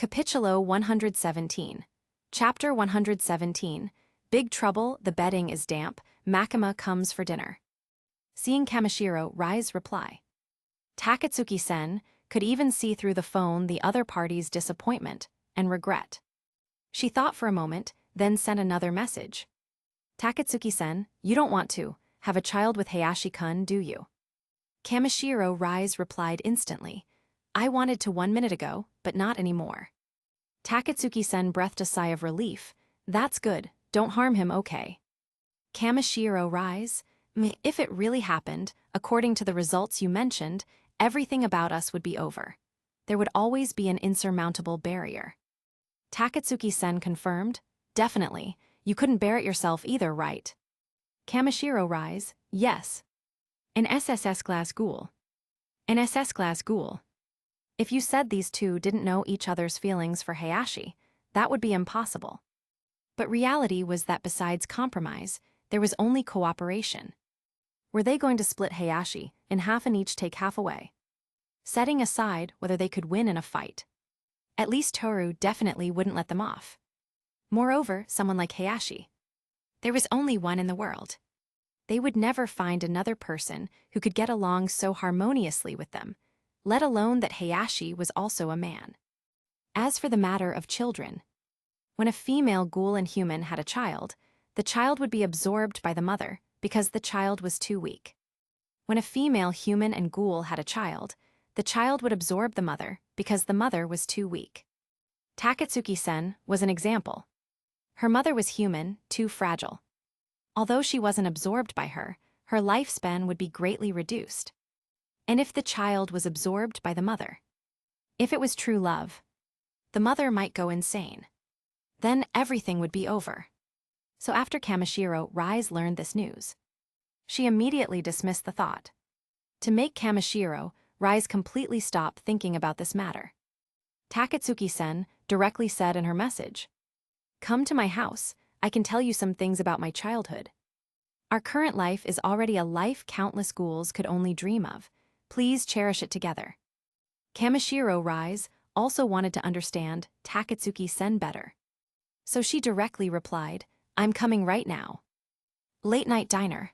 Capitulo 117. Chapter 117. Big Trouble, the bedding is damp, Makima comes for dinner. Seeing Kamishiro rise reply. Takatsuki-sen could even see through the phone the other party's disappointment and regret. She thought for a moment, then sent another message. Takatsuki-sen, you don't want to have a child with Hayashi-kun, do you? Kamishiro rise replied instantly. I wanted to 1 minute ago, but not anymore. Takatsuki-sen breathed a sigh of relief. That's good, don't harm him, okay. Kamishiro rise, if it really happened, according to the results you mentioned, everything about us would be over. There would always be an insurmountable barrier. Takatsuki-sen confirmed, definitely, you couldn't bear it yourself either, right? Kamishiro rise, yes. An SS-class ghoul. An SS-class ghoul. If you said these two didn't know each other's feelings for Hayashi, that would be impossible. But reality was that besides compromise, there was only cooperation. Were they going to split Hayashi in half and each take half away? Setting aside whether they could win in a fight. At least Toru definitely wouldn't let them off. Moreover, someone like Hayashi. There was only one in the world. They would never find another person who could get along so harmoniously with them, let alone that Hayashi was also a man. As for the matter of children, when a female ghoul and human had a child, the child would be absorbed by the mother because the child was too weak. When a female human and ghoul had a child, the child would absorb the mother because the mother was too weak. Takatsuki-sen was an example. Her mother was human, too fragile. Although she wasn't absorbed by her, her lifespan would be greatly reduced. And if the child was absorbed by the mother, if it was true love, the mother might go insane. Then everything would be over. So after Kamishiro rise learned this news, she immediately dismissed the thought. To make Kamishiro rise completely stop thinking about this matter, Takatsuki-sen directly said in her message, "Come to my house, I can tell you some things about my childhood. Our current life is already a life countless ghouls could only dream of. Please cherish it together." Kamishiro rise also wanted to understand Takatsuki-sen better. So she directly replied, I'm coming right now. Late night diner.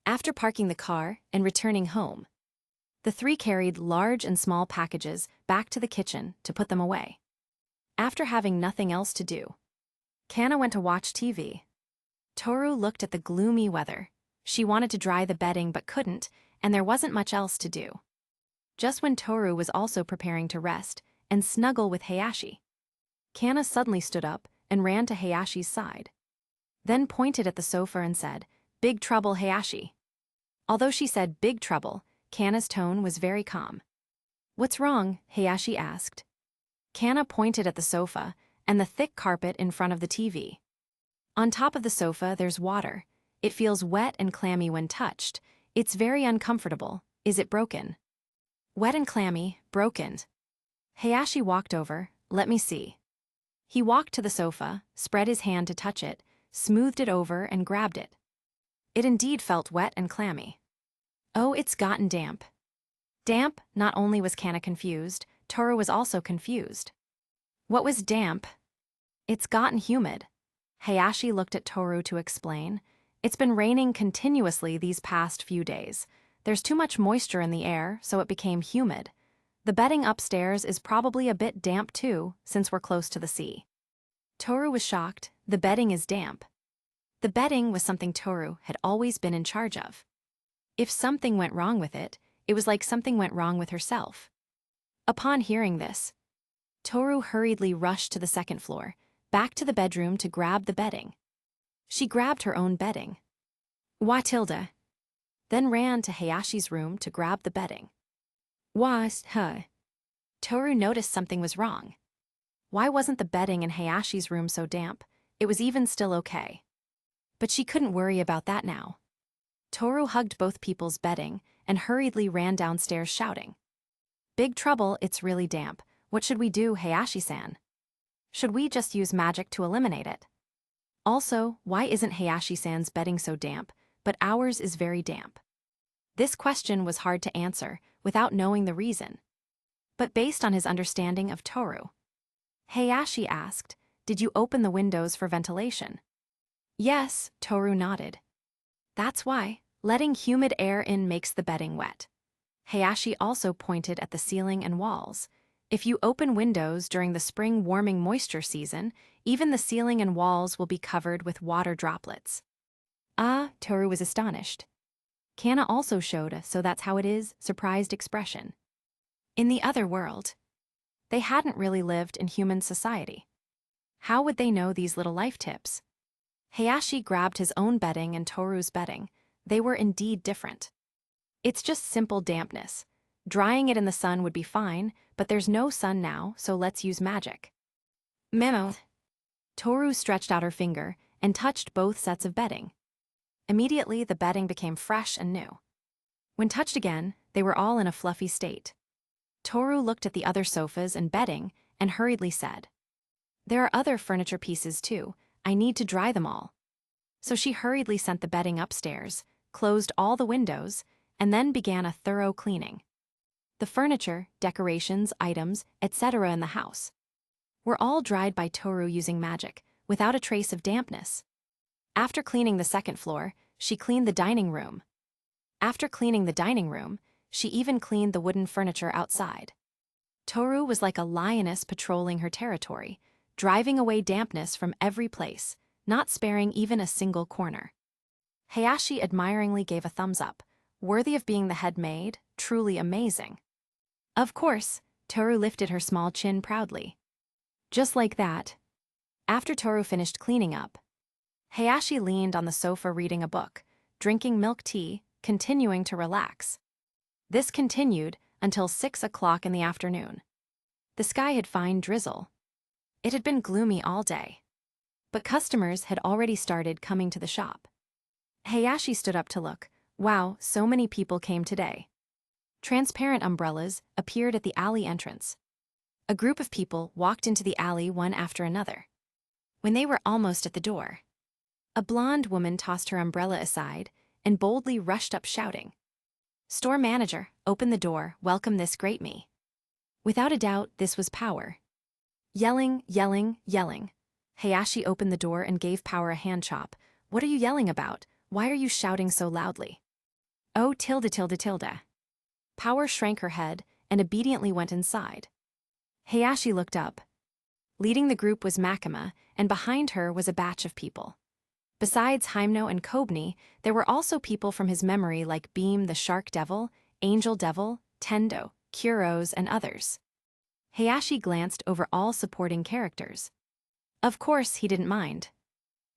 After parking the car and returning home, the three carried large and small packages back to the kitchen to put them away. After having nothing else to do, Kana went to watch TV. Toru looked at the gloomy weather. She wanted to dry the bedding but couldn't, and there wasn't much else to do. Just when Toru was also preparing to rest and snuggle with Hayashi, Kana suddenly stood up and ran to Hayashi's side. Then pointed at the sofa and said, Big trouble, Hayashi. Although she said big trouble, Kana's tone was very calm. What's wrong? Hayashi asked. Kana pointed at the sofa and the thick carpet in front of the TV. On top of the sofa there's water. It feels wet and clammy when touched. It's very uncomfortable. Is it broken? Wet and clammy, broken. Hayashi walked over. Let me see. He walked to the sofa, spread his hand to touch it, smoothed it over and grabbed it. It indeed felt wet and clammy. Oh, it's gotten damp. Damp? Not only was Kana confused, Toru was also confused. What was damp? It's gotten humid. Hayashi looked at Toru to explain. It's been raining continuously these past few days. There's too much moisture in the air, so it became humid. The bedding upstairs is probably a bit damp too, since we're close to the sea. Toru was shocked. The bedding is damp. The bedding was something Toru had always been in charge of. If something went wrong with it, it was like something went wrong with herself. Upon hearing this, Toru hurriedly rushed to the second floor, back to the bedroom to grab the bedding. She grabbed her own bedding. Watilda. Then ran to Hayashi's room to grab the bedding. Toru noticed something was wrong. Why wasn't the bedding in Hayashi's room so damp? It was even still okay. But she couldn't worry about that now. Toru hugged both people's bedding and hurriedly ran downstairs shouting. Big trouble, it's really damp. What should we do, Hayashi-san? Should we just use magic to eliminate it? Also, why isn't Hayashi-san's bedding so damp, but ours is very damp? This question was hard to answer without knowing the reason. But based on his understanding of Toru, Hayashi asked, "Did you open the windows for ventilation?" "Yes," Toru nodded. "That's why. Letting humid air in makes the bedding wet." Hayashi also pointed at the ceiling and walls. "If you open windows during the spring warming moisture season, even the ceiling and walls will be covered with water droplets." Ah, Toru was astonished. Kana also showed a "so that's how it is" surprised expression. In the other world, they hadn't really lived in human society. How would they know these little life tips? Hayashi grabbed his own bedding and Toru's bedding. They were indeed different. "It's just simple dampness. Drying it in the sun would be fine, but there's no sun now, so let's use magic." Memo. Toru stretched out her finger and touched both sets of bedding. Immediately, the bedding became fresh and new. When touched again, they were all in a fluffy state. Toru looked at the other sofas and bedding and hurriedly said, "There are other furniture pieces too. I need to dry them all." So she hurriedly sent the bedding upstairs, closed all the windows, and then began a thorough cleaning. The furniture, decorations, items, etc. in the house were all dried by Toru using magic, without a trace of dampness. After cleaning the second floor, she cleaned the dining room. After cleaning the dining room, she even cleaned the wooden furniture outside. Toru was like a lioness patrolling her territory, driving away dampness from every place, not sparing even a single corner. Hayashi admiringly gave a thumbs up, worthy of being the head maid, truly amazing. Of course, Toru lifted her small chin proudly. Just like that. After Toru finished cleaning up, Hayashi leaned on the sofa reading a book, drinking milk tea, continuing to relax. This continued until 6 o'clock in the afternoon. The sky had fine drizzle. It had been gloomy all day. But customers had already started coming to the shop. Hayashi stood up to look. Wow, so many people came today. Transparent umbrellas appeared at the alley entrance. A group of people walked into the alley one after another. When they were almost at the door, a blonde woman tossed her umbrella aside and boldly rushed up shouting, "Store manager, open the door, welcome this great me." Without a doubt, this was Power. Yelling, yelling, yelling. Hayashi opened the door and gave Power a hand chop. "What are you yelling about? Why are you shouting so loudly?" "Oh, tilde tilde tilde." Power shrank her head and obediently went inside. Hayashi looked up. Leading the group was Makima, and behind her was a batch of people. Besides Hymno and Kobni, there were also people from his memory like Beam the Shark Devil, Angel Devil, Tendo, Kuros, and others. Hayashi glanced over all supporting characters. Of course, he didn't mind.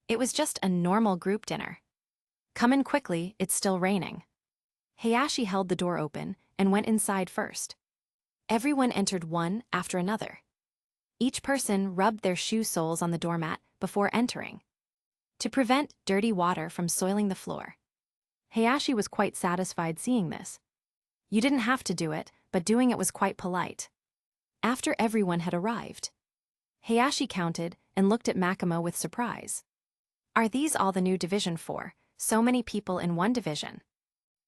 It was just a normal group dinner. "Come in quickly, it's still raining." Hayashi held the door open and went inside first. Everyone entered one after another. Each person rubbed their shoe soles on the doormat before entering, to prevent dirty water from soiling the floor. Hayashi was quite satisfied seeing this. You didn't have to do it, but doing it was quite polite. After everyone had arrived, Hayashi counted and looked at Makima with surprise. "Are these all the new Division 4? So many people in one division."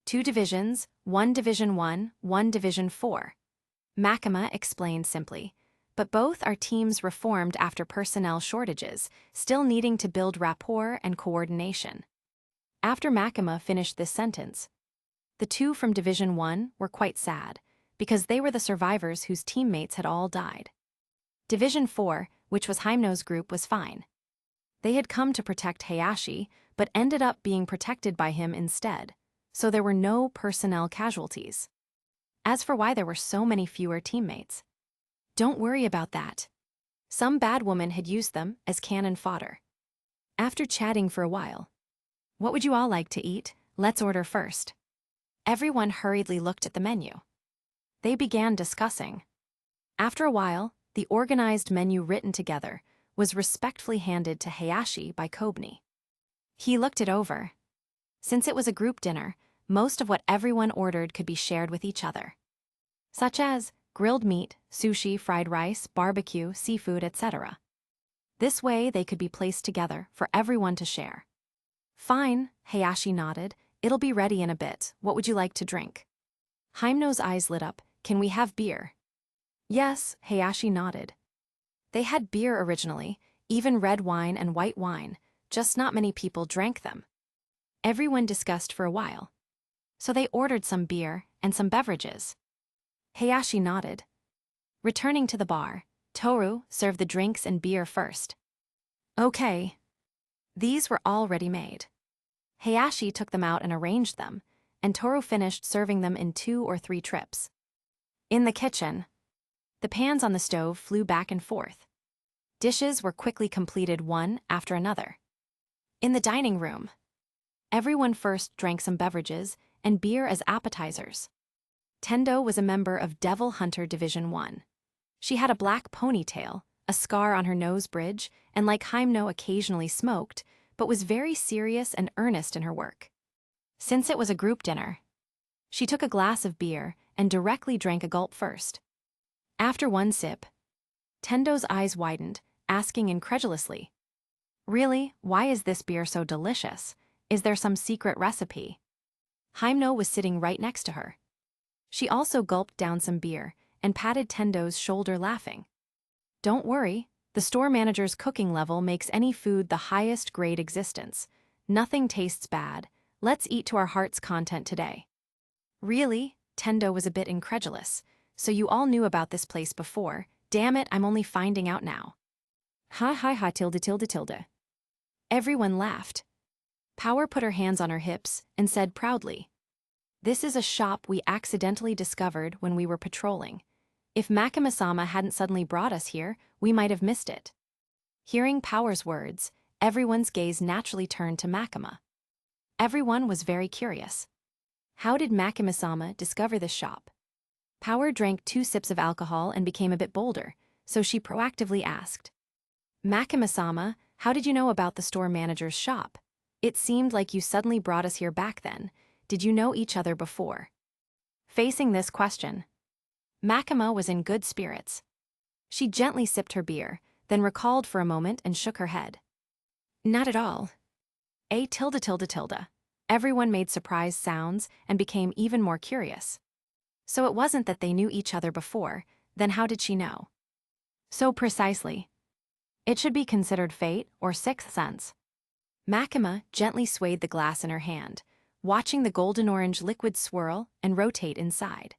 "Two divisions, one Division 1, one Division 4. Makima explained simply. "But both are teams reformed after personnel shortages, still needing to build rapport and coordination." After Makima finished this sentence, the two from Division 1 were quite sad, because they were the survivors whose teammates had all died. Division 4, which was Hymno's group, was fine. They had come to protect Hayashi, but ended up being protected by him instead, so there were no personnel casualties. As for why there were so many fewer teammates, don't worry about that. Some bad woman had used them as cannon fodder. After chatting for a while, "What would you all like to eat? Let's order first." Everyone hurriedly looked at the menu. They began discussing. After a while, the organized menu written together was respectfully handed to Hayashi by Kobni. He looked it over. Since it was a group dinner, most of what everyone ordered could be shared with each other, such as grilled meat, sushi, fried rice, barbecue, seafood, etc. This way they could be placed together for everyone to share. "Fine," Hayashi nodded. "It'll be ready in a bit. What would you like to drink?" Hymno's eyes lit up. "Can we have beer?" "Yes," Hayashi nodded. They had beer originally, even red wine and white wine, just not many people drank them. Everyone discussed for a while. So they ordered some beer and some beverages. Hayashi nodded. Returning to the bar, Toru served the drinks and beer first. Okay. These were already made. Hayashi took them out and arranged them, and Toru finished serving them in 2 or 3 trips. In the kitchen, the pans on the stove flew back and forth. Dishes were quickly completed one after another. In the dining room, everyone first drank some beverages and beer as appetizers. Tendo was a member of Devil Hunter Division 1. She had a black ponytail, a scar on her nose bridge, and like Hyemno occasionally smoked, but was very serious and earnest in her work. Since it was a group dinner, she took a glass of beer and directly drank a gulp first. After one sip, Tendo's eyes widened, asking incredulously, "Really, why is this beer so delicious? Is there some secret recipe?" Hyemno was sitting right next to her. She also gulped down some beer and patted Tendo's shoulder, laughing. "Don't worry, the store manager's cooking level makes any food the highest grade existence. Nothing tastes bad. Let's eat to our heart's content today." "Really?" Tendo was a bit incredulous. "So you all knew about this place before? Damn it, I'm only finding out now." "Ha ha ha tilde tilde tilde." Everyone laughed. Power put her hands on her hips and said proudly, "This is a shop we accidentally discovered when we were patrolling. If Makima-sama hadn't suddenly brought us here, we might have missed it." Hearing Power's words, everyone's gaze naturally turned to Makima. Everyone was very curious. How did Makima-sama discover this shop? Power drank 2 sips of alcohol and became a bit bolder, so she proactively asked, "Makima-sama, how did you know about the store manager's shop? It seemed like you suddenly brought us here back then. Did you know each other before?" Facing this question, Makima was in good spirits. She gently sipped her beer, then recalled for a moment and shook her head. "Not at all." A tilde tilde tilde. Everyone made surprise sounds and became even more curious. So it wasn't that they knew each other before, then how did she know? So precisely. It should be considered fate or sixth sense. Makima gently swayed the glass in her hand, watching the golden-orange liquid swirl and rotate inside.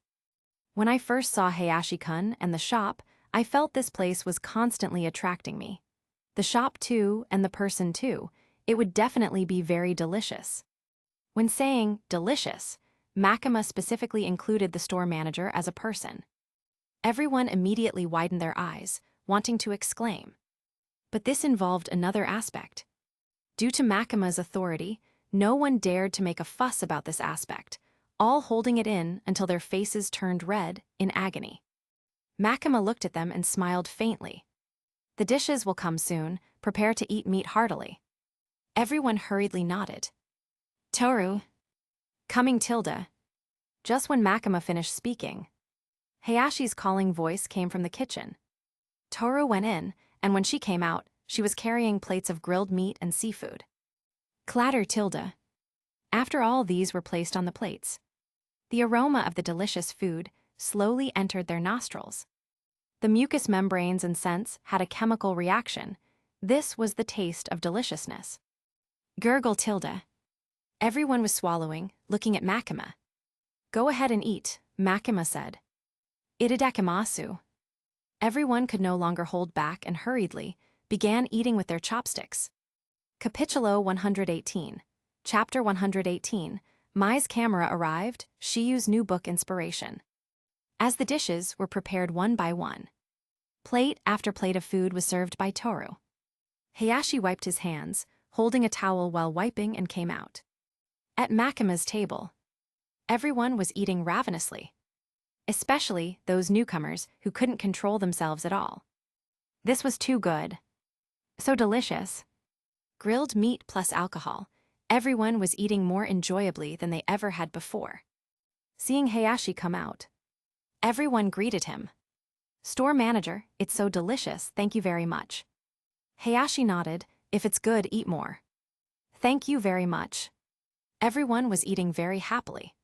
"When I first saw Hayashi-kun and the shop, I felt this place was constantly attracting me. The shop too, and the person too. It would definitely be very delicious." When saying delicious, Makima specifically included the store manager as a person. Everyone immediately widened their eyes, wanting to exclaim. But this involved another aspect. Due to Makima's authority, no one dared to make a fuss about this aspect, all holding it in until their faces turned red in agony. Makima looked at them and smiled faintly. "The dishes will come soon. Prepare to eat meat heartily." Everyone hurriedly nodded. "Toru." Coming tilde. Just when Makima finished speaking, Hayashi's calling voice came from the kitchen. Toru went in, and when she came out, she was carrying plates of grilled meat and seafood. Clatter tilde. After all these were placed on the plates, the aroma of the delicious food slowly entered their nostrils. The mucous membranes and scents had a chemical reaction. This was the taste of deliciousness. Gurgle tilde. Everyone was swallowing, looking at Makima. "Go ahead and eat," Makima said. "Itadakimasu." Everyone could no longer hold back and hurriedly began eating with their chopsticks. Capitulo 118. Chapter 118. Mai's camera arrived, Shiyu's new book inspiration. As the dishes were prepared one by one, plate after plate of food was served by Toru. Hayashi wiped his hands, holding a towel while wiping, and came out. At Makima's table, everyone was eating ravenously, especially those newcomers who couldn't control themselves at all. This was too good. So delicious. Grilled meat plus alcohol, everyone was eating more enjoyably than they ever had before. Seeing Hayashi come out, everyone greeted him. "Store manager, it's so delicious, thank you very much." Hayashi nodded. "If it's good, eat more." "Thank you very much." Everyone was eating very happily.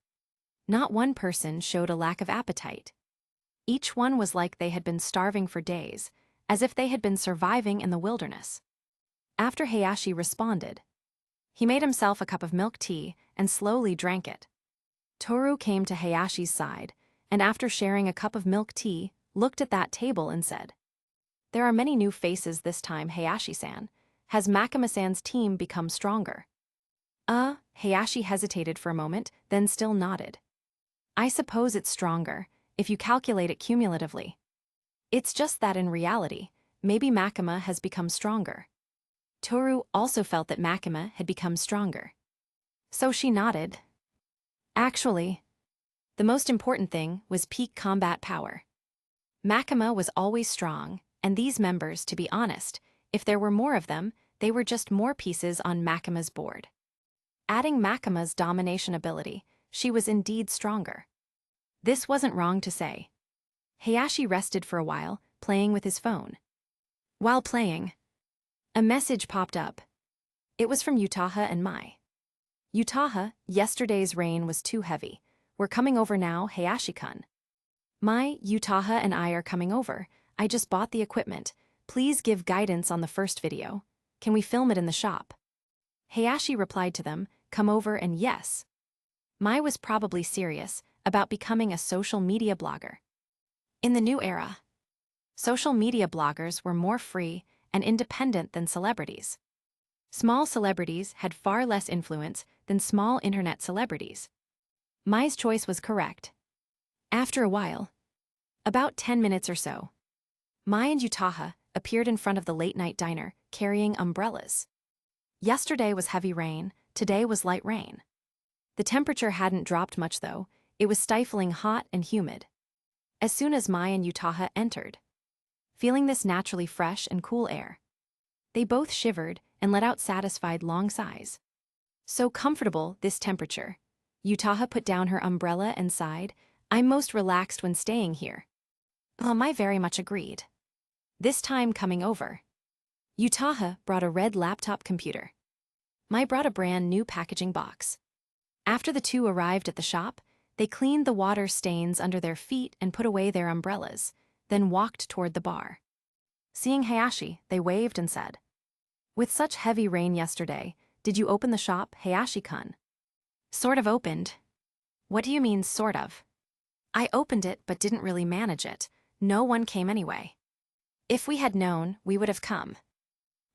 Not one person showed a lack of appetite. Each one was like they had been starving for days, as if they had been surviving in the wilderness. After Hayashi responded, he made himself a cup of milk tea and slowly drank it. Toru came to Hayashi's side, and after sharing a cup of milk tea, looked at that table and said, "There are many new faces this time, Hayashi-san. Has Makima-san's team become stronger?" Hayashi hesitated for a moment, then still nodded. "I suppose it's stronger, if you calculate it cumulatively. It's just that in reality, maybe Makima has become stronger." Toru also felt that Makima had become stronger. So she nodded. Actually, the most important thing was peak combat power. Makima was always strong, and these members, to be honest, if there were more of them, they were just more pieces on Makima's board. Adding Makima's domination ability, she was indeed stronger. This wasn't wrong to say. Hayashi rested for a while, playing with his phone. While playing, a message popped up. It was from Utaha and Mai. "Utaha, yesterday's rain was too heavy. We're coming over now, Hayashi-kun." "Mai, Utaha and I are coming over. I just bought the equipment. Please give guidance on the first video. Can we film it in the shop?" Hayashi replied to them, "Come over and yes." Mai was probably serious about becoming a social media blogger. In the new era, social media bloggers were more free and independent than celebrities. Small celebrities had far less influence than small internet celebrities. Mai's choice was correct. After a while, about 10 minutes or so, Mai and Utaha appeared in front of the late-night diner carrying umbrellas. Yesterday was heavy rain, today was light rain. The temperature hadn't dropped much though, it was stifling hot and humid. As soon as Mai and Utaha entered, feeling this naturally fresh and cool air, they both shivered and let out satisfied long sighs. So comfortable, this temperature. Utaha put down her umbrella and sighed, "I'm most relaxed when staying here." Mai very much agreed. This time coming over, Utaha brought a red laptop computer. Mai brought a brand new packaging box. After the two arrived at the shop, they cleaned the water stains under their feet and put away their umbrellas, then walked toward the bar. Seeing Hayashi, they waved and said, "With such heavy rain yesterday, did you open the shop, Hayashi-kun?" "Sort of opened." "What do you mean, sort of?" "I opened it but didn't really manage it. No one came anyway. If we had known, we would have come.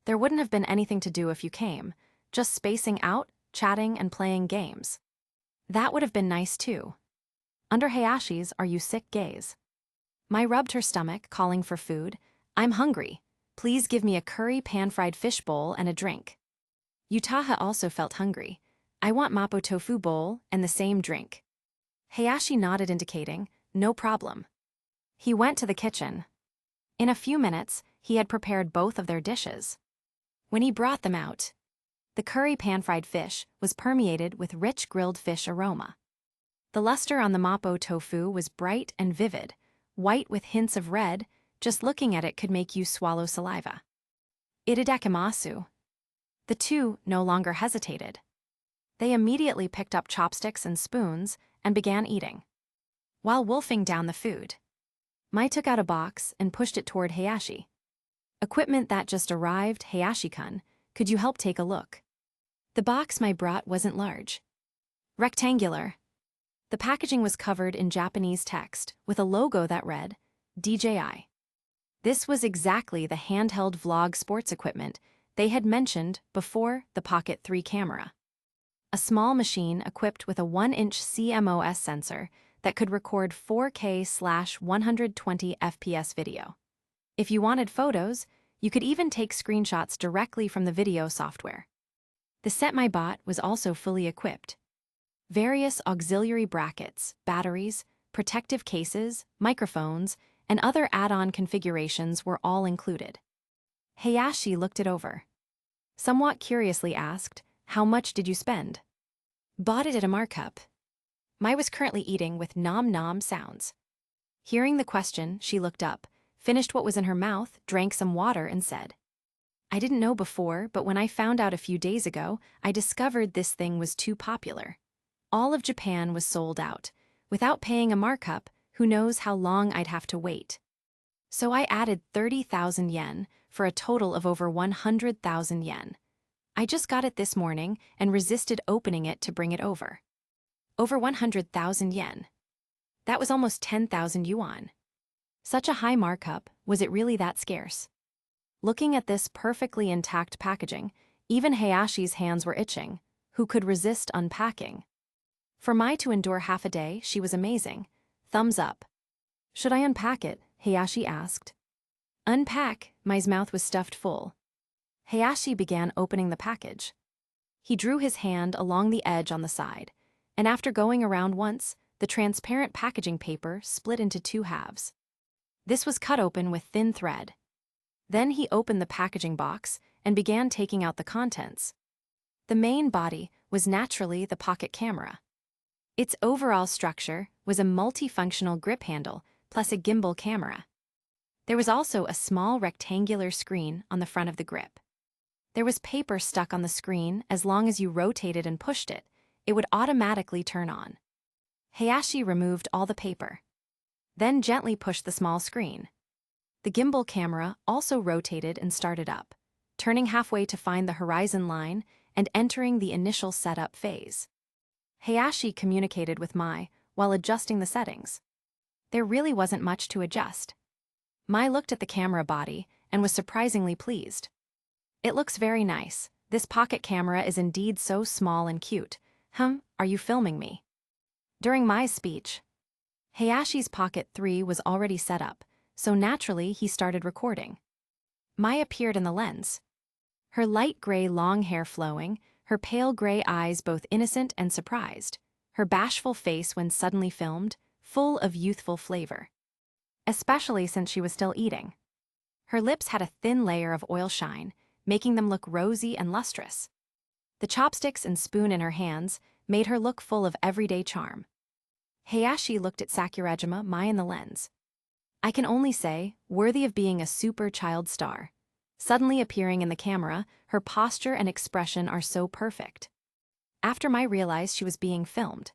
There wouldn't have been anything to do if you came, just spacing out, chatting and playing games. That would have been nice too." Under Hayashi's "are you sick" gaze, Mai rubbed her stomach, calling for food. "I'm hungry. Please give me a curry pan-fried fish bowl and a drink." Utaha also felt hungry. "I want mapo tofu bowl and the same drink." Hayashi nodded, indicating, "No problem." He went to the kitchen. In a few minutes, he had prepared both of their dishes. When he brought them out, the curry pan-fried fish was permeated with rich grilled fish aroma. The luster on the mapo tofu was bright and vivid, white with hints of red. Just looking at it could make you swallow saliva. Itadakimasu. The two no longer hesitated. They immediately picked up chopsticks and spoons and began eating. While wolfing down the food, Mai took out a box and pushed it toward Hayashi. "Equipment that just arrived, Hayashi-kun. Could you help take a look?" The box Mai brought wasn't large. Rectangular. The packaging was covered in Japanese text with a logo that read, DJI. This was exactly the handheld vlog sports equipment they had mentioned before, the Pocket 3 camera. A small machine equipped with a 1-inch CMOS sensor that could record 4K/120 FPS video. If you wanted photos, you could even take screenshots directly from the video software. The set Mai bought was also fully equipped. Various auxiliary brackets, batteries, protective cases, microphones, and other add-on configurations were all included. Hayashi looked it over. Somewhat curiously asked, "How much did you spend?" "Bought it at a markup." Mai was currently eating with nom-nom sounds. Hearing the question, she looked up, finished what was in her mouth, drank some water and said, "I didn't know before, but when I found out a few days ago, I discovered this thing was too popular. All of Japan was sold out. Without paying a markup, who knows how long I'd have to wait. So I added 30,000 yen for a total of over 100,000 yen. I just got it this morning and resisted opening it to bring it over. Over 100,000 yen. That was almost 10,000 yuan. Such a high markup, was it really that scarce? Looking at this perfectly intact packaging, even Hayashi's hands were itching. Who could resist unpacking? For Mai to endure half a day, she was amazing. Thumbs up. Should I unpack it? Hayashi asked. Unpack, Mai's mouth was stuffed full. Hayashi began opening the package. He drew his hand along the edge on the side, and after going around once, the transparent packaging paper split into two halves. This was cut open with thin thread. Then he opened the packaging box and began taking out the contents. The main body was naturally the pocket camera. Its overall structure was a multifunctional grip handle plus a gimbal camera. There was also a small rectangular screen on the front of the grip. There was paper stuck on the screen. As long as you rotated and pushed it, it would automatically turn on. Hayashi removed all the paper. Then gently pushed the small screen. The gimbal camera also rotated and started up, turning halfway to find the horizon line and entering the initial setup phase. Hayashi communicated with Mai while adjusting the settings. There really wasn't much to adjust. Mai looked at the camera body and was surprisingly pleased. It looks very nice. This pocket camera is indeed so small and cute. Are you filming me? During Mai's speech, Hayashi's Pocket 3 was already set up, so naturally he started recording. Mai appeared in the lens. Her light gray long hair flowing, her pale gray eyes both innocent and surprised, her bashful face when suddenly filmed, full of youthful flavor. Especially since she was still eating. Her lips had a thin layer of oil shine, making them look rosy and lustrous. The chopsticks and spoon in her hands made her look full of everyday charm. Hayashi looked at Sakurajima Mai in the lens. I can only say, worthy of being a super child star. Suddenly appearing in the camera, her posture and expression are so perfect. After Mai realized she was being filmed,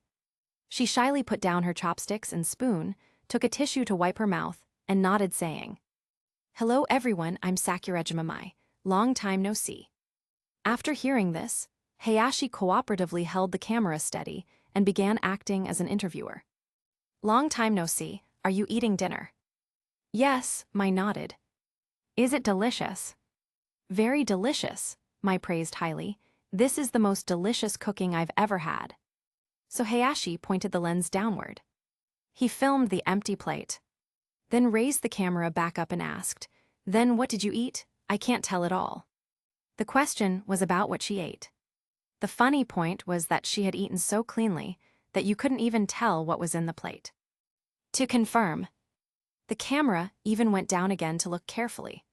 she shyly put down her chopsticks and spoon, took a tissue to wipe her mouth, and nodded saying, Hello everyone, I'm Sakurajima Mai. Long time no see. After hearing this, Hayashi cooperatively held the camera steady and began acting as an interviewer. Long time no see, are you eating dinner? Yes, Mai nodded. Is it delicious? Very delicious, Mai praised highly. This is the most delicious cooking I've ever had. So Hayashi pointed the lens downward. He filmed the empty plate. Then raised the camera back up and asked, Then what did you eat? I can't tell at all. The question was about what she ate. The funny point was that she had eaten so cleanly that you couldn't even tell what was in the plate. To confirm, the camera even went down again to look carefully.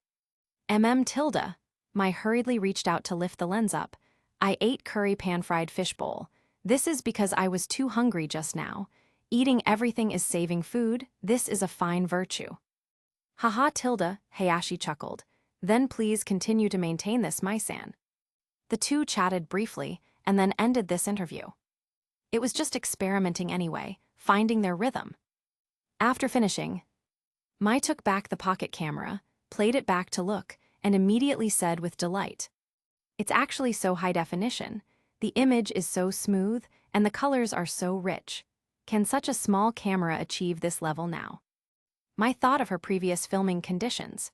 Tilde, Mai hurriedly reached out to lift the lens up. I ate curry pan-fried fish bowl. This is because I was too hungry just now. Eating everything is saving food. This is a fine virtue. Haha tilde, Hayashi chuckled. Then please continue to maintain this, Mai-san. The two chatted briefly and then ended this interview. It was just experimenting anyway, finding their rhythm. After finishing, Mai took back the pocket camera, played it back to look, and immediately said with delight, It's actually so high definition. The image is so smooth, and the colors are so rich. Can such a small camera achieve this level now? Mai thought of her previous filming conditions.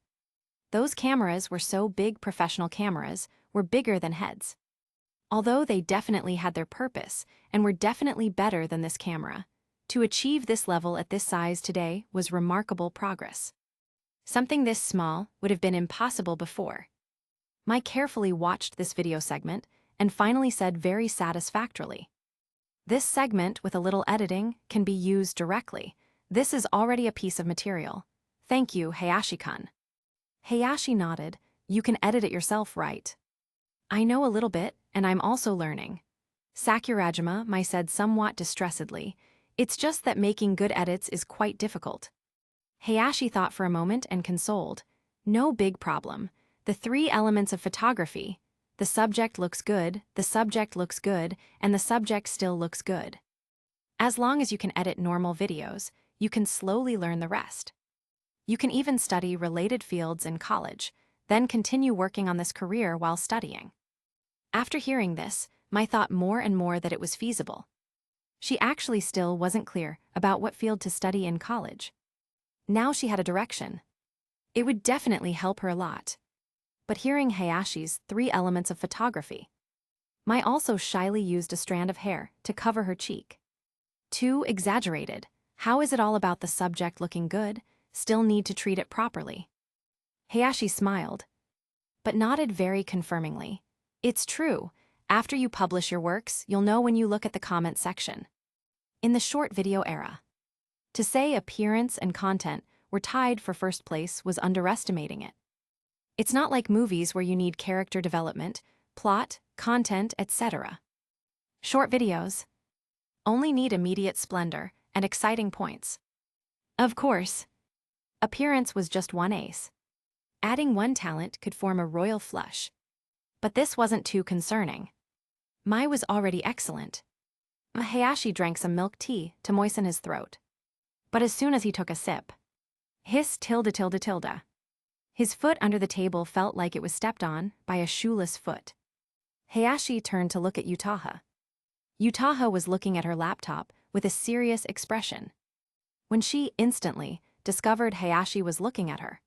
Those cameras were so big. Professional cameras were bigger than heads. Although they definitely had their purpose and were definitely better than this camera, to achieve this level at this size today was remarkable progress. Something this small would have been impossible before. Mai carefully watched this video segment and finally said very satisfactorily, This segment with a little editing can be used directly. This is already a piece of material. Thank you, Hayashi-kun. Hayashi nodded. You can edit it yourself, right? I know a little bit, and I'm also learning. Sakurajima Mai said somewhat distressedly. It's just that making good edits is quite difficult. Hayashi thought for a moment and consoled. No big problem. The three elements of photography. The subject looks good, the subject looks good, and the subject still looks good. As long as you can edit normal videos, you can slowly learn the rest. You can even study related fields in college, then continue working on this career while studying. After hearing this, Mai thought more and more that it was feasible. She actually still wasn't clear about what field to study in college. Now she had a direction. It would definitely help her a lot. But hearing Hayashi's 3 elements of photography, Mai also shyly used a strand of hair to cover her cheek. Too exaggerated. How is it all about the subject looking good? Still need to treat it properly. Hayashi smiled, but nodded very confirmingly. It's true. After you publish your works, you'll know when you look at the comment section. In the short video era, to say appearance and content were tied for first place was underestimating it. It's not like movies where you need character development, plot, content, etc. Short videos only need immediate splendor and exciting points. Of course, appearance was just one ace. Adding one talent could form a royal flush. But this wasn't too concerning. Mai was already excellent. Hayashi drank some milk tea to moisten his throat. But as soon as he took a sip, hiss tilde tilde tilde. His foot under the table felt like it was stepped on by a shoeless foot. Hayashi turned to look at Utaha. Utaha was looking at her laptop with a serious expression. When she instantly discovered Hayashi was looking at her,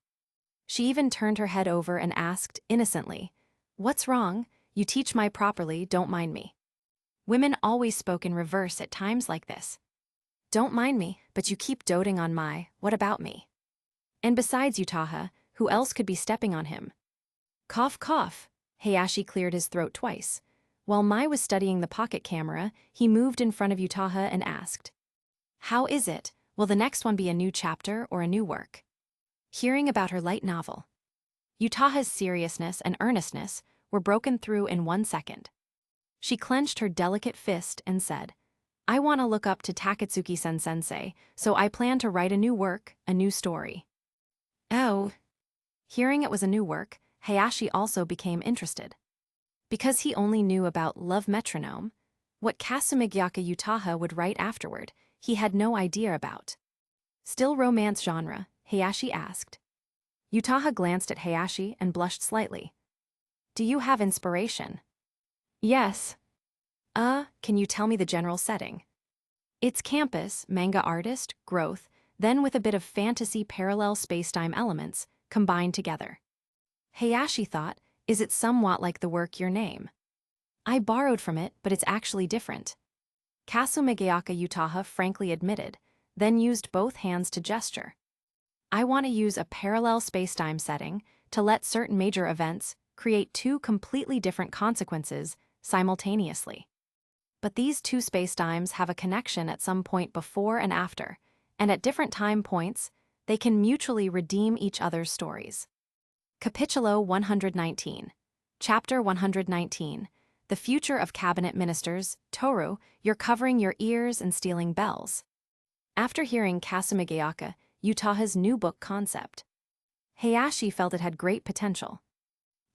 she even turned her head over and asked innocently, "What's wrong? You teach Mai properly, don't mind me." Women always spoke in reverse at times like this. "Don't mind me, but you keep doting on Mai, what about me?" And besides Utaha, who else could be stepping on him? Cough, cough. Hayashi cleared his throat twice. While Mai was studying the pocket camera, he moved in front of Utaha and asked, "How is it? Will the next one be a new chapter or a new work?" Hearing about her light novel, Utaha's seriousness and earnestness were broken through in 1 second. She clenched her delicate fist and said, "I want to look up to Takatsuki-sen sensei, so I plan to write a new work, a new story." Oh. Hearing it was a new work, Hayashi also became interested. Because he only knew about Love Metronome, what Kasumigyaka Utaha would write afterward, he had no idea about. Still romance genre, Hayashi asked. Utaha glanced at Hayashi and blushed slightly. "Do you have inspiration?" "Yes." Can you tell me the general setting?" "It's campus, manga artist, growth, then with a bit of fantasy parallel spacetime elements combined together." Hayashi thought, "Is it somewhat like the work Your Name?" "I borrowed from it, but it's actually different." Kasumigyaka Utaha frankly admitted, then used both hands to gesture. "I want to use a parallel spacetime setting to let certain major events create 2 completely different consequences simultaneously. But these 2 spacetimes have a connection at some point before and after, and at different time points, they can mutually redeem each other's stories." Capitulo 119. Chapter 119. The Future of Cabinet Ministers. Toru, you're covering your ears and stealing bells. After hearing Kasumigyaka Utaha's new book concept, Hayashi felt it had great potential.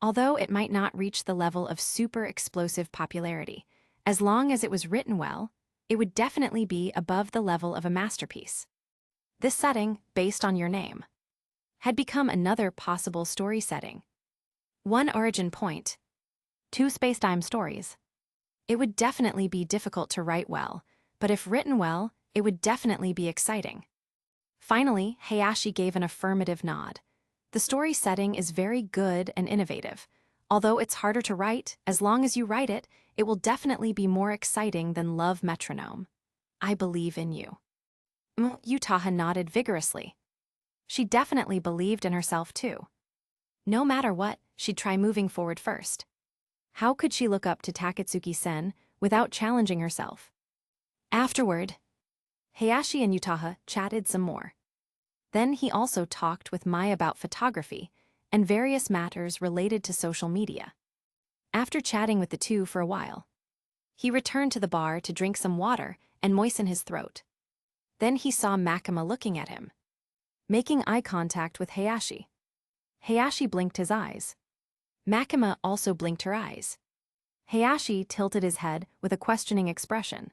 Although it might not reach the level of super explosive popularity, as long as it was written well, it would definitely be above the level of a masterpiece. This setting, based on Your Name, had become another possible story setting. 1 origin point, 2 spacetime stories. It would definitely be difficult to write well, but if written well, it would definitely be exciting. Finally, Hayashi gave an affirmative nod. The story setting is very good and innovative. Although it's harder to write, as long as you write it, it will definitely be more exciting than Love Metronome. I believe in you. Utaha nodded vigorously. She definitely believed in herself too. No matter what, she'd try moving forward first. How could she look up to Takatsuki-sen without challenging herself? Afterward, Hayashi and Utaha chatted some more. Then he also talked with Mai about photography and various matters related to social media. After chatting with the two for a while, he returned to the bar to drink some water and moisten his throat. Then he saw Makima looking at him, making eye contact with Hayashi. Hayashi blinked his eyes. Makima also blinked her eyes. Hayashi tilted his head with a questioning expression.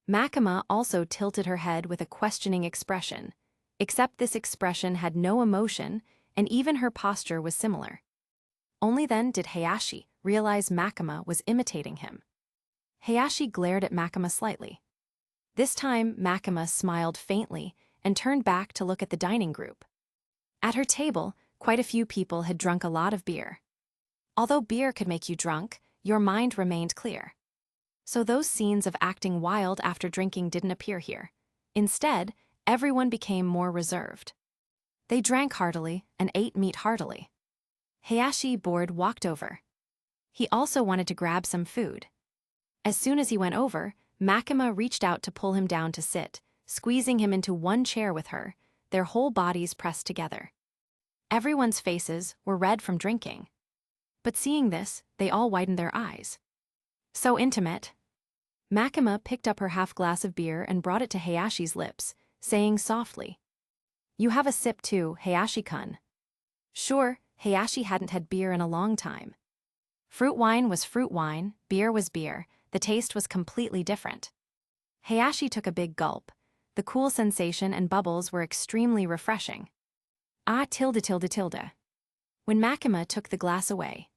Makima also tilted her head with a questioning expression. Except this expression had no emotion, and even her posture was similar. Only then did Hayashi realize Makima was imitating him. Hayashi glared at Makima slightly. This time, Makima smiled faintly and turned back to look at the dining group. At her table, quite a few people had drunk a lot of beer. Although beer could make you drunk, your mind remained clear. So those scenes of acting wild after drinking didn't appear here. Instead, everyone became more reserved. They drank heartily and ate meat heartily. Hayashi, bored, walked over. He also wanted to grab some food. As soon as he went over, Makima reached out to pull him down to sit, squeezing him into one chair with her, their whole bodies pressed together. Everyone's faces were red from drinking. But seeing this, they all widened their eyes. So intimate. Makima picked up her half glass of beer and brought it to Hayashi's lips, saying softly, "You have a sip too, Hayashi-kun." Sure, Hayashi hadn't had beer in a long time. Fruit wine was fruit wine, beer was beer, the taste was completely different. Hayashi took a big gulp. The cool sensation and bubbles were extremely refreshing. Ah tilde tilde tilde. When Makima took the glass away,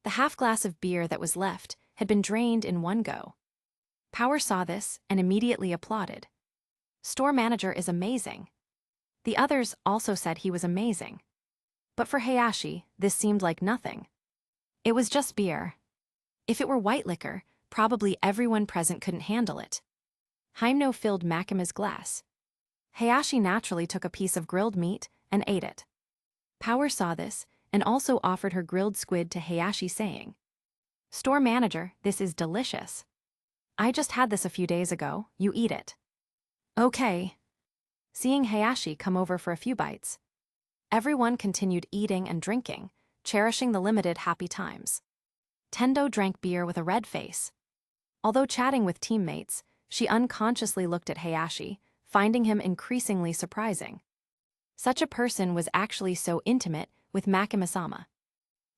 the half glass of beer that was left had been drained in one go. Power saw this and immediately applauded. Store manager is amazing. The others also said he was amazing. But for Hayashi, this seemed like nothing. It was just beer. If it were white liquor, probably everyone present couldn't handle it. Himeno filled Makima's glass. Hayashi naturally took a piece of grilled meat and ate it. Power saw this and also offered her grilled squid to Hayashi, saying, "Store manager, this is delicious. I just had this a few days ago, you eat it." Okay. Seeing Hayashi come over for a few bites, everyone continued eating and drinking, cherishing the limited happy times. Tendo drank beer with a red face. Although chatting with teammates, she unconsciously looked at Hayashi, finding him increasingly surprising. Such a person was actually so intimate with Makima-sama.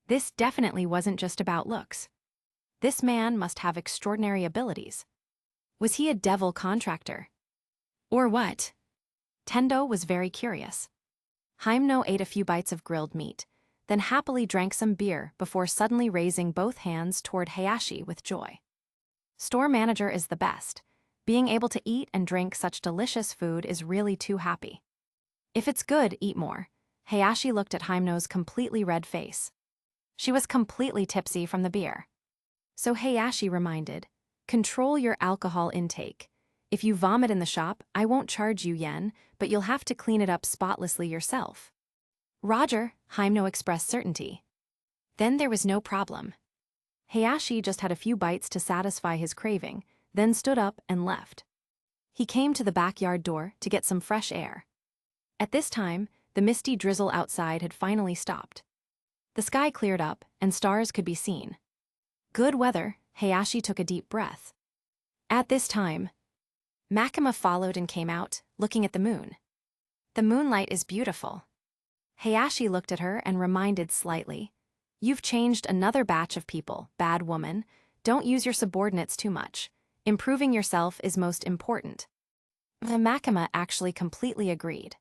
This definitely wasn't just about looks. This man must have extraordinary abilities. Was he a devil contractor? Or what? Tendo was very curious. Himeno ate a few bites of grilled meat, then happily drank some beer before suddenly raising both hands toward Hayashi with joy. Store manager is the best. Being able to eat and drink such delicious food is really too happy. If it's good, eat more. Hayashi looked at Himeno's completely red face. She was completely tipsy from the beer. So Hayashi reminded, "Control your alcohol intake. If you vomit in the shop, I won't charge you yen, but you'll have to clean it up spotlessly yourself." Roger, Himeno expressed certainty. Then there was no problem. Hayashi just had a few bites to satisfy his craving, then stood up and left. He came to the backyard door to get some fresh air. At this time, the misty drizzle outside had finally stopped. The sky cleared up and stars could be seen. Good weather, Hayashi took a deep breath. At this time, Makima followed and came out, looking at the moon. "The moonlight is beautiful." Hayashi looked at her and reminded slightly, "You've changed another batch of people, bad woman. Don't use your subordinates too much. Improving yourself is most important." Makima actually completely agreed.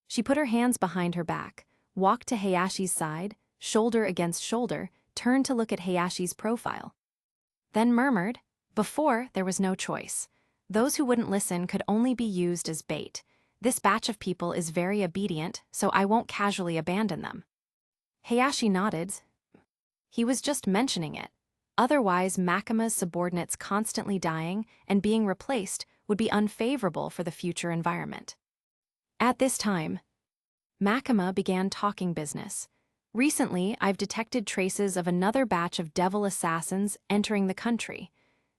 She put her hands behind her back, walked to Hayashi's side, shoulder against shoulder, turned to look at Hayashi's profile. Then murmured, "Before, there was no choice. Those who wouldn't listen could only be used as bait. This batch of people is very obedient, so I won't casually abandon them." Hayashi nodded. He was just mentioning it. Otherwise, Makima's subordinates constantly dying and being replaced would be unfavorable for the future environment. At this time, Makima began talking business. "Recently, I've detected traces of another batch of devil assassins entering the country.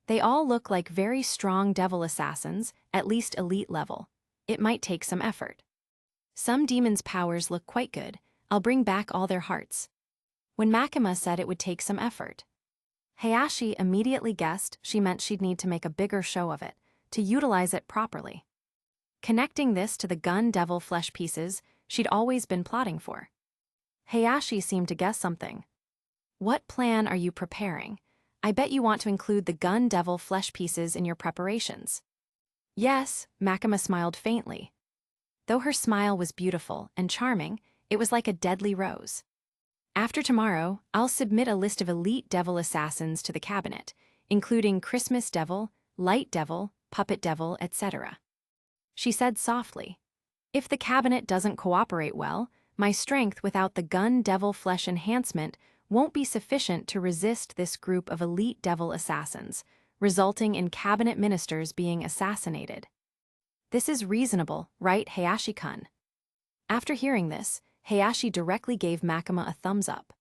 They all look like very strong devil assassins, at least elite level. It might take some effort. Some demons' powers look quite good. I'll bring back all their hearts." When Makima said it would take some effort, Hayashi immediately guessed she meant she'd need to make a bigger show of it, to utilize it properly. Connecting this to the gun devil flesh pieces she'd always been plotting for. Hayashi seemed to guess something. "What plan are you preparing? I bet you want to include the gun devil flesh pieces in your preparations." "Yes," Makima smiled faintly. Though her smile was beautiful and charming, it was like a deadly rose. After tomorrow, I'll submit a list of elite devil assassins to the cabinet, including Christmas devil, light devil, puppet devil, etc. She said softly. If the cabinet doesn't cooperate well, my strength without the gun devil flesh enhancement won't be sufficient to resist this group of elite devil assassins, resulting in cabinet ministers being assassinated. This is reasonable, right, Hayashi-kun? After hearing this, Hayashi directly gave Makima a thumbs up.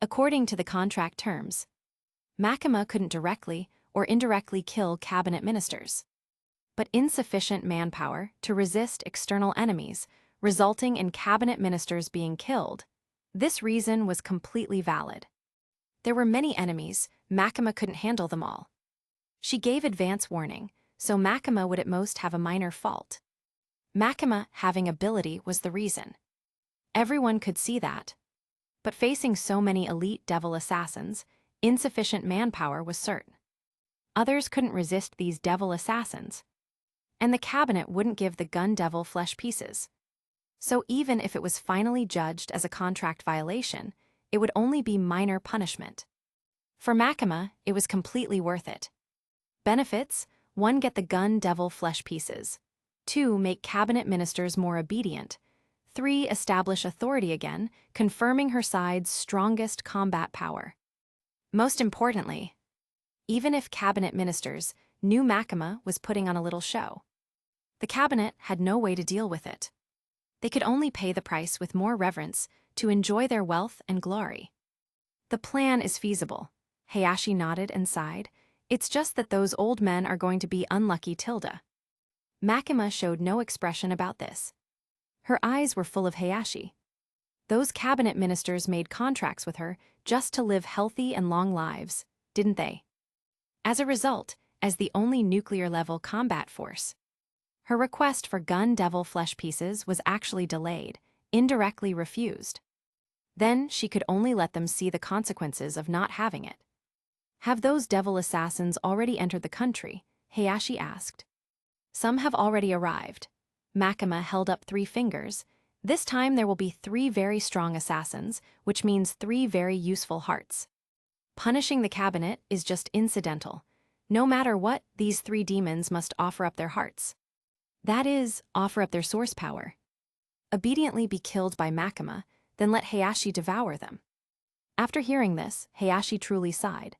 According to the contract terms, Makima couldn't directly or indirectly kill cabinet ministers, but insufficient manpower to resist external enemies, resulting in cabinet ministers being killed. This reason was completely valid. There were many enemies, Makima couldn't handle them all. She gave advance warning, so Makima would at most have a minor fault. Makima having ability was the reason. Everyone could see that. But facing so many elite devil assassins, insufficient manpower was certain. Others couldn't resist these devil assassins. And the cabinet wouldn't give the gun devil flesh pieces. So even if it was finally judged as a contract violation, it would only be minor punishment. For Makima, it was completely worth it. Benefits: 1. Get the gun devil flesh pieces. 2. Make cabinet ministers more obedient. 3. Establish authority again, confirming her side's strongest combat power. Most importantly, even if cabinet ministers knew Makima was putting on a little show, the cabinet had no way to deal with it. They could only pay the price with more reverence to enjoy their wealth and glory. The plan is feasible. Hayashi nodded and sighed. It's just that those old men are going to be unlucky. Makima showed no expression about this. Her eyes were full of Hayashi. Those cabinet ministers made contracts with her just to live healthy and long lives, didn't they? As a result, as the only nuclear-level combat force, her request for gun devil flesh pieces was actually delayed, indirectly refused. Then she could only let them see the consequences of not having it. Have those devil assassins already entered the country? Hayashi asked. Some have already arrived. Makima held up 3 fingers. This time there will be 3 very strong assassins, which means 3 very useful hearts. Punishing the cabinet is just incidental. No matter what, these 3 demons must offer up their hearts. That is, offer up their source power. Obediently be killed by Makima, then let Hayashi devour them. After hearing this, Hayashi truly sighed.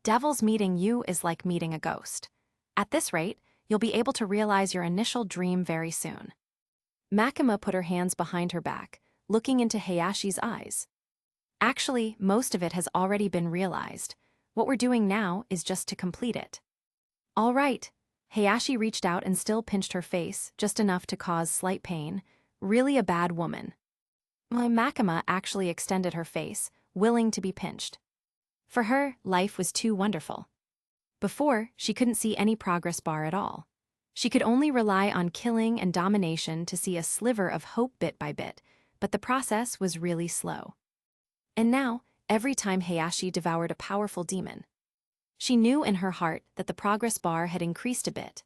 Devils meeting you is like meeting a ghost. At this rate, you'll be able to realize your initial dream very soon. Makima put her hands behind her back, looking into Hayashi's eyes. Actually, most of it has already been realized. What we're doing now is just to complete it. All right. Hayashi reached out and still pinched her face, just enough to cause slight pain. Really a bad woman. Makima actually extended her face, willing to be pinched. For her, life was too wonderful. Before, she couldn't see any progress bar at all. She could only rely on killing and domination to see a sliver of hope bit by bit, but the process was really slow. And now, every time Hayashi devoured a powerful demon, she knew in her heart that the progress bar had increased a bit.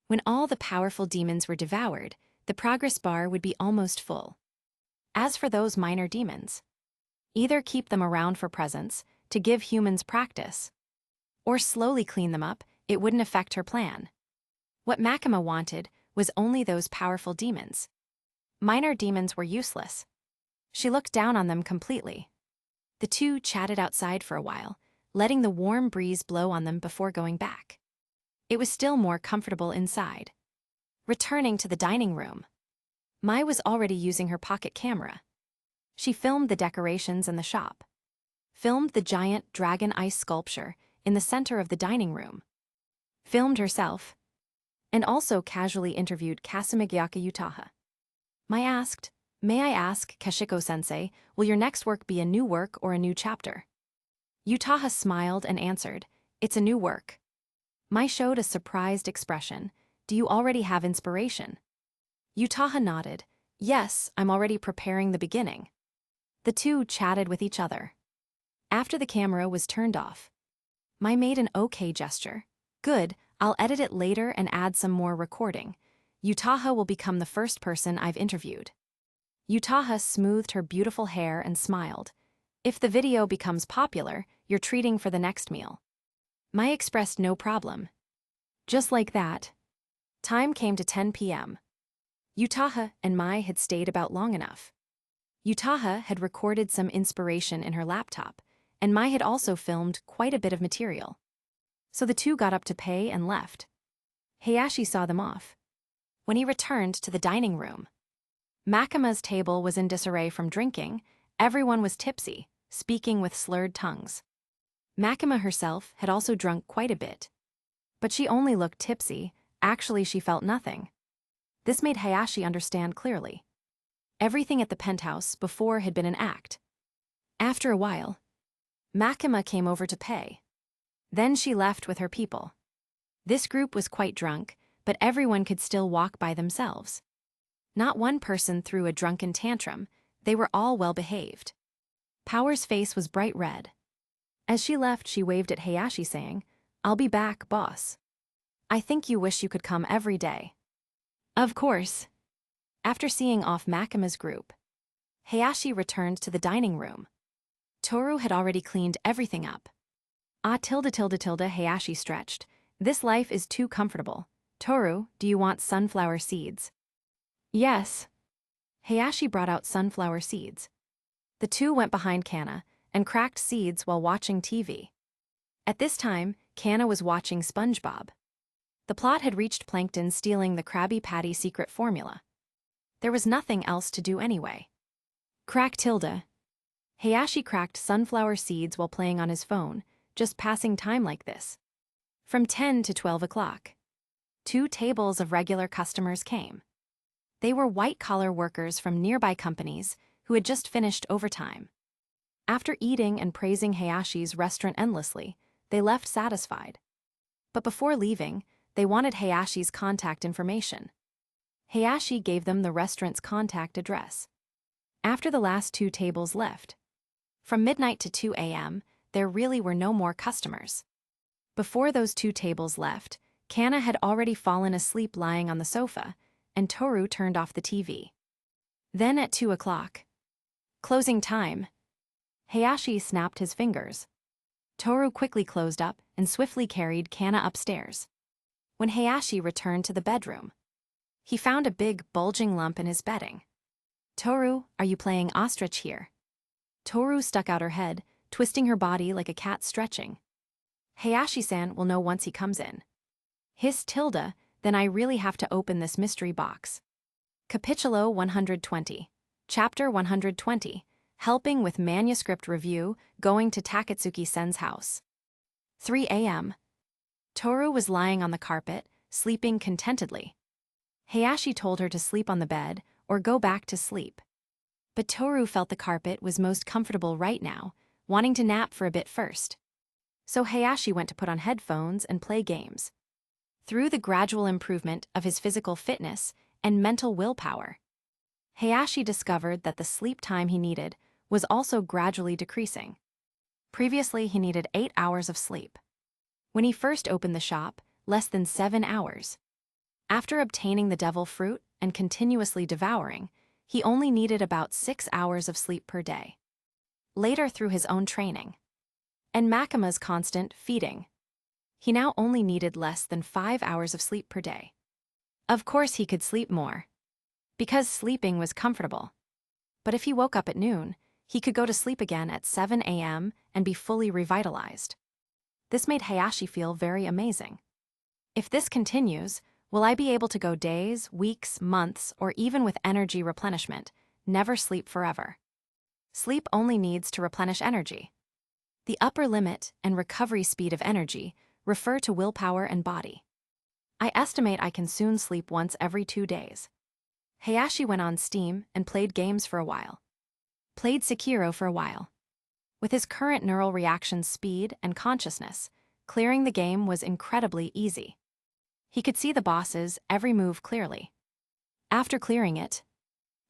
When all the powerful demons were devoured, the progress bar would be almost full. As for those minor demons, either keep them around for presence, to give humans practice, or slowly clean them up. It wouldn't affect her plan. What Makima wanted was only those powerful demons. Minor demons were useless. She looked down on them completely. The 2 chatted outside for a while, letting the warm breeze blow on them before going back. It was still more comfortable inside. Returning to the dining room, Mai was already using her pocket camera. She filmed the decorations in the shop, filmed the giant dragon ice sculpture in the center of the dining room, filmed herself, and also casually interviewed Kasumigyaka Utaha. Mai asked, "May I ask, Kashiko-sensei, will your next work be a new work or a new chapter?" Utaha smiled and answered, "It's a new work." Mai showed a surprised expression. "Do you already have inspiration?" Utaha nodded. "Yes, I'm already preparing the beginning." The 2 chatted with each other. After the camera was turned off, Mai made an okay gesture. "Good, I'll edit it later and add some more recording. Utaha will become the first person I've interviewed. Utaha smoothed her beautiful hair and smiled. If the video becomes popular, you're treating for the next meal. Mai expressed no problem. Just like that. Time came to 10 p.m. Utaha and Mai had stayed about long enough. Utaha had recorded some inspiration in her laptop, and Mai had also filmed quite a bit of material. So the two got up to pay and left. Hayashi saw them off. When he returned to the dining room, Makama's table was in disarray from drinking. Everyone was tipsy, speaking with slurred tongues. Makama herself had also drunk quite a bit. But she only looked tipsy. Actually, she felt nothing. This made Hayashi understand clearly. Everything at the penthouse before had been an act. After a while, Makama came over to pay. Then she left with her people. This group was quite drunk, but everyone could still walk by themselves. Not one person threw a drunken tantrum. They were all well behaved. Power's face was bright red. As she left, she waved at Hayashi saying, "I'll be back, boss. I think you wish you could come every day." Of course. After seeing off Makama's group, Hayashi returned to the dining room. Toru had already cleaned everything up. Hayashi stretched. This life is too comfortable. Toru, do you want sunflower seeds? Yes. Hayashi brought out sunflower seeds. The two went behind Kana and cracked seeds while watching TV. At this time, Kana was watching SpongeBob. The plot had reached Plankton stealing the Krabby Patty secret formula. There was nothing else to do anyway. Crack tilde. Hayashi cracked sunflower seeds while playing on his phone, just passing time like this. From 10 to 12 o'clock. 2 tables of regular customers came. They were white-collar workers from nearby companies who had just finished overtime. After eating and praising Hayashi's restaurant endlessly, they left satisfied. But before leaving, they wanted Hayashi's contact information. Hayashi gave them the restaurant's contact address. After the last 2 tables left, from midnight to 2 a.m., there really were no more customers. Before those 2 tables left, Kana had already fallen asleep lying on the sofa, and Toru turned off the TV. Then at 2 o'clock, closing time, Hayashi snapped his fingers. Toru quickly closed up and swiftly carried Kana upstairs. When Hayashi returned to the bedroom, he found a big, bulging lump in his bedding. "Toru, are you playing ostrich here?" Toru stuck out her head, twisting her body like a cat stretching. "Hayashi-san will know once he comes in." Hissed Tilda, "Then I really have to open this mystery box." Capitulo 120. Chapter 120. Helping with manuscript review, going to Takatsuki-sen's house. 3 a.m. Toru was lying on the carpet, sleeping contentedly. Hayashi told her to sleep on the bed or go back to sleep. But Toru felt the carpet was most comfortable right now, wanting to nap for a bit first. So Hayashi went to put on headphones and play games. Through the gradual improvement of his physical fitness and mental willpower, Hayashi discovered that the sleep time he needed was also gradually decreasing. Previously, he needed 8 hours of sleep. When he first opened the shop, less than 7 hours. After obtaining the devil fruit and continuously devouring, he only needed about 6 hours of sleep per day. Later, through his own training and Makama's constant feeding, he now only needed less than 5 hours of sleep per day. Of course, he could sleep more, because sleeping was comfortable. But if he woke up at noon, he could go to sleep again at 7 a.m. and be fully revitalized. This made Hayashi feel very amazing. If this continues, will I be able to go days, weeks, months, or even with energy replenishment, never sleep forever? Sleep only needs to replenish energy. The upper limit and recovery speed of energy refer to willpower and body. I estimate I can soon sleep once every 2 days. Hayashi went on Steam and played games for a while. Played Sekiro for a while. With his current neural reaction speed and consciousness, clearing the game was incredibly easy. He could see the boss's every move clearly. After clearing it,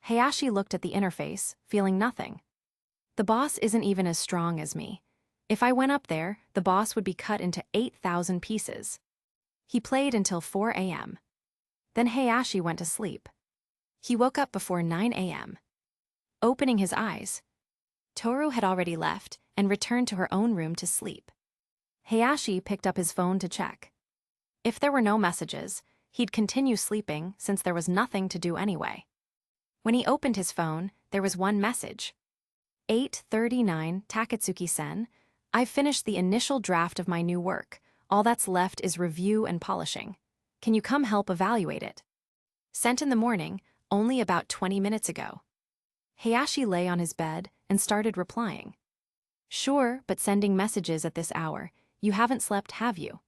Hayashi looked at the interface, feeling nothing. The boss isn't even as strong as me. If I went up there, the boss would be cut into 8,000 pieces. He played until 4 a.m. Then Hayashi went to sleep. He woke up before 9 a.m. Opening his eyes, Toru had already left and returned to her own room to sleep. Hayashi picked up his phone to check. If there were no messages, he'd continue sleeping since there was nothing to do anyway. When he opened his phone, there was one message. 8:39 Takatsuki-sen, I've finished the initial draft of my new work. All that's left is review and polishing. Can you come help evaluate it? Sent in the morning, only about 20 minutes ago. Hayashi lay on his bed and started replying. Sure, but sending messages at this hour. You haven't slept, have you?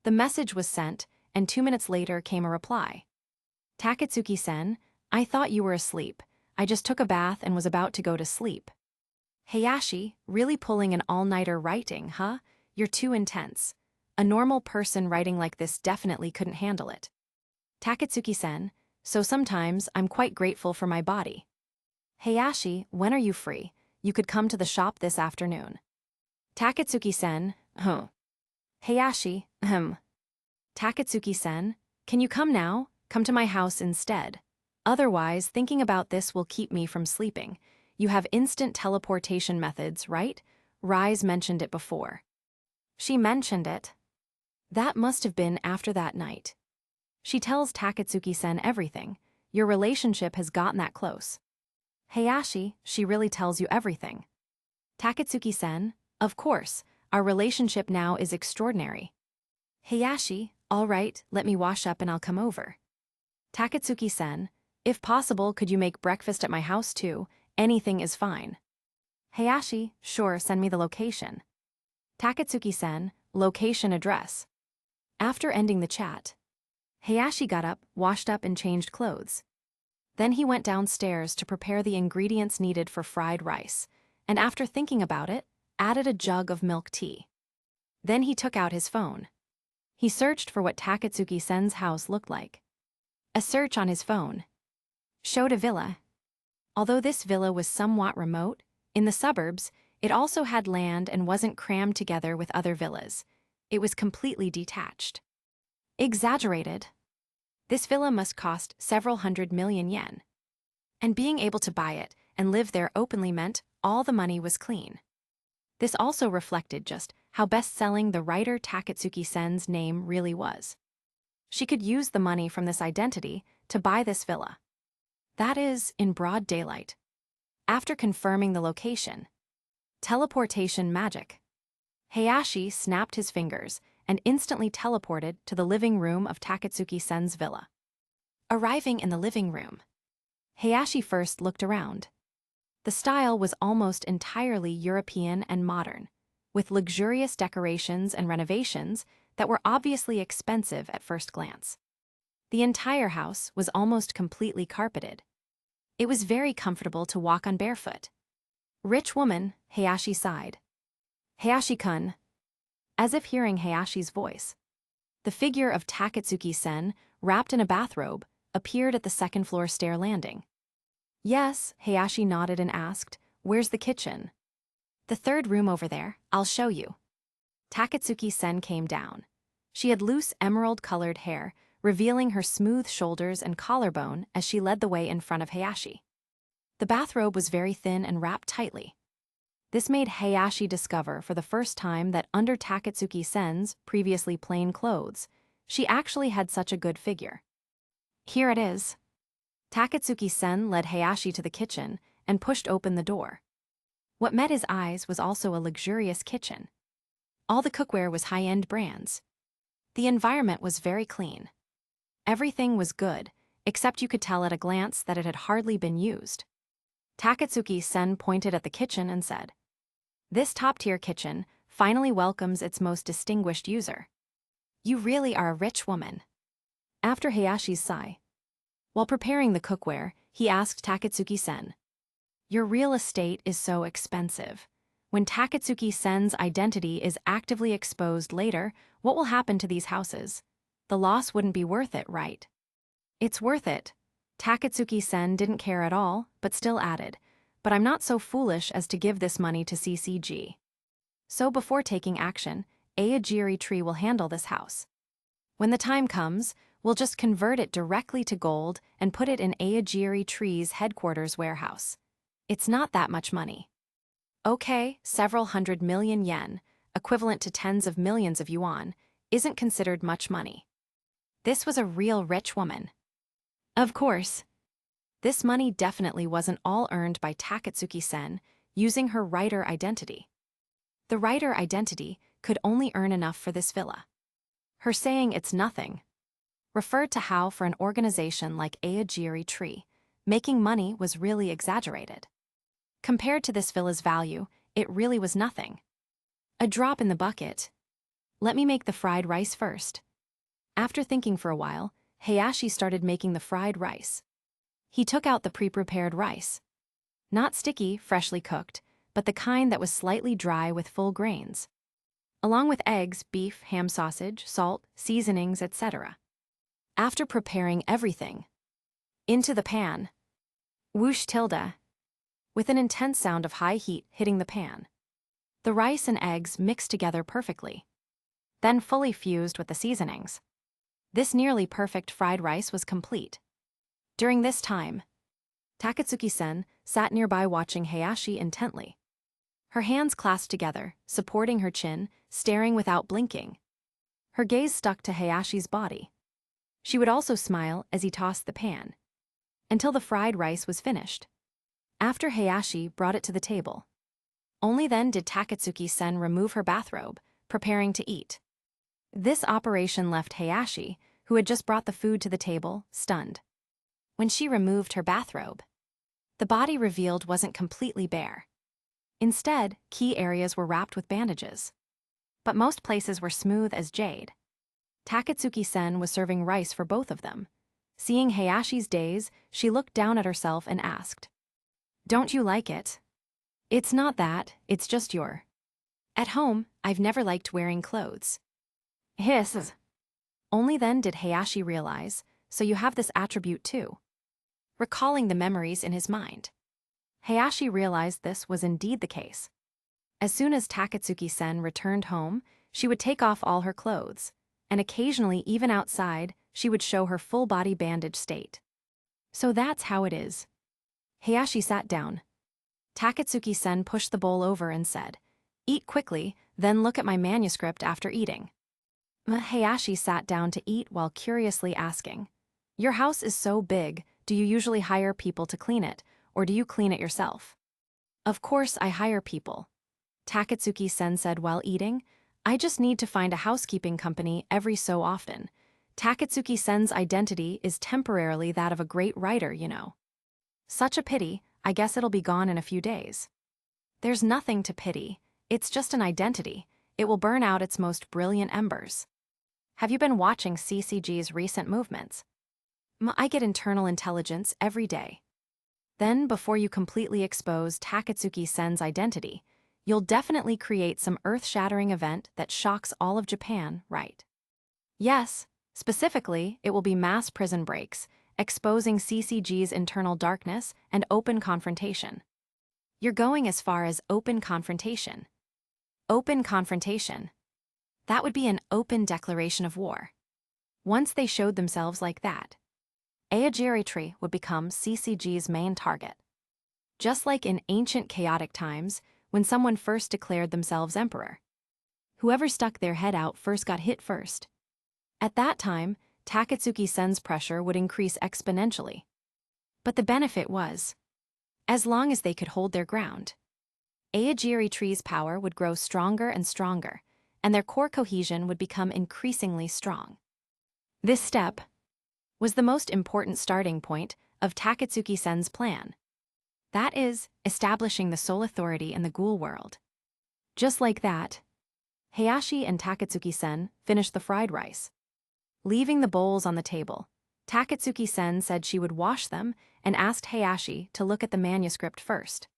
The message was sent, and 2 minutes later came a reply. Takatsuki-sen, I thought you were asleep. I just took a bath and was about to go to sleep. Hayashi, really pulling an all-nighter writing, huh? You're too intense. A normal person writing like this definitely couldn't handle it. Takatsuki-sen, so sometimes I'm quite grateful for my body. Hayashi, when are you free? You could come to the shop this afternoon. Takatsuki-sen, Hayashi, Takatsuki-sen, can you come now? Come to my house instead. Otherwise, thinking about this will keep me from sleeping. You have instant teleportation methods, right? Rise mentioned it before. She mentioned it. That must have been after that night. She tells Takatsuki-sen everything. Your relationship has gotten that close. Hayashi, she really tells you everything. Takatsuki-sen, of course, our relationship now is extraordinary. Hayashi, all right, let me wash up and I'll come over. Takatsuki-sen, if possible, could you make breakfast at my house too? Anything is fine. Hayashi, sure, send me the location. Takatsuki-sen, location address. After ending the chat, Hayashi got up, washed up and changed clothes. Then he went downstairs to prepare the ingredients needed for fried rice, and after thinking about it, added a jug of milk tea. Then he took out his phone. He searched for what Takatsuki-sen's house looked like. A search on his phone showed a villa. Although this villa was somewhat remote, in the suburbs, it also had land and wasn't crammed together with other villas. It was completely detached. Exaggerated. This villa must cost several hundred million yen. And being able to buy it and live there openly meant all the money was clean. This also reflected just how best-selling the writer Takatsuki-sen's name really was. She could use the money from this identity to buy this villa. That is, in broad daylight. After confirming the location. Teleportation magic. Hayashi snapped his fingers and instantly teleported to the living room of Takatsuki-sen's villa. Arriving in the living room, Hayashi first looked around. The style was almost entirely European and modern, with luxurious decorations and renovations that were obviously expensive at first glance. The entire house was almost completely carpeted. It was very comfortable to walk on barefoot. Rich woman, Hayashi sighed. Hayashi-kun. As if hearing Hayashi's voice. The figure of Takatsuki-sen, wrapped in a bathrobe, appeared at the second-floor stair landing. Yes, Hayashi nodded and asked, where's the kitchen? The third room over there, I'll show you. Takatsuki-sen came down. She had loose emerald-colored hair, revealing her smooth shoulders and collarbone as she led the way in front of Hayashi. The bathrobe was very thin and wrapped tightly. This made Hayashi discover for the first time that under Takatsuki-sen's previously plain clothes, she actually had such a good figure. Here it is. Takatsuki-sen led Hayashi to the kitchen and pushed open the door. What met his eyes was also a luxurious kitchen. All the cookware was high-end brands. The environment was very clean. Everything was good, except you could tell at a glance that it had hardly been used. Takatsuki-sen pointed at the kitchen and said, "This top-tier kitchen finally welcomes its most distinguished user. You really are a rich woman." After Hayashi's sigh, while preparing the cookware, he asked Takatsuki-sen, "Your real estate is so expensive. When Takatsuki-sen's identity is actively exposed later, what will happen to these houses? The loss wouldn't be worth it, right?" "It's worth it." Takatsuki-sen didn't care at all, but still added, "But I'm not so foolish as to give this money to CCG. So before taking action, eatery will handle this house. When the time comes, we'll just convert it directly to gold and put it in Aogiri Tree's headquarters warehouse. It's not that much money. Okay, several 100 million yen, equivalent to tens of millions of yuan, isn't considered much money. This was a real rich woman. Of course. This money definitely wasn't all earned by Takatsuki-sen using her writer identity. The writer identity could only earn enough for this villa. Her saying it's nothing referred to how for an organization like Aogiri Tree, making money was really exaggerated. Compared to this villa's value, it really was nothing. A drop in the bucket. Let me make the fried rice first. After thinking for a while, Hayashi started making the fried rice. He took out the pre-prepared rice. Not sticky, freshly cooked, but the kind that was slightly dry with full grains. Along with eggs, beef, ham sausage, salt, seasonings, etc. After preparing everything, into the pan. Whoosh tilde. With an intense sound of high heat hitting the pan. The rice and eggs mixed together perfectly. Then fully fused with the seasonings. This nearly perfect fried rice was complete. During this time, Takatsuki-sen sat nearby watching Hayashi intently. Her hands clasped together, supporting her chin, staring without blinking. Her gaze stuck to Hayashi's body. She would also smile as he tossed the pan. Until the fried rice was finished. After Hayashi brought it to the table. Only then did Takatsuki-sen remove her bathrobe, preparing to eat. This operation left Hayashi, who had just brought the food to the table, stunned. When she removed her bathrobe, the body revealed wasn't completely bare. Instead, key areas were wrapped with bandages. But most places were smooth as jade. Takatsuki-sen was serving rice for both of them. Seeing Hayashi's daze, she looked down at herself and asked, "Don't you like it?" "It's not that, it's just your. At home, I've never liked wearing clothes." Hiss. Only then did Hayashi realize, so you have this attribute too. Recalling the memories in his mind. Hayashi realized this was indeed the case. As soon as Takatsuki-sen returned home, she would take off all her clothes, and occasionally even outside, she would show her full body bandage state. So that's how it is. Hayashi sat down. Takatsuki-sen pushed the bowl over and said, "Eat quickly, then look at my manuscript after eating." Hayashi sat down to eat while curiously asking, "Your house is so big, do you usually hire people to clean it, or do you clean it yourself?" "Of course I hire people," Takatsuki-sen said while eating. "I just need to find a housekeeping company every so often. Takatsuki-sen's identity is temporarily that of a great writer, you know." "Such a pity, I guess it'll be gone in a few days." "There's nothing to pity, it's just an identity. It will burn out its most brilliant embers." Have you been watching CCG's recent movements? I get internal intelligence every day. Then, before you completely expose Takatsuki-sen's identity, you'll definitely create some earth-shattering event that shocks all of Japan, right? Yes, specifically, it will be mass prison breaks, exposing CCG's internal darkness and open confrontation. You're going as far as open confrontation. Open confrontation. That would be an open declaration of war. Once they showed themselves like that, Aogiri Tree would become CCG's main target. Just like in ancient chaotic times, when someone first declared themselves emperor. Whoever stuck their head out first got hit first. At that time, Takatsuki-sen's pressure would increase exponentially. But the benefit was, as long as they could hold their ground, Aogiri Tree's power would grow stronger and stronger, and their core cohesion would become increasingly strong. This step was the most important starting point of Takatsuki-sen's plan. That is, establishing the sole authority in the ghoul world. Just like that, Hayashi and Takatsuki-sen finished the fried rice. Leaving the bowls on the table, Takatsuki-sen said she would wash them and asked Hayashi to look at the manuscript first.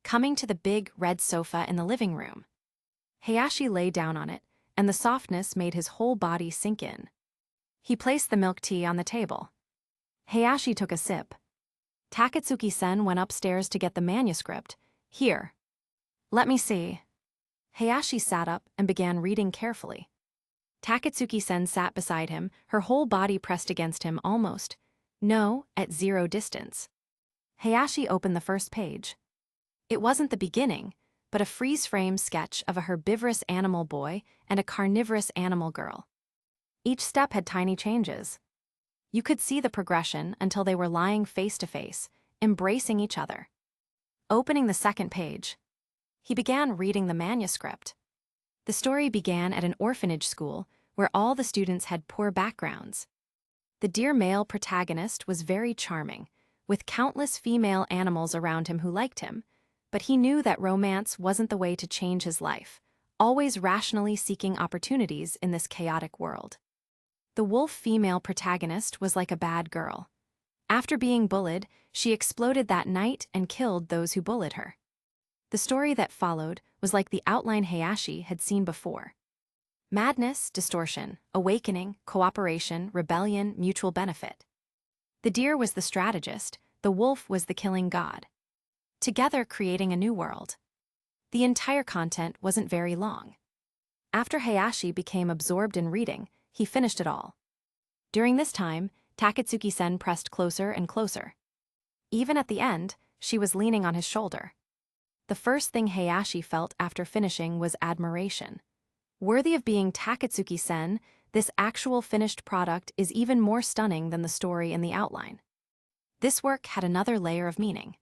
Coming to the big red sofa in the living room, Hayashi lay down on it, and the softness made his whole body sink in. He placed the milk tea on the table. Hayashi took a sip. Takatsuki-sen went upstairs to get the manuscript. "Here. Let me see." Hayashi sat up and began reading carefully. Takatsuki-sen sat beside him, her whole body pressed against him almost. No, at zero distance. Hayashi opened the first page. It wasn't the beginning, but a freeze-frame sketch of a herbivorous animal boy and a carnivorous animal girl. Each step had tiny changes. You could see the progression until they were lying face to face, embracing each other. Opening the second page, he began reading the manuscript. The story began at an orphanage school where all the students had poor backgrounds. The dear male protagonist was very charming, with countless female animals around him who liked him, but he knew that romance wasn't the way to change his life, always rationally seeking opportunities in this chaotic world. The wolf female protagonist was like a bad girl. After being bullied, she exploded that night and killed those who bullied her. The story that followed was like the outline Hayashi had seen before. Madness, distortion, awakening, cooperation, rebellion, mutual benefit. The deer was the strategist, the wolf was the killing god. Together creating a new world. The entire content wasn't very long. After Hayashi became absorbed in reading, he finished it all. During this time, Takatsuki-sen pressed closer and closer. Even at the end, she was leaning on his shoulder. The first thing Hayashi felt after finishing was admiration. Worthy of being Takatsuki-sen, this actual finished product is even more stunning than the story in the outline. This work had another layer of meaning.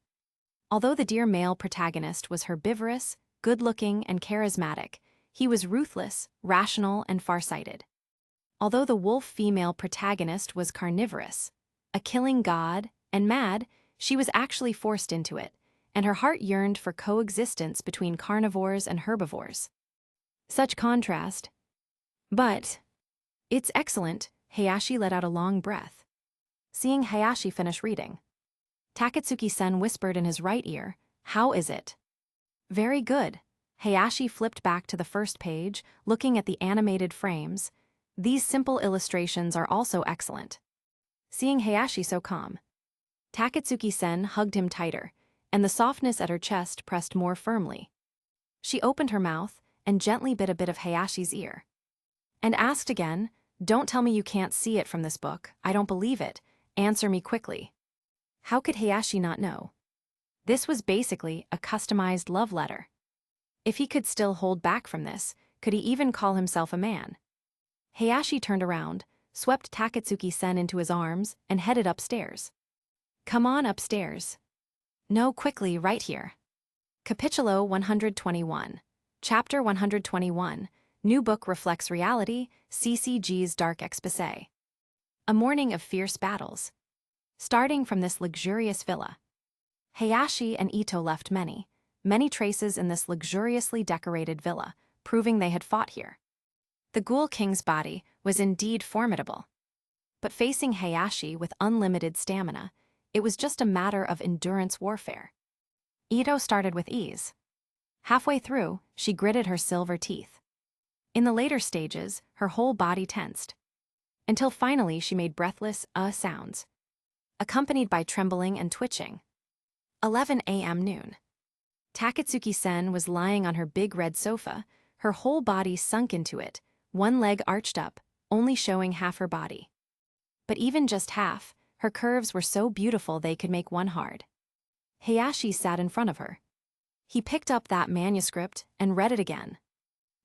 Although the dear male protagonist was herbivorous, good-looking, and charismatic, he was ruthless, rational, and farsighted. Although the wolf female protagonist was carnivorous, a killing god, and mad, she was actually forced into it, and her heart yearned for coexistence between carnivores and herbivores. Such contrast. But it's excellent, Hayashi let out a long breath. Seeing Hayashi finish reading, Takatsuki-sen whispered in his right ear, "How is it?" "Very good." Hayashi flipped back to the first page, looking at the animated frames. "These simple illustrations are also excellent." Seeing Hayashi so calm, Takatsuki-sen hugged him tighter, and the softness at her chest pressed more firmly. She opened her mouth and gently bit a bit of Hayashi's ear. And asked again, "Don't tell me you can't see it from this book. I don't believe it. Answer me quickly." How could Hayashi not know? This was basically a customized love letter. If he could still hold back from this, could he even call himself a man? Hayashi turned around, swept Takatsuki-sen into his arms, and headed upstairs. "Come on upstairs." "No, quickly, right here." Capítulo 121. Chapter 121. New book reflects reality, CCG's dark exposé. A morning of fierce battles. Starting from this luxurious villa, Hayashi and Ito left many traces in this luxuriously decorated villa, proving they had fought here. The Ghoul King's body was indeed formidable. But facing Hayashi with unlimited stamina, it was just a matter of endurance warfare. Ito started with ease. Halfway through, she gritted her silver teeth. In the later stages, her whole body tensed. Until finally she made breathless sounds, accompanied by trembling and twitching. 11 a.m. noon. Takatsuki-sen was lying on her big red sofa, her whole body sunk into it, one leg arched up, only showing half her body. But even just half, her curves were so beautiful they could make one hard. Hayashi sat in front of her. He picked up that manuscript and read it again.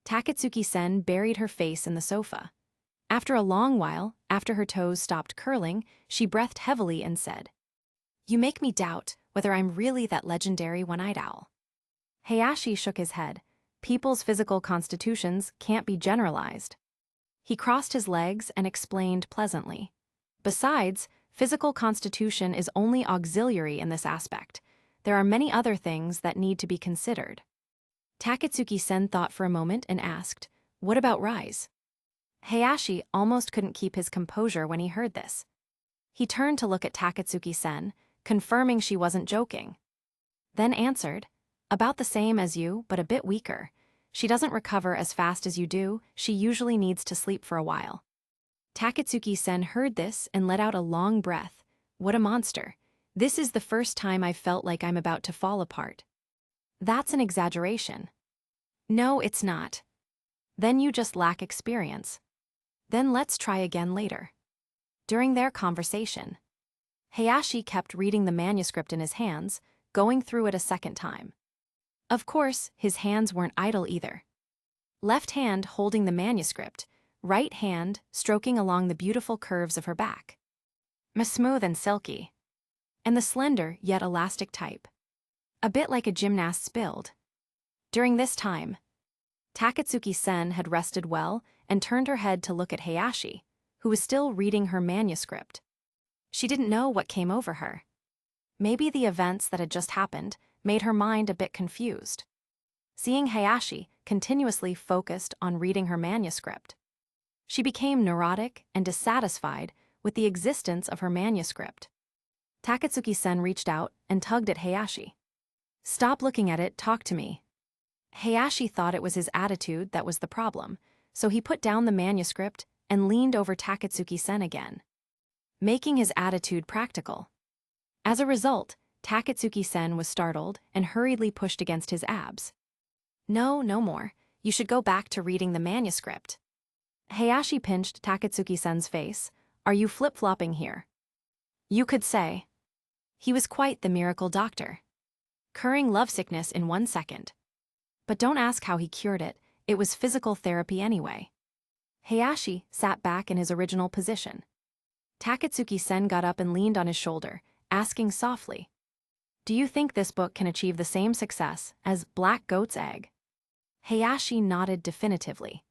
Takatsuki-sen buried her face in the sofa. After a long while, after her toes stopped curling, she breathed heavily and said, "You make me doubt whether I'm really that legendary one-eyed owl." Hayashi shook his head. People's physical constitutions can't be generalized. He crossed his legs and explained pleasantly. Besides, physical constitution is only auxiliary in this aspect. There are many other things that need to be considered. Takatsuki-sen thought for a moment and asked, "What about rise?" Hayashi almost couldn't keep his composure when he heard this. He turned to look at Takatsuki-sen, confirming she wasn't joking. Then answered, "About the same as you, but a bit weaker. She doesn't recover as fast as you do, she usually needs to sleep for a while." Takatsuki-sen heard this and let out a long breath. What a monster. This is the first time I've felt like I'm about to fall apart. That's an exaggeration. No, it's not. Then you just lack experience. Then let's try again later. During their conversation, Hayashi kept reading the manuscript in his hands, going through it a second time. Of course, his hands weren't idle either. Left hand holding the manuscript, right hand stroking along the beautiful curves of her back. Smooth and silky. And the slender yet elastic type. A bit like a gymnast's build. During this time, Takatsuki-sen had rested well and turned her head to look at Hayashi, who was still reading her manuscript. She didn't know what came over her. Maybe the events that had just happened made her mind a bit confused. Seeing Hayashi continuously focused on reading her manuscript, she became neurotic and dissatisfied with the existence of her manuscript. Takatsuki-sen reached out and tugged at Hayashi. "Stop looking at it, talk to me." Hayashi thought it was his attitude that was the problem, so he put down the manuscript and leaned over Takatsuki-sen again, making his attitude practical. As a result, Takatsuki-sen was startled and hurriedly pushed against his abs. "No, no more. You should go back to reading the manuscript." Hayashi pinched Takatsuki-sen's face. "Are you flip-flopping here?" You could say. He was quite the miracle doctor, curing lovesickness in 1 second. But don't ask how he cured it, it was physical therapy anyway. Hayashi sat back in his original position. Takatsuki-sen got up and leaned on his shoulder, asking softly, "Do you think this book can achieve the same success as Black Goat's Egg?" Hayashi nodded definitively.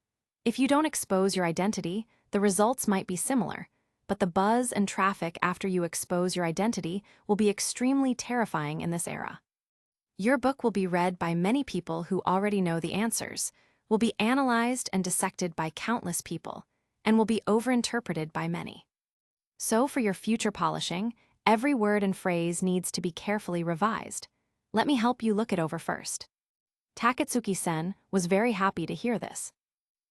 "If you don't expose your identity, the results might be similar, but the buzz and traffic after you expose your identity will be extremely terrifying in this era. Your book will be read by many people who already know the answers, will be analyzed and dissected by countless people, and will be overinterpreted by many. So for your future polishing, every word and phrase needs to be carefully revised. Let me help you look it over first." Takatsuki-sen was very happy to hear this.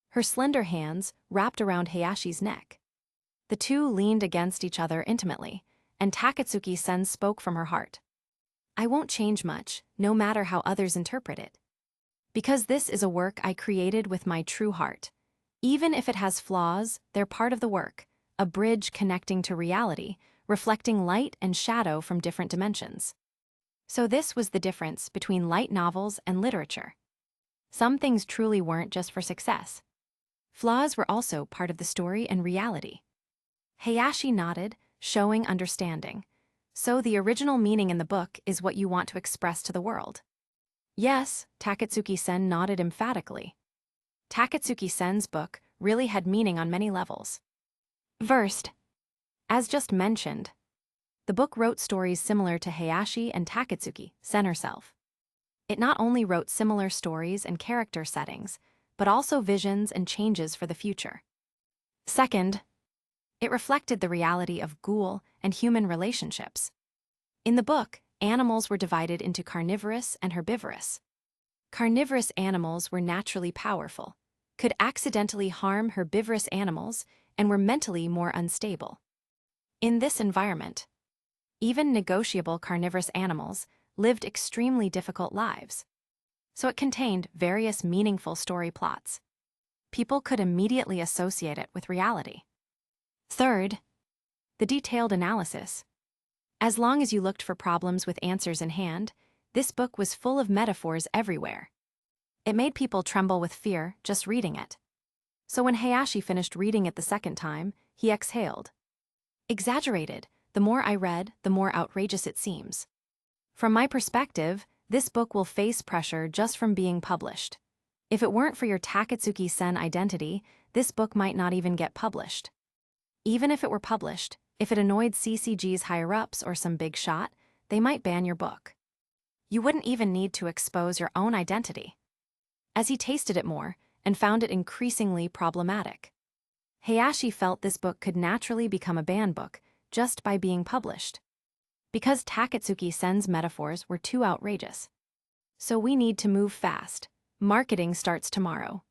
Her slender hands wrapped around Hayashi's neck. The two leaned against each other intimately, and Takatsuki-sen spoke from her heart. "I won't change much, no matter how others interpret it. Because this is a work I created with my true heart. Even if it has flaws, they're part of the work, a bridge connecting to reality, reflecting light and shadow from different dimensions." So this was the difference between light novels and literature. Some things truly weren't just for success. Flaws were also part of the story and reality. Hayashi nodded, showing understanding. "So the original meaning in the book is what you want to express to the world?" "Yes," Takatsuki-sen nodded emphatically. Takatsuki-sen's book really had meaning on many levels. First, as just mentioned, the book wrote stories similar to Hayashi and Takatsuki-sen herself. It not only wrote similar stories and character settings, but also visions and changes for the future. Second, it reflected the reality of ghoul and human relationships. In the book, animals were divided into carnivorous and herbivorous. Carnivorous animals were naturally powerful, could accidentally harm herbivorous animals, and were mentally more unstable. In this environment, even negotiable carnivorous animals lived extremely difficult lives. So it contained various meaningful story plots. People could immediately associate it with reality. Third, the detailed analysis. As long as you looked for problems with answers in hand, this book was full of metaphors everywhere. It made people tremble with fear just reading it. So when Hayashi finished reading it the second time, he exhaled. "Exaggerated, the more I read, the more outrageous it seems. From my perspective, this book will face pressure just from being published. If it weren't for your Takatsuki-sen identity, this book might not even get published. Even if it were published, if it annoyed CCG's higher-ups or some big shot, they might ban your book. You wouldn't even need to expose your own identity." As he tasted it more, and found it increasingly problematic, Hayashi felt this book could naturally become a banned book just by being published. Because Takatsuki-sen's metaphors were too outrageous. "So we need to move fast. Marketing starts tomorrow."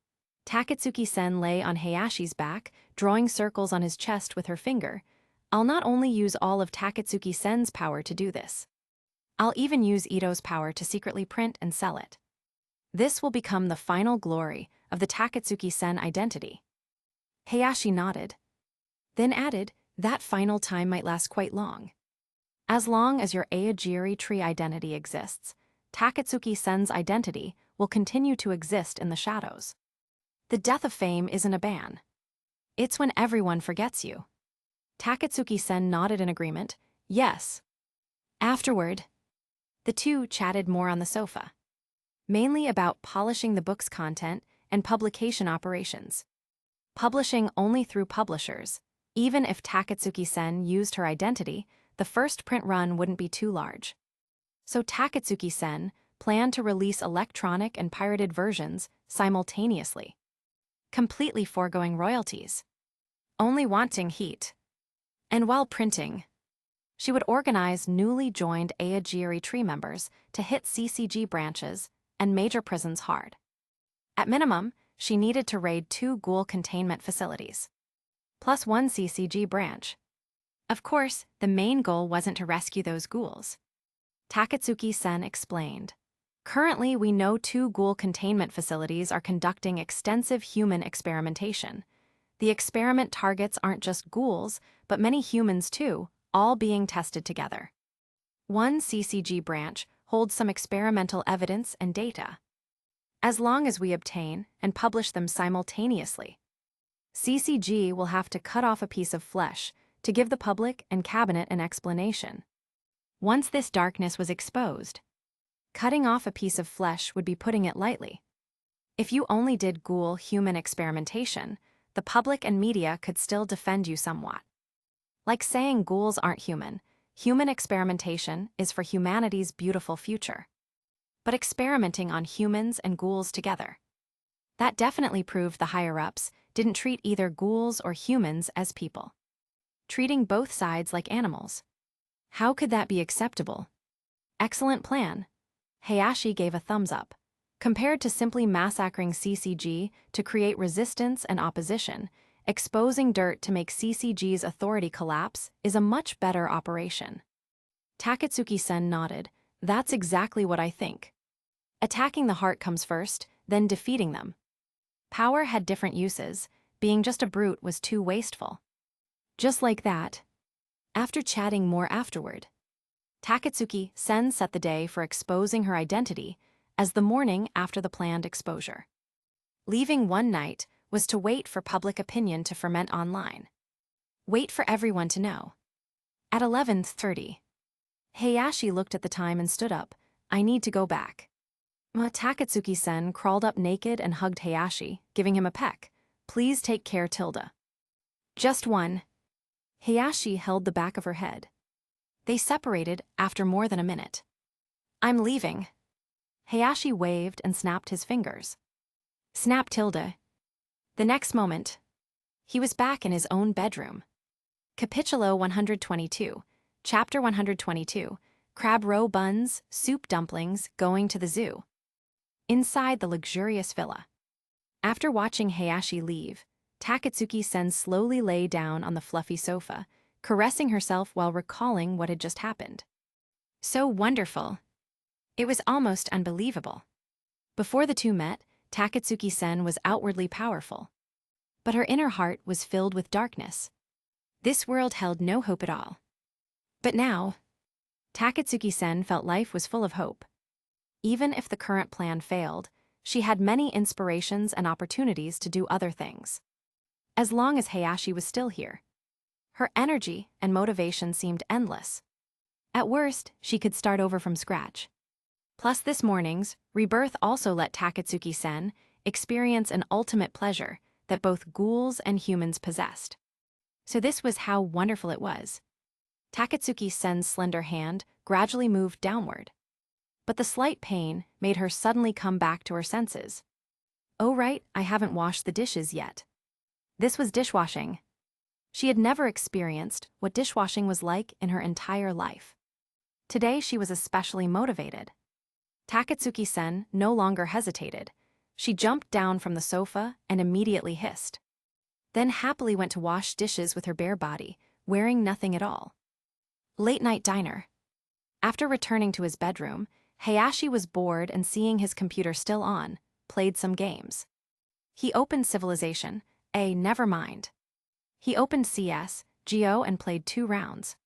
Takatsuki-sen lay on Hayashi's back, drawing circles on his chest with her finger. "I'll not only use all of Takatsuki-sen's power to do this. I'll even use Ito's power to secretly print and sell it. This will become the final glory of the Takatsuki-sen identity." Hayashi nodded, then added, that final time might last quite long. As long as your Aogiri tree identity exists, Takatsuki-sen's identity will continue to exist in the shadows. The death of fame isn't a ban. It's when everyone forgets you. Takatsuki-sen nodded in agreement, yes. Afterward, the two chatted more on the sofa, mainly about polishing the book's content and publication operations. Publishing only through publishers. Even if Takatsuki-sen used her identity, the first print run wouldn't be too large. So Takatsuki-sen planned to release electronic and pirated versions simultaneously, completely foregoing royalties, only wanting heat. And while printing, she would organize newly joined Aogiri tree members to hit CCG branches and major prisons hard. At minimum, she needed to raid 2 ghoul containment facilities, plus 1 CCG branch. Of course, the main goal wasn't to rescue those ghouls. Takatsuki-sen explained. Currently, we know 2 ghoul containment facilities are conducting extensive human experimentation. The experiment targets aren't just ghouls, but many humans too, all being tested together. 1 CCG branch holds some experimental evidence and data. As long as we obtain and publish them simultaneously, CCG will have to cut off a piece of flesh to give the public and cabinet an explanation. Once this darkness was exposed, cutting off a piece of flesh would be putting it lightly. If you only did ghoul human experimentation, the public and media could still defend you somewhat. Like saying ghouls aren't human, human experimentation is for humanity's beautiful future. But experimenting on humans and ghouls together, that definitely proved the higher-ups didn't treat either ghouls or humans as people, treating both sides like animals. How could that be acceptable? Excellent plan. Hayashi gave a thumbs up. Compared to simply massacring CCG to create resistance and opposition, exposing dirt to make CCG's authority collapse is a much better operation. Takatsuki-sen nodded. That's exactly what I think. Attacking the heart comes first, then defeating them. Power had different uses. Being just a brute was too wasteful. Just like that. After chatting more afterward, Takatsuki-sen set the day for exposing her identity as the morning after the planned exposure. Leaving one night was to wait for public opinion to ferment online. Wait for everyone to know. At 11:30, Hayashi looked at the time and stood up. I need to go back. Takatsuki-sen crawled up naked and hugged Hayashi, giving him a peck. Please take care, Tilda. Just one. Hayashi held the back of her head. They separated after more than a minute. I'm leaving. Hayashi waved and snapped his fingers. Snap, Tilda. The next moment, he was back in his own bedroom. Capítulo 122, Chapter 122, Crab roe buns, soup dumplings, going to the zoo. Inside the luxurious villa. After watching Hayashi leave, Takatsuki-sen slowly lay down on the fluffy sofa, caressing herself while recalling what had just happened. So wonderful. It was almost unbelievable. Before the two met, Takatsuki-sen was outwardly powerful, but her inner heart was filled with darkness. This world held no hope at all. But now, Takatsuki-sen felt life was full of hope. Even if the current plan failed, she had many inspirations and opportunities to do other things. As long as Hayashi was still here, her energy and motivation seemed endless. At worst, she could start over from scratch. Plus, this morning's rebirth also let Takatsuki-sen experience an ultimate pleasure that both ghouls and humans possessed. So this was how wonderful it was. Takatsuki-sen's slender hand gradually moved downward. But the slight pain made her suddenly come back to her senses. Oh right, I haven't washed the dishes yet. This was dishwashing. She had never experienced what dishwashing was like in her entire life. Today she was especially motivated. Takatsuki-sen no longer hesitated. She jumped down from the sofa and immediately hissed. Then happily went to wash dishes with her bare body, wearing nothing at all. Late-night diner. After returning to his bedroom, Hayashi was bored and seeing his computer still on, played some games. He opened Civilization, Never mind. He opened CS, GO and played 2 rounds.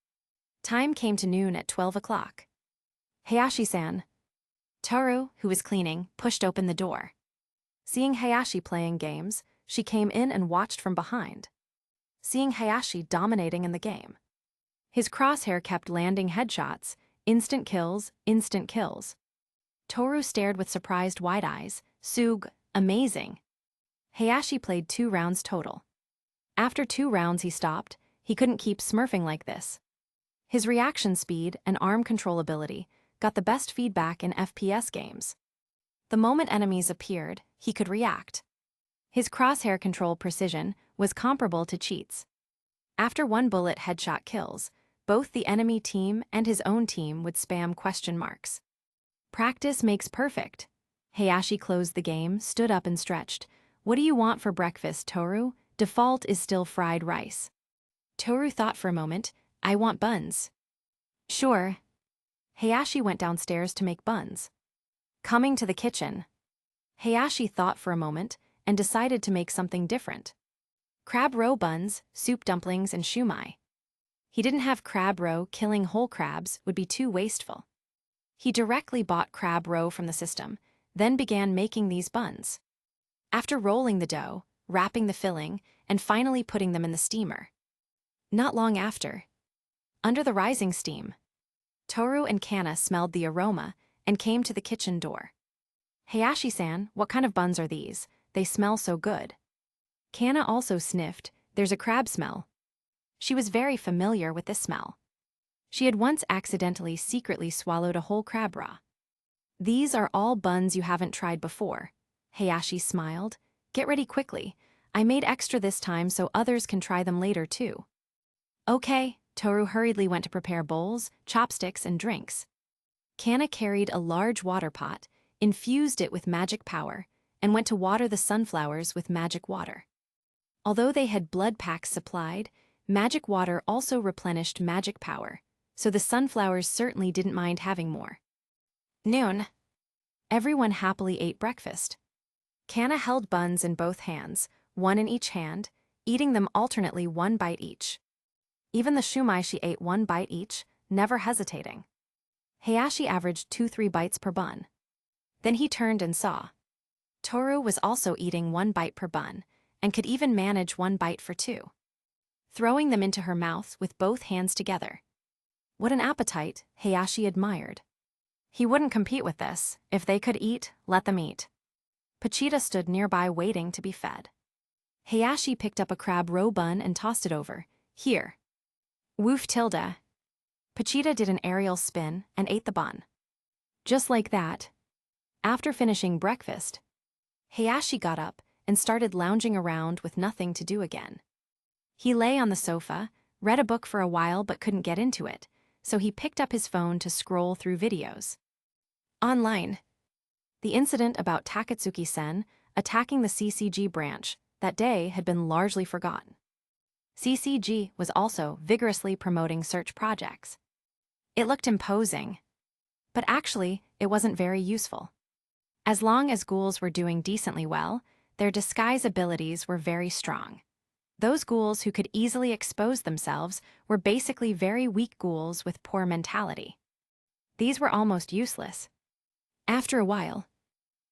Time came to noon at 12 o'clock. Hayashi-san. Toru, who was cleaning, pushed open the door. Seeing Hayashi playing games, she came in and watched from behind. Seeing Hayashi dominating in the game. His crosshair kept landing headshots, instant kills, instant kills. Toru stared with surprised wide eyes. Sug, amazing. Hayashi played 2 rounds total. After 2 rounds he stopped, he couldn't keep smurfing like this. His reaction speed and arm control ability got the best feedback in FPS games. The moment enemies appeared, he could react. His crosshair control precision was comparable to cheats. After 1 bullet headshot kills, both the enemy team and his own team would spam question marks. Practice makes perfect. Hayashi closed the game, stood up and stretched. What do you want for breakfast, Toru? Default is still fried rice. Toru thought for a moment. I want buns. Sure. Hayashi went downstairs to make buns. Coming to the kitchen. Hayashi thought for a moment and decided to make something different. Crab roe buns, soup dumplings and shumai. He didn't have crab roe. Killing whole crabs would be too wasteful. He directly bought crab roe from the system, then began making these buns. After rolling the dough, wrapping the filling, and finally putting them in the steamer. Not long after, under the rising steam, Toru and Kana smelled the aroma and came to the kitchen door. Hayashi-san, what kind of buns are these? They smell so good. Kana also sniffed. There's a crab smell. She was very familiar with this smell. She had once accidentally secretly swallowed a whole crab raw. These are all buns you haven't tried before. Hayashi smiled. Get ready quickly. I made extra this time so others can try them later too. Okay, Toru hurriedly went to prepare bowls, chopsticks, and drinks. Kana carried a large water pot, infused it with magic power, and went to water the sunflowers with magic water. Although they had blood packs supplied, magic water also replenished magic power, so the sunflowers certainly didn't mind having more. Noon. Everyone happily ate breakfast. Kana held buns in both hands, 1 in each hand, eating them alternately 1 bite each. Even the shumai she ate 1 bite each, never hesitating. Hayashi averaged 2-3 bites per bun. Then he turned and saw. Toru was also eating 1 bite per bun, and could even manage 1 bite for 2. Throwing them into her mouth with both hands together. What an appetite, Hayashi admired. He wouldn't compete with this. If they could eat, let them eat. Pachita stood nearby waiting to be fed. Hayashi picked up a crab roe bun and tossed it over. Here. Woof tilde. Pachita did an aerial spin and ate the bun. Just like that. After finishing breakfast, Hayashi got up and started lounging around with nothing to do again. He lay on the sofa, read a book for a while but couldn't get into it, so he picked up his phone to scroll through videos. Online. The incident about Takatsuki-sen attacking the CCG branch that day had been largely forgotten. CCG was also vigorously promoting search projects. It looked imposing, but actually it wasn't very useful. As long as ghouls were doing decently well, their disguise abilities were very strong. Those ghouls who could easily expose themselves were basically very weak ghouls with poor mentality. These were almost useless. After a while,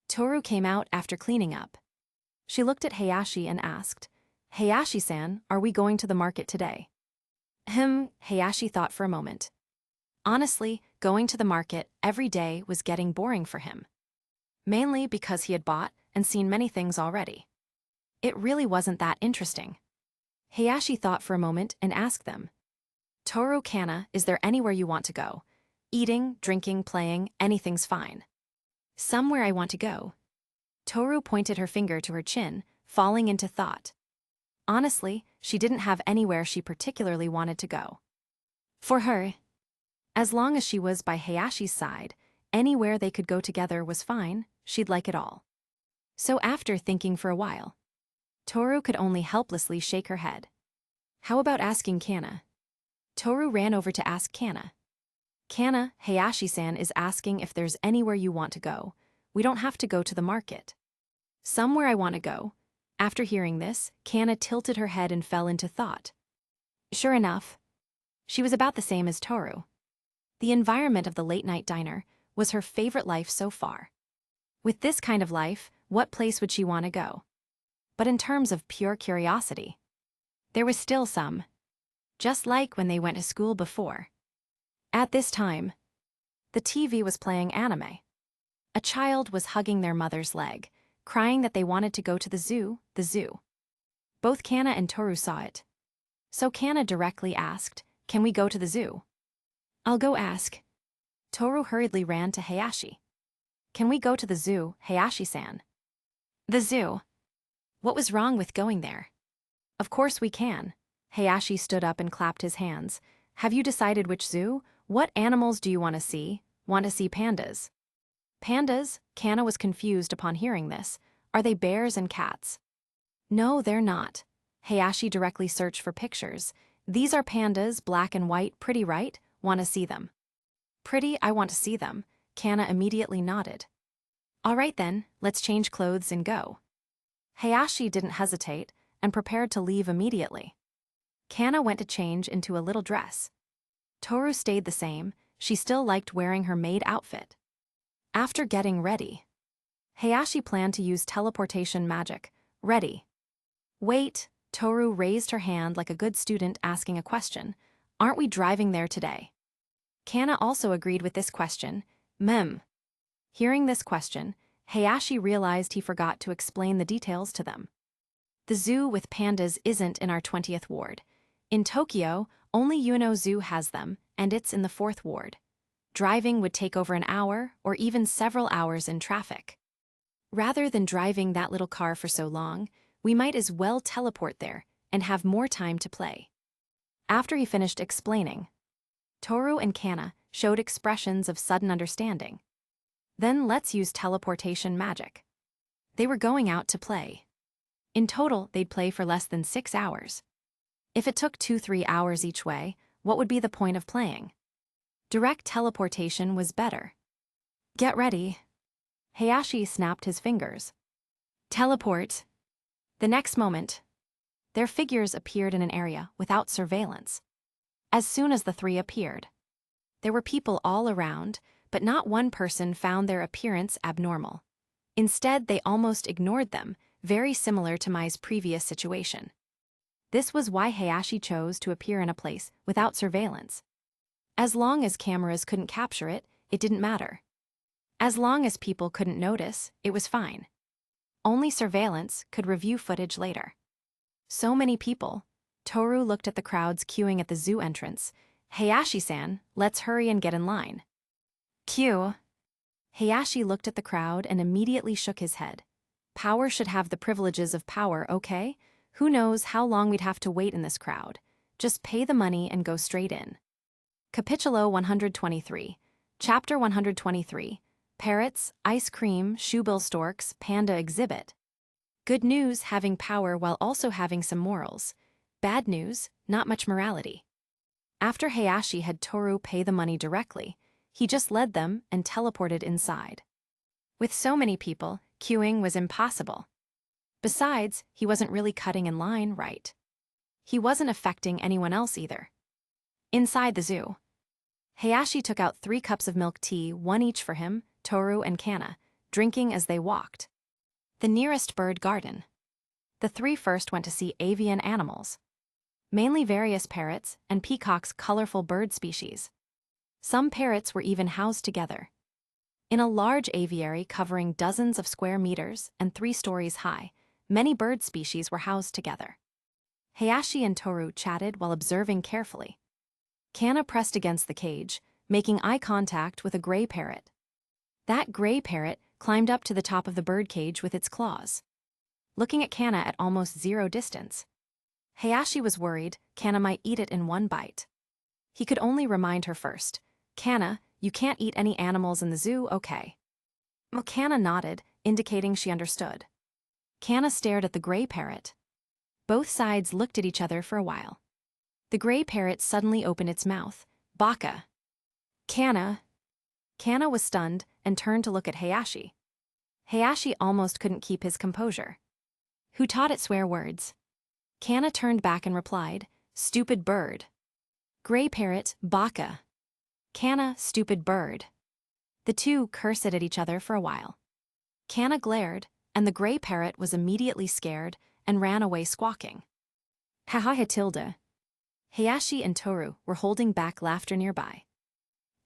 Toru came out after cleaning up. She looked at Hayashi and asked, Hayashi-san, are we going to the market today? Hayashi thought for a moment. Honestly, going to the market every day was getting boring for him. Mainly because he had bought and seen many things already. It really wasn't that interesting. Hayashi thought for a moment and asked them, Toru, Kana, is there anywhere you want to go? Eating, drinking, playing, anything's fine. Somewhere I want to go. Toru pointed her finger to her chin, falling into thought. Honestly, she didn't have anywhere she particularly wanted to go. For her, as long as she was by Hayashi's side, anywhere they could go together was fine, she'd like it all. So after thinking for a while, Toru could only helplessly shake her head. How about asking Kana? Toru ran over to ask Kana. Kana, Hayashi-san is asking if there's anywhere you want to go. We don't have to go to the market. Somewhere I want to go. After hearing this, Kana tilted her head and fell into thought. Sure enough, she was about the same as Toru. The environment of the late-night diner was her favorite life so far. With this kind of life, what place would she want to go? But in terms of pure curiosity, there was still some. Just like when they went to school before. At this time, the TV was playing anime. A child was hugging their mother's leg, crying that they wanted to go to the zoo. Both Kana and Toru saw it. So Kana directly asked, "Can we go to the zoo?" "I'll go ask." Toru hurriedly ran to Hayashi. "Can we go to the zoo, Hayashi-san?" "The zoo? What was wrong with going there?" "Of course we can." Hayashi stood up and clapped his hands. "Have you decided which zoo? What animals do you want to see?" "Want to see pandas." "Pandas?" Kana was confused upon hearing this. "Are they bears and cats?" "No, they're not." Hayashi directly searched for pictures. "These are pandas, black and white, pretty, right? Want to see them?" "Pretty, I want to see them." Kana immediately nodded. "All right then, let's change clothes and go." Hayashi didn't hesitate and prepared to leave immediately. Kana went to change into a little dress. Toru stayed the same. She still liked wearing her maid outfit. After getting ready, Hayashi planned to use teleportation magic. "Ready." "Wait," Toru raised her hand like a good student asking a question. "Aren't we driving there today?" Kana also agreed with this question. "Mem." Hearing this question, Hayashi realized he forgot to explain the details to them. The zoo with pandas isn't in our 20th ward. In Tokyo, only Ueno Zoo has them, and it's in the 4th ward. Driving would take over an hour or even several hours in traffic. Rather than driving that little car for so long, we might as well teleport there and have more time to play. After he finished explaining, Toru and Kana showed expressions of sudden understanding. Then let's use teleportation magic. They were going out to play. In total, they'd play for less than 6 hours. If it took 2-3 hours each way, what would be the point of playing? Direct teleportation was better. "Get ready." Hayashi snapped his fingers. "Teleport." The next moment, their figures appeared in an area without surveillance. As soon as the three appeared, there were people all around, but not one person found their appearance abnormal. Instead, they almost ignored them, very similar to Mai's previous situation. This was why Hayashi chose to appear in a place without surveillance. As long as cameras couldn't capture it, it didn't matter. As long as people couldn't notice, it was fine. Only surveillance could review footage later. So many people. Toru looked at the crowds queuing at the zoo entrance. "Hayashi-san, let's hurry and get in line." "Queue." Hayashi looked at the crowd and immediately shook his head. "Power should have the privileges of power, okay? Who knows how long we'd have to wait in this crowd. Just pay the money and go straight in." Capítulo 123. Chapter 123. Parrots, Ice Cream, Shoebill Storks, Panda Exhibit. Good news, having power while also having some morals. Bad news, not much morality. After Hayashi had Toru pay the money directly, he just led them and teleported inside. With so many people, queuing was impossible. Besides, he wasn't really cutting in line, right? He wasn't affecting anyone else either. Inside the zoo, Hayashi took out 3 cups of milk tea, one each for him, Toru and Kana, drinking as they walked. The nearest bird garden. The 3 first went to see avian animals, mainly various parrots and peacocks' colorful bird species. Some parrots were even housed together. In a large aviary covering dozens of square meters and 3 stories high, many bird species were housed together. Hayashi and Toru chatted while observing carefully. Kana pressed against the cage, making eye contact with a gray parrot. That gray parrot climbed up to the top of the birdcage with its claws, looking at Kana at almost 0 distance. Hayashi was worried Kana might eat it in one bite. He could only remind her first. "Kana, you can't eat any animals in the zoo, okay?" Kana nodded, indicating she understood. Kana stared at the gray parrot. Both sides looked at each other for a while. The gray parrot suddenly opened its mouth. "Baka." "Kana." Kana was stunned and turned to look at Hayashi. Hayashi almost couldn't keep his composure. Who taught it swear words? Kana turned back and replied, stupid bird. Gray parrot, baka. Kana, stupid bird. The two cursed at each other for a while. Kana glared, and the gray parrot was immediately scared and ran away squawking. Haha tilde. Hayashi and Toru were holding back laughter nearby.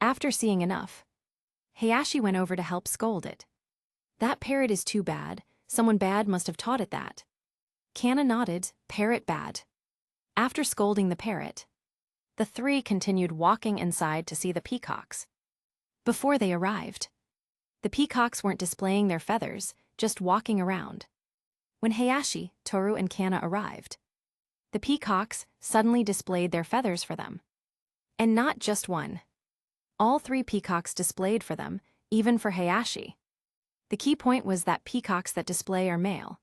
After seeing enough, Hayashi went over to help scold it. That parrot is too bad, someone bad must have taught it that. Kana nodded, parrot bad. After scolding the parrot, the three continued walking inside to see the peacocks. Before they arrived, the peacocks weren't displaying their feathers, just walking around. When Hayashi, Toru, and Kana arrived, the peacocks suddenly displayed their feathers for them. And not just one. All three peacocks displayed for them, even for Hayashi. The key point was that peacocks that display are male.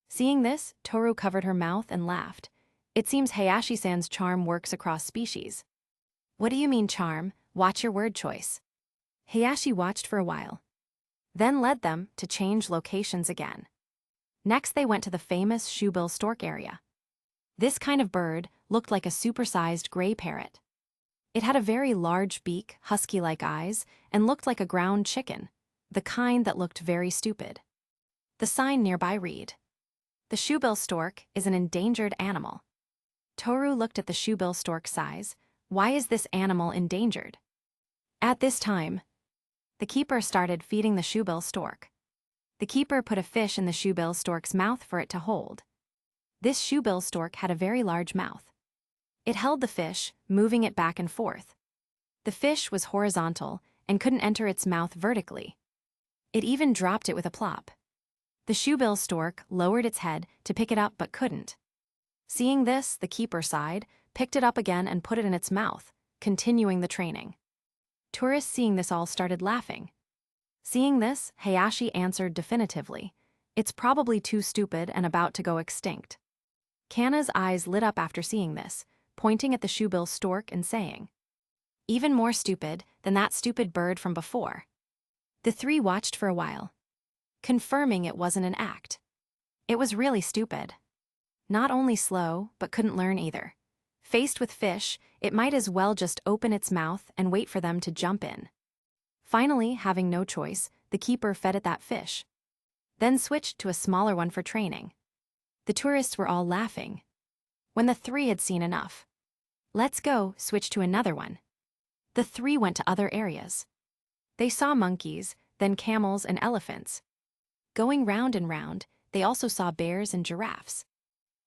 Seeing this, Toru covered her mouth and laughed. It seems Hayashi-san's charm works across species. What do you mean charm? Watch your word choice. Hayashi watched for a while, then led them to change locations again. Next they went to the famous shoebill stork area. This kind of bird looked like a supersized gray parrot. It had a very large beak, husky-like eyes, and looked like a ground chicken, the kind that looked very stupid. The sign nearby read, "The shoebill stork is an endangered animal." Toru looked at the shoebill stork's size. Why is this animal endangered? At this time, the keeper started feeding the shoebill stork. The keeper put a fish in the shoebill stork's mouth for it to hold. This shoebill stork had a very large mouth. It held the fish, moving it back and forth. The fish was horizontal and couldn't enter its mouth vertically. It even dropped it with a plop. The shoebill stork lowered its head to pick it up but couldn't. Seeing this, the keeper sighed, picked it up again and put it in its mouth, continuing the training. Tourists seeing this all started laughing. Seeing this, Hayashi answered definitively, "It's probably too stupid and about to go extinct." Kana's eyes lit up after seeing this, pointing at the shoebill stork and saying, "Even more stupid than that stupid bird from before." The three watched for a while, confirming it wasn't an act. It was really stupid. Not only slow, but couldn't learn either. Faced with fish, it might as well just open its mouth and wait for them to jump in. Finally, having no choice, the keeper fed it that fish, then switched to a smaller one for training. The tourists were all laughing. When the three had seen enough, "Let's go," switch to another one. The three went to other areas. They saw monkeys, then camels and elephants. Going round and round, they also saw bears and giraffes.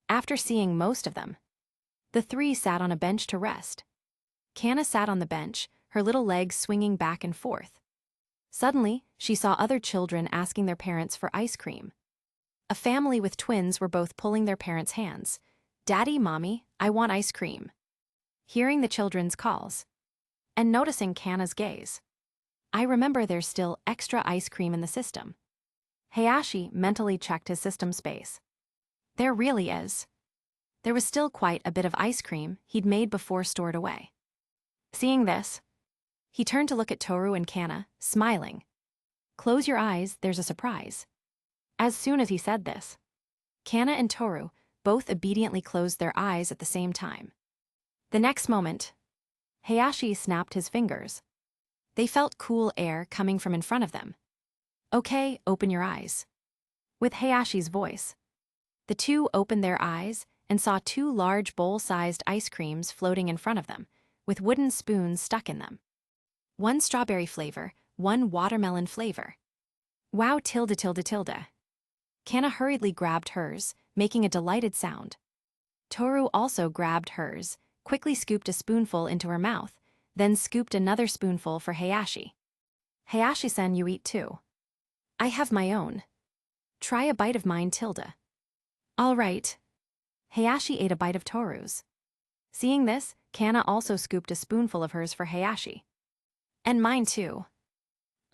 After seeing most of them, the three sat on a bench to rest. Kana sat on the bench, her little legs swinging back and forth. Suddenly, she saw other children asking their parents for ice cream. A family with twins were both pulling their parents' hands. "Daddy, Mommy, I want ice cream." Hearing the children's calls, and noticing Kana's gaze, "I remember there's still extra ice cream in the system." Hayashi mentally checked his system space. There really is. There was still quite a bit of ice cream he'd made before stored away. Seeing this, he turned to look at Toru and Kana, smiling. "Close your eyes, there's a surprise." As soon as he said this, Kana and Toru both obediently closed their eyes at the same time. The next moment, Hayashi snapped his fingers. They felt cool air coming from in front of them. "Okay, open your eyes." With Hayashi's voice, the two opened their eyes and saw two large bowl-sized ice creams floating in front of them, with wooden spoons stuck in them. One strawberry flavor, one watermelon flavor. "Wow tilde tilde tilde." Kana hurriedly grabbed hers, making a delighted sound. Toru also grabbed hers, quickly scooped a spoonful into her mouth, then scooped another spoonful for Hayashi. "Hayashi-san, you eat too." "I have my own. Try a bite of mine tilde." "All right." Hayashi ate a bite of Toru's. Seeing this, Kana also scooped a spoonful of hers for Hayashi. "And mine too."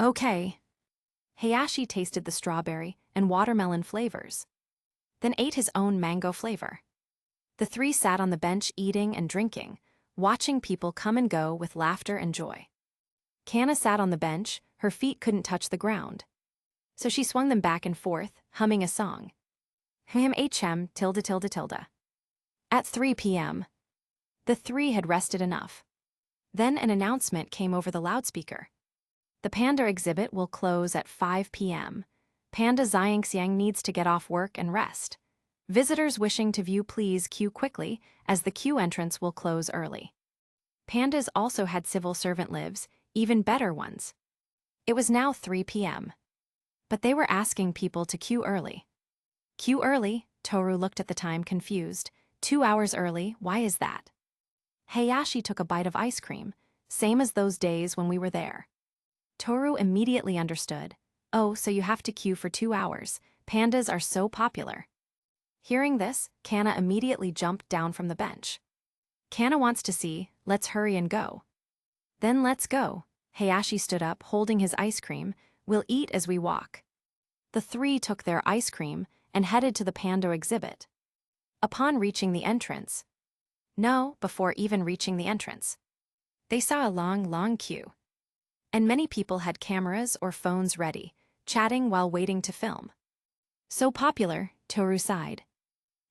"Okay." Hayashi tasted the strawberry and watermelon flavors, then ate his own mango flavor. The three sat on the bench eating and drinking, watching people come and go with laughter and joy. Kana sat on the bench, her feet couldn't touch the ground, so she swung them back and forth, humming a song. HM. At 3 p.m. The three had rested enough. Then an announcement came over the loudspeaker. The panda exhibit will close at 5 p.m. Panda Xiangxiang needs to get off work and rest. Visitors wishing to view please queue quickly, as the queue entrance will close early. Pandas also had civil servant lives, even better ones. It was now 3 p.m. But they were asking people to queue early. Queue early? Toru looked at the time confused. 2 hours early, why is that? Hayashi took a bite of ice cream, same as those days when we were there. Toru immediately understood. Oh, so you have to queue for 2 hours. Pandas are so popular. Hearing this, Kana immediately jumped down from the bench. Kana wants to see, let's hurry and go. Then let's go. Hayashi stood up, holding his ice cream. We'll eat as we walk. The three took their ice cream and headed to the panda exhibit. Upon reaching the entrance, before even reaching the entrance, they saw a long queue. And many people had cameras or phones ready, chatting while waiting to film. So popular, Toru sighed.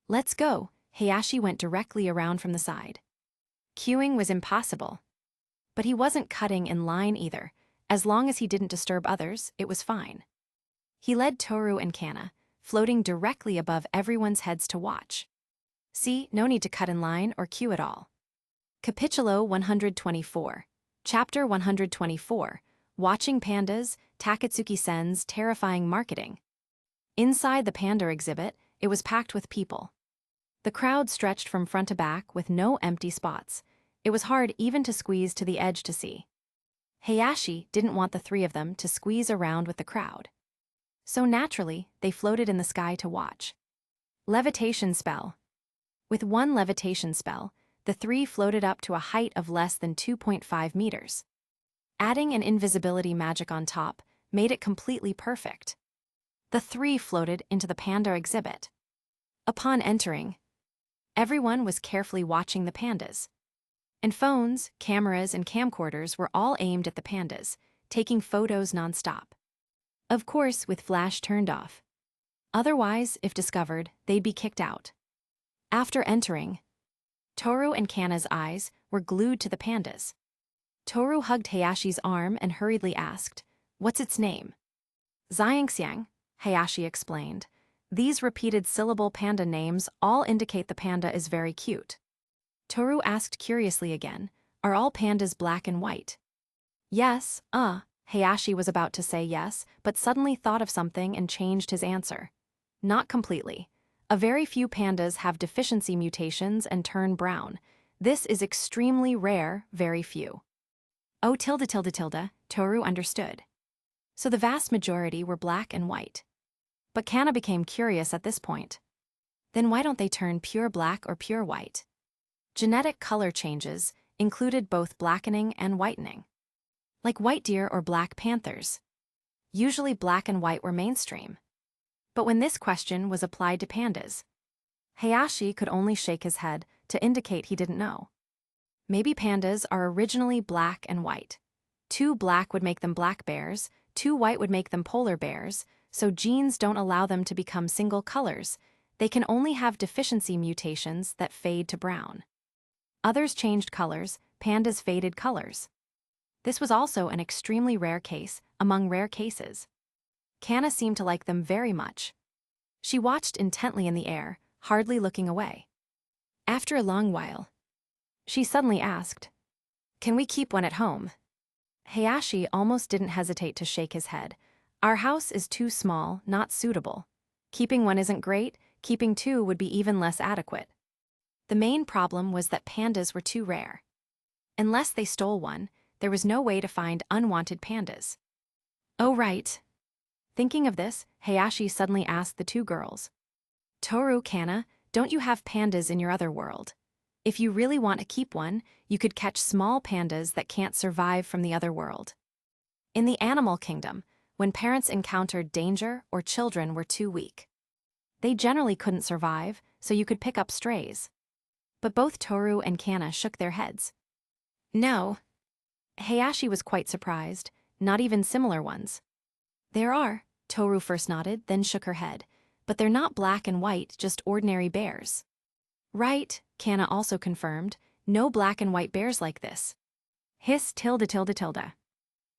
Let's go. Hayashi went directly around from the side. Queuing was impossible. But he wasn't cutting in line either. As long as he didn't disturb others, it was fine. He led Toru and Kana, floating directly above everyone's heads to watch. See, no need to cut in line or queue at all. Capítulo 124. Chapter 124. Watching Pandas, Takatsuki-sen's terrifying marketing. Inside the panda exhibit, it was packed with people. The crowd stretched from front to back with no empty spots. It was hard even to squeeze to the edge to see. Hayashi didn't want the three of them to squeeze around with the crowd. So naturally, they floated in the sky to watch. Levitation spell. With one levitation spell, the three floated up to a height of less than 2.5 meters. Adding an invisibility magic on top made it completely perfect. The three floated into the panda exhibit. Upon entering, everyone was carefully watching the pandas. And phones, cameras, and camcorders were all aimed at the pandas, taking photos nonstop. Of course, with flash turned off. Otherwise, if discovered, they'd be kicked out. After entering, Toru and Kana's eyes were glued to the pandas. Toru hugged Hayashi's arm and hurriedly asked, "What's its name?" Xiangxiang, Hayashi explained. These repeated syllable panda names all indicate the panda is very cute. Toru asked curiously again, "Are all pandas black and white?" Yes, Hayashi was about to say yes, but suddenly thought of something and changed his answer. Not completely. A very few pandas have deficiency mutations and turn brown. This is extremely rare, very few. Oh, Toru understood. So the vast majority were black and white. But Kana became curious at this point. Then why don't they turn pure black or pure white? Genetic color changes included both blackening and whitening. Like white deer or black panthers. Usually black and white were mainstream. But when this question was applied to pandas, Hayashi could only shake his head to indicate he didn't know. Maybe pandas are originally black and white. 2 black would make them black bears, 2 white would make them polar bears, so genes don't allow them to become single colors. They can only have deficiency mutations that fade to brown. Others changed colors, pandas faded colors. This was also an extremely rare case among rare cases. Kana seemed to like them very much. She watched intently in the air, hardly looking away. After a long while, she suddenly asked, "Can we keep one at home?" Hayashi almost didn't hesitate to shake his head. Our house is too small, not suitable. Keeping one isn't great, keeping 2 would be even less adequate. The main problem was that pandas were too rare. Unless they stole one, there was no way to find unwanted pandas. Oh right. Thinking of this, Hayashi suddenly asked the 2 girls. Toru, Kana, don't you have pandas in your other world? If you really want to keep one, you could catch small pandas that can't survive from the other world. In the animal kingdom, when parents encountered danger or children were too weak, they generally couldn't survive, so you could pick up strays. But both Toru and Kana shook their heads. No. Hayashi was quite surprised, not even similar ones. There are, Toru first nodded, then shook her head. But they're not black and white, just ordinary bears. Right, Kana also confirmed, no black and white bears like this. Hiss tilde tilde tilde.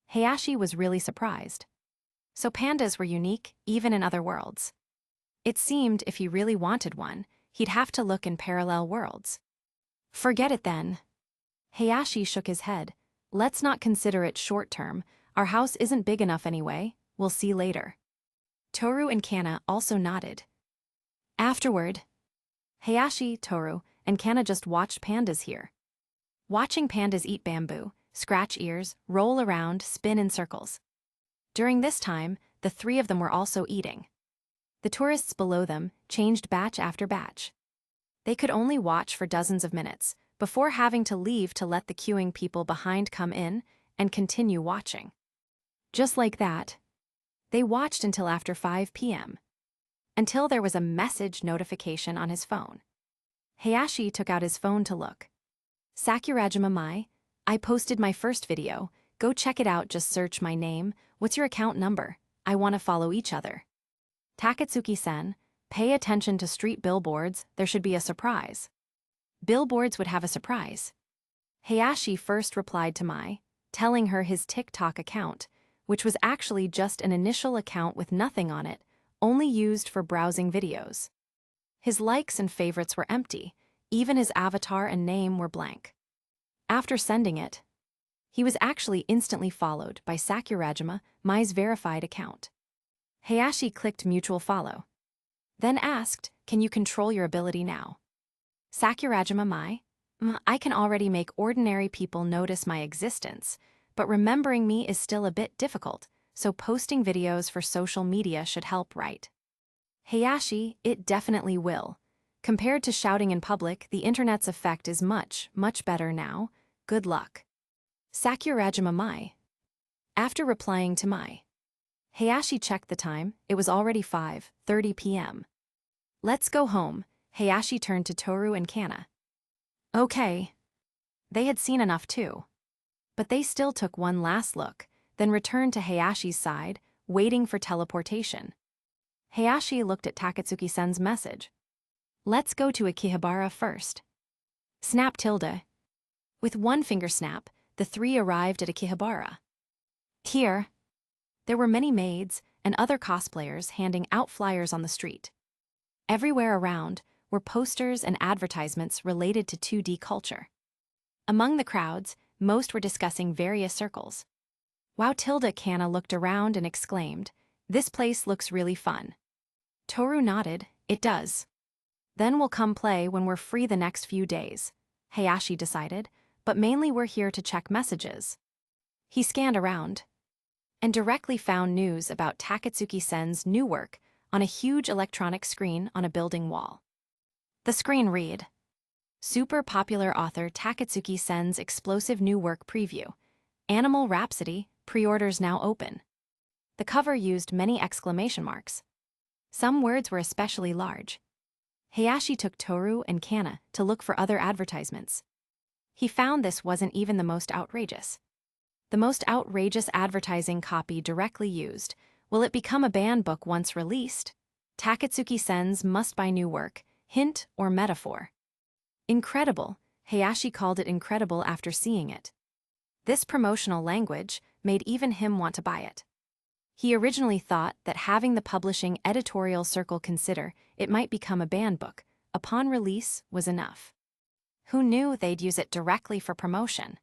Hayashi was really surprised. So pandas were unique, even in other worlds. It seemed if he really wanted one, he'd have to look in parallel worlds. Forget it then. Hayashi shook his head. Let's not consider it short-term. Our house isn't big enough anyway. We'll see later. Toru and Kana also nodded. Afterward, Hayashi, Toru, and Kana just watched pandas here. Watching pandas eat bamboo, scratch ears, roll around, spin in circles. During this time, the three of them were also eating. The tourists below them changed batch after batch. They could only watch for dozens of minutes, before having to leave to let the queuing people behind come in and continue watching. Just like that, they watched until after 5 p.m. Until there was a message notification on his phone. Hayashi took out his phone to look. Sakurajima Mai, I posted my first video. Go check it out, just search my name. What's your account number? I want to follow each other. Takatsuki-sen, pay attention to street billboards, there should be a surprise. Billboards would have a surprise. Hayashi first replied to Mai, telling her his TikTok account, which was actually just an initial account with nothing on it, only used for browsing videos. His likes and favorites were empty, even his avatar and name were blank. After sending it, he was actually instantly followed by Sakurajima, Mai's verified account. Hayashi clicked mutual follow. Then asked, can you control your ability now? Sakurajima Mai, I can already make ordinary people notice my existence, but remembering me is still a bit difficult, so posting videos for social media should help, right? Hayashi, it definitely will. Compared to shouting in public, the internet's effect is much, much better now. Good luck. Sakurajima Mai. After replying to Mai, Hayashi checked the time, it was already 5:30 p.m. Let's go home, Hayashi turned to Toru and Kana. Okay. They had seen enough too. But they still took one last look, then returned to Hayashi's side, waiting for teleportation. Hayashi looked at Takatsuki-sen's message. Let's go to Akihabara first. Snap tilde. With one finger snap, the three arrived at Akihabara. Here, there were many maids and other cosplayers handing out flyers on the street. Everywhere around were posters and advertisements related to 2D culture. Among the crowds, most were discussing various circles. Wow, tilde Kana looked around and exclaimed, this place looks really fun. Toru nodded, it does. Then we'll come play when we're free the next few days, Hayashi decided, but mainly we're here to check messages. He scanned around and directly found news about Takatsuki-sen's new work on a huge electronic screen on a building wall. The screen read, super popular author Takatsuki-sen's explosive new work preview, Animal Rhapsody, pre-orders now open. The cover used many exclamation marks. Some words were especially large. Hayashi took Toru and Kana to look for other advertisements. He found this wasn't even the most outrageous. The most outrageous advertising copy directly used, will it become a banned book once released? Takatsuki-sen's must-buy new work, hint or metaphor. Incredible, Hayashi called it incredible after seeing it. This promotional language made even him want to buy it. He originally thought that having the publishing editorial circle consider it might become a banned book upon release was enough. Who knew they'd use it directly for promotion?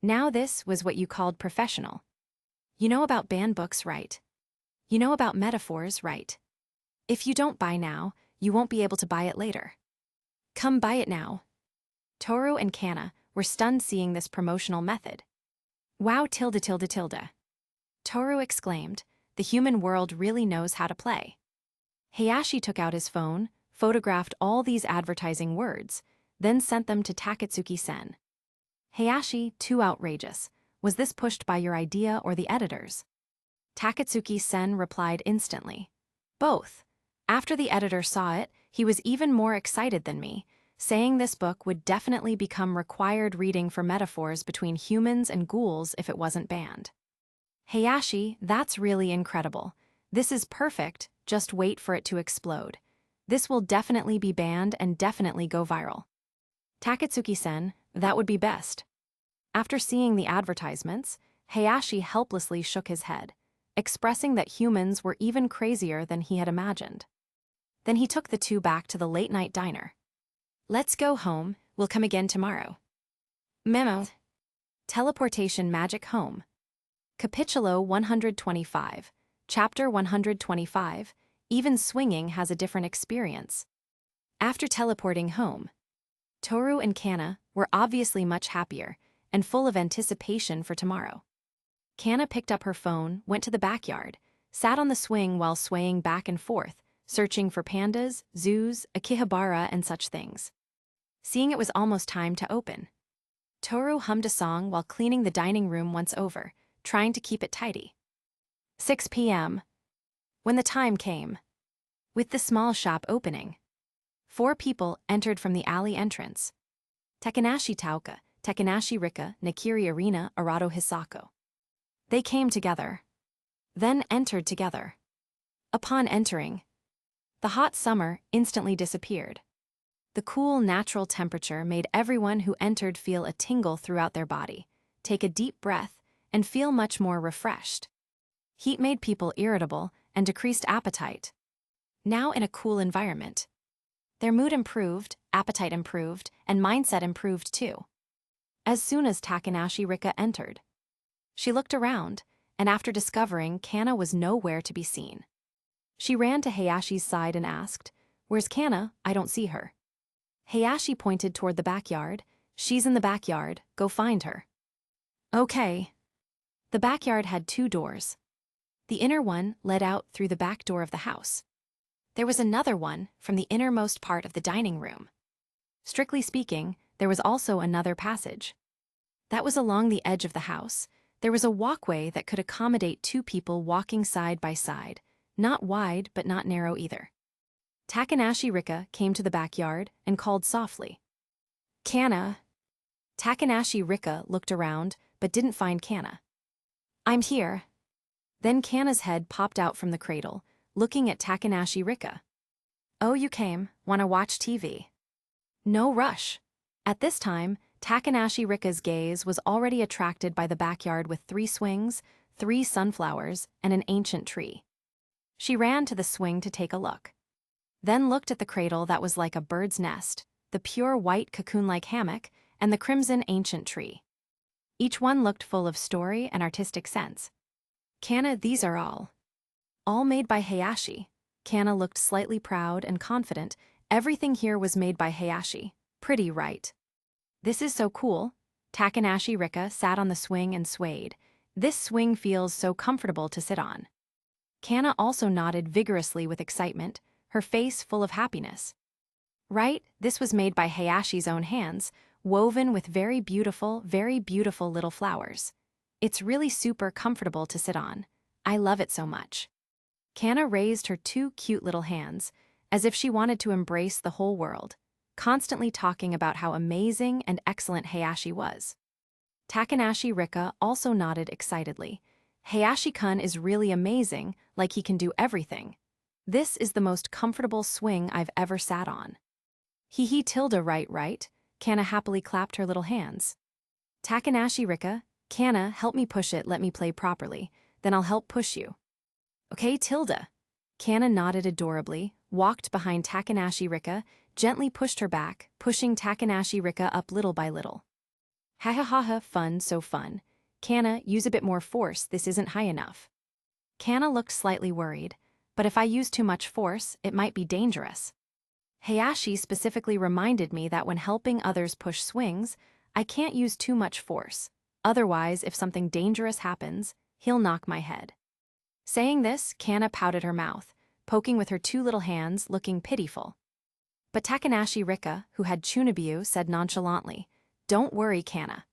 Now this was what you called professional. You know about banned books, right? You know about metaphors, right? If you don't buy now, you won't be able to buy it later. Come buy it now. Toru and Kana were stunned seeing this promotional method. Wow, tilde tilde tilde. Toru exclaimed, the human world really knows how to play. Hayashi took out his phone, photographed all these advertising words, then sent them to Takatsuki-sen. Hayashi, too outrageous. Was this pushed by your idea or the editors? Takatsuki-sen replied instantly. Both. After the editor saw it, he was even more excited than me, saying this book would definitely become required reading for metaphors between humans and ghouls if it wasn't banned. Hayashi, that's really incredible. This is perfect, just wait for it to explode. This will definitely be banned and definitely go viral. Takatsuki-sen, that would be best. After seeing the advertisements, Hayashi helplessly shook his head, expressing that humans were even crazier than he had imagined. Then he took the two back to the late-night diner. Let's go home, we'll come again tomorrow. Memo. Teleportation Magic Home. Capitulo 125, Chapter 125, Even swinging has a different experience. After teleporting home, Toru and Kana were obviously much happier and full of anticipation for tomorrow. Kana picked up her phone, went to the backyard, sat on the swing while swaying back and forth, searching for pandas, zoos, Akihabara, and such things. Seeing it was almost time to open, Toru hummed a song while cleaning the dining room once over, trying to keep it tidy. 6 p.m. When the time came, with the small shop opening, 4 people entered from the alley entrance. Takanashi Taoka, Takanashi Rika, Nakiri Arena, Arado Hisako. They came together, then entered together. Upon entering, the hot summer instantly disappeared. The cool, natural temperature made everyone who entered feel a tingle throughout their body, take a deep breath, and feel much more refreshed. Heat made people irritable and decreased appetite. Now in a cool environment, their mood improved, appetite improved, and mindset improved too. As soon as Takanashi Rika entered, she looked around, and after discovering Kana was nowhere to be seen, she ran to Hayashi's side and asked, "Where's Kana? I don't see her." Hayashi pointed toward the backyard. "She's in the backyard, go find her." Okay. The backyard had 2 doors. The inner one led out through the back door of the house. There was another one from the innermost part of the dining room. Strictly speaking, there was also another passage. That was along the edge of the house. There was a walkway that could accommodate 2 people walking side by side, not wide but not narrow either. Takanashi Rika came to the backyard and called softly, "Kana." Takanashi Rika looked around but didn't find Kana. "I'm here." Then Kana's head popped out from the cradle, looking at Takanashi Rika. "Oh, you came, wanna watch TV?" No rush. At this time, Takanashi Rika's gaze was already attracted by the backyard with 3 swings, 3 sunflowers, and an ancient tree. She ran to the swing to take a look, then looked at the cradle that was like a bird's nest, the pure white cocoon-like hammock, and the crimson ancient tree. Each one looked full of story and artistic sense. "Kana, these are all made by Hayashi." Kana looked slightly proud and confident. Everything here was made by Hayashi. Pretty, right? "This is so cool." Takanashi Rika sat on the swing and swayed. "This swing feels so comfortable to sit on." Kana also nodded vigorously with excitement, her face full of happiness. "Right, this was made by Hayashi's own hands, woven with very beautiful little flowers. It's really super comfortable to sit on. I love it so much." Kana raised her 2 cute little hands, as if she wanted to embrace the whole world, constantly talking about how amazing and excellent Hayashi was. Takanashi Rika also nodded excitedly. "Hayashi-kun is really amazing, like he can do everything. This is the most comfortable swing I've ever sat on." "Hee tilde, right?" Kana happily clapped her little hands. Takanashi Rika, "Kana, help me push it, let me play properly, then I'll help push you." "Okay, tilde." Kana nodded adorably, walked behind Takanashi Rika, gently pushed her back, pushing Takanashi Rika up little by little. "Ha ha ha ha, fun, so fun. Kana, use a bit more force, this isn't high enough." Kana looked slightly worried, "But if I use too much force, it might be dangerous. Hayashi specifically reminded me that when helping others push swings, I can't use too much force. Otherwise, if something dangerous happens, he'll knock my head." Saying this, Kana pouted her mouth, poking with her 2 little hands, looking pitiful. But Takanashi Rika, who had Chunibyo, said nonchalantly, "Don't worry, Kana.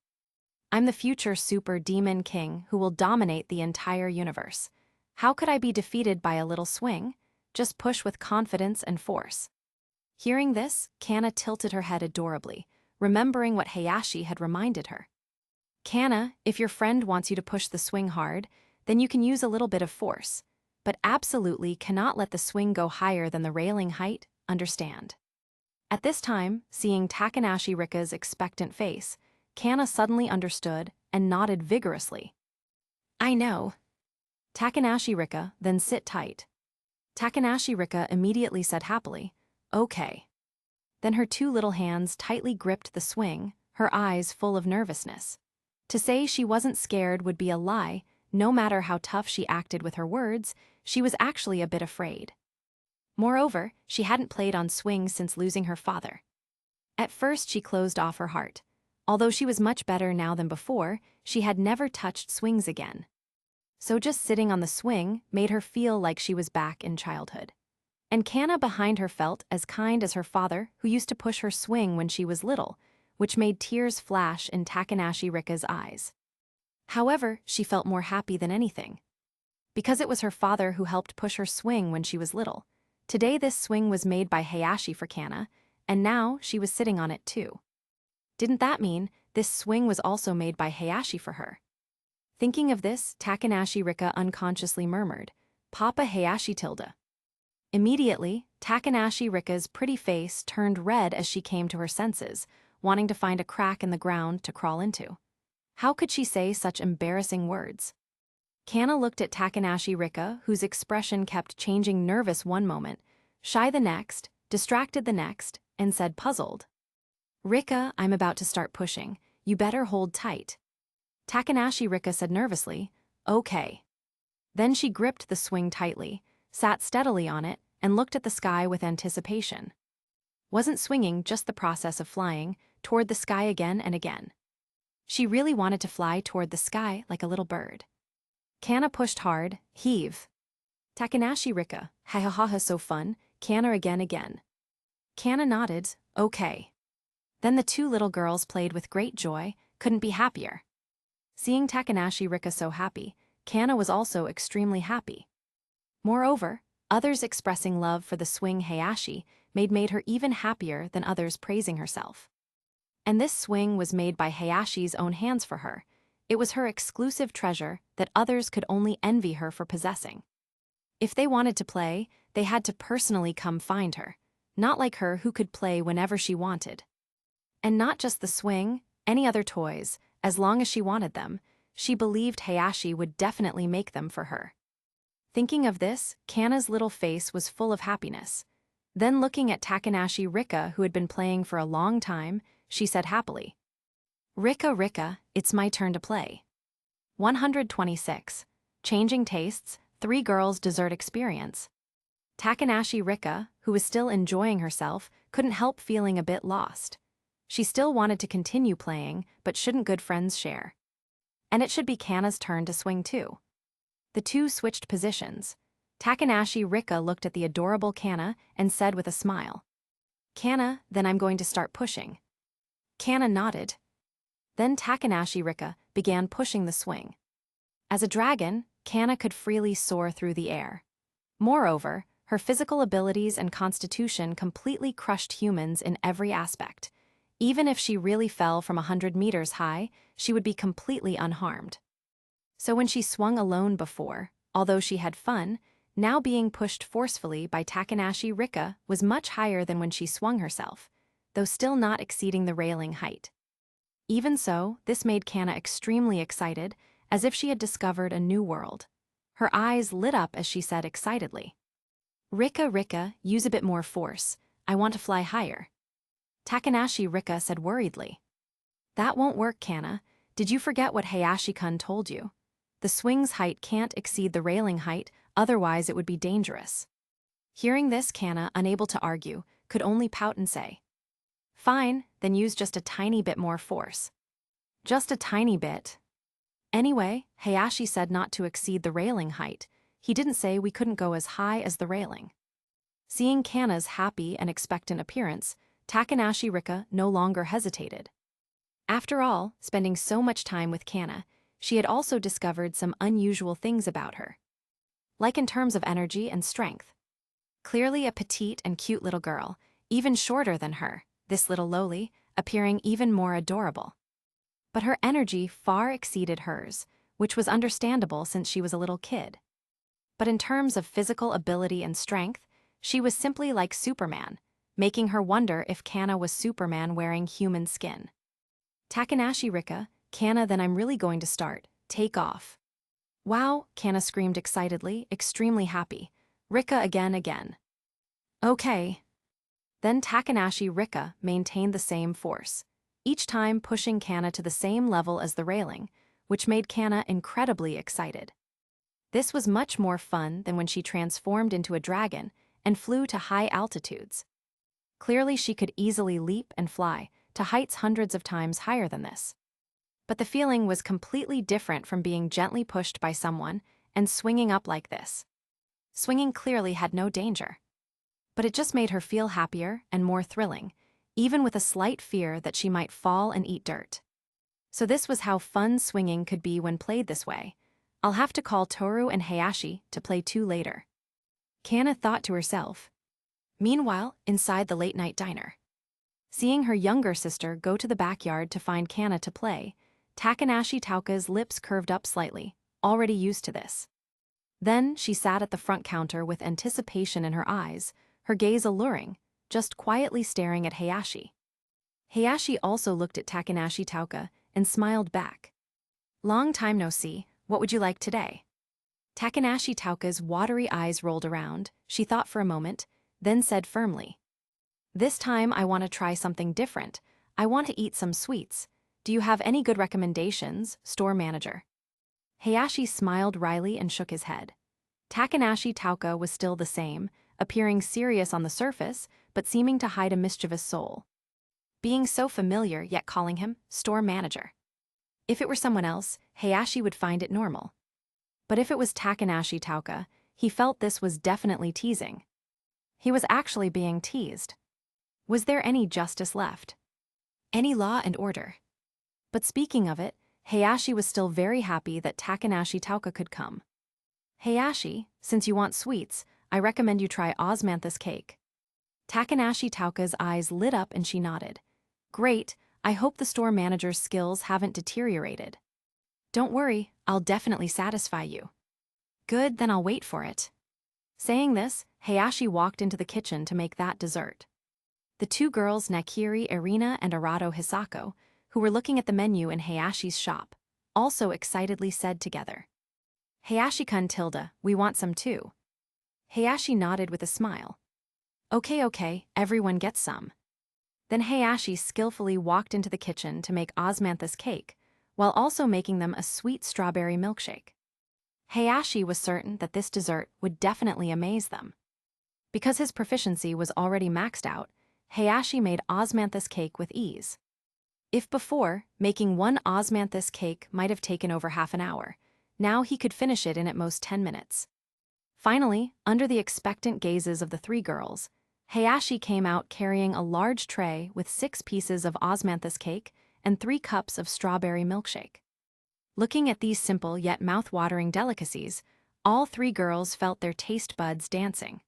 I'm the future super demon king who will dominate the entire universe. How could I be defeated by a little swing? Just push with confidence and force." Hearing this, Kana tilted her head adorably, remembering what Hayashi had reminded her. "Kana, if your friend wants you to push the swing hard, then you can use a little bit of force. but absolutely cannot let the swing go higher than the railing height, understand. At this time, seeing Takanashi Rika's expectant face, Kana suddenly understood and nodded vigorously. I know. Takanashi Rika, then sit tight. Takanashi Rika immediately said happily, okay. Then her two little hands tightly gripped the swing, her eyes full of nervousness. To say she wasn't scared would be a lie. No matter how tough she acted with her words, she was actually a bit afraid. Moreover, she hadn't played on swings since losing her father. At first she closed off her heart. Although she was much better now than before, she had never touched swings again. So just sitting on the swing made her feel like she was back in childhood. And Kana behind her felt as kind as her father, who used to push her swing when she was little, which made tears flash in Takanashi Rika's eyes. However, she felt more happy than anything. Because it was her father who helped push her swing when she was little. Today this swing was made by Hayashi for Kana, and now she was sitting on it too. Didn't that mean this swing was also made by Hayashi for her? Thinking of this, Takanashi Rika unconsciously murmured, Papa Hayashi tilde. Immediately, Takanashi Rika's pretty face turned red as she came to her senses, wanting to find a crack in the ground to crawl into. How could she say such embarrassing words? Kana looked at Takanashi Rika, whose expression kept changing, nervous one moment, shy the next, distracted the next, and said puzzled. Rika, I'm about to start pushing. You better hold tight. Takanashi Rika said nervously, okay. Then she gripped the swing tightly, sat steadily on it, and looked at the sky with anticipation. Wasn't swinging just the process of flying toward the sky again and again. She really wanted to fly toward the sky like a little bird. Kana pushed hard, heave. Takanashi Rika, ha ha ha ha, so fun, Kana again. Kana nodded, okay. Then the two little girls played with great joy, couldn't be happier. Seeing Takanashi Rika so happy, Kana was also extremely happy. Moreover, others expressing love for the swing Hayashi made her even happier than others praising herself. And this swing was made by Hayashi's own hands for her. It was her exclusive treasure that others could only envy her for possessing. If they wanted to play, they had to personally come find her, not like her who could play whenever she wanted. And not just the swing, any other toys, as long as she wanted them, she believed Hayashi would definitely make them for her. Thinking of this, Kana's little face was full of happiness. Then looking at Takanashi Rika, who had been playing for a long time, she said happily, Rika, it's my turn to play. 126. Changing tastes, three girls' dessert experience. Takanashi Rika, who was still enjoying herself, couldn't help feeling a bit lost. She still wanted to continue playing, but shouldn't good friends share? And it should be Kana's turn to swing too. The two switched positions. Takanashi Rika looked at the adorable Kana and said with a smile, Kana, then I'm going to start pushing. Kana nodded. Then Takanashi Rika began pushing the swing. As a dragon, Kana could freely soar through the air. Moreover, her physical abilities and constitution completely crushed humans in every aspect. Even if she really fell from 100 meters high, she would be completely unharmed. So when she swung alone before, although she had fun, now being pushed forcefully by Takanashi Rika was much higher than when she swung herself, though still not exceeding the railing height. Even so, this made Kana extremely excited, as if she had discovered a new world. Her eyes lit up as she said excitedly, Rika, use a bit more force. I want to fly higher. Takanashi Rika said worriedly, That won't work, Kana. Did you forget what Hayashi-kun told you? The swing's height can't exceed the railing height, otherwise it would be dangerous. Hearing this, Kana, unable to argue, could only pout and say, Fine, then use just a tiny bit more force. Just a tiny bit. Anyway, Hayashi said not to exceed the railing height. He didn't say we couldn't go as high as the railing. Seeing Kana's happy and expectant appearance, Takanashi Rika no longer hesitated. After all, spending so much time with Kana, she had also discovered some unusual things about her. Like in terms of energy and strength. Clearly a petite and cute little girl, even shorter than her, this little lowly, appearing even more adorable. But her energy far exceeded hers, which was understandable since she was a little kid. But in terms of physical ability and strength, she was simply like Superman, making her wonder if Kana was Superman wearing human skin. Takanashi Rika, Kana, then I'm really going to start. Take off. Wow, Kana screamed excitedly, extremely happy. Rika again. Okay. Then Takanashi Rika maintained the same force, each time pushing Kana to the same level as the railing, which made Kana incredibly excited. This was much more fun than when she transformed into a dragon and flew to high altitudes. Clearly she could easily leap and fly to heights hundreds of times higher than this. But the feeling was completely different from being gently pushed by someone and swinging up like this. Swinging clearly had no danger. But it just made her feel happier and more thrilling, even with a slight fear that she might fall and eat dirt. So this was how fun swinging could be when played this way. I'll have to call Toru and Hayashi to play too later. Kana thought to herself. Meanwhile, inside the late-night diner. Seeing her younger sister go to the backyard to find Kana to play, Takanashi Tauka's lips curved up slightly, already used to this. Then she sat at the front counter with anticipation in her eyes, her gaze alluring, just quietly staring at Hayashi. Hayashi also looked at Takanashi Tauka and smiled back. Long time no see, what would you like today? Takanashi Tauka's watery eyes rolled around, she thought for a moment, then said firmly. This time I want to try something different. I want to eat some sweets. Do you have any good recommendations, store manager? Hayashi smiled wryly and shook his head. Takanashi Tauka was still the same, appearing serious on the surface, but seeming to hide a mischievous soul. Being so familiar yet calling him store manager. If it were someone else, Hayashi would find it normal. But if it was Takanashi Tauka, he felt this was definitely teasing. He was actually being teased. Was there any justice left? Any law and order? But speaking of it, Hayashi was still very happy that Takanashi Tauka could come. Hayashi, since you want sweets, I recommend you try osmanthus cake. Takanashi Tauka's eyes lit up and she nodded. Great, I hope the store manager's skills haven't deteriorated. Don't worry, I'll definitely satisfy you. Good, then I'll wait for it. Saying this, Hayashi walked into the kitchen to make that dessert. The two girls, Nakiri Irina and Arato Hisako, who were looking at the menu in Hayashi's shop, also excitedly said together. Hayashi-kun Tilda, we want some too. Hayashi nodded with a smile. Okay, everyone gets some. Then Hayashi skillfully walked into the kitchen to make osmanthus cake, while also making them a sweet strawberry milkshake. Hayashi was certain that this dessert would definitely amaze them. Because his proficiency was already maxed out, Hayashi made osmanthus cake with ease. If before, making one osmanthus cake might have taken over half an hour, now he could finish it in at most 10 minutes. Finally, under the expectant gazes of the three girls, Hayashi came out carrying a large tray with 6 pieces of osmanthus cake and 3 cups of strawberry milkshake. Looking at these simple yet mouth-watering delicacies, all 3 girls felt their taste buds dancing.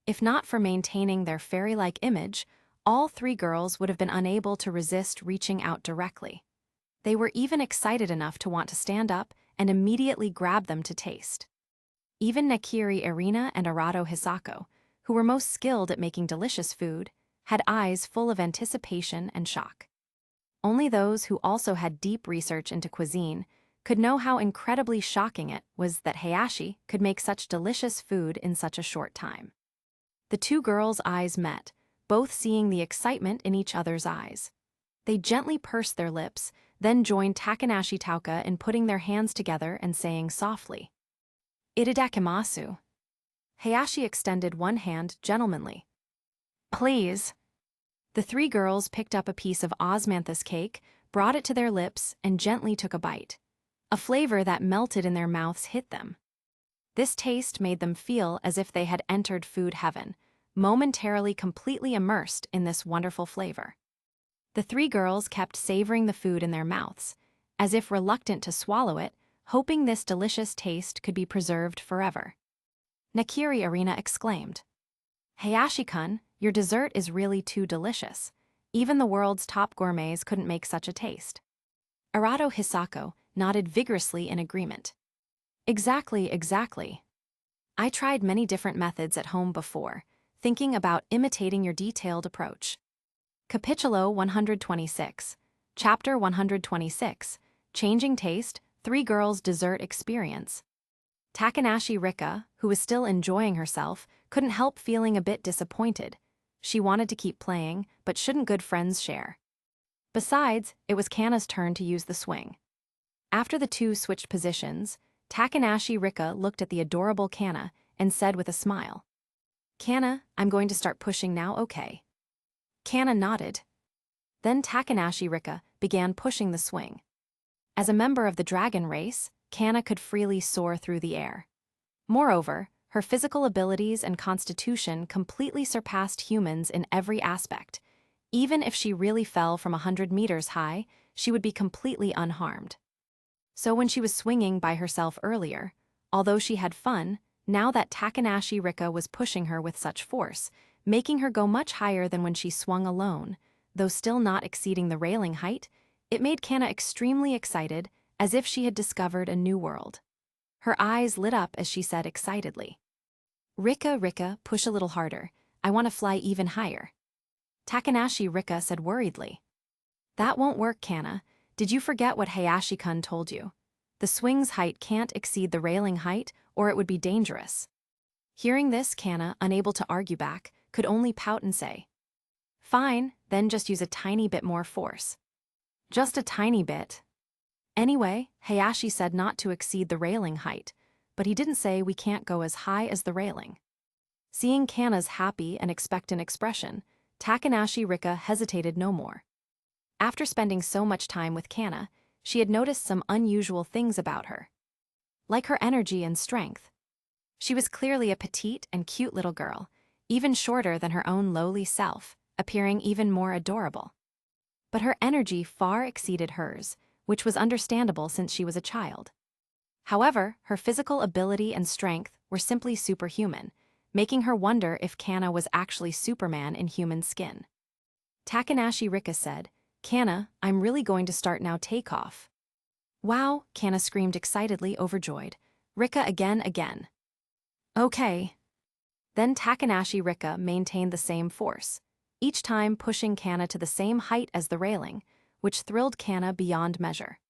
If not for maintaining their fairy-like image, all 3 girls would have been unable to resist reaching out directly. They were even excited enough to want to stand up and immediately grab them to taste. Even Nakiri Irina and Arato Hisako, who were most skilled at making delicious food, had eyes full of anticipation and shock. Only those who also had deep research into cuisine could know how incredibly shocking it was that Hayashi could make such delicious food in such a short time. The 2 girls' eyes met, both seeing the excitement in each other's eyes. They gently pursed their lips, then joined Takanashi Tauka in putting their hands together and saying softly, Itadakimasu. Hayashi extended one hand gentlemanly. Please. The 3 girls picked up a piece of osmanthus cake, brought it to their lips, and gently took a bite. A flavor that melted in their mouths hit them. This taste made them feel as if they had entered food heaven, momentarily completely immersed in this wonderful flavor. The 3 girls kept savoring the food in their mouths, as if reluctant to swallow it, hoping this delicious taste could be preserved forever. Nakiri Irina exclaimed, Hayashi-kun, your dessert is really too delicious. Even the world's top gourmets couldn't make such a taste. Arato Hisako nodded vigorously in agreement. Exactly. I tried many different methods at home before, thinking about imitating your detailed approach. Capítulo 126. Chapter 126. Changing Taste, Three Girls' Dessert Experience. Takanashi Rika, who was still enjoying herself, couldn't help feeling a bit disappointed. She wanted to keep playing, but shouldn't good friends share? Besides, it was Kana's turn to use the swing. After the two switched positions, Takanashi Rika looked at the adorable Kana and said with a smile, "Kana, I'm going to start pushing now, okay?" Kana nodded. Then Takanashi Rika began pushing the swing. As a member of the dragon race, Kana could freely soar through the air. Moreover, her physical abilities and constitution completely surpassed humans in every aspect. Even if she really fell from 100 meters high, she would be completely unharmed. So when she was swinging by herself earlier, although she had fun, now that Takanashi Rika was pushing her with such force, making her go much higher than when she swung alone, though still not exceeding the railing height, it made Kana extremely excited, as if she had discovered a new world. Her eyes lit up as she said excitedly, "Rika, Rika, push a little harder. I want to fly even higher." Takanashi Rika said worriedly, "That won't work, Kana. Did you forget what Hayashi-kun told you? The swing's height can't exceed the railing height, or it would be dangerous." Hearing this, Kana, unable to argue back, could only pout and say, "Fine, then just use a tiny bit more force." "Just a tiny bit." Anyway, Hayashi said not to exceed the railing height, but he didn't say we can't go as high as the railing. Seeing Kana's happy and expectant expression, Takanashi Rika hesitated no more. After spending so much time with Kana, she had noticed some unusual things about her. Like her energy and strength. She was clearly a petite and cute little girl, even shorter than her own lowly self, appearing even more adorable. But her energy far exceeded hers, which was understandable since she was a child. However, her physical ability and strength were simply superhuman, making her wonder if Kana was actually Superman in human skin. Takanashi Rika said, "Kana, I'm really going to start now, take off." "Wow," Kana screamed excitedly, overjoyed. "Rika again." "Okay." Then Takanashi Rika maintained the same force, each time pushing Kana to the same height as the railing, which thrilled Kana beyond measure.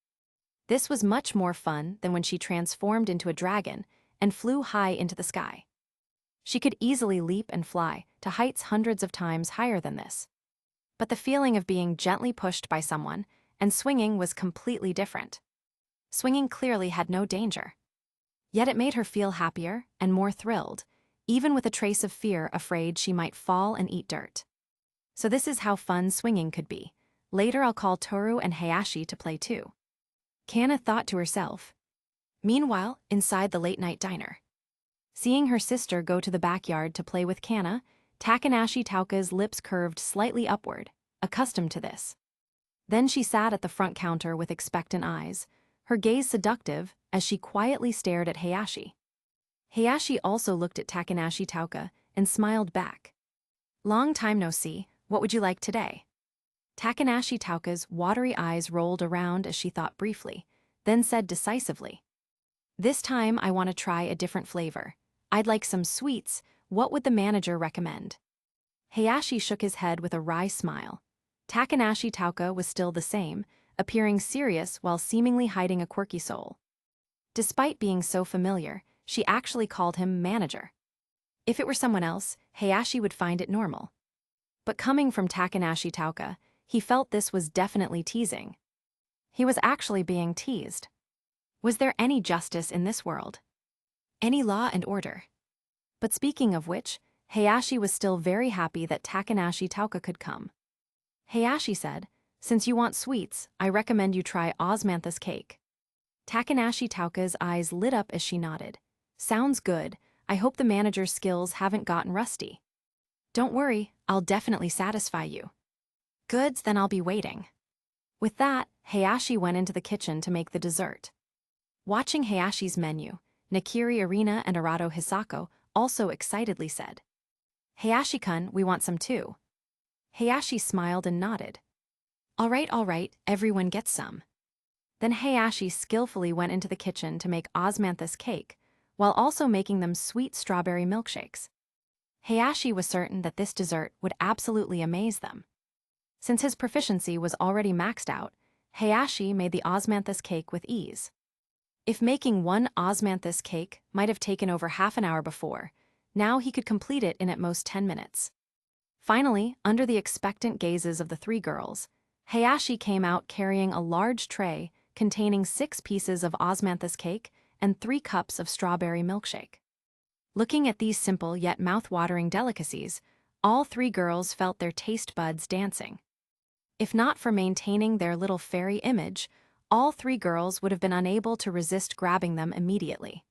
This was much more fun than when she transformed into a dragon and flew high into the sky. She could easily leap and fly to heights hundreds of times higher than this. But the feeling of being gently pushed by someone and swinging was completely different. Swinging clearly had no danger. Yet it made her feel happier and more thrilled, even with a trace of fear, afraid she might fall and eat dirt. So this is how fun swinging could be. Later I'll call Toru and Hayashi to play too. Kana thought to herself. Meanwhile, inside the late-night diner. Seeing her sister go to the backyard to play with Kana, Takanashi Tauka's lips curved slightly upward, accustomed to this. Then she sat at the front counter with expectant eyes, her gaze seductive as she quietly stared at Hayashi. Hayashi also looked at Takanashi Tauka and smiled back. "Long time no see, what would you like today?" Takanashi Tauka's watery eyes rolled around as she thought briefly, then said decisively, "This time I want to try a different flavor. I'd like some sweets. What would the manager recommend?" Hayashi shook his head with a wry smile. Takanashi Tauka was still the same, appearing serious while seemingly hiding a quirky soul. Despite being so familiar, she actually called him manager. If it were someone else, Hayashi would find it normal. But coming from Takanashi Tauka, he felt this was definitely teasing. He was actually being teased. Was there any justice in this world? Any law and order? But speaking of which, Hayashi was still very happy that Takanashi Tauka could come. Hayashi said, "Since you want sweets, I recommend you try osmanthus cake." Takanashi Tauka's eyes lit up as she nodded. "Sounds good. I hope the manager's skills haven't gotten rusty." "Don't worry, I'll definitely satisfy you." "Goods, then I'll be waiting." With that, Hayashi went into the kitchen to make the dessert. Watching Hayashi's menu, Nakiri Arena and Arato Hisako also excitedly said, "Hayashi-kun, we want some too." Hayashi smiled and nodded. All right, everyone gets some." Then Hayashi skillfully went into the kitchen to make osmanthus cake, while also making them sweet strawberry milkshakes. Hayashi was certain that this dessert would absolutely amaze them. Since his proficiency was already maxed out, Hayashi made the osmanthus cake with ease. If making one osmanthus cake might have taken over half an hour before, now he could complete it in at most 10 minutes. Finally, under the expectant gazes of the three girls, Hayashi came out carrying a large tray containing 6 pieces of osmanthus cake and 3 cups of strawberry milkshake. Looking at these simple yet mouth-watering delicacies, all 3 girls felt their taste buds dancing. If not for maintaining their little fairy image, all 3 girls would have been unable to resist grabbing them immediately.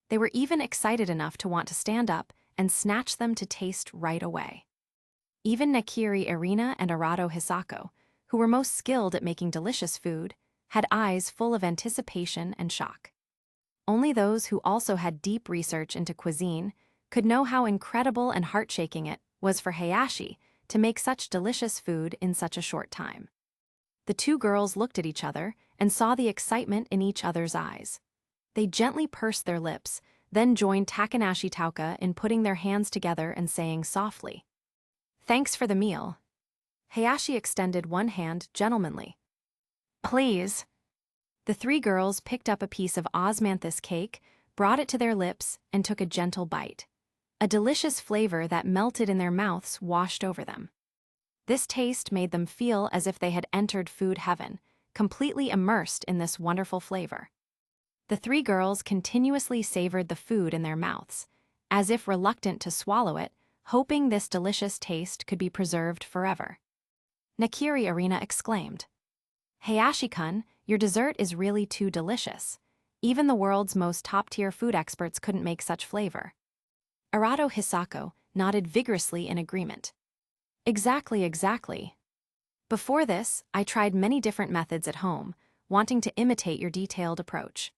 They were even excited enough to want to stand up and snatch them to taste right away. Even Nakiri Irina and Arado Hisako, who were most skilled at making delicious food, had eyes full of anticipation and shock. Only those who also had deep research into cuisine could know how incredible and heart-shaking it was for Hayashi to make such delicious food in such a short time. The 2 girls looked at each other and saw the excitement in each other's eyes. They gently pursed their lips, then joined Takanashi Tauka in putting their hands together and saying softly, "Thanks for the meal." Hayashi extended one hand gentlemanly. "Please." The 3 girls picked up a piece of osmanthus cake, brought it to their lips, and took a gentle bite. A delicious flavor that melted in their mouths washed over them. This taste made them feel as if they had entered food heaven, completely immersed in this wonderful flavor. The 3 girls continuously savored the food in their mouths, as if reluctant to swallow it, hoping this delicious taste could be preserved forever. Nakiri Irina exclaimed, "Hayashi-kun, your dessert is really too delicious. Even the world's most top-tier food experts couldn't make such flavor." Arado Hisako nodded vigorously in agreement. Exactly. Before this, I tried many different methods at home, wanting to imitate your detailed approach.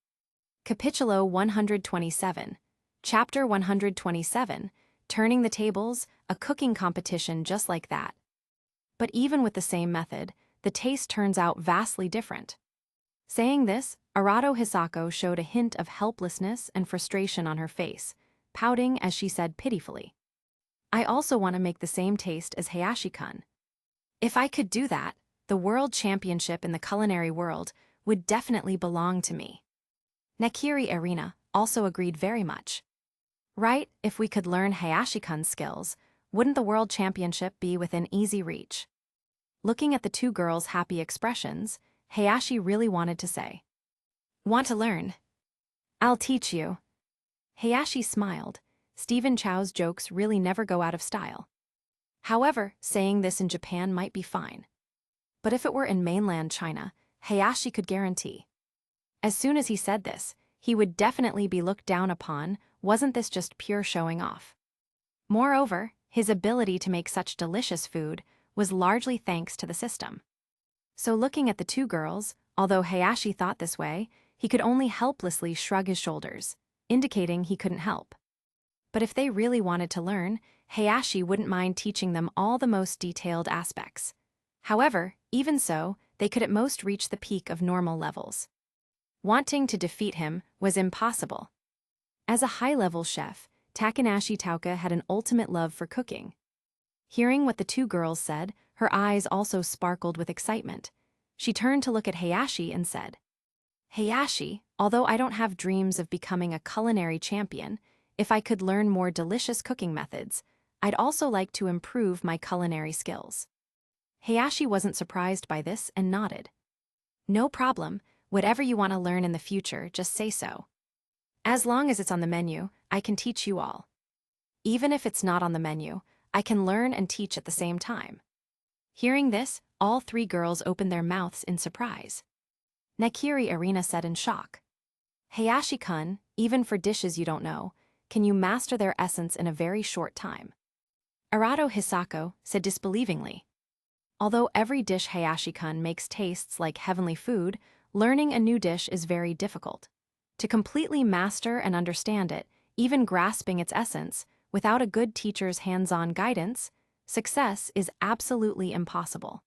Capítulo 127, Chapter 127, Turning the Tables, a cooking competition just like that. But even with the same method, the taste turns out vastly different. Saying this, Arado Hisako showed a hint of helplessness and frustration on her face, pouting as she said pitifully, "I also want to make the same taste as Hayashi-kun. If I could do that, the world championship in the culinary world would definitely belong to me." Nakiri Irina also agreed very much. Right, if we could learn Hayashi-kun's skills, wouldn't the world championship be within easy reach? Looking at the 2 girls' happy expressions, Hayashi really wanted to say, "Want to learn? I'll teach you." Hayashi smiled. Stephen Chow's jokes really never go out of style. However, saying this in Japan might be fine. But if it were in mainland China, Hayashi could guarantee. As soon as he said this, he would definitely be looked down upon. Wasn't this just pure showing off? Moreover, his ability to make such delicious food was largely thanks to the system. So looking at the 2 girls, although Hayashi thought this way, he could only helplessly shrug his shoulders, indicating he couldn't help. But if they really wanted to learn, Hayashi wouldn't mind teaching them all the most detailed aspects. However, even so, they could at most reach the peak of normal levels. Wanting to defeat him was impossible. As a high-level chef, Takanashi Tauka had an ultimate love for cooking. Hearing what the 2 girls said, her eyes also sparkled with excitement. She turned to look at Hayashi and said, "Hayashi, although I don't have dreams of becoming a culinary champion, if I could learn more delicious cooking methods, I'd also like to improve my culinary skills." Hayashi wasn't surprised by this and nodded. "No problem, whatever you want to learn in the future, just say so. As long as it's on the menu, I can teach you all. Even if it's not on the menu, I can learn and teach at the same time." Hearing this, all 3 girls opened their mouths in surprise. Nakiri Irina said in shock, "Hayashi-kun, even for dishes you don't know, can you master their essence in a very short time?" Arado Hisako said disbelievingly, "Although every dish Hayashi-kun makes tastes like heavenly food, learning a new dish is very difficult. To completely master and understand it, even grasping its essence, without a good teacher's hands-on guidance, success is absolutely impossible."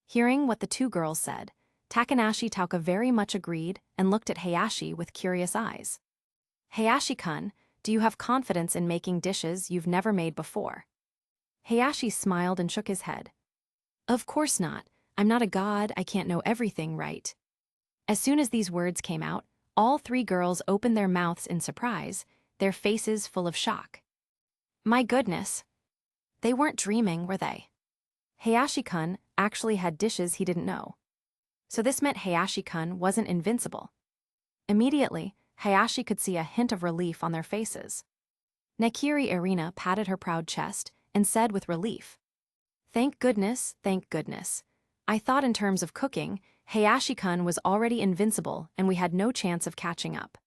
Hearing what the 2 girls said, Takanashi Tauka very much agreed and looked at Hayashi with curious eyes. Hayashi-kun, do you have confidence in making dishes you've never made before? Hayashi smiled and shook his head. Of course not. I'm not a god, I can't know everything, right? As soon as these words came out, all three girls opened their mouths in surprise, their faces full of shock. My goodness. They weren't dreaming, were they? Hayashi-kun actually had dishes he didn't know. So this meant Hayashi-kun wasn't invincible. Immediately, Hayashi could see a hint of relief on their faces. Nekiri Irina patted her proud chest and said with relief, thank goodness, thank goodness. I thought in terms of cooking, Hayashi-kun was already invincible and we had no chance of catching up.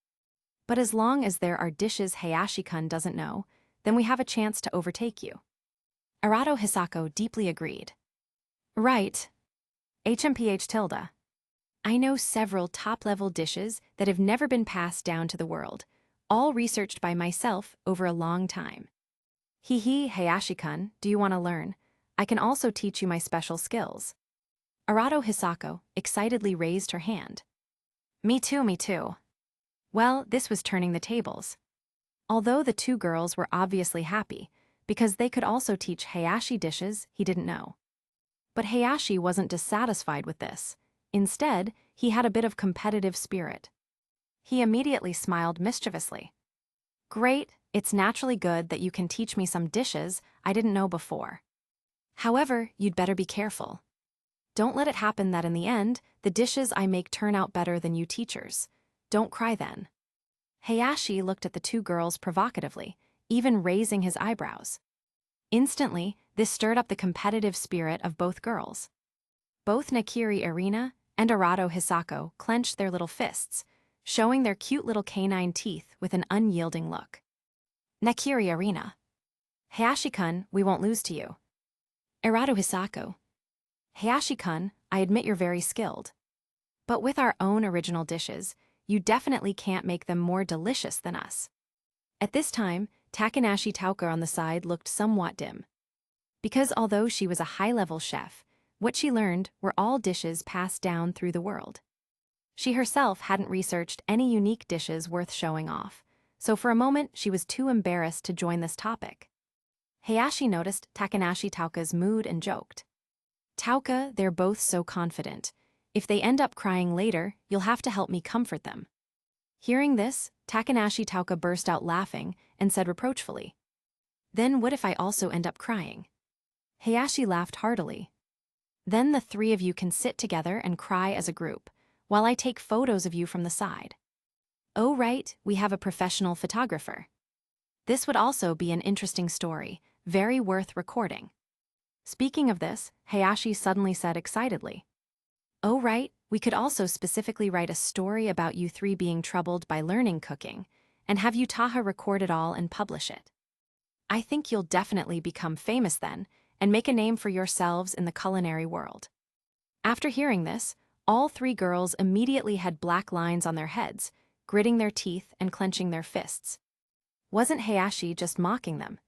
But as long as there are dishes Hayashi-kun doesn't know, then we have a chance to overtake you. Arato Hisako deeply agreed. Right. HMPH tilde. I know several top-level dishes that have never been passed down to the world, all researched by myself over a long time. Hee Hayashi-kun, do you want to learn? I can also teach you my special skills. Arato Hisako excitedly raised her hand. Me too, me too. Well, this was turning the tables. Although the two girls were obviously happy, because they could also teach Hayashi dishes he didn't know. But Hayashi wasn't dissatisfied with this. Instead, he had a bit of competitive spirit. He immediately smiled mischievously. Great, it's naturally good that you can teach me some dishes I didn't know before. However, you'd better be careful. Don't let it happen that in the end, the dishes I make turn out better than you teachers. Don't cry then. Hayashi looked at the two girls provocatively, even raising his eyebrows. Instantly, this stirred up the competitive spirit of both girls. Both Nekiri Irina and Arato Hisako clenched their little fists, showing their cute little canine teeth with an unyielding look. Nekiri Irina. Hayashi-kun, we won't lose to you. Arato Hisako. Hayashi-kun, I admit you're very skilled. But with our own original dishes, you definitely can't make them more delicious than us. At this time, Takanashi Tauka on the side looked somewhat dim. Because although she was a high-level chef, what she learned were all dishes passed down through the world. She herself hadn't researched any unique dishes worth showing off, so for a moment she was too embarrassed to join this topic. Hayashi noticed Takanashi Tauka's mood and joked. Tauka, they're both so confident. If they end up crying later, you'll have to help me comfort them. Hearing this, Takanashi Tauka burst out laughing and said reproachfully, then what if I also end up crying? Hayashi laughed heartily. Then the three of you can sit together and cry as a group, while I take photos of you from the side. Oh right, we have a professional photographer. This would also be an interesting story, very worth recording. Speaking of this, Hayashi suddenly said excitedly, oh right, we could also specifically write a story about you three being troubled by learning cooking, and have Utaha record it all and publish it. I think you'll definitely become famous then, and make a name for yourselves in the culinary world. After hearing this, all three girls immediately had black lines on their heads, gritting their teeth and clenching their fists. Wasn't Hayashi just mocking them?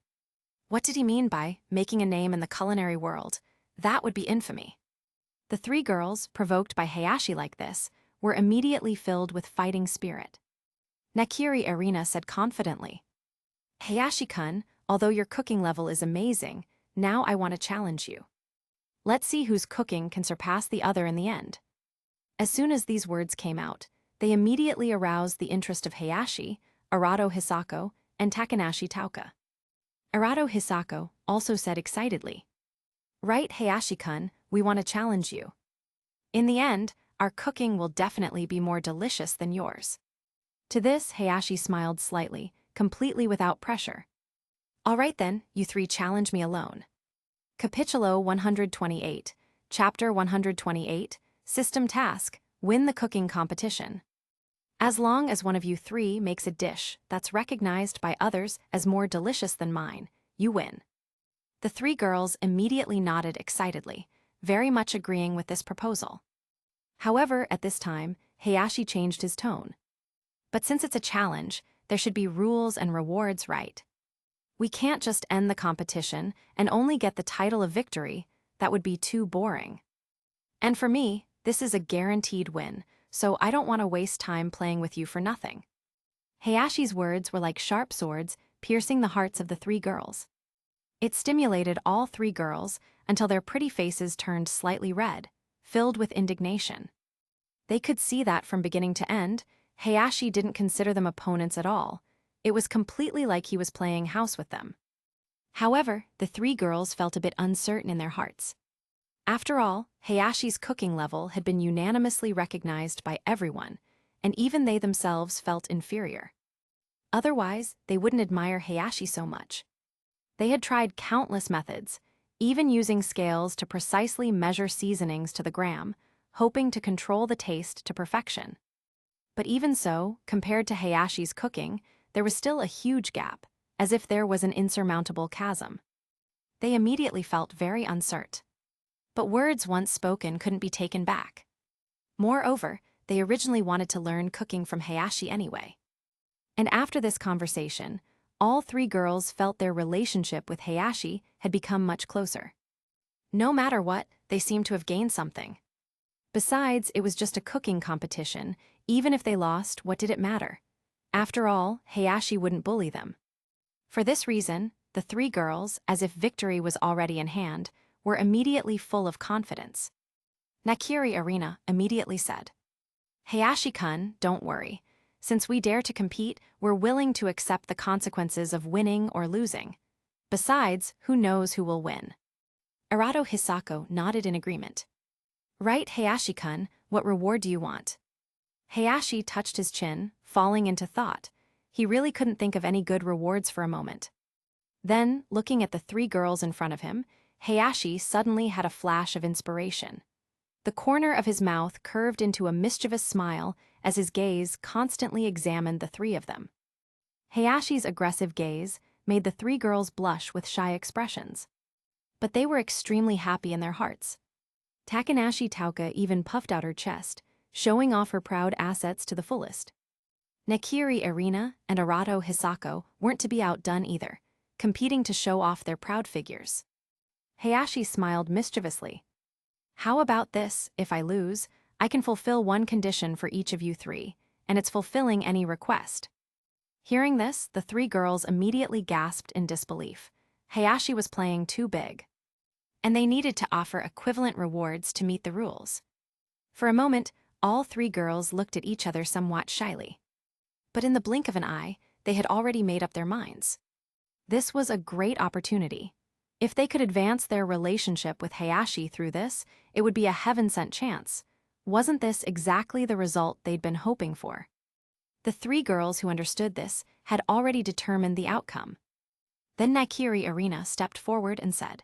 What did he mean by making a name in the culinary world? That would be infamy. The three girls, provoked by Hayashi like this, were immediately filled with fighting spirit. Nekiri Irina said confidently, Hayashi-kun, although your cooking level is amazing, now I want to challenge you. Let's see whose cooking can surpass the other in the end. As soon as these words came out, they immediately aroused the interest of Hayashi, Arato Hisako, and Takanashi Tauka. Arato Hisako also said excitedly, right, Hayashi-kun, we want to challenge you. In the end, our cooking will definitely be more delicious than yours. To this, Hayashi smiled slightly, completely without pressure. All right then, you three challenge me alone. Capitulo 128, Chapter 128, System Task, Win the Cooking Competition. As long as one of you three makes a dish that's recognized by others as more delicious than mine, you win. The three girls immediately nodded excitedly, very much agreeing with this proposal. However, at this time, Hayashi changed his tone. But since it's a challenge, there should be rules and rewards, right? We can't just end the competition and only get the title of victory. That would be too boring. And for me, this is a guaranteed win, so I don't want to waste time playing with you for nothing. Hayashi's words were like sharp swords, piercing the hearts of the three girls. It stimulated all three girls until their pretty faces turned slightly red, filled with indignation. They could see that from beginning to end, Hayashi didn't consider them opponents at all. It was completely like he was playing house with them. However, the three girls felt a bit uncertain in their hearts. After all, Hayashi's cooking level had been unanimously recognized by everyone, and even they themselves felt inferior. Otherwise, they wouldn't admire Hayashi so much. They had tried countless methods, even using scales to precisely measure seasonings to the gram, hoping to control the taste to perfection. But even so, compared to Hayashi's cooking, there was still a huge gap, as if there was an insurmountable chasm. They immediately felt very uncertain. But words once spoken couldn't be taken back. Moreover, they originally wanted to learn cooking from Hayashi anyway. And after this conversation, all three girls felt their relationship with Hayashi had become much closer. No matter what, they seemed to have gained something. Besides, it was just a cooking competition. Even if they lost, what did it matter? After all, Hayashi wouldn't bully them. For this reason, the three girls, as if victory was already in hand, were immediately full of confidence. Nakiri Arena immediately said, "Hayashi-kun, don't worry. Since we dare to compete, we're willing to accept the consequences of winning or losing. Besides, who knows who will win?" Arato Hisako nodded in agreement. "Right, Hayashi-kun, what reward do you want?" Hayashi touched his chin, falling into thought. He really couldn't think of any good rewards for a moment. Then, looking at the three girls in front of him, Hayashi suddenly had a flash of inspiration. The corner of his mouth curved into a mischievous smile as his gaze constantly examined the three of them. Hayashi's aggressive gaze made the three girls blush with shy expressions. But they were extremely happy in their hearts. Takanashi Tauka even puffed out her chest, showing off her proud assets to the fullest. Nakiri Arena and Arato Hisako weren't to be outdone either, competing to show off their proud figures. Hayashi smiled mischievously. "How about this? If I lose, I can fulfill one condition for each of you three, and it's fulfilling any request." Hearing this, the three girls immediately gasped in disbelief. Hayashi was playing too big. And they needed to offer equivalent rewards to meet the rules. For a moment, all three girls looked at each other somewhat shyly. But in the blink of an eye, they had already made up their minds. This was a great opportunity. If they could advance their relationship with Hayashi through this, it would be a heaven-sent chance. Wasn't this exactly the result they'd been hoping for? The three girls who understood this had already determined the outcome. Then Nakiri Arena stepped forward and said,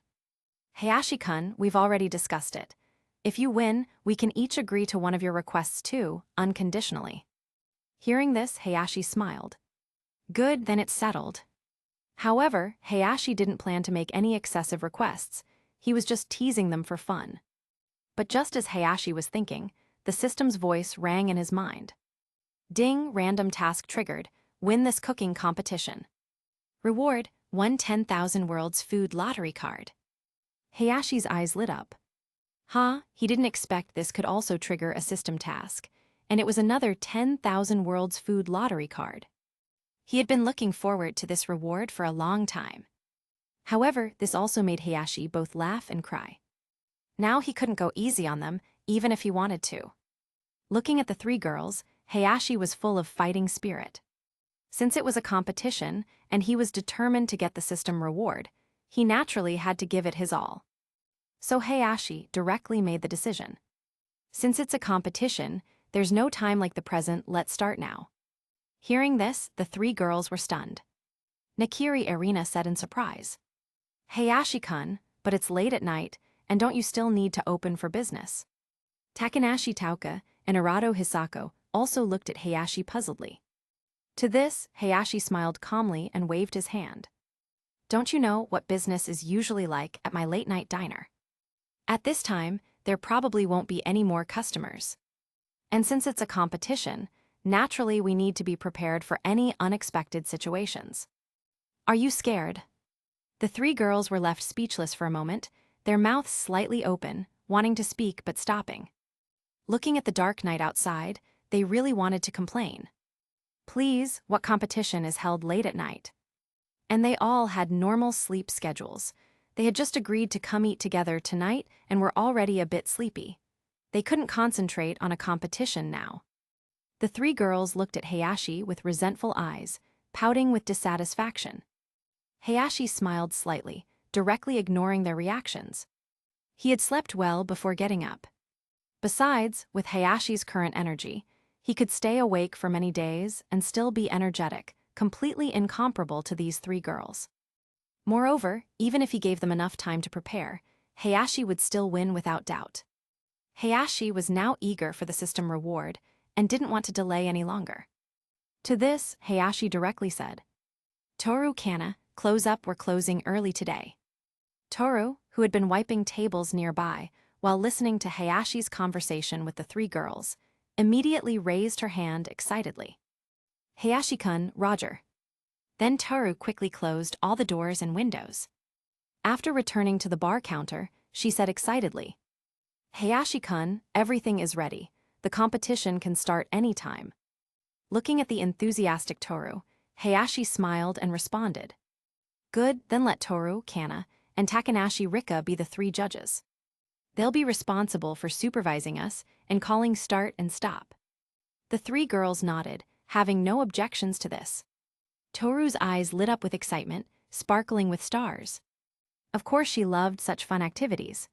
"Hayashi-kun, we've already discussed it. If you win, we can each agree to one of your requests too, unconditionally." Hearing this, Hayashi smiled. "Good, then it's settled." However, Hayashi didn't plan to make any excessive requests. He was just teasing them for fun. But just as Hayashi was thinking, the system's voice rang in his mind. "Ding, random task triggered. Win this cooking competition. Reward, 10,000 World's Food Lottery card." Hayashi's eyes lit up. He didn't expect this could also trigger a system task, and it was another 10,000 World's Food Lottery card. He had been looking forward to this reward for a long time. However, this also made Hayashi both laugh and cry. Now he couldn't go easy on them, even if he wanted to. Looking at the three girls, Hayashi was full of fighting spirit. Since it was a competition, and he was determined to get the system reward, he naturally had to give it his all. So Hayashi directly made the decision. "Since it's a competition, there's no time like the present, let's start now." Hearing this, the three girls were stunned. Nakiri Arena said in surprise, "Hayashi-kun, but it's late at night, and don't you still need to open for business?" Takanashi Tauka and Arato Hisako also looked at Hayashi puzzledly. To this, Hayashi smiled calmly and waved his hand. "Don't you know what business is usually like at my late-night diner? At this time, there probably won't be any more customers. And since it's a competition, naturally we need to be prepared for any unexpected situations. Are you scared?" The three girls were left speechless for a moment, their mouths slightly open, wanting to speak but stopping. Looking at the dark night outside, they really wanted to complain. Please, what competition is held late at night? And they all had normal sleep schedules. They had just agreed to come eat together tonight and were already a bit sleepy. They couldn't concentrate on a competition now. The three girls looked at Hayashi with resentful eyes, pouting with dissatisfaction. Hayashi smiled slightly, directly ignoring their reactions. He had slept well before getting up. Besides, with Hayashi's current energy, he could stay awake for many days and still be energetic, completely incomparable to these three girls. Moreover, even if he gave them enough time to prepare, Hayashi would still win without doubt. Hayashi was now eager for the system reward and didn't want to delay any longer. To this, Hayashi directly said, "Toru Kana, close up, we're closing early today." Toru, who had been wiping tables nearby while listening to Hayashi's conversation with the three girls, immediately raised her hand excitedly. "Hayashi-kun, Roger." Then Toru quickly closed all the doors and windows. After returning to the bar counter, she said excitedly, "Hayashi-kun, everything is ready. The competition can start any time." Looking at the enthusiastic Toru, Hayashi smiled and responded, "Good, then let Toru, Kana, and Takanashi Rika be the three judges. They'll be responsible for supervising us and calling start and stop." The three girls nodded, having no objections to this. Toru's eyes lit up with excitement, sparkling with stars. Of course she loved such fun activities.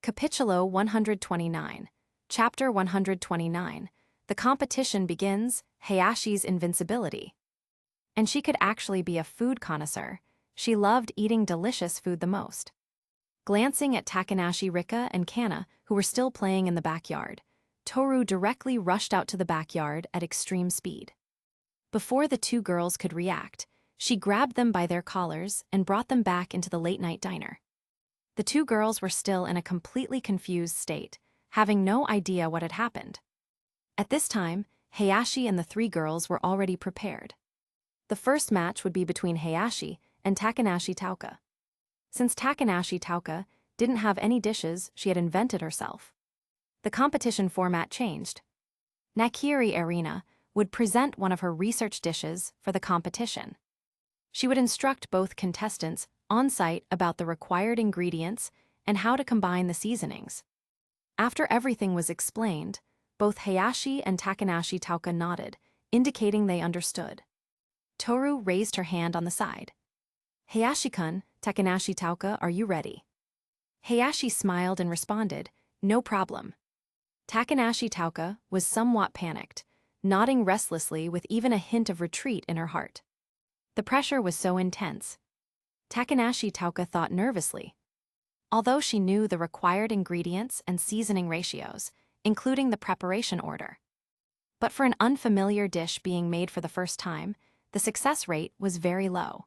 Capítulo 129. Chapter 129. The competition begins, Hayashi's invincibility. And she could actually be a food connoisseur. She loved eating delicious food the most. Glancing at Takanashi Rika and Kana, who were still playing in the backyard, Toru directly rushed out to the backyard at extreme speed. Before the two girls could react, she grabbed them by their collars and brought them back into the late-night diner. The two girls were still in a completely confused state, having no idea what had happened. At this time, Hayashi and the three girls were already prepared. The first match would be between Hayashi and Takanashi Tauka. Since Takanashi Tauka didn't have any dishes she had invented herself, the competition format changed. Nakiri Arena would present one of her research dishes for the competition. She would instruct both contestants on-site about the required ingredients and how to combine the seasonings. After everything was explained, both Hayashi and Takanashi Tauka nodded, indicating they understood. Toru raised her hand on the side. "Hayashi-kun, Takanashi Tauka, are you ready?" Hayashi smiled and responded, "No problem." Takanashi Tauka was somewhat panicked, nodding restlessly with even a hint of retreat in her heart. The pressure was so intense. Takanashi Tauka thought nervously. Although she knew the required ingredients and seasoning ratios, including the preparation order. But for an unfamiliar dish being made for the first time, the success rate was very low.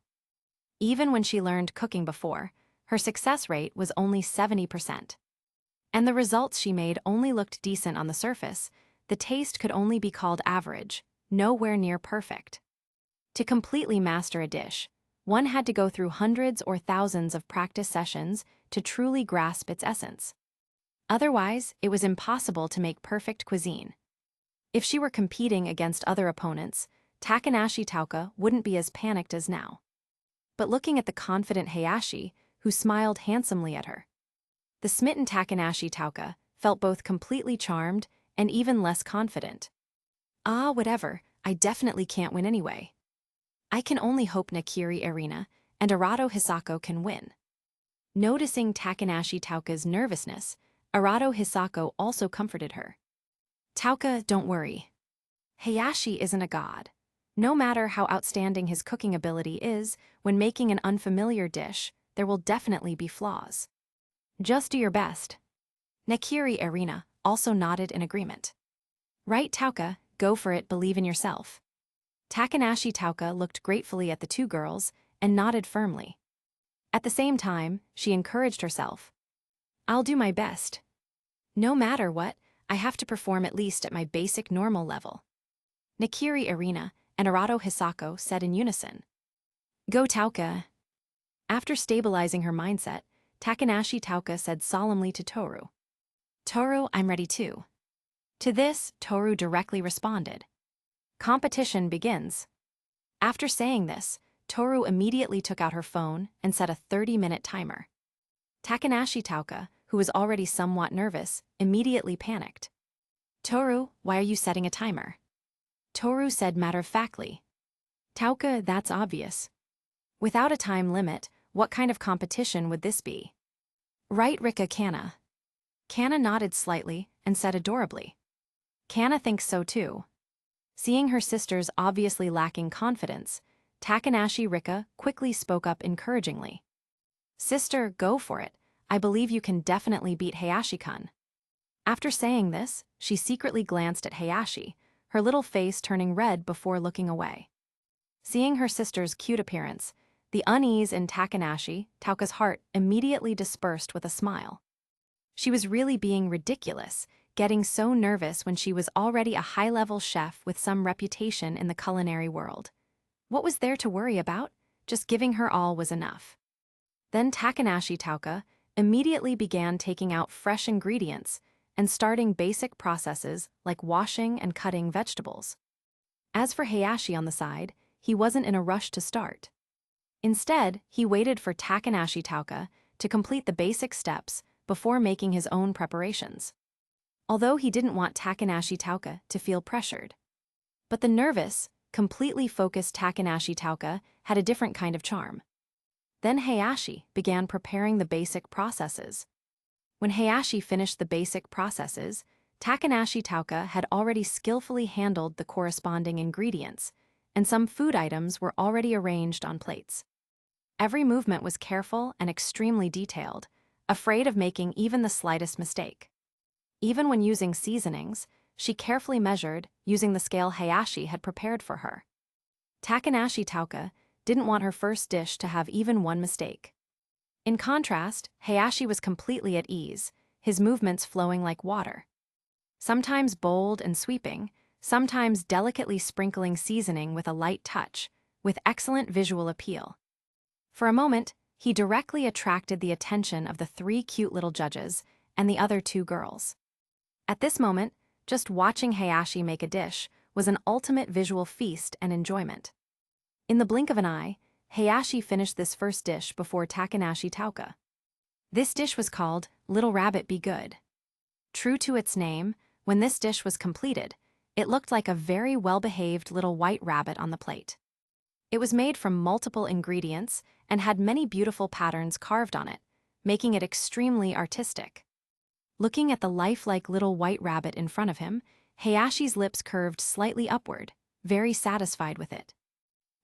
Even when she learned cooking before, her success rate was only 70%. And the results she made only looked decent on the surface. The taste could only be called average, nowhere near perfect. To completely master a dish, one had to go through hundreds or thousands of practice sessions to truly grasp its essence. Otherwise, it was impossible to make perfect cuisine. If she were competing against other opponents, Takanashi Tauka wouldn't be as panicked as now. But looking at the confident Hayashi, who smiled handsomely at her, the smitten Takanashi Tauka felt both completely charmed and even less confident. "Ah, whatever, I definitely can't win anyway. I can only hope Nakiri Arena and Arado Hisako can win." Noticing Takanashi Tauka's nervousness, Arado Hisako also comforted her. "Tauka, don't worry. Hayashi isn't a god. No matter how outstanding his cooking ability is, when making an unfamiliar dish, there will definitely be flaws. Just do your best." Nakiri Arena also nodded in agreement. "Right, Tauka, go for it, believe in yourself." Takanashi Tauka looked gratefully at the two girls and nodded firmly. At the same time, she encouraged herself. "I'll do my best. No matter what, I have to perform at least at my basic normal level." Nakiri Arena and Arado Hisako said in unison. "Go, Tauka." After stabilizing her mindset, Takanashi Tauka said solemnly to Toru, "Toru, I'm ready too." To this, Toru directly responded, Competition begins. After saying this, Toru immediately took out her phone and set a 30-minute timer. Takanashi Tauka, who was already somewhat nervous, immediately panicked. "Toru, why are you setting a timer?" Toru said matter-of-factly. "Tauka, that's obvious. Without a time limit, what kind of competition would this be?" "Right, Rika Kana." Kana nodded slightly and said adorably. "Kana thinks so too." Seeing her sisters obviously lacking confidence, Takanashi Rika quickly spoke up encouragingly. "Sister, go for it. I believe you can definitely beat Hayashi-kun." After saying this, she secretly glanced at Hayashi, her little face turning red before looking away. Seeing her sister's cute appearance, the unease in Takanashi Tauka's heart immediately dispersed with a smile. She was really being ridiculous, getting so nervous when she was already a high-level chef with some reputation in the culinary world. What was there to worry about? Just giving her all was enough. Then Takanashi Tauka immediately began taking out fresh ingredients and starting basic processes like washing and cutting vegetables. As for Hayashi on the side, he wasn't in a rush to start. Instead, he waited for Takanashi Tauka to complete the basic steps before making his own preparations. Although he didn't want Takanashi Tauka to feel pressured. But the nervous, completely focused Takanashi Tauka had a different kind of charm. Then Hayashi began preparing the basic processes. When Hayashi finished the basic processes, Takanashi Tauka had already skillfully handled the corresponding ingredients, and some food items were already arranged on plates. Every movement was careful and extremely detailed, afraid of making even the slightest mistake. Even when using seasonings, she carefully measured using the scale Hayashi had prepared for her. Takanashi Tauka didn't want her first dish to have even one mistake. In contrast, Hayashi was completely at ease, his movements flowing like water. Sometimes bold and sweeping, sometimes delicately sprinkling seasoning with a light touch, with excellent visual appeal. For a moment, he directly attracted the attention of the 3 cute little judges and the other 2 girls. At this moment, just watching Hayashi make a dish was an ultimate visual feast and enjoyment. In the blink of an eye, Hayashi finished this first dish before Takanashi Tauka. This dish was called Little Rabbit Be Good. True to its name, when this dish was completed, it looked like a very well-behaved little white rabbit on the plate. It was made from multiple ingredients and had many beautiful patterns carved on it, making it extremely artistic. Looking at the lifelike little white rabbit in front of him, Hayashi's lips curved slightly upward, very satisfied with it.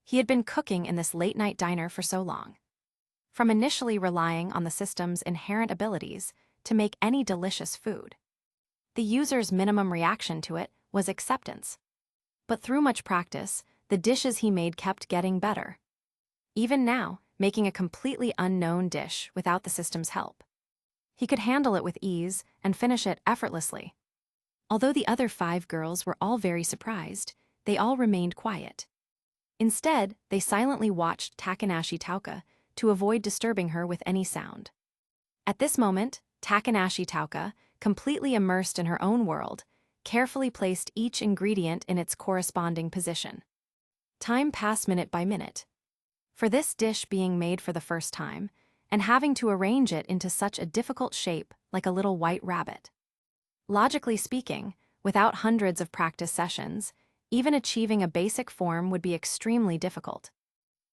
He had been cooking in this late-night diner for so long. From initially relying on the system's inherent abilities to make any delicious food, the user's minimum reaction to it was acceptance. But through much practice, the dishes he made kept getting better. Even now, making a completely unknown dish without the system's help, he could handle it with ease and finish it effortlessly. Although the other 5 girls were all very surprised, they all remained quiet. Instead, they silently watched Takanashi Tauka to avoid disturbing her with any sound. At this moment, Takanashi Tauka, completely immersed in her own world, carefully placed each ingredient in its corresponding position. Time passed minute by minute. For this dish being made for the first time, and having to arrange it into such a difficult shape like a little white rabbit. Logically speaking, without hundreds of practice sessions, even achieving a basic form would be extremely difficult.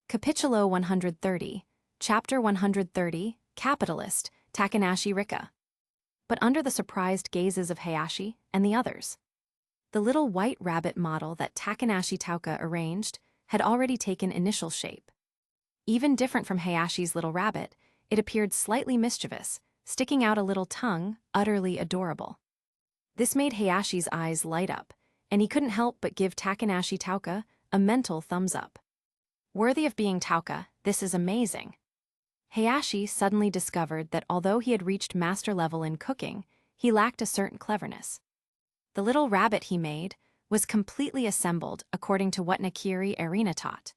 Capítulo 130, Chapter 130, Capitalist, Takanashi Rika. But under the surprised gazes of Hayashi and the others, the little white rabbit model that Takanashi Tauka arranged had already taken initial shape. Even different from Hayashi's little rabbit, it appeared slightly mischievous, sticking out a little tongue, utterly adorable. This made Hayashi's eyes light up, and he couldn't help but give Takanashi Tauka a mental thumbs up. Worthy of being Tauka, this is amazing. Hayashi suddenly discovered that although he had reached master level in cooking, he lacked a certain cleverness. The little rabbit he made was completely assembled according to what Nakiri Erina taught.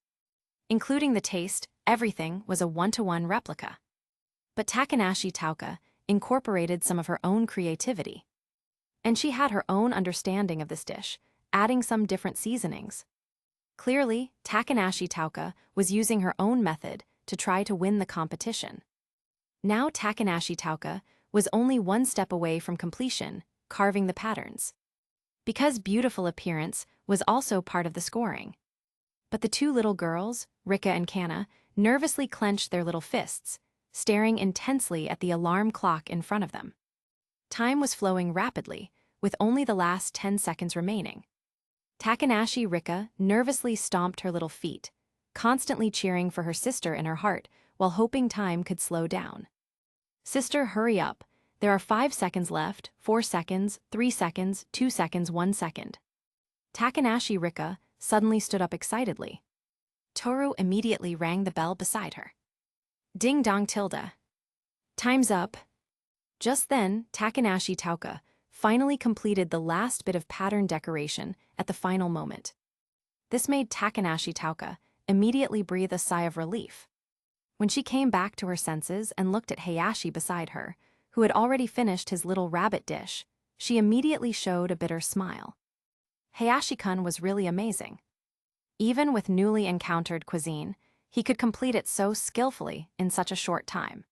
Including the taste, everything was a one-to-one replica. But Takanashi Tauka incorporated some of her own creativity. And she had her own understanding of this dish, adding some different seasonings. Clearly, Takanashi Tauka was using her own method to try to win the competition. Now Takanashi Tauka was only one step away from completion, carving the patterns. Because beautiful appearance was also part of the scoring. But the two little girls, Rika and Kana, nervously clenched their little fists, staring intensely at the alarm clock in front of them. Time was flowing rapidly, with only the last 10 seconds remaining. Takanashi Rika nervously stomped her little feet, constantly cheering for her sister in her heart while hoping time could slow down. "Sister, hurry up. There are 5 seconds left, 4 seconds, 3 seconds, 2 seconds, 1 second. Takanashi Rika suddenly stood up excitedly. Toru immediately rang the bell beside her. Ding dong tilde. Time's up. Just then, Takanashi Tauka finally completed the last bit of pattern decoration at the final moment. This made Takanashi Tauka immediately breathe a sigh of relief. When she came back to her senses and looked at Hayashi beside her, who had already finished his little rabbit dish, she immediately showed a bitter smile. Hayashi-kun was really amazing. Even with newly encountered cuisine, he could complete it so skillfully in such a short time.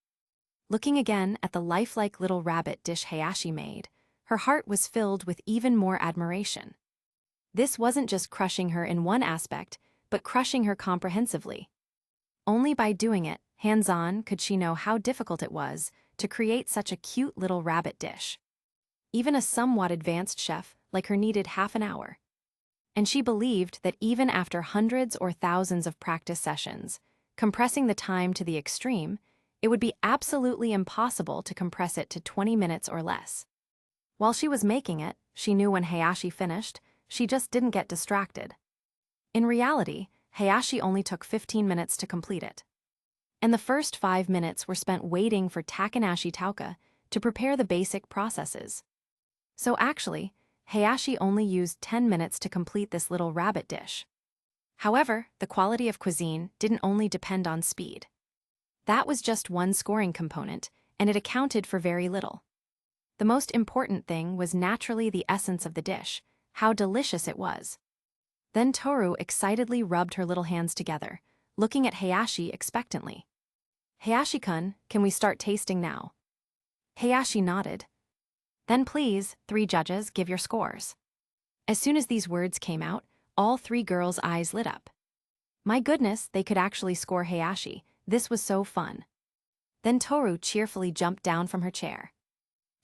Looking again at the lifelike little rabbit dish Hayashi made, her heart was filled with even more admiration. This wasn't just crushing her in one aspect, but crushing her comprehensively. Only by doing it, hands-on, could she know how difficult it was to create such a cute little rabbit dish. Even a somewhat advanced chef like her needed half an hour. And she believed that even after hundreds or thousands of practice sessions, compressing the time to the extreme, it would be absolutely impossible to compress it to 20 minutes or less. While she was making it, she knew when Hayashi finished, she just didn't get distracted. In reality, Hayashi only took 15 minutes to complete it. And the first 5 minutes were spent waiting for Takanashi Tauka to prepare the basic processes. So actually, Hayashi only used 10 minutes to complete this little rabbit dish. However, the quality of cuisine didn't only depend on speed. That was just one scoring component, and it accounted for very little. The most important thing was naturally the essence of the dish, how delicious it was. Then Toru excitedly rubbed her little hands together, looking at Hayashi expectantly. "Hayashi-kun, can we start tasting now?" Hayashi nodded. "Then please, 3 judges, give your scores." As soon as these words came out, all 3 girls' eyes lit up. My goodness, they could actually score Hayashi. This was so fun. Then Toru cheerfully jumped down from her chair.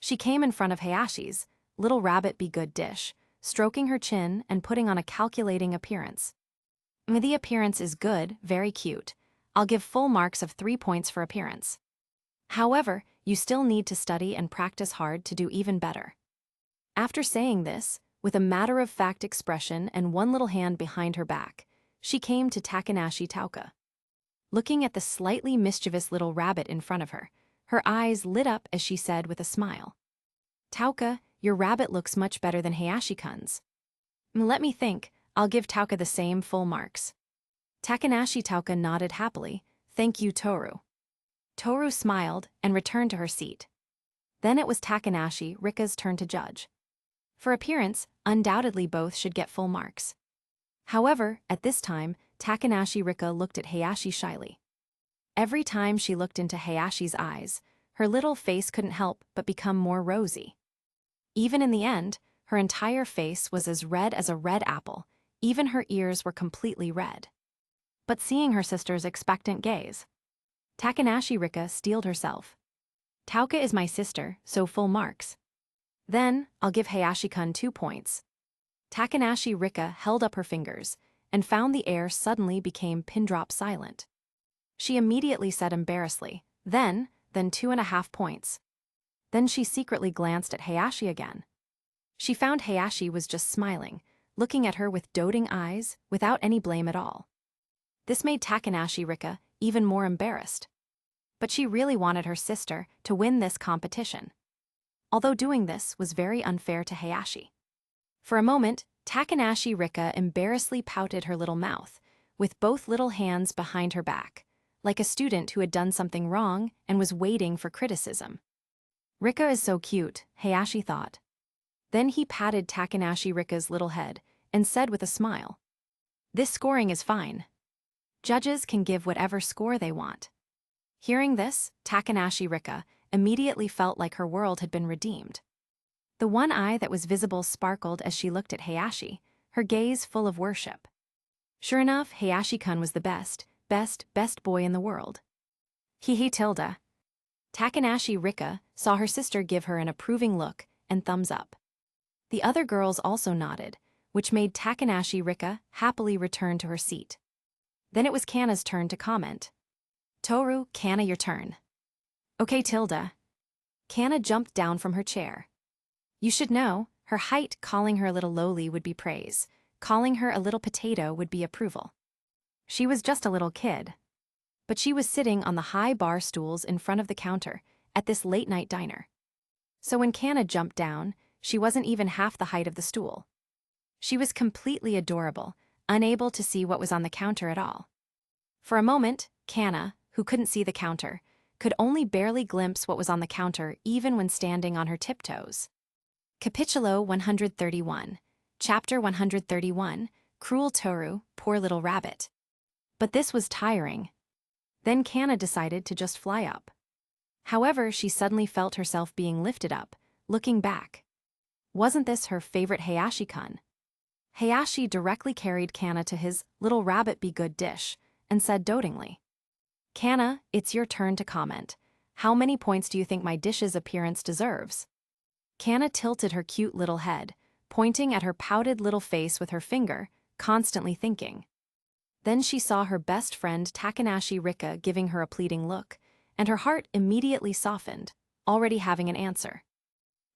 She came in front of Hayashi's little rabbit be good dish, stroking her chin and putting on a calculating appearance. "The appearance is good, very cute. I'll give full marks of 3 points for appearance. However, you still need to study and practice hard to do even better." After saying this, with a matter-of-fact expression and one little hand behind her back, she came to Takanashi Tauka. Looking at the slightly mischievous little rabbit in front of her, her eyes lit up as she said with a smile, "Tauka, your rabbit looks much better than Hayashi-kun's." "Let me think, I'll give Tauka the same full marks." Takanashi Tauka nodded happily, "Thank you, Toru." Toru smiled and returned to her seat. Then it was Takanashi Rika's turn to judge. For appearance, undoubtedly both should get full marks. However, at this time, Takanashi Rika looked at Hayashi shyly. Every time she looked into Hayashi's eyes, her little face couldn't help but become more rosy. Even in the end, her entire face was as red as a red apple, even her ears were completely red. But seeing her sister's expectant gaze, Takanashi Rika steeled herself. "Tauka is my sister, so full marks. Then, I'll give Hayashi-kun 2 points." Takanashi Rika held up her fingers and found the air suddenly became pin-drop silent. She immediately said embarrassedly, then 2.5 points. Then she secretly glanced at Hayashi again. She found Hayashi was just smiling, looking at her with doting eyes, without any blame at all. This made Takanashi Rika even more embarrassed. But she really wanted her sister to win this competition. Although doing this was very unfair to Hayashi. For a moment, Takanashi Rika embarrassedly pouted her little mouth, with both little hands behind her back, like a student who had done something wrong and was waiting for criticism. "Rika is so cute," Hayashi thought. Then he patted Takanashi Rika's little head and said with a smile. This scoring is fine. Judges can give whatever score they want. Hearing this, Takanashi Rika immediately felt like her world had been redeemed. The one eye that was visible sparkled as she looked at Hayashi, her gaze full of worship. Sure enough, Hayashi-kun was the best boy in the world. Hey Tilda. Takanashi Rika saw her sister give her an approving look and thumbs up. The other girls also nodded, which made Takanashi Rika happily return to her seat. Then it was Kana's turn to comment. Toru, Kana, your turn. Okay, Tilda. Kana jumped down from her chair. You should know, her height calling her a little lowly would be praise, calling her a little potato would be approval. She was just a little kid. But she was sitting on the high bar stools in front of the counter at this late-night diner. So when Kana jumped down, she wasn't even half the height of the stool. She was completely adorable, unable to see what was on the counter at all. For a moment, Kana, who couldn't see the counter, could only barely glimpse what was on the counter even when standing on her tiptoes. Capítulo 131. Chapter 131, Cruel Toru, Poor Little Rabbit. But this was tiring. Then Kana decided to just fly up. However, she suddenly felt herself being lifted up, looking back. Wasn't this her favorite Hayashi-kun? Hayashi directly carried Kana to his little rabbit be good dish, and said dotingly, Kana, it's your turn to comment. How many points do you think my dish's appearance deserves? Kana tilted her cute little head, pointing at her pouted little face with her finger, constantly thinking. Then she saw her best friend Takanashi Rika giving her a pleading look, and her heart immediately softened, already having an answer.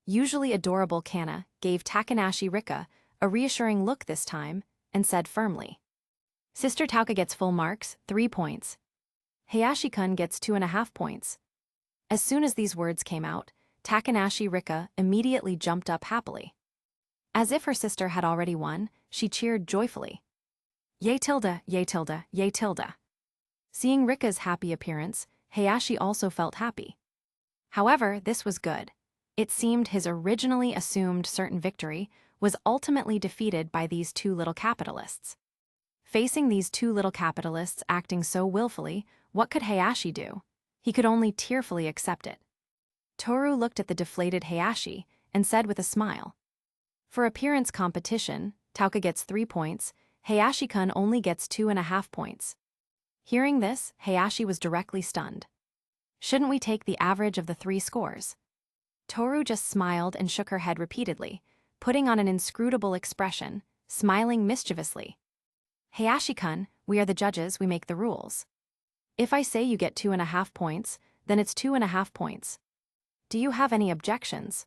Usually adorable Kana gave Takanashi Rika a reassuring look this time, and said firmly, Sister Tauka gets full marks, 3 points. Hayashi-kun gets 2.5 points. As soon as these words came out, Takanashi Rika immediately jumped up happily. As if her sister had already won, she cheered joyfully. Yay Tilda, yay Tilda, yay Tilda. Seeing Rika's happy appearance, Hayashi also felt happy. However, this was good. It seemed his originally assumed certain victory was ultimately defeated by these two little capitalists. Facing these two little capitalists acting so willfully, what could Hayashi do? He could only tearfully accept it. Toru looked at the deflated Hayashi and said with a smile. For appearance competition, Tauka gets 3 points, Hayashi-kun only gets 2.5 points. Hearing this, Hayashi was directly stunned. Shouldn't we take the average of the 3 scores? Toru just smiled and shook her head repeatedly, putting on an inscrutable expression, smiling mischievously. Hayashi-kun, we are the judges, we make the rules. If I say you get 2.5 points, then it's 2.5 points. Do you have any objections?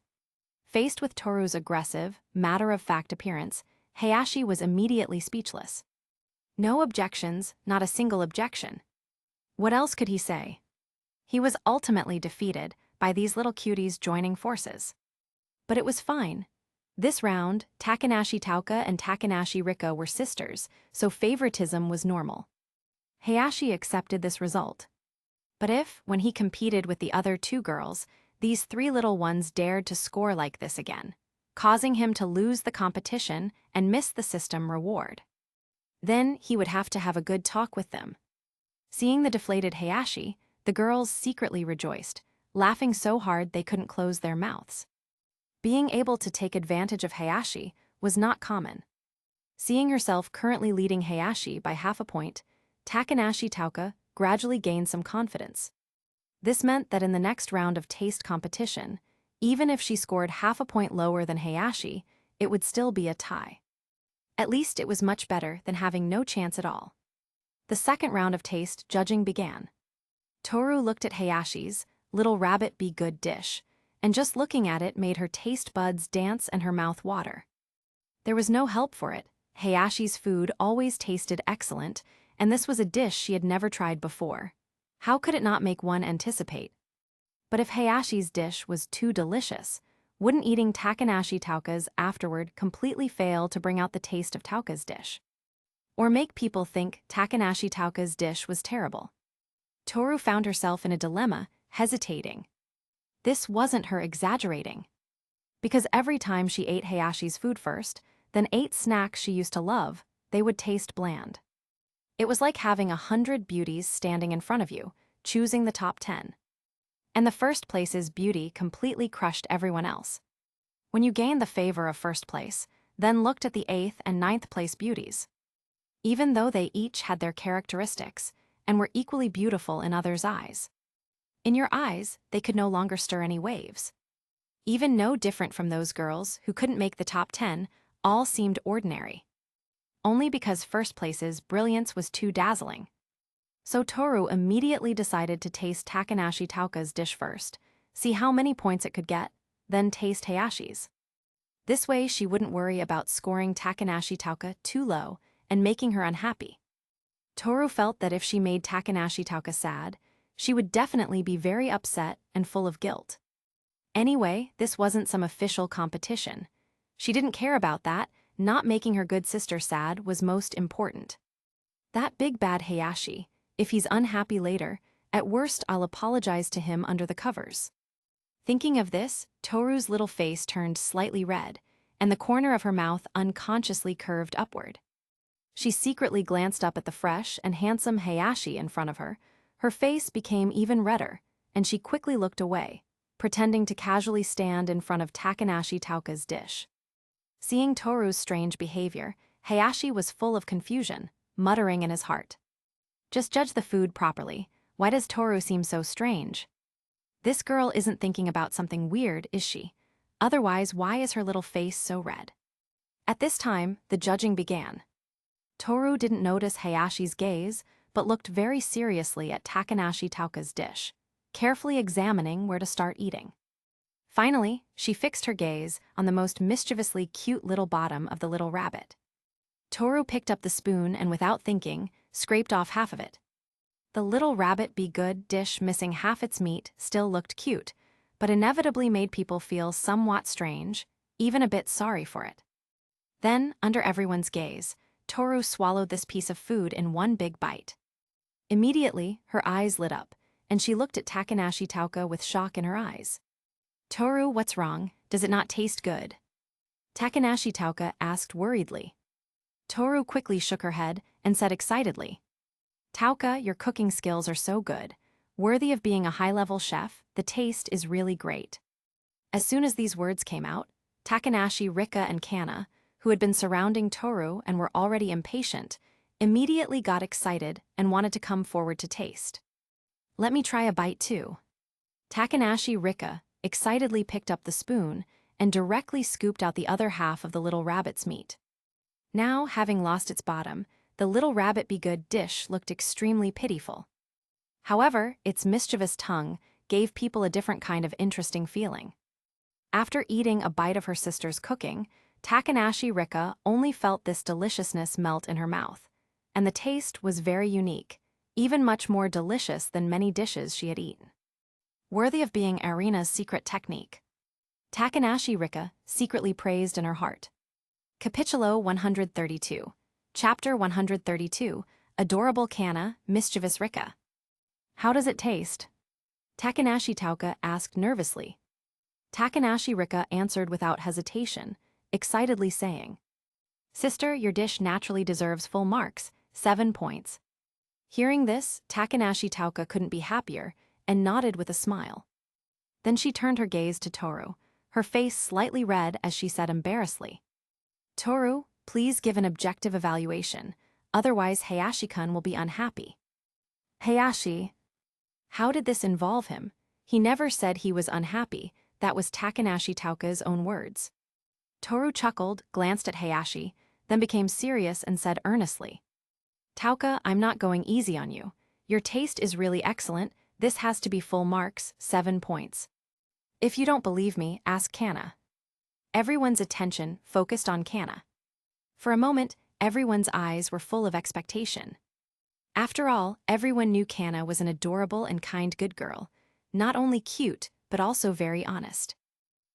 Faced with Toru's aggressive, matter-of-fact appearance, Hayashi was immediately speechless. No objections, not a single objection. What else could he say? He was ultimately defeated by these little cuties joining forces. But it was fine. This round, Takanashi Tauka and Takanashi Rika were sisters, so favoritism was normal. Hayashi accepted this result. But if, when he competed with the other 2 girls, these 3 little ones dared to score like this again, causing him to lose the competition and miss the system reward, then he would have to have a good talk with them. Seeing the deflated Hayashi, the girls secretly rejoiced, laughing so hard they couldn't close their mouths. Being able to take advantage of Hayashi was not common. Seeing herself currently leading Hayashi by half a point, Takanashi Tauka gradually gained some confidence. This meant that in the next round of taste competition, even if she scored half a point lower than Hayashi, it would still be a tie. At least it was much better than having no chance at all. The second round of taste judging began. Toru looked at Hayashi's little rabbit be good dish, and just looking at it made her taste buds dance and her mouth water. There was no help for it. Hayashi's food always tasted excellent, and this was a dish she had never tried before. How could it not make one anticipate? But if Hayashi's dish was too delicious, wouldn't eating Takanashi Tauka's afterward completely fail to bring out the taste of Tauka's dish? Or make people think Takanashi Tauka's dish was terrible? Toru found herself in a dilemma, hesitating. This wasn't her exaggerating. Because every time she ate Hayashi's food first, then ate snacks she used to love, they would taste bland. It was like having 100 beauties standing in front of you, choosing the top 10. And the first place's beauty completely crushed everyone else. When you gained the favor of first place, then looked at the 8th and 9th place beauties. Even though they each had their characteristics, and were equally beautiful in others' eyes. In your eyes, they could no longer stir any waves. Even no different from those girls who couldn't make the top 10, all seemed ordinary. Only because first place's brilliance was too dazzling. So Toru immediately decided to taste Takanashi Tauka's dish first, see how many points it could get, then taste Hayashi's. This way she wouldn't worry about scoring Takanashi Tauka too low and making her unhappy. Toru felt that if she made Takanashi Tauka sad, she would definitely be very upset and full of guilt. Anyway, this wasn't some official competition. She didn't care about that, not making her good sister sad was most important. That big bad Hayashi, if he's unhappy later, at worst I'll apologize to him under the covers. Thinking of this, Toru's little face turned slightly red, and the corner of her mouth unconsciously curved upward. She secretly glanced up at the fresh and handsome Hayashi in front of her. Her face became even redder, and she quickly looked away, pretending to casually stand in front of Takanashi Tauka's dish. Seeing Toru's strange behavior, Hayashi was full of confusion, muttering in his heart. Just judge the food properly. Why does Toru seem so strange? This girl isn't thinking about something weird, is she? Otherwise, why is her little face so red? At this time, the judging began. Toru didn't notice Hayashi's gaze, but looked very seriously at Takanashi Tauka's dish, carefully examining where to start eating. Finally, she fixed her gaze on the most mischievously cute little bottom of the little rabbit. Toru picked up the spoon and without thinking, scraped off half of it. The little rabbit be good dish missing half its meat still looked cute, but inevitably made people feel somewhat strange, even a bit sorry for it. Then, under everyone's gaze, Toru swallowed this piece of food in one big bite. Immediately, her eyes lit up, and she looked at Takanashi Tauka with shock in her eyes. "Toru, what's wrong? Does it not taste good?" Takanashi Tauka asked worriedly. Toru quickly shook her head and said excitedly, "Tauka, your cooking skills are so good. Worthy of being a high-level chef, the taste is really great." As soon as these words came out, Takanashi, Rika, and Kana, who had been surrounding Toru and were already impatient, immediately got excited and wanted to come forward to taste. "Let me try a bite too." Takanashi Rika excitedly picked up the spoon and directly scooped out the other half of the little rabbit's meat. Now, having lost its bottom, the little rabbit be good dish looked extremely pitiful. However, its mischievous tongue gave people a different kind of interesting feeling. After eating a bite of her sister's cooking, Takanashi Rika only felt this deliciousness melt in her mouth, and the taste was very unique, even much more delicious than many dishes she had eaten. Worthy of being Arina's secret technique. Takanashi Rika secretly praised in her heart. Capitulo 132. Chapter 132, Adorable Kana, Mischievous Rika. "How does it taste?" Takanashi Tauka asked nervously. Takanashi Rika answered without hesitation, excitedly saying, "Sister, your dish naturally deserves full marks, 7 points." Hearing this, Takanashi Tauka couldn't be happier and nodded with a smile. Then she turned her gaze to Toru, her face slightly red as she said embarrassedly, "Toru, please give an objective evaluation, otherwise Hayashi-kun will be unhappy." Hayashi. How did this involve him? He never said he was unhappy, that was Takanashi Tauka's own words. Toru chuckled, glanced at Hayashi, then became serious and said earnestly, "Tauka, I'm not going easy on you. Your taste is really excellent, this has to be full marks, 7 points. If you don't believe me, ask Kana." Everyone's attention focused on Kana. For a moment, everyone's eyes were full of expectation. After all, everyone knew Kana was an adorable and kind good girl, not only cute, but also very honest.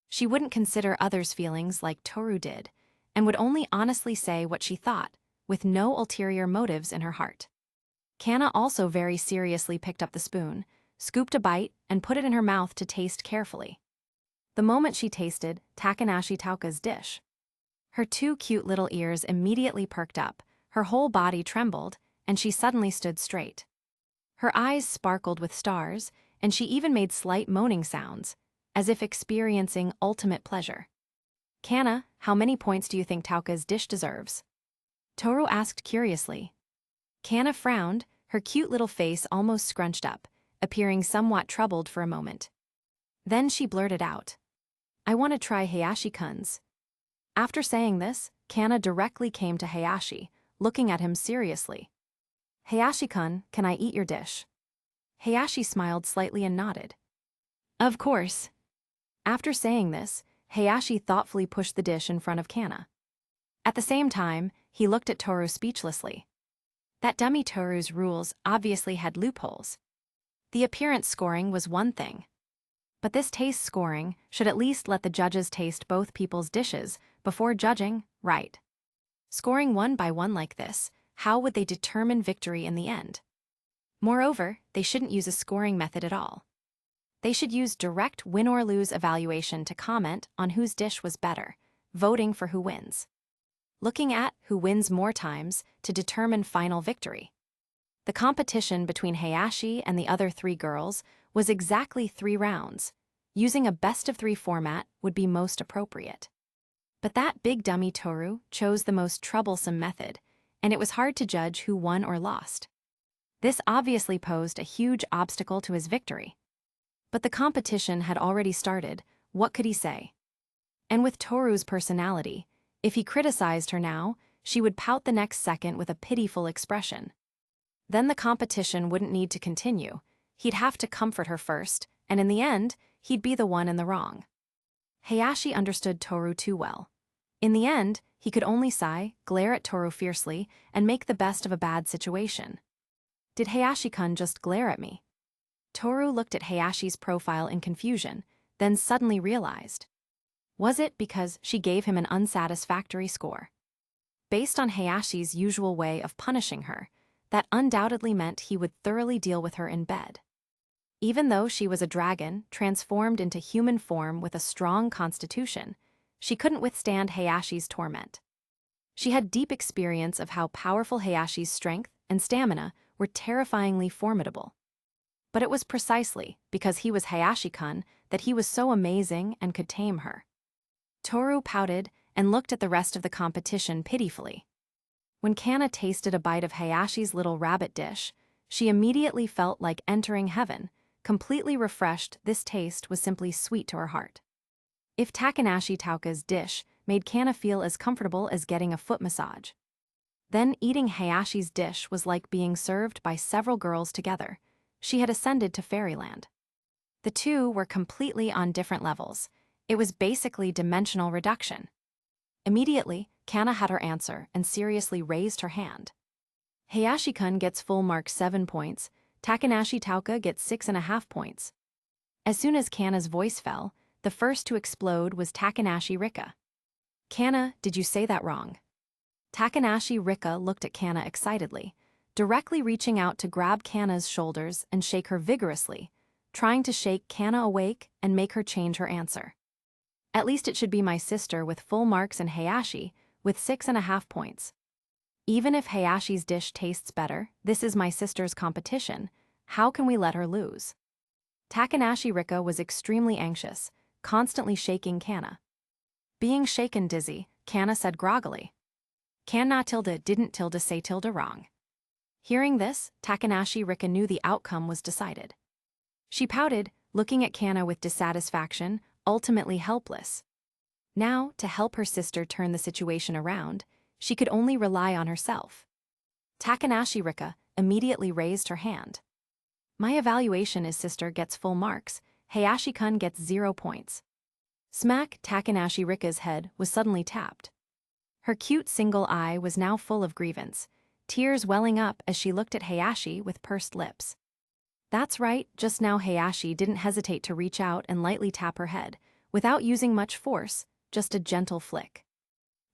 She wouldn't consider others' feelings like Toru did, and would only honestly say what she thought, with no ulterior motives in her heart. Kana also very seriously picked up the spoon, scooped a bite, and put it in her mouth to taste carefully. The moment she tasted Takanashi Tauka's dish, Her two cute little ears immediately perked up, her whole body trembled, and she suddenly stood straight. Her eyes sparkled with stars, and she even made slight moaning sounds, as if experiencing ultimate pleasure. Kana, how many points do you think Tauka's dish deserves? Toru asked curiously. Kana frowned, her cute little face almost scrunched up, appearing somewhat troubled for a moment. Then she blurted out, I want to try Hayashi-kun's. After saying this, Kana directly came to Hayashi, looking at him seriously. Hayashi-kun, can I eat your dish? Hayashi smiled slightly and nodded. Of course. After saying this, Hayashi thoughtfully pushed the dish in front of Kana. At the same time, he looked at Toru speechlessly. That dummy Toru's rules obviously had loopholes. The appearance scoring was one thing. But this taste scoring should at least let the judges taste both people's dishes before judging, right? Scoring one by one like this, how would they determine victory in the end? Moreover, they shouldn't use a scoring method at all. They should use direct win or lose evaluation to comment on whose dish was better, voting for who wins. Looking at who wins more times to determine final victory. The competition between Hayashi and the other three girls was exactly 3 rounds. Using a best-of-3 format would be most appropriate. But that big dummy Toru chose the most troublesome method, and it was hard to judge who won or lost. This obviously posed a huge obstacle to his victory. But the competition had already started, what could he say? And with Toru's personality, if he criticized her now, she would pout the next second with a pitiful expression. Then the competition wouldn't need to continue. He'd have to comfort her first, and in the end, he'd be the one in the wrong. Hayashi understood Toru too well. In the end, he could only sigh, glare at Toru fiercely, and make the best of a bad situation. Did Hayashi-kun just glare at me? Toru looked at Hayashi's profile in confusion, then suddenly realized. Was it because she gave him an unsatisfactory score? Based on Hayashi's usual way of punishing her, that undoubtedly meant he would thoroughly deal with her in bed. Even though she was a dragon, transformed into human form with a strong constitution, she couldn't withstand Hayashi's torment. She had deep experience of how powerful Hayashi's strength and stamina were terrifyingly formidable. But it was precisely because he was Hayashi-kun that he was so amazing and could tame her. Toru pouted and looked at the rest of the competition pitifully. When Kana tasted a bite of Hayashi's little rabbit dish, she immediately felt like entering heaven. Completely refreshed, this taste was simply sweet to her heart. If Takanashi Tauka's dish made Kana feel as comfortable as getting a foot massage, then eating Hayashi's dish was like being served by several girls together. She had ascended to fairyland. The two were completely on different levels. It was basically dimensional reduction. Immediately, Kana had her answer and seriously raised her hand. Hayashi-kun gets full mark 7 points, Takanashi Tauka gets 6.5 points. As soon as Kana's voice fell, the first to explode was Takanashi Rika. Kana, did you say that wrong? Takanashi Rika looked at Kana excitedly, directly reaching out to grab Kana's shoulders and shake her vigorously, trying to shake Kana awake and make her change her answer. At least it should be my sister with full marks and Hayashi with 6.5 points. Even if Hayashi's dish tastes better, this is my sister's competition. How can we let her lose? Takanashi Rika was extremely anxious, constantly shaking Kana. Being shaken dizzy, Kana said groggily. Kana tilde didn't tilde say tilde wrong. Hearing this, Takanashi Rika knew the outcome was decided. She pouted, looking at Kana with dissatisfaction, ultimately helpless. Now, to help her sister turn the situation around, she could only rely on herself. Takanashi Rika immediately raised her hand. My evaluation is sister gets full marks, Hayashi-kun gets 0 points. Smack, Takanashi Rika's head was suddenly tapped. Her cute single eye was now full of grievance, tears welling up as she looked at Hayashi with pursed lips. That's right, just now Hayashi didn't hesitate to reach out and lightly tap her head, without using much force, just a gentle flick.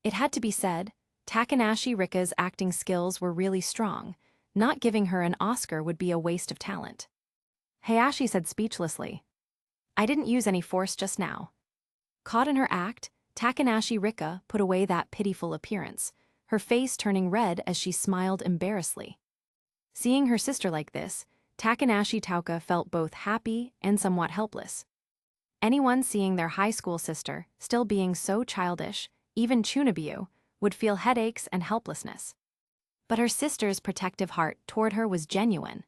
It had to be said, Takanashi Rika's acting skills were really strong. Not giving her an Oscar would be a waste of talent. Hayashi said speechlessly. I didn't use any force just now. Caught in her act, Takanashi Rika put away that pitiful appearance, her face turning red as she smiled embarrassedly. Seeing her sister like this, Takanashi Tauka felt both happy and somewhat helpless. Anyone seeing their high school sister still being so childish, even Chunibyo, would feel headaches and helplessness. But her sister's protective heart toward her was genuine.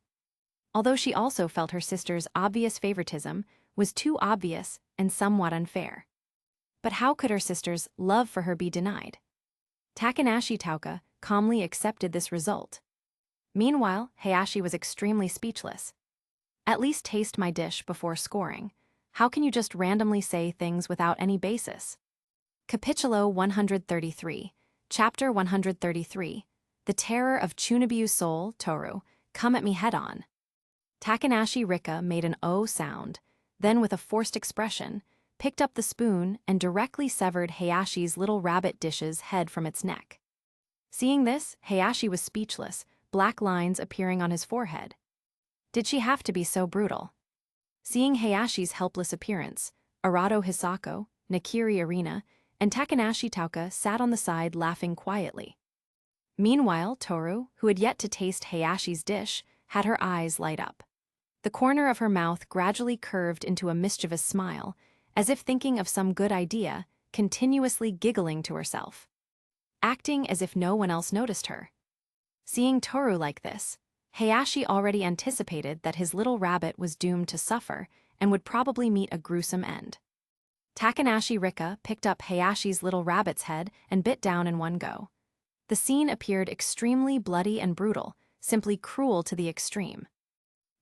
Although she also felt her sister's obvious favoritism was too obvious and somewhat unfair. But how could her sister's love for her be denied? Takanashi Tauka calmly accepted this result. Meanwhile, Hayashi was extremely speechless. At least taste my dish before scoring. How can you just randomly say things without any basis? Capitulo 133, Chapter 133, The Terror of Chunibyo's Soul, Toru, Come at Me Head-On. Takanashi Rika made an O sound, then with a forced expression, picked up the spoon and directly severed Hayashi's little rabbit dish's head from its neck. Seeing this, Hayashi was speechless, black lines appearing on his forehead. Did she have to be so brutal? Seeing Hayashi's helpless appearance, Arado Hisako, Nakiri Arena, and Takanashi Tauka sat on the side laughing quietly. Meanwhile, Toru, who had yet to taste Hayashi's dish, had her eyes light up. The corner of her mouth gradually curved into a mischievous smile, as if thinking of some good idea, continuously giggling to herself. Acting as if no one else noticed her. Seeing Toru like this, Hayashi already anticipated that his little rabbit was doomed to suffer and would probably meet a gruesome end. Takanashi Rika picked up Hayashi's little rabbit's head and bit down in one go. The scene appeared extremely bloody and brutal, simply cruel to the extreme.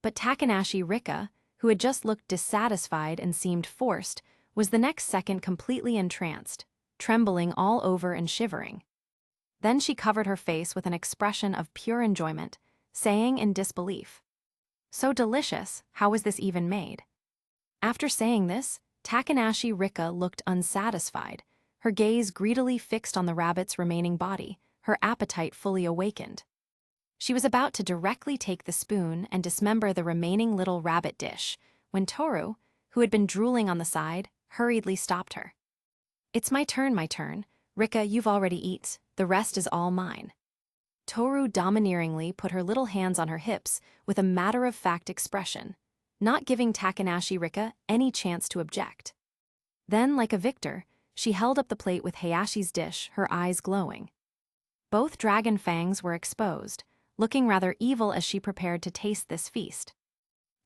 But Takanashi Rika, who had just looked dissatisfied and seemed forced, was the next second completely entranced, trembling all over and shivering. Then she covered her face with an expression of pure enjoyment, saying in disbelief, "So delicious, how was this even made?" After saying this, Takanashi Rika looked unsatisfied, her gaze greedily fixed on the rabbit's remaining body, her appetite fully awakened. She was about to directly take the spoon and dismember the remaining little rabbit dish, when Toru, who had been drooling on the side, hurriedly stopped her. "It's my turn. Rika, you've already eat, the rest is all mine." Toru domineeringly put her little hands on her hips with a matter-of-fact expression, not giving Takanashi Rika any chance to object. Then, like a victor, she held up the plate with Hayashi's dish, her eyes glowing. Both dragon fangs were exposed, looking rather evil as she prepared to taste this feast.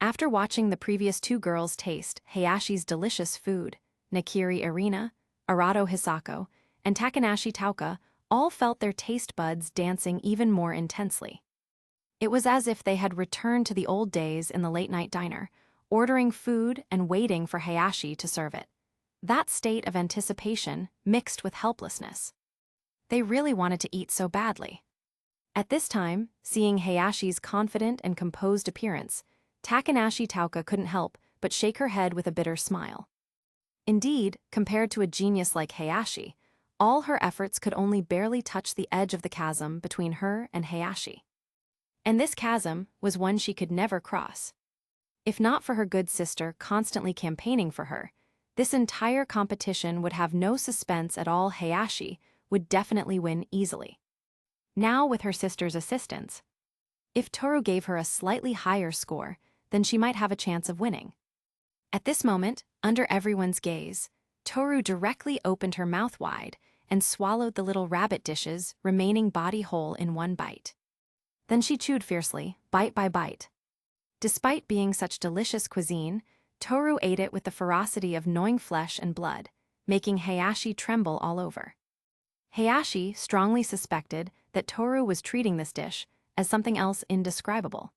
After watching the previous two girls taste Hayashi's delicious food, Nakiri Arena, Arado Hisako, and Takanashi Tauka all felt their taste buds dancing even more intensely. It was as if they had returned to the old days in the late-night diner, ordering food and waiting for Hayashi to serve it. That state of anticipation mixed with helplessness. They really wanted to eat so badly. At this time, seeing Hayashi's confident and composed appearance, Takanashi Tauka couldn't help but shake her head with a bitter smile. Indeed, compared to a genius like Hayashi, all her efforts could only barely touch the edge of the chasm between her and Hayashi. And this chasm was one she could never cross. If not for her good sister constantly campaigning for her, this entire competition would have no suspense at all. Hayashi would definitely win easily. Now with her sister's assistance, if Toru gave her a slightly higher score, then she might have a chance of winning. At this moment, under everyone's gaze, Toru directly opened her mouth wide and swallowed the little rabbit dish's remaining body whole in one bite. Then she chewed fiercely, bite by bite. Despite being such delicious cuisine, Toru ate it with the ferocity of gnawing flesh and blood, making Hayashi tremble all over. Hayashi strongly suspected that Toru was treating this dish as something else indescribable.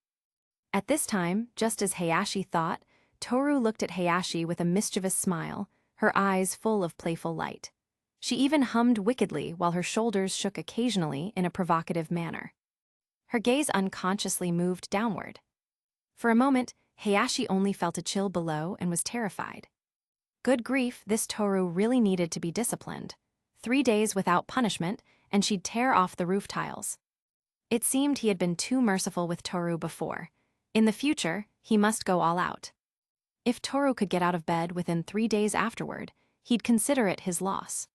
At this time, just as Hayashi thought, Toru looked at Hayashi with a mischievous smile, her eyes full of playful light. She even hummed wickedly while her shoulders shook occasionally in a provocative manner. Her gaze unconsciously moved downward. For a moment, Hayashi only felt a chill below and was terrified. Good grief, this Toru really needed to be disciplined. 3 days without punishment, and she'd tear off the roof tiles. It seemed he had been too merciful with Toru before. In the future, he must go all out. If Toru could get out of bed within 3 days afterward, he'd consider it his loss.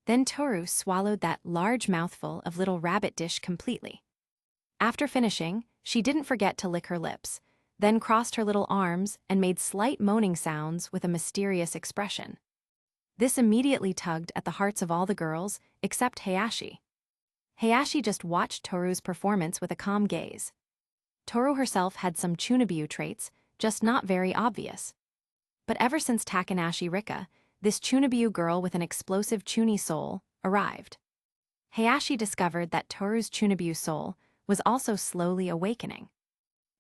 Then Toru swallowed that large mouthful of little rabbit dish completely. After finishing, she didn't forget to lick her lips, then crossed her little arms and made slight moaning sounds with a mysterious expression. This immediately tugged at the hearts of all the girls, except Hayashi. Hayashi just watched Toru's performance with a calm gaze. Toru herself had some Chunobu traits, just not very obvious. But ever since Takanashi Rika, this Chunobu girl with an explosive Chuni soul, arrived. Hayashi discovered that Toru's Chunobu soul was also slowly awakening.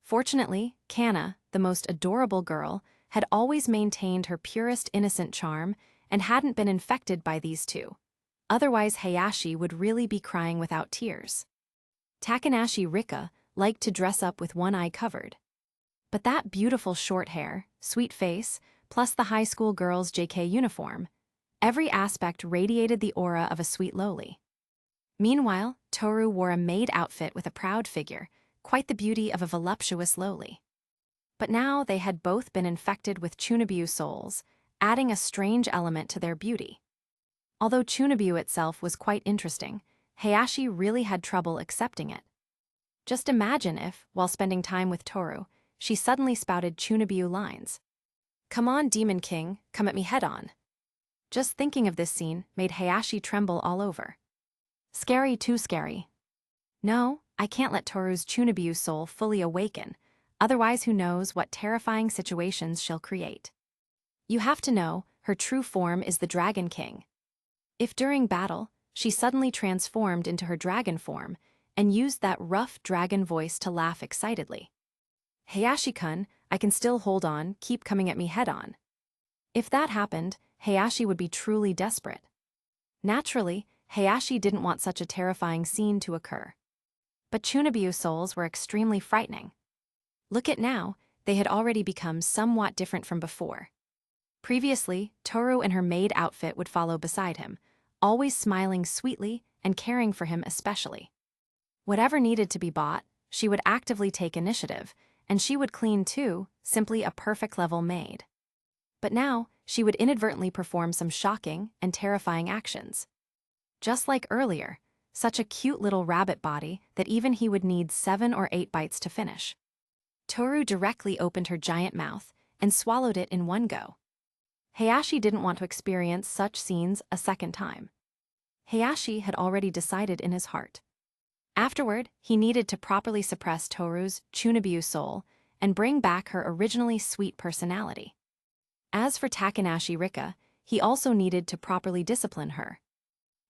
Fortunately, Kana, the most adorable girl, had always maintained her purest innocent charm and hadn't been infected by these two. Otherwise, Hayashi would really be crying without tears. Takanashi Rika liked to dress up with one eye covered. But that beautiful short hair, sweet face, plus the high school girl's JK uniform, every aspect radiated the aura of a sweet loli. Meanwhile, Toru wore a maid outfit with a proud figure, quite the beauty of a voluptuous loli. But now they had both been infected with Chunobu souls, adding a strange element to their beauty. Although Chunobu itself was quite interesting, Hayashi really had trouble accepting it. Just imagine if, while spending time with Toru, she suddenly spouted Chunobu lines. "Come on, Demon King, come at me head on." Just thinking of this scene made Hayashi tremble all over. Scary, too scary. No, I can't let Toru's Chunobu soul fully awaken, otherwise who knows what terrifying situations she'll create. You have to know, her true form is the Dragon King. If during battle, she suddenly transformed into her dragon form and used that rough dragon voice to laugh excitedly. "Hayashi-kun, I can still hold on, keep coming at me head on." If that happened, Hayashi would be truly desperate. Naturally, Hayashi didn't want such a terrifying scene to occur. But Chunobu souls were extremely frightening. Look at now, they had already become somewhat different from before. Previously, Toru in her maid outfit would follow beside him, always smiling sweetly and caring for him especially. Whatever needed to be bought, she would actively take initiative, and she would clean too, simply a perfect level maid. But now, she would inadvertently perform some shocking and terrifying actions. Just like earlier, such a cute little rabbit body that even he would need 7 or 8 bites to finish. Toru directly opened her giant mouth and swallowed it in one go. Hayashi didn't want to experience such scenes a second time. Hayashi had already decided in his heart. Afterward, he needed to properly suppress Toru's Chunobu soul and bring back her originally sweet personality. As for Takanashi Rika, he also needed to properly discipline her.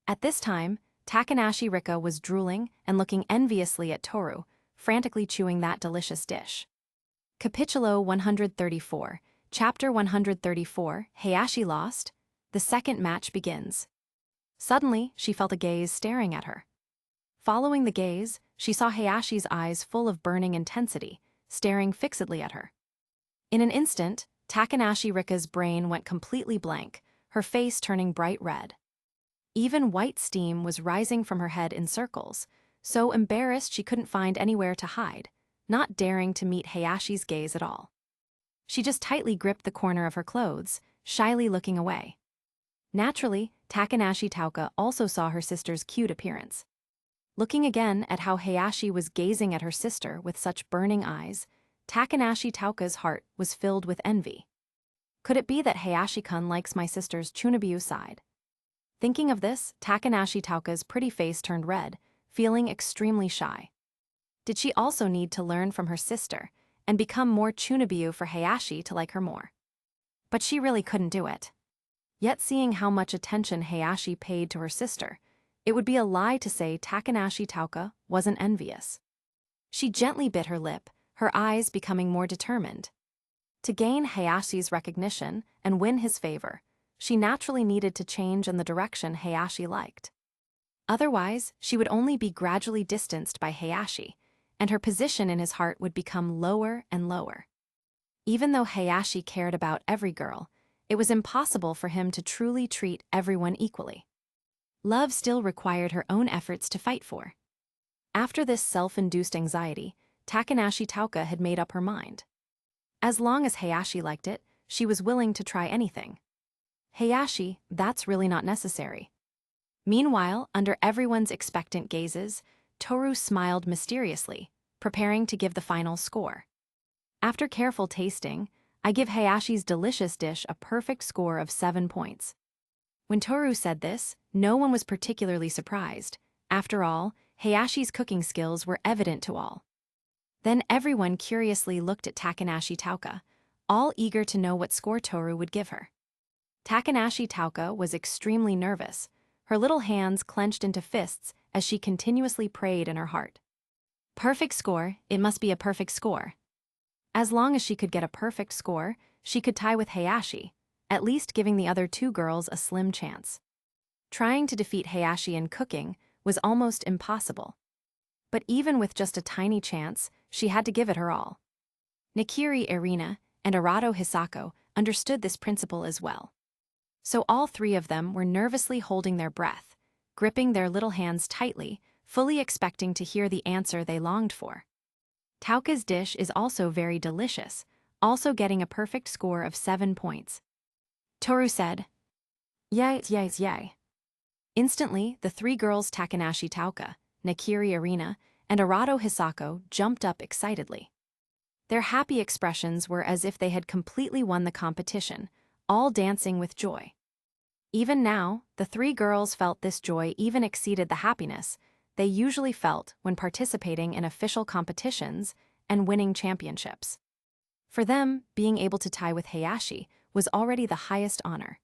At this time, Takanashi Rika was drooling and looking enviously at Toru, frantically chewing that delicious dish. Capítulo 134, Chapter 134, Hayashi lost. The second match begins. Suddenly, she felt a gaze staring at her. Following the gaze, she saw Hayashi's eyes full of burning intensity, staring fixedly at her. In an instant, Takanashi Rika's brain went completely blank, her face turning bright red. Even white steam was rising from her head in circles, so embarrassed she couldn't find anywhere to hide, not daring to meet Hayashi's gaze at all. She just tightly gripped the corner of her clothes, shyly looking away. Naturally, Takanashi Tauka also saw her sister's cute appearance. Looking again at how Hayashi was gazing at her sister with such burning eyes, Takanashi Tauka's heart was filled with envy. Could it be that Hayashi-kun likes my sister's Chunobu side? Thinking of this, Takanashi Tauka's pretty face turned red, feeling extremely shy. Did she also need to learn from her sister and become more Chunobu for Hayashi to like her more? But she really couldn't do it. Yet seeing how much attention Hayashi paid to her sister, it would be a lie to say Takanashi Tauka wasn't envious. She gently bit her lip, her eyes becoming more determined. To gain Hayashi's recognition and win his favor, she naturally needed to change in the direction Hayashi liked. Otherwise, she would only be gradually distanced by Hayashi, and her position in his heart would become lower and lower. Even though Hayashi cared about every girl, it was impossible for him to truly treat everyone equally. Love still required her own efforts to fight for. After this self-induced anxiety, Takanashi Tauka had made up her mind. As long as Hayashi liked it, she was willing to try anything. Hayashi, that's really not necessary. Meanwhile, under everyone's expectant gazes, Toru smiled mysteriously, preparing to give the final score. After careful tasting, I give Hayashi's delicious dish a perfect score of 7 points. When Toru said this, no one was particularly surprised. After all, Hayashi's cooking skills were evident to all. Then everyone curiously looked at Takanashi Tauka, all eager to know what score Toru would give her. Takanashi Tauka was extremely nervous, her little hands clenched into fists as she continuously prayed in her heart. Perfect score, it must be a perfect score. As long as she could get a perfect score, she could tie with Hayashi, at least giving the other 2 girls a slim chance. Trying to defeat Hayashi in cooking was almost impossible. But even with just a tiny chance, she had to give it her all. Nakiri Irina and Arato Hisako understood this principle as well. So all 3 of them were nervously holding their breath, gripping their little hands tightly, fully expecting to hear the answer they longed for. Tauka's dish is also very delicious, also getting a perfect score of 7 points. Toru said, "Yay, yay, yay." Instantly, the 3 girls Takanashi Tauka, Nakiri Irina, and Arato Hisako jumped up excitedly. Their happy expressions were as if they had completely won the competition, all dancing with joy. Even now, the 3 girls felt this joy even exceeded the happiness they usually felt when participating in official competitions and winning championships. For them, being able to tie with Hayashi was already the highest honor.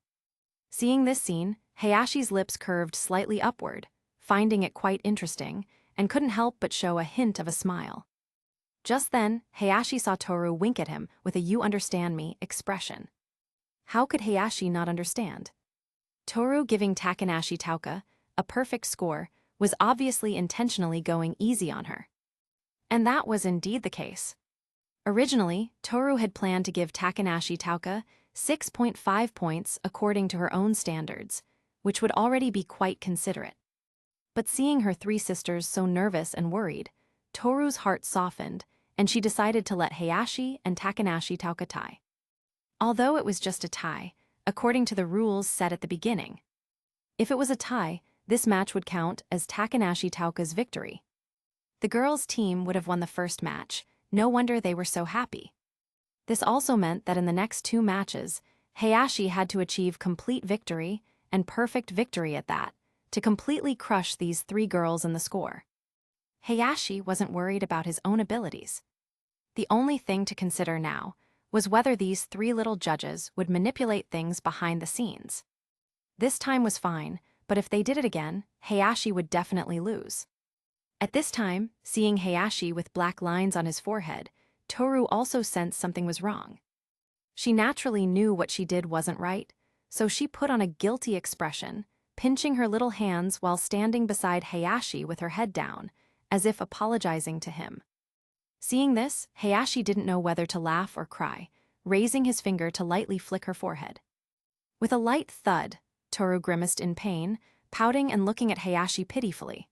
Seeing this scene, Hayashi's lips curved slightly upward, finding it quite interesting, and couldn't help but show a hint of a smile. Just then, Hayashi saw Toru wink at him with a "you understand me" expression. How could Hayashi not understand? Toru giving Takanashi Tauka a perfect score was obviously intentionally going easy on her. And that was indeed the case. Originally, Toru had planned to give Takanashi Tauka 6.5 points according to her own standards, which would already be quite considerate. But seeing her 3 sisters so nervous and worried, Toru's heart softened, and she decided to let Hayashi and Takanashi Tauka tie. Although it was just a tie, according to the rules set at the beginning. If it was a tie, this match would count as Takanashi Tauka's victory. The girls' team would have won the first match, no wonder they were so happy. This also meant that in the next 2 matches, Hayashi had to achieve complete victory, and perfect victory at that, to completely crush these 3 girls in the score. Hayashi wasn't worried about his own abilities. The only thing to consider now was whether these 3 little judges would manipulate things behind the scenes. This time was fine, but if they did it again, Hayashi would definitely lose. At this time, seeing Hayashi with black lines on his forehead, Toru also sensed something was wrong. She naturally knew what she did wasn't right, so she put on a guilty expression, pinching her little hands while standing beside Hayashi with her head down, as if apologizing to him. Seeing this, Hayashi didn't know whether to laugh or cry, raising his finger to lightly flick her forehead. With a light thud, Toru grimaced in pain, pouting and looking at Hayashi pitifully.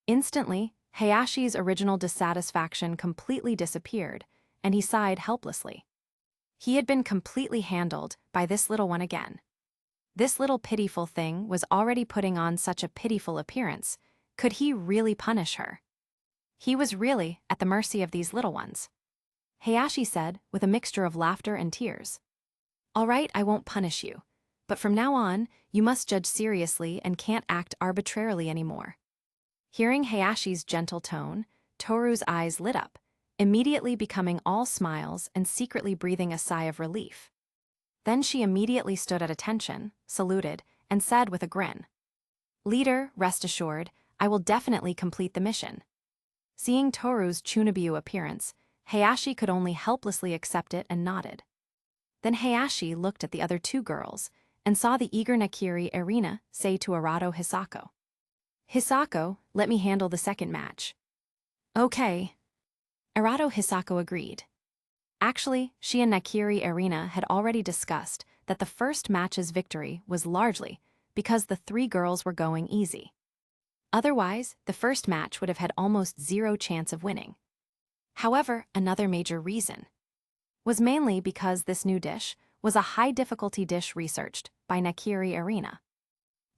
Instantly, Hayashi's original dissatisfaction completely disappeared, and he sighed helplessly. He had been completely handled by this little one again. This little pitiful thing was already putting on such a pitiful appearance. Could he really punish her? He was really at the mercy of these little ones. Hayashi said, with a mixture of laughter and tears. "All right, I won't punish you. But from now on, you must judge seriously and can't act arbitrarily anymore." Hearing Hayashi's gentle tone, Toru's eyes lit up, immediately becoming all smiles and secretly breathing a sigh of relief. Then she immediately stood at attention, saluted, and said with a grin, "Leader, rest assured, I will definitely complete the mission." Seeing Toru's Chunobu appearance, Hayashi could only helplessly accept it and nodded. Then Hayashi looked at the other 2 girls and saw the eager Nakiri Irina say to Arato Hisako, "Hisako, let me handle the second match." "Okay." Arato Hisako agreed. Actually, she and Nakiri Irina had already discussed that the first match's victory was largely because the 3 girls were going easy. Otherwise, the first match would have had almost 0 chance of winning. However, another major reason was mainly because this new dish was a high-difficulty dish researched by Nakiri Irina.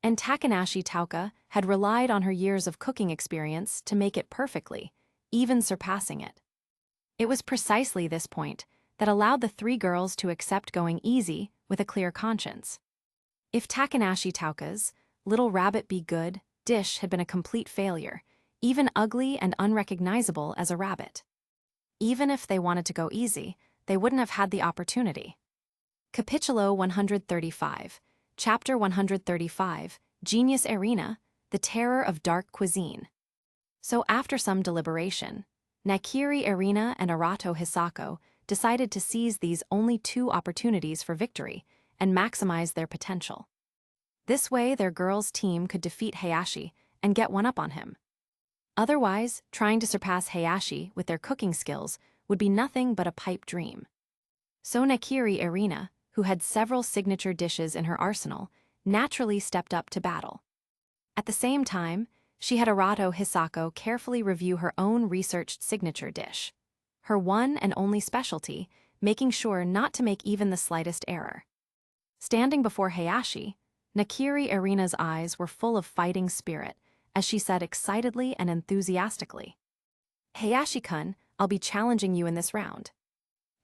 And Takanashi Tauka had relied on her years of cooking experience to make it perfectly, even surpassing it. It was precisely this point that allowed the three girls to accept going easy with a clear conscience. If Takanashi Tauka's Little Rabbit Be Good dish had been a complete failure, even ugly and unrecognizable as a rabbit. Even if they wanted to go easy, they wouldn't have had the opportunity. Capítulo 135, Chapter 135, Genius Arena, The Terror of Dark Cuisine. So after some deliberation, Nakiri Arena and Arato Hisako decided to seize these only two opportunities for victory and maximize their potential. This way their girls' team could defeat Hayashi and get one up on him. Otherwise, trying to surpass Hayashi with their cooking skills would be nothing but a pipe dream. So Nakiri Arena, who had several signature dishes in her arsenal, naturally stepped up to battle. At the same time, she had Arato Hisako carefully review her own researched signature dish, her one and only specialty, making sure not to make even the slightest error. Standing before Hayashi, Nakiri Arena's eyes were full of fighting spirit as she said excitedly and enthusiastically, "Hayashi-kun, I'll be challenging you in this round."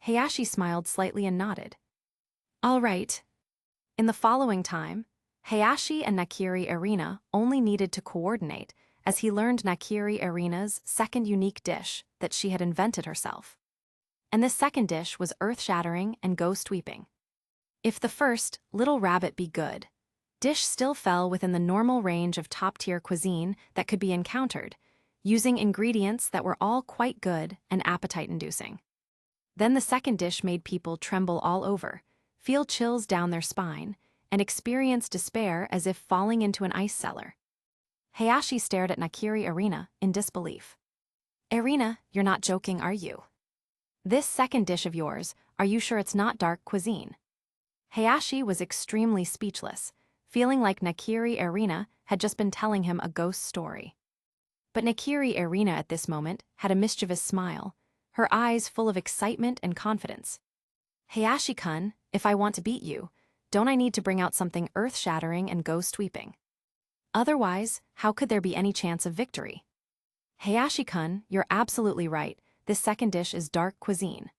Hayashi smiled slightly and nodded. "All right." In the following time, Hayashi and Nakiri Arena only needed to coordinate as he learned Nakiri Arena's second unique dish that she had invented herself. And this second dish was earth-shattering and ghost-sweeping. If the first, Little Rabbit Be Good dish still fell within the normal range of top-tier cuisine that could be encountered, using ingredients that were all quite good and appetite-inducing. Then the second dish made people tremble all over, feel chills down their spine, and experience despair as if falling into an ice cellar. Hayashi stared at Nakiri Arena in disbelief. "Arena, you're not joking, are you? This second dish of yours, are you sure it's not dark cuisine?" Hayashi was extremely speechless, feeling like Nakiri Arena had just been telling him a ghost story. But Nakiri Arena at this moment had a mischievous smile, her eyes full of excitement and confidence. "Hayashi-kun, if I want to beat you, don't I need to bring out something earth-shattering and ghost-sweeping? Otherwise, how could there be any chance of victory?" "Hayashi-kun, you're absolutely right, this second dish is dark cuisine."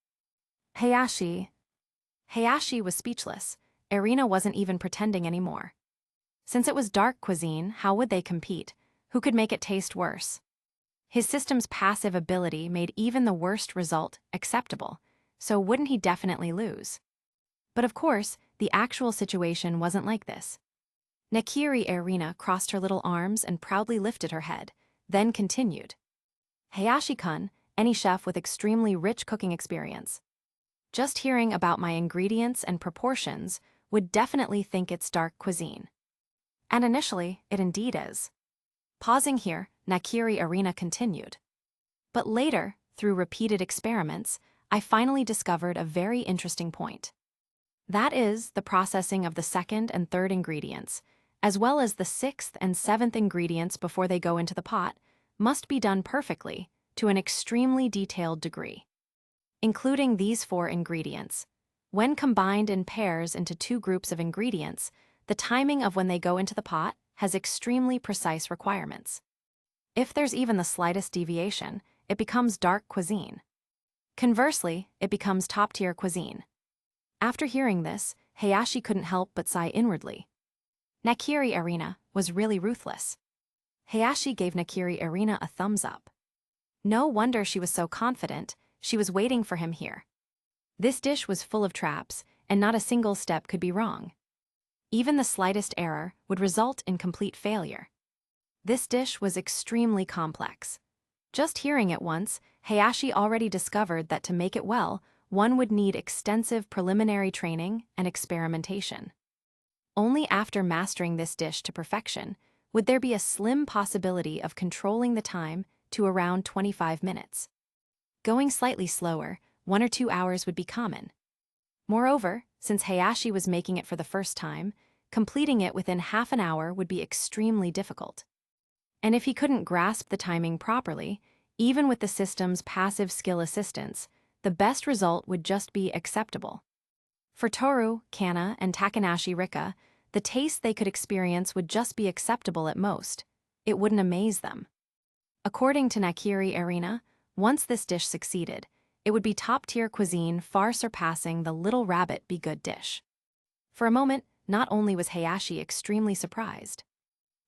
Hayashi was speechless. Arena wasn't even pretending anymore. Since it was dark cuisine, how would they compete? Who could make it taste worse? His system's passive ability made even the worst result acceptable, so wouldn't he definitely lose? But of course, the actual situation wasn't like this. Nakiri Arena crossed her little arms and proudly lifted her head, then continued. "Hayashi-kun, any chef with extremely rich cooking experience. Just hearing about my ingredients and proportions would definitely think it's dark cuisine. And initially, it indeed is." Pausing here, Nakiri Arena continued. "But later, through repeated experiments, I finally discovered a very interesting point. That is, the processing of the second and third ingredients, as well as the sixth and seventh ingredients before they go into the pot, must be done perfectly, to an extremely detailed degree. Including these four ingredients, when combined in pairs into two groups of ingredients, the timing of when they go into the pot has extremely precise requirements. If there's even the slightest deviation, it becomes dark cuisine. Conversely, it becomes top-tier cuisine." After hearing this, Hayashi couldn't help but sigh inwardly. Nakiri Arena was really ruthless. Hayashi gave Nakiri Arena a thumbs up. No wonder she was so confident, she was waiting for him here. This dish was full of traps, and not a single step could be wrong. Even the slightest error would result in complete failure. This dish was extremely complex. Just hearing it once, Hayashi already discovered that to make it well, one would need extensive preliminary training and experimentation. Only after mastering this dish to perfection would there be a slim possibility of controlling the time to around 25 minutes. Going slightly slower, 1 or 2 hours would be common. Moreover, since Hayashi was making it for the first time, completing it within half an hour would be extremely difficult. And if he couldn't grasp the timing properly, even with the system's passive skill assistance, the best result would just be acceptable. For Toru, Kana, and Takanashi Rika, The taste they could experience would just be acceptable at most. It wouldn't amaze them. According to Nakiri Arena, once this dish succeeded, it would be top-tier cuisine far surpassing the Little Rabbit Be Good dish. For a moment, not only was Hayashi extremely surprised.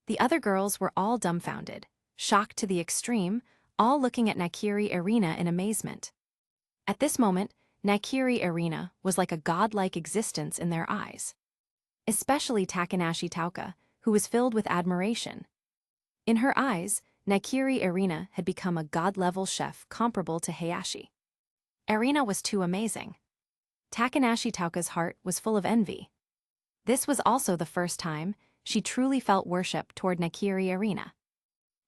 The other girls were all dumbfounded, shocked to the extreme, all looking at Nakiri Arena in amazement. At this moment, Nakiri Arena was like a godlike existence in their eyes. Especially Takanashi Tauka, who was filled with admiration. In her eyes, Nakiri Arena had become a god-level chef comparable to Hayashi. Arena was too amazing. Takanashi Tauka's heart was full of envy. This was also the first time she truly felt worship toward Nakiri Arena.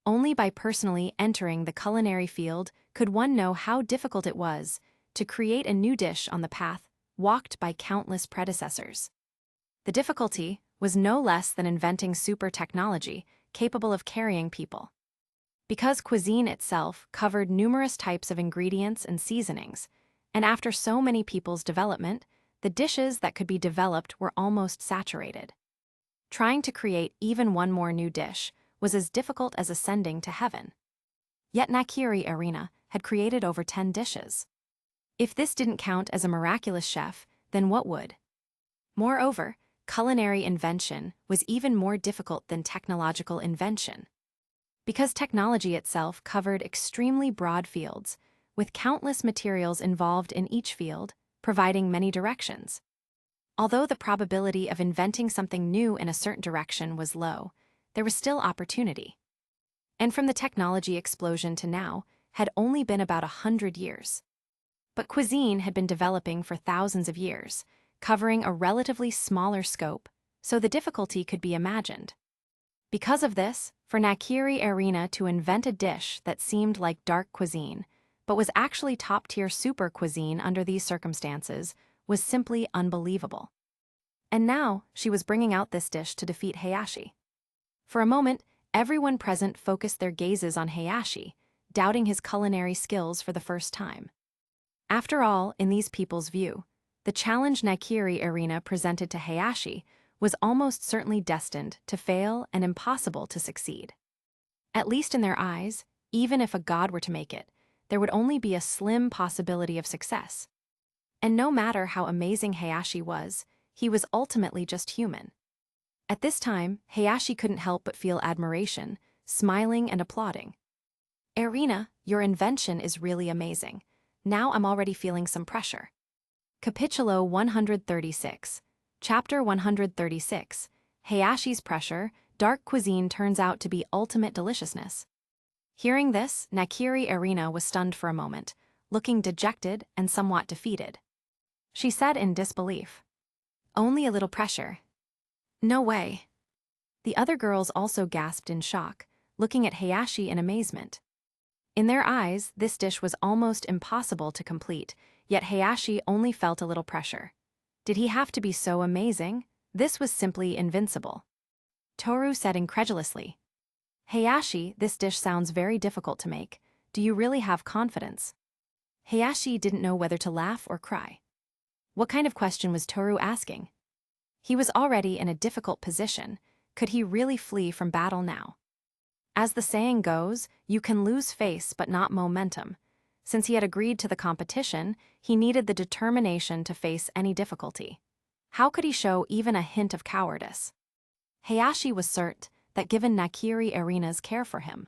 Only by personally entering the culinary field could one know how difficult it was to create a new dish on the path walked by countless predecessors. The difficulty was no less than inventing super technology capable of carrying people. Because cuisine itself covered numerous types of ingredients and seasonings, and after so many people's development, the dishes that could be developed were almost saturated. Trying to create even one more new dish was as difficult as ascending to heaven. Yet Nakiri Arena had created over 10 dishes. If this didn't count as a miraculous chef, then what would? Moreover, culinary invention was even more difficult than technological invention. Because technology itself covered extremely broad fields, with countless materials involved in each field, providing many directions. Although the probability of inventing something new in a certain direction was low, there was still opportunity. And from the technology explosion to now had only been about 100 years. But cuisine had been developing for thousands of years, covering a relatively smaller scope, so the difficulty could be imagined. Because of this, for Nakiri Arena to invent a dish that seemed like dark cuisine, but was actually top-tier super cuisine under these circumstances, was simply unbelievable. And now, she was bringing out this dish to defeat Hayashi. For a moment, everyone present focused their gazes on Hayashi, doubting his culinary skills for the first time. After all, in these people's view, the challenge Nakiri Arena presented to Hayashi was almost certainly destined to fail and impossible to succeed. At least in their eyes, even if a god were to make it, there would only be a slim possibility of success. And no matter how amazing Hayashi was, he was ultimately just human. At this time, Hayashi couldn't help but feel admiration, smiling and applauding. Arena, your invention is really amazing. Now I'm already feeling some pressure. Capítulo 136. Chapter 136. Hayashi's pressure, dark cuisine turns out to be ultimate deliciousness. Hearing this, Nakiri Arena was stunned for a moment, looking dejected and somewhat defeated. She said in disbelief, "Only a little pressure. No way." The other girls also gasped in shock, looking at Hayashi in amazement. In their eyes, this dish was almost impossible to complete, yet Hayashi only felt a little pressure. Did he have to be so amazing? This was simply invincible. Toru said incredulously, "Hayashi, this dish sounds very difficult to make. Do you really have confidence?" Hayashi didn't know whether to laugh or cry. What kind of question was Toru asking? He was already in a difficult position. Could he really flee from battle now? As the saying goes, you can lose face but not momentum. Since he had agreed to the competition, he needed the determination to face any difficulty. How could he show even a hint of cowardice? Hayashi was certain that given Nakiri Arena's care for him,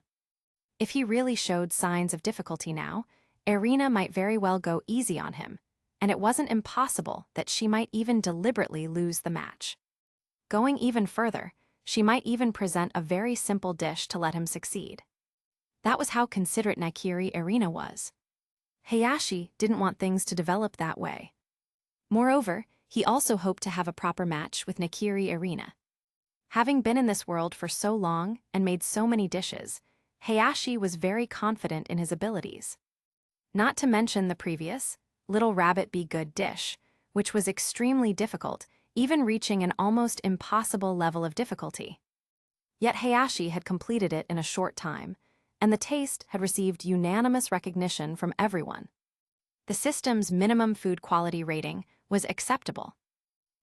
if he really showed signs of difficulty now, Arena might very well go easy on him, and it wasn't impossible that she might even deliberately lose the match. Going even further, she might even present a very simple dish to let him succeed. That was how considerate Nakiri Arena was. Hayashi didn't want things to develop that way. Moreover, he also hoped to have a proper match with Nakiri Arena. Having been in this world for so long and made so many dishes, Hayashi was very confident in his abilities. Not to mention the previous, Little Rabbit Be Good dish, which was extremely difficult, even reaching an almost impossible level of difficulty. Yet Hayashi had completed it in a short time, and the taste had received unanimous recognition from everyone. The system's minimum food quality rating was acceptable.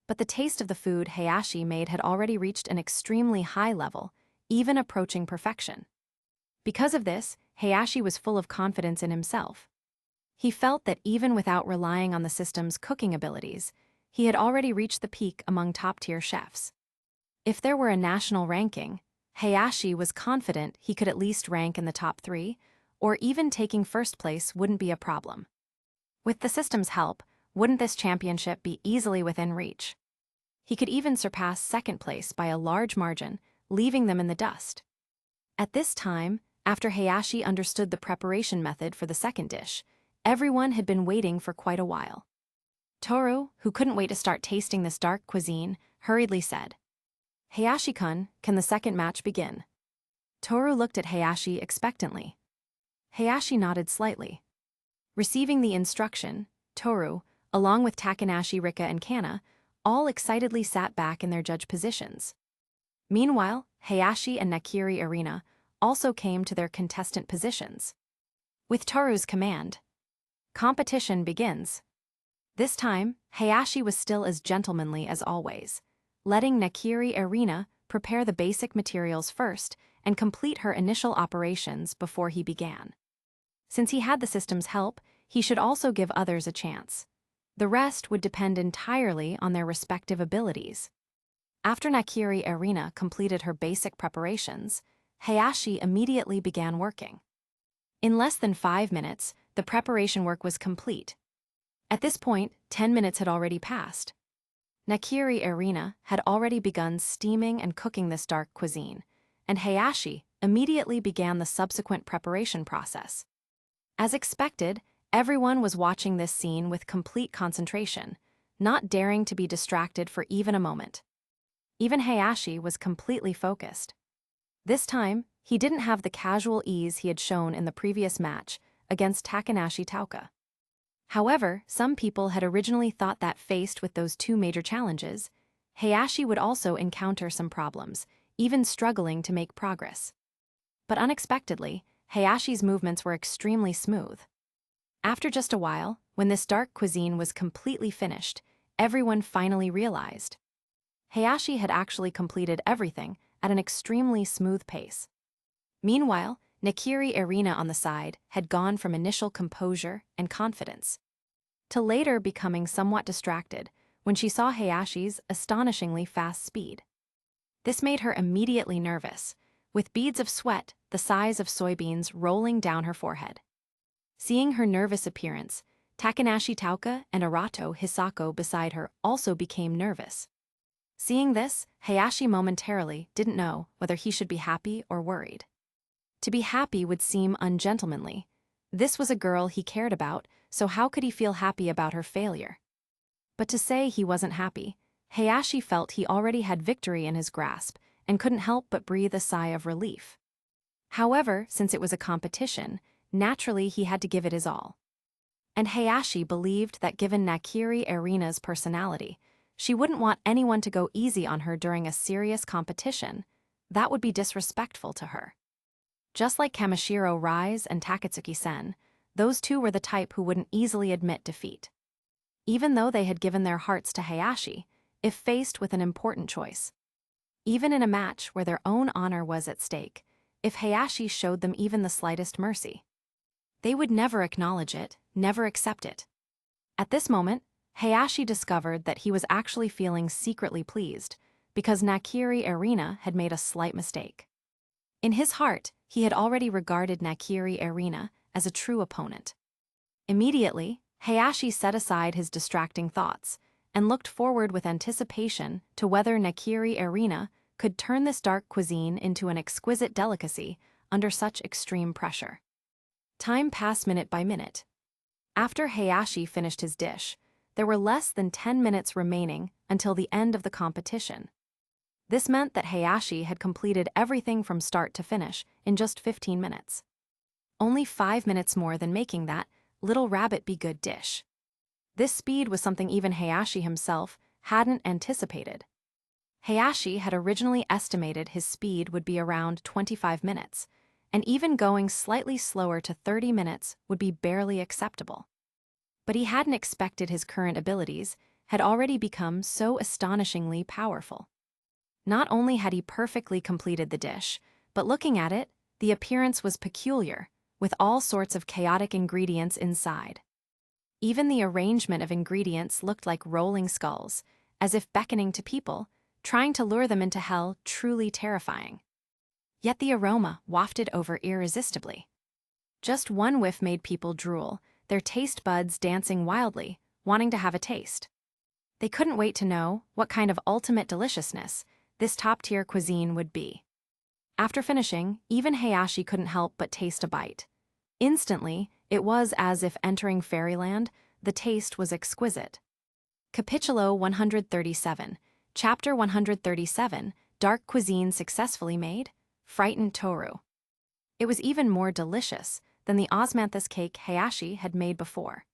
But the taste of the food Hayashi made had already reached an extremely high level, even approaching perfection. Because of this, Hayashi was full of confidence in himself. He felt that even without relying on the system's cooking abilities, he had already reached the peak among top-tier chefs. If there were a national ranking, Hayashi was confident he could at least rank in the top 3, or even taking first place wouldn't be a problem. With the system's help, wouldn't this championship be easily within reach? He could even surpass second place by a large margin, leaving them in the dust. At this time, after Hayashi understood the preparation method for the second dish, everyone had been waiting for quite a while. Toru, who couldn't wait to start tasting this dark cuisine, hurriedly said, "Hayashi-kun, can the second match begin?" Toru looked at Hayashi expectantly. Hayashi nodded slightly. Receiving the instruction, Toru, along with Takanashi, Rika, and Kana, all excitedly sat back in their judge positions. Meanwhile, Hayashi and Nakiri Arena also came to their contestant positions. With Toru's command, competition begins. This time, Hayashi was still as gentlemanly as always, letting Nakiri Arena prepare the basic materials first and complete her initial operations before he began. Since he had the system's help, he should also give others a chance. The rest would depend entirely on their respective abilities. After Nakiri Arena completed her basic preparations, Hayashi immediately began working. In less than 5 minutes, the preparation work was complete. At this point, 10 minutes had already passed. Nakiri Arena had already begun steaming and cooking this dark cuisine, and Hayashi immediately began the subsequent preparation process. As expected, everyone was watching this scene with complete concentration, not daring to be distracted for even a moment. Even Hayashi was completely focused. This time, he didn't have the casual ease he had shown in the previous match against Takanashi Tauka. However, some people had originally thought that faced with those 2 major challenges, Hayashi would also encounter some problems, even struggling to make progress. But unexpectedly, Hayashi's movements were extremely smooth. After just a while, when this dark cuisine was completely finished, everyone finally realized Hayashi had actually completed everything at an extremely smooth pace. Meanwhile, Nakiri Arena on the side had gone from initial composure and confidence to later becoming somewhat distracted when she saw Hayashi's astonishingly fast speed. This made her immediately nervous, with beads of sweat the size of soybeans rolling down her forehead. Seeing her nervous appearance, Takanashi Tauka and Arato Hisako beside her also became nervous. Seeing this, Hayashi momentarily didn't know whether he should be happy or worried. To be happy would seem ungentlemanly. This was a girl he cared about, so how could he feel happy about her failure? But to say he wasn't happy, Hayashi felt he already had victory in his grasp and couldn't help but breathe a sigh of relief. However, since it was a competition, naturally he had to give it his all. And Hayashi believed that given Nakiri Arena's personality, she wouldn't want anyone to go easy on her during a serious competition. That would be disrespectful to her. Just like Kamishiro Rise and Takatsuki Sen, those two were the type who wouldn't easily admit defeat. Even though they had given their hearts to Hayashi, if faced with an important choice. Even in a match where their own honor was at stake, if Hayashi showed them even the slightest mercy, they would never acknowledge it, never accept it. At this moment, Hayashi discovered that he was actually feeling secretly pleased because Nakiri Arena had made a slight mistake. In his heart, he had already regarded Nakiri Arena as a true opponent. Immediately, Hayashi set aside his distracting thoughts and looked forward with anticipation to whether Nakiri Arena could turn this dark cuisine into an exquisite delicacy under such extreme pressure. Time passed minute by minute. After Hayashi finished his dish, there were less than 10 minutes remaining until the end of the competition. This meant that Hayashi had completed everything from start to finish in just 15 minutes. Only 5 minutes more than making that Little Rabbit Be Good dish. This speed was something even Hayashi himself hadn't anticipated. Hayashi had originally estimated his speed would be around 25 minutes, and even going slightly slower to 30 minutes would be barely acceptable. But he hadn't expected his current abilities, had already become so astonishingly powerful. Not only had he perfectly completed the dish, but looking at it, the appearance was peculiar, with all sorts of chaotic ingredients inside. Even the arrangement of ingredients looked like rolling skulls, as if beckoning to people, trying to lure them into hell, truly terrifying. Yet the aroma wafted over irresistibly. Just one whiff made people drool, their taste buds dancing wildly, wanting to have a taste. They couldn't wait to know what kind of ultimate deliciousness this top-tier cuisine would be. After finishing, even Hayashi couldn't help but taste a bite. Instantly, it was as if entering fairyland. The taste was exquisite. Capítulo 137, Chapter 137, Dark Cuisine Successfully Made? Frightened Toru. It was even more delicious than the osmanthus cake Hayashi had made before.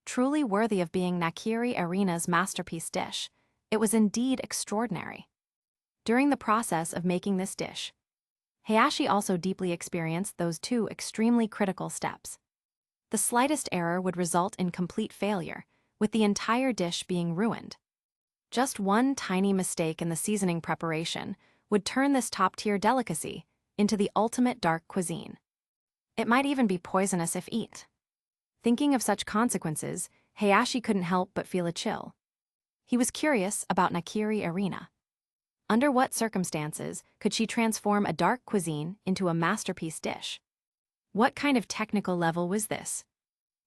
Truly worthy of being Nakiri Arina's masterpiece dish, it was indeed extraordinary. During the process of making this dish, Hayashi also deeply experienced those two extremely critical steps. The slightest error would result in complete failure, with the entire dish being ruined. Just one tiny mistake in the seasoning preparation would turn this top-tier delicacy into the ultimate dark cuisine. It might even be poisonous if eaten. Thinking of such consequences, Hayashi couldn't help but feel a chill. He was curious about Nakiri Arina. Under what circumstances could she transform a dark cuisine into a masterpiece dish? What kind of technical level was this?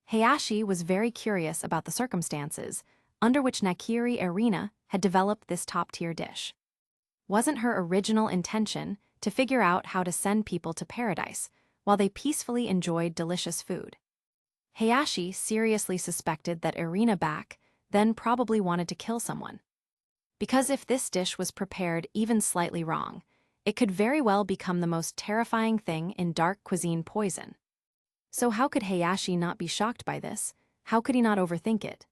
Hayashi was very curious about the circumstances under which Nakiri Arina had developed this top-tier dish. Wasn't her original intention to figure out how to send people to paradise while they peacefully enjoyed delicious food? Hayashi seriously suspected that Arina back then probably wanted to kill someone. Because if this dish was prepared even slightly wrong, it could very well become the most terrifying thing in dark cuisine: poison. So how could Hayashi not be shocked by this? How could he not overthink it?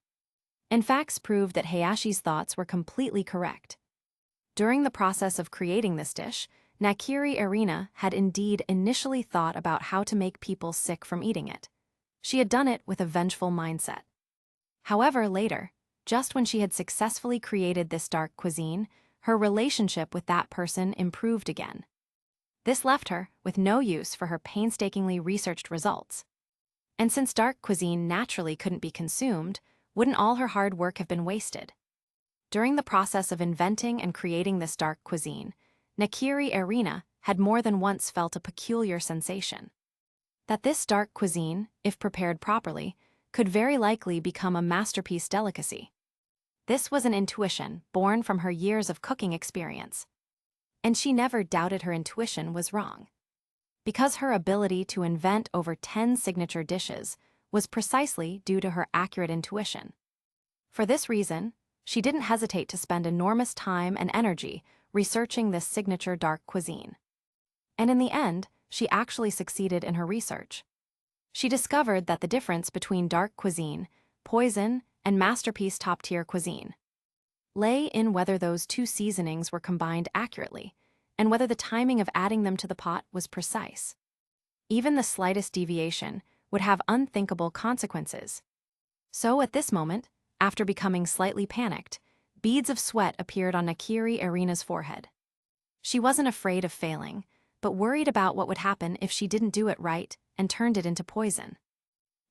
And facts proved that Hayashi's thoughts were completely correct. During the process of creating this dish, Nakiri Arina had indeed initially thought about how to make people sick from eating it. She had done it with a vengeful mindset. However, later, just when she had successfully created this dark cuisine, her relationship with that person improved again. This left her with no use for her painstakingly researched results. And since dark cuisine naturally couldn't be consumed, wouldn't all her hard work have been wasted? During the process of inventing and creating this dark cuisine, Nakiri Arina had more than once felt a peculiar sensation. That this dark cuisine, if prepared properly, could very likely become a masterpiece delicacy. This was an intuition born from her years of cooking experience. And she never doubted her intuition was wrong. Because her ability to invent over 10 signature dishes was precisely due to her accurate intuition. For this reason, she didn't hesitate to spend enormous time and energy researching this signature dark cuisine. And in the end, she actually succeeded in her research. She discovered that the difference between dark cuisine, poison, and masterpiece top-tier cuisine lay in whether those two seasonings were combined accurately, and whether the timing of adding them to the pot was precise. Even the slightest deviation would have unthinkable consequences. So at this moment, after becoming slightly panicked, beads of sweat appeared on Nakiri Arina's forehead. She wasn't afraid of failing, but worried about what would happen if she didn't do it right and turned it into poison.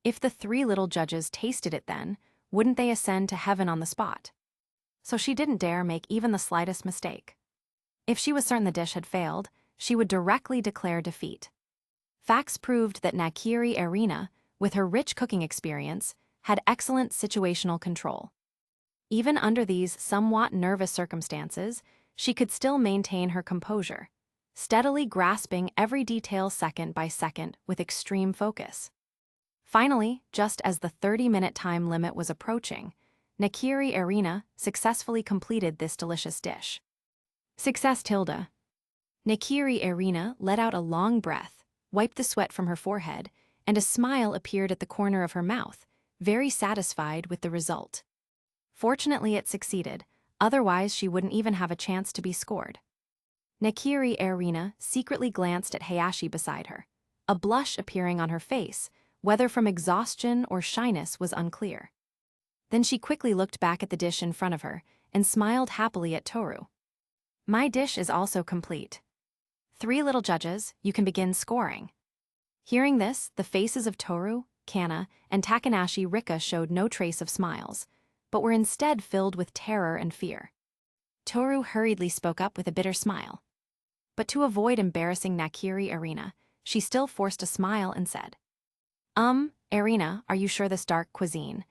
If the three little judges tasted it then, wouldn't they ascend to heaven on the spot? So she didn't dare make even the slightest mistake. If she was certain the dish had failed, she would directly declare defeat. Facts proved that Nakiri Arina, with her rich cooking experience, had excellent situational control. Even under these somewhat nervous circumstances, she could still maintain her composure, steadily grasping every detail second by second with extreme focus. Finally, just as the 30-minute time limit was approaching, Nakiri Arina successfully completed this delicious dish. Success tilde. Nakiri Arina let out a long breath, wiped the sweat from her forehead, and a smile appeared at the corner of her mouth, very satisfied with the result. Fortunately, it succeeded, otherwise she wouldn't even have a chance to be scored. Nakiri Arina secretly glanced at Hayashi beside her. A blush appearing on her face, whether from exhaustion or shyness was unclear. Then she quickly looked back at the dish in front of her and smiled happily at Toru. My dish is also complete. 3 little judges, you can begin scoring. Hearing this, the faces of Toru, Kana, and Takanashi Rika showed no trace of smiles, but were instead filled with terror and fear. Toru hurriedly spoke up with a bitter smile. But to avoid embarrassing Nakiri Arena, she still forced a smile and said, Arena, are you sure this dark cuisine?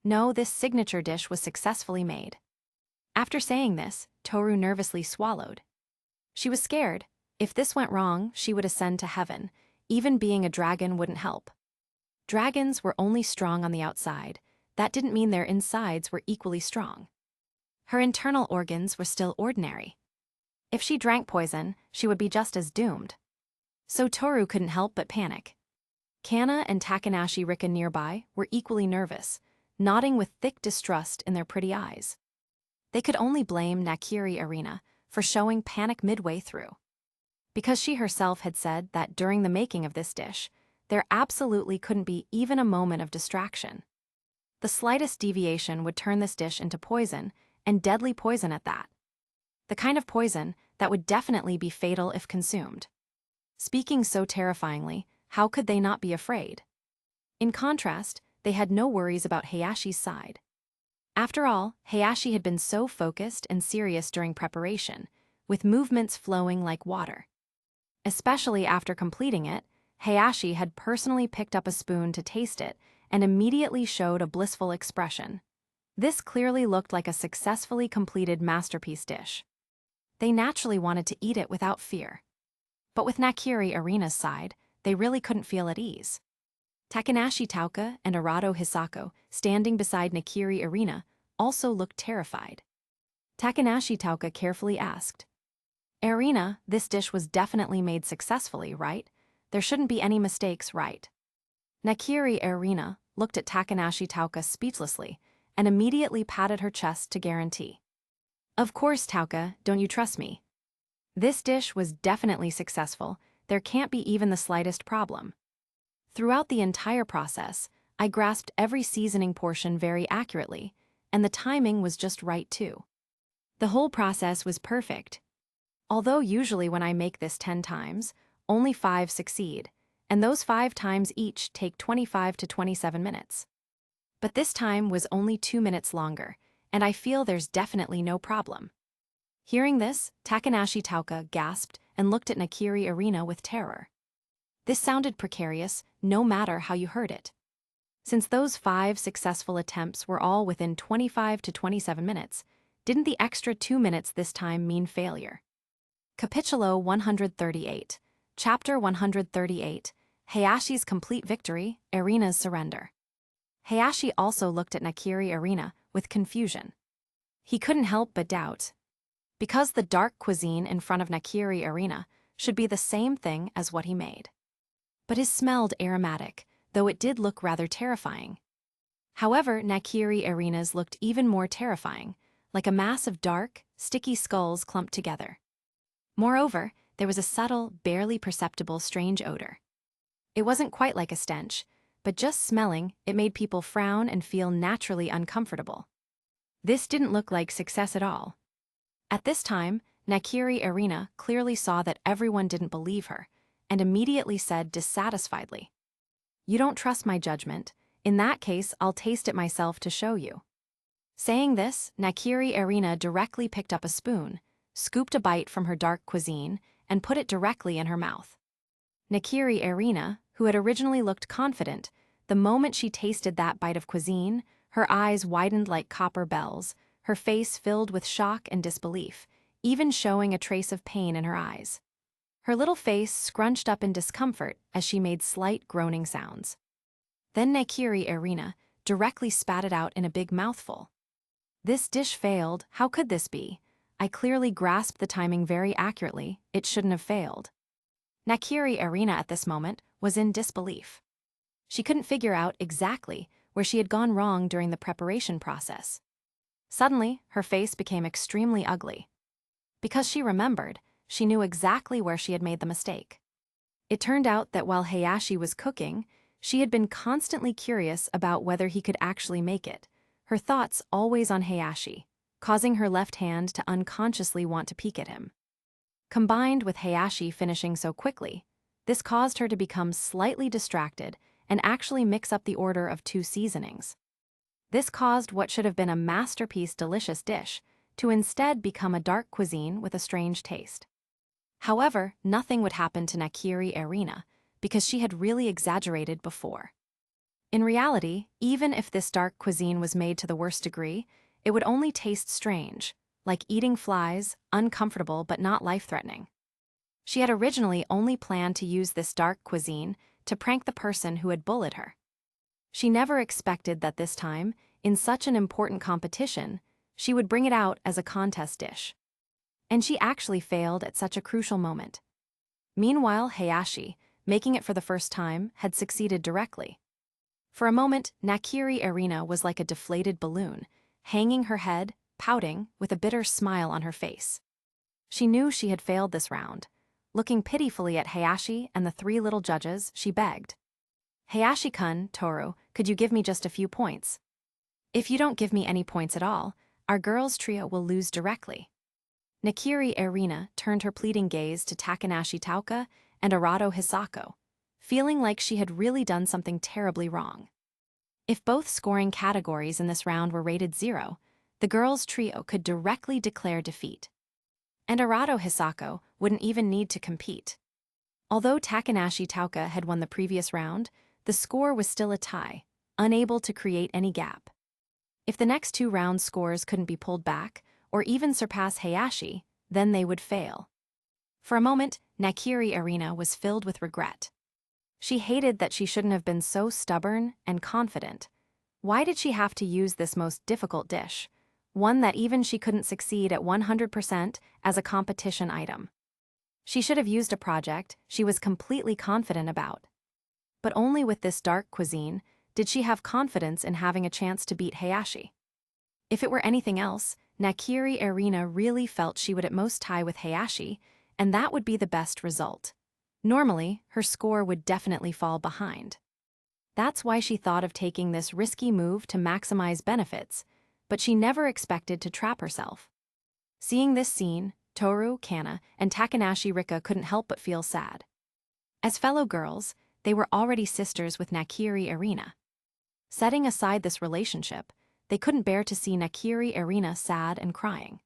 No, this signature dish was successfully made. After saying this, Toru nervously swallowed. She was scared. If this went wrong, she would ascend to heaven. Even being a dragon wouldn't help. Dragons were only strong on the outside. That didn't mean their insides were equally strong. Her internal organs were still ordinary. If she drank poison, she would be just as doomed. So Toru couldn't help but panic. Kana and Takanashi Rika nearby were equally nervous, nodding with thick distrust in their pretty eyes. They could only blame Nakiri Arena for showing panic midway through. Because she herself had said that during the making of this dish, there absolutely couldn't be even a moment of distraction. The slightest deviation would turn this dish into poison, and deadly poison at that. The kind of poison that would definitely be fatal if consumed. Speaking so terrifyingly, how could they not be afraid? In contrast, they had no worries about Hayashi's side. After all, Hayashi had been so focused and serious during preparation, with movements flowing like water. Especially after completing it, Hayashi had personally picked up a spoon to taste it and immediately showed a blissful expression. This clearly looked like a successfully completed masterpiece dish. They naturally wanted to eat it without fear. But with Nakiri Arena's side, they really couldn't feel at ease. Takanashi Tauka and Arado Hisako, standing beside Nakiri Arena, also looked terrified. Takanashi Tauka carefully asked, Arena, this dish was definitely made successfully, right? There shouldn't be any mistakes, right? Nakiri Arena looked at Takanashi Tauka speechlessly and immediately patted her chest to guarantee. Of course, Tauka, don't you trust me? This dish was definitely successful. There can't be even the slightest problem. Throughout the entire process, I grasped every seasoning portion very accurately, and the timing was just right too. The whole process was perfect. Although usually when I make this 10 times, only 5 succeed, and those 5 times each take 25 to 27 minutes. But this time was only 2 minutes longer, and I feel there's definitely no problem. Hearing this, Takanashi Tauka gasped and looked at Nakiri Arena with terror. This sounded precarious, no matter how you heard it. Since those 5 successful attempts were all within 25 to 27 minutes, didn't the extra 2 minutes this time mean failure? Capítulo 138, Chapter 138, Hayashi's Complete Victory, Arena's Surrender. Hayashi also looked at Nakiri Arena with confusion. He couldn't help but doubt. Because the dark cuisine in front of Nakiri Arena should be the same thing as what he made. But it smelled aromatic, though it did look rather terrifying. However, Nakiri Arena's looked even more terrifying, like a mass of dark, sticky skulls clumped together. Moreover, there was a subtle, barely perceptible strange odor. It wasn't quite like a stench, but just smelling, it made people frown and feel naturally uncomfortable. This didn't look like success at all. At this time, Nakiri Arena clearly saw that everyone didn't believe her, and immediately said dissatisfiedly, You don't trust my judgment. In that case, I'll taste it myself to show you. Saying this, Nakiri Arena directly picked up a spoon, scooped a bite from her dark cuisine, and put it directly in her mouth. Nakiri Arena, who had originally looked confident, the moment she tasted that bite of cuisine, her eyes widened like copper bells, her face filled with shock and disbelief, even showing a trace of pain in her eyes. Her little face scrunched up in discomfort as she made slight groaning sounds. Then Nakiri Arena directly spat it out in a big mouthful. This dish failed. How could this be? I clearly grasped the timing very accurately. It shouldn't have failed. Nakiri Arena at this moment was in disbelief. She couldn't figure out exactly where she had gone wrong during the preparation process. Suddenly, her face became extremely ugly. Because she remembered, she knew exactly where she had made the mistake. It turned out that while Hayashi was cooking, she had been constantly curious about whether he could actually make it, her thoughts always on Hayashi, causing her left hand to unconsciously want to peek at him. Combined with Hayashi finishing so quickly, this caused her to become slightly distracted and actually mix up the order of 2 seasonings. This caused what should have been a masterpiece delicious dish to instead become a dark cuisine with a strange taste. However, nothing would happen to Nakiri Erina because she had really exaggerated before. In reality, even if this dark cuisine was made to the worst degree, it would only taste strange, like eating flies, uncomfortable but not life-threatening. She had originally only planned to use this dark cuisine to prank the person who had bullied her. She never expected that this time, in such an important competition, she would bring it out as a contest dish. And she actually failed at such a crucial moment. Meanwhile, Hayashi, making it for the first time, had succeeded directly. For a moment, Nakiri Erina was like a deflated balloon, hanging her head, pouting, with a bitter smile on her face. She knew she had failed this round. Looking pitifully at Hayashi and the 3 little judges, she begged, "Hayashi-kun, Toru, could you give me just a few points? If you don't give me any points at all, our girls' trio will lose directly." Nakiri Erina turned her pleading gaze to Takanashi Tauka and Arado Hisako, feeling like she had really done something terribly wrong. If both scoring categories in this round were rated 0, the girls' trio could directly declare defeat. And Arado Hisako wouldn't even need to compete. Although Takanashi Tauka had won the previous round, the score was still a tie, unable to create any gap. If the next 2 round scores couldn't be pulled back, or even surpass Hayashi, then they would fail. For a moment, Nakiri Erina was filled with regret. She hated that she shouldn't have been so stubborn and confident. Why did she have to use this most difficult dish, one that even she couldn't succeed at 100% as a competition item? She should have used a project she was completely confident about. But only with this dark cuisine did she have confidence in having a chance to beat Hayashi. If it were anything else, Nakiri Erina really felt she would at most tie with Hayashi, and that would be the best result. Normally, her score would definitely fall behind. That's why she thought of taking this risky move to maximize benefits, but she never expected to trap herself. Seeing this scene, Toru, Kana, and Takanashi Rika couldn't help but feel sad. As fellow girls, they were already sisters with Nakiri Erina. Setting aside this relationship, they couldn't bear to see Nakiri Erina sad and crying.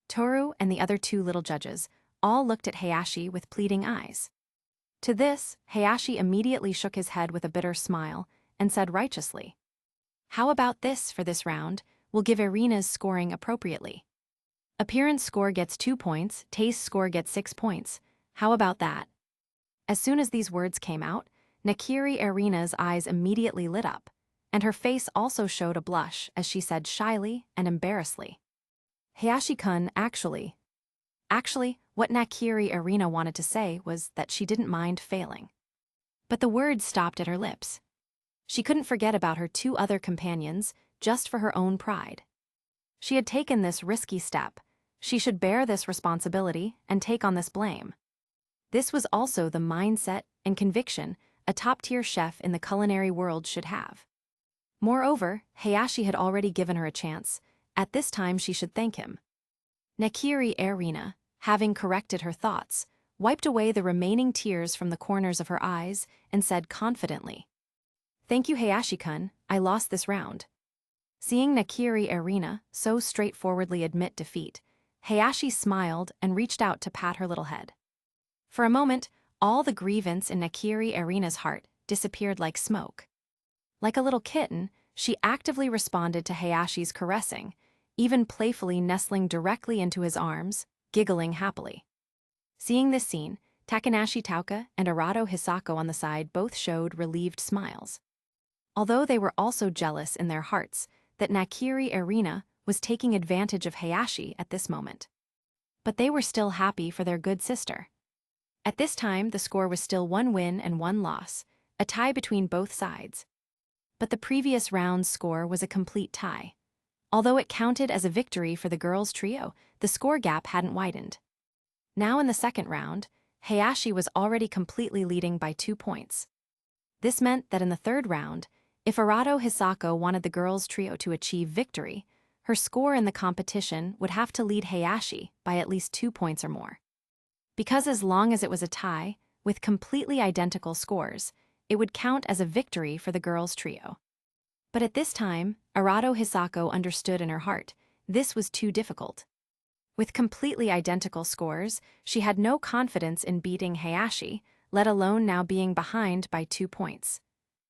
Toru and the other 2 little judges all looked at Hayashi with pleading eyes. To this, Hayashi immediately shook his head with a bitter smile and said righteously, "How about this for this round? We'll give Erina's scoring appropriately. Appearance score gets 2 points, taste score gets 6 points. How about that?" As soon as these words came out, Nakiri Erina's eyes immediately lit up, and her face also showed a blush as she said shyly and embarrassedly, "Hayashi-kun, actually, what Nakiri Erina wanted to say was that she didn't mind failing." But the words stopped at her lips. She couldn't forget about her 2 other companions just for her own pride. She had taken this risky step. She should bear this responsibility and take on this blame. This was also the mindset and conviction a top-tier chef in the culinary world should have. Moreover, Hayashi had already given her a chance. At this time she should thank him. Nakiri Erina, having corrected her thoughts, wiped away the remaining tears from the corners of her eyes and said confidently, "Thank you, Hayashi-kun, I lost this round." Seeing Nakiri Erina so straightforwardly admit defeat, Hayashi smiled and reached out to pat her little head. For a moment, all the grievance in Nakiri Erina's heart disappeared like smoke. Like a little kitten, she actively responded to Hayashi's caressing, even playfully nestling directly into his arms, giggling happily. Seeing this scene, Takanashi Tauka and Arado Hisako on the side both showed relieved smiles. Although they were also jealous in their hearts that Nakiri Erina was taking advantage of Hayashi at this moment. But they were still happy for their good sister. At this time, the score was still 1 win and 1 loss, a tie between both sides. But the previous round's score was a complete tie. Although it counted as a victory for the girls' trio, the score gap hadn't widened. Now in the second round, Hayashi was already completely leading by 2 points. This meant that in the third round, If Arado Hisako wanted the girls' trio to achieve victory, her score in the competition would have to lead Hayashi by at least 2 points or more. Because as long as it was a tie, with completely identical scores, it would count as a victory for the girls' trio. But at this time, Arado Hisako understood in her heart, this was too difficult. With completely identical scores, she had no confidence in beating Hayashi, let alone now being behind by 2 points.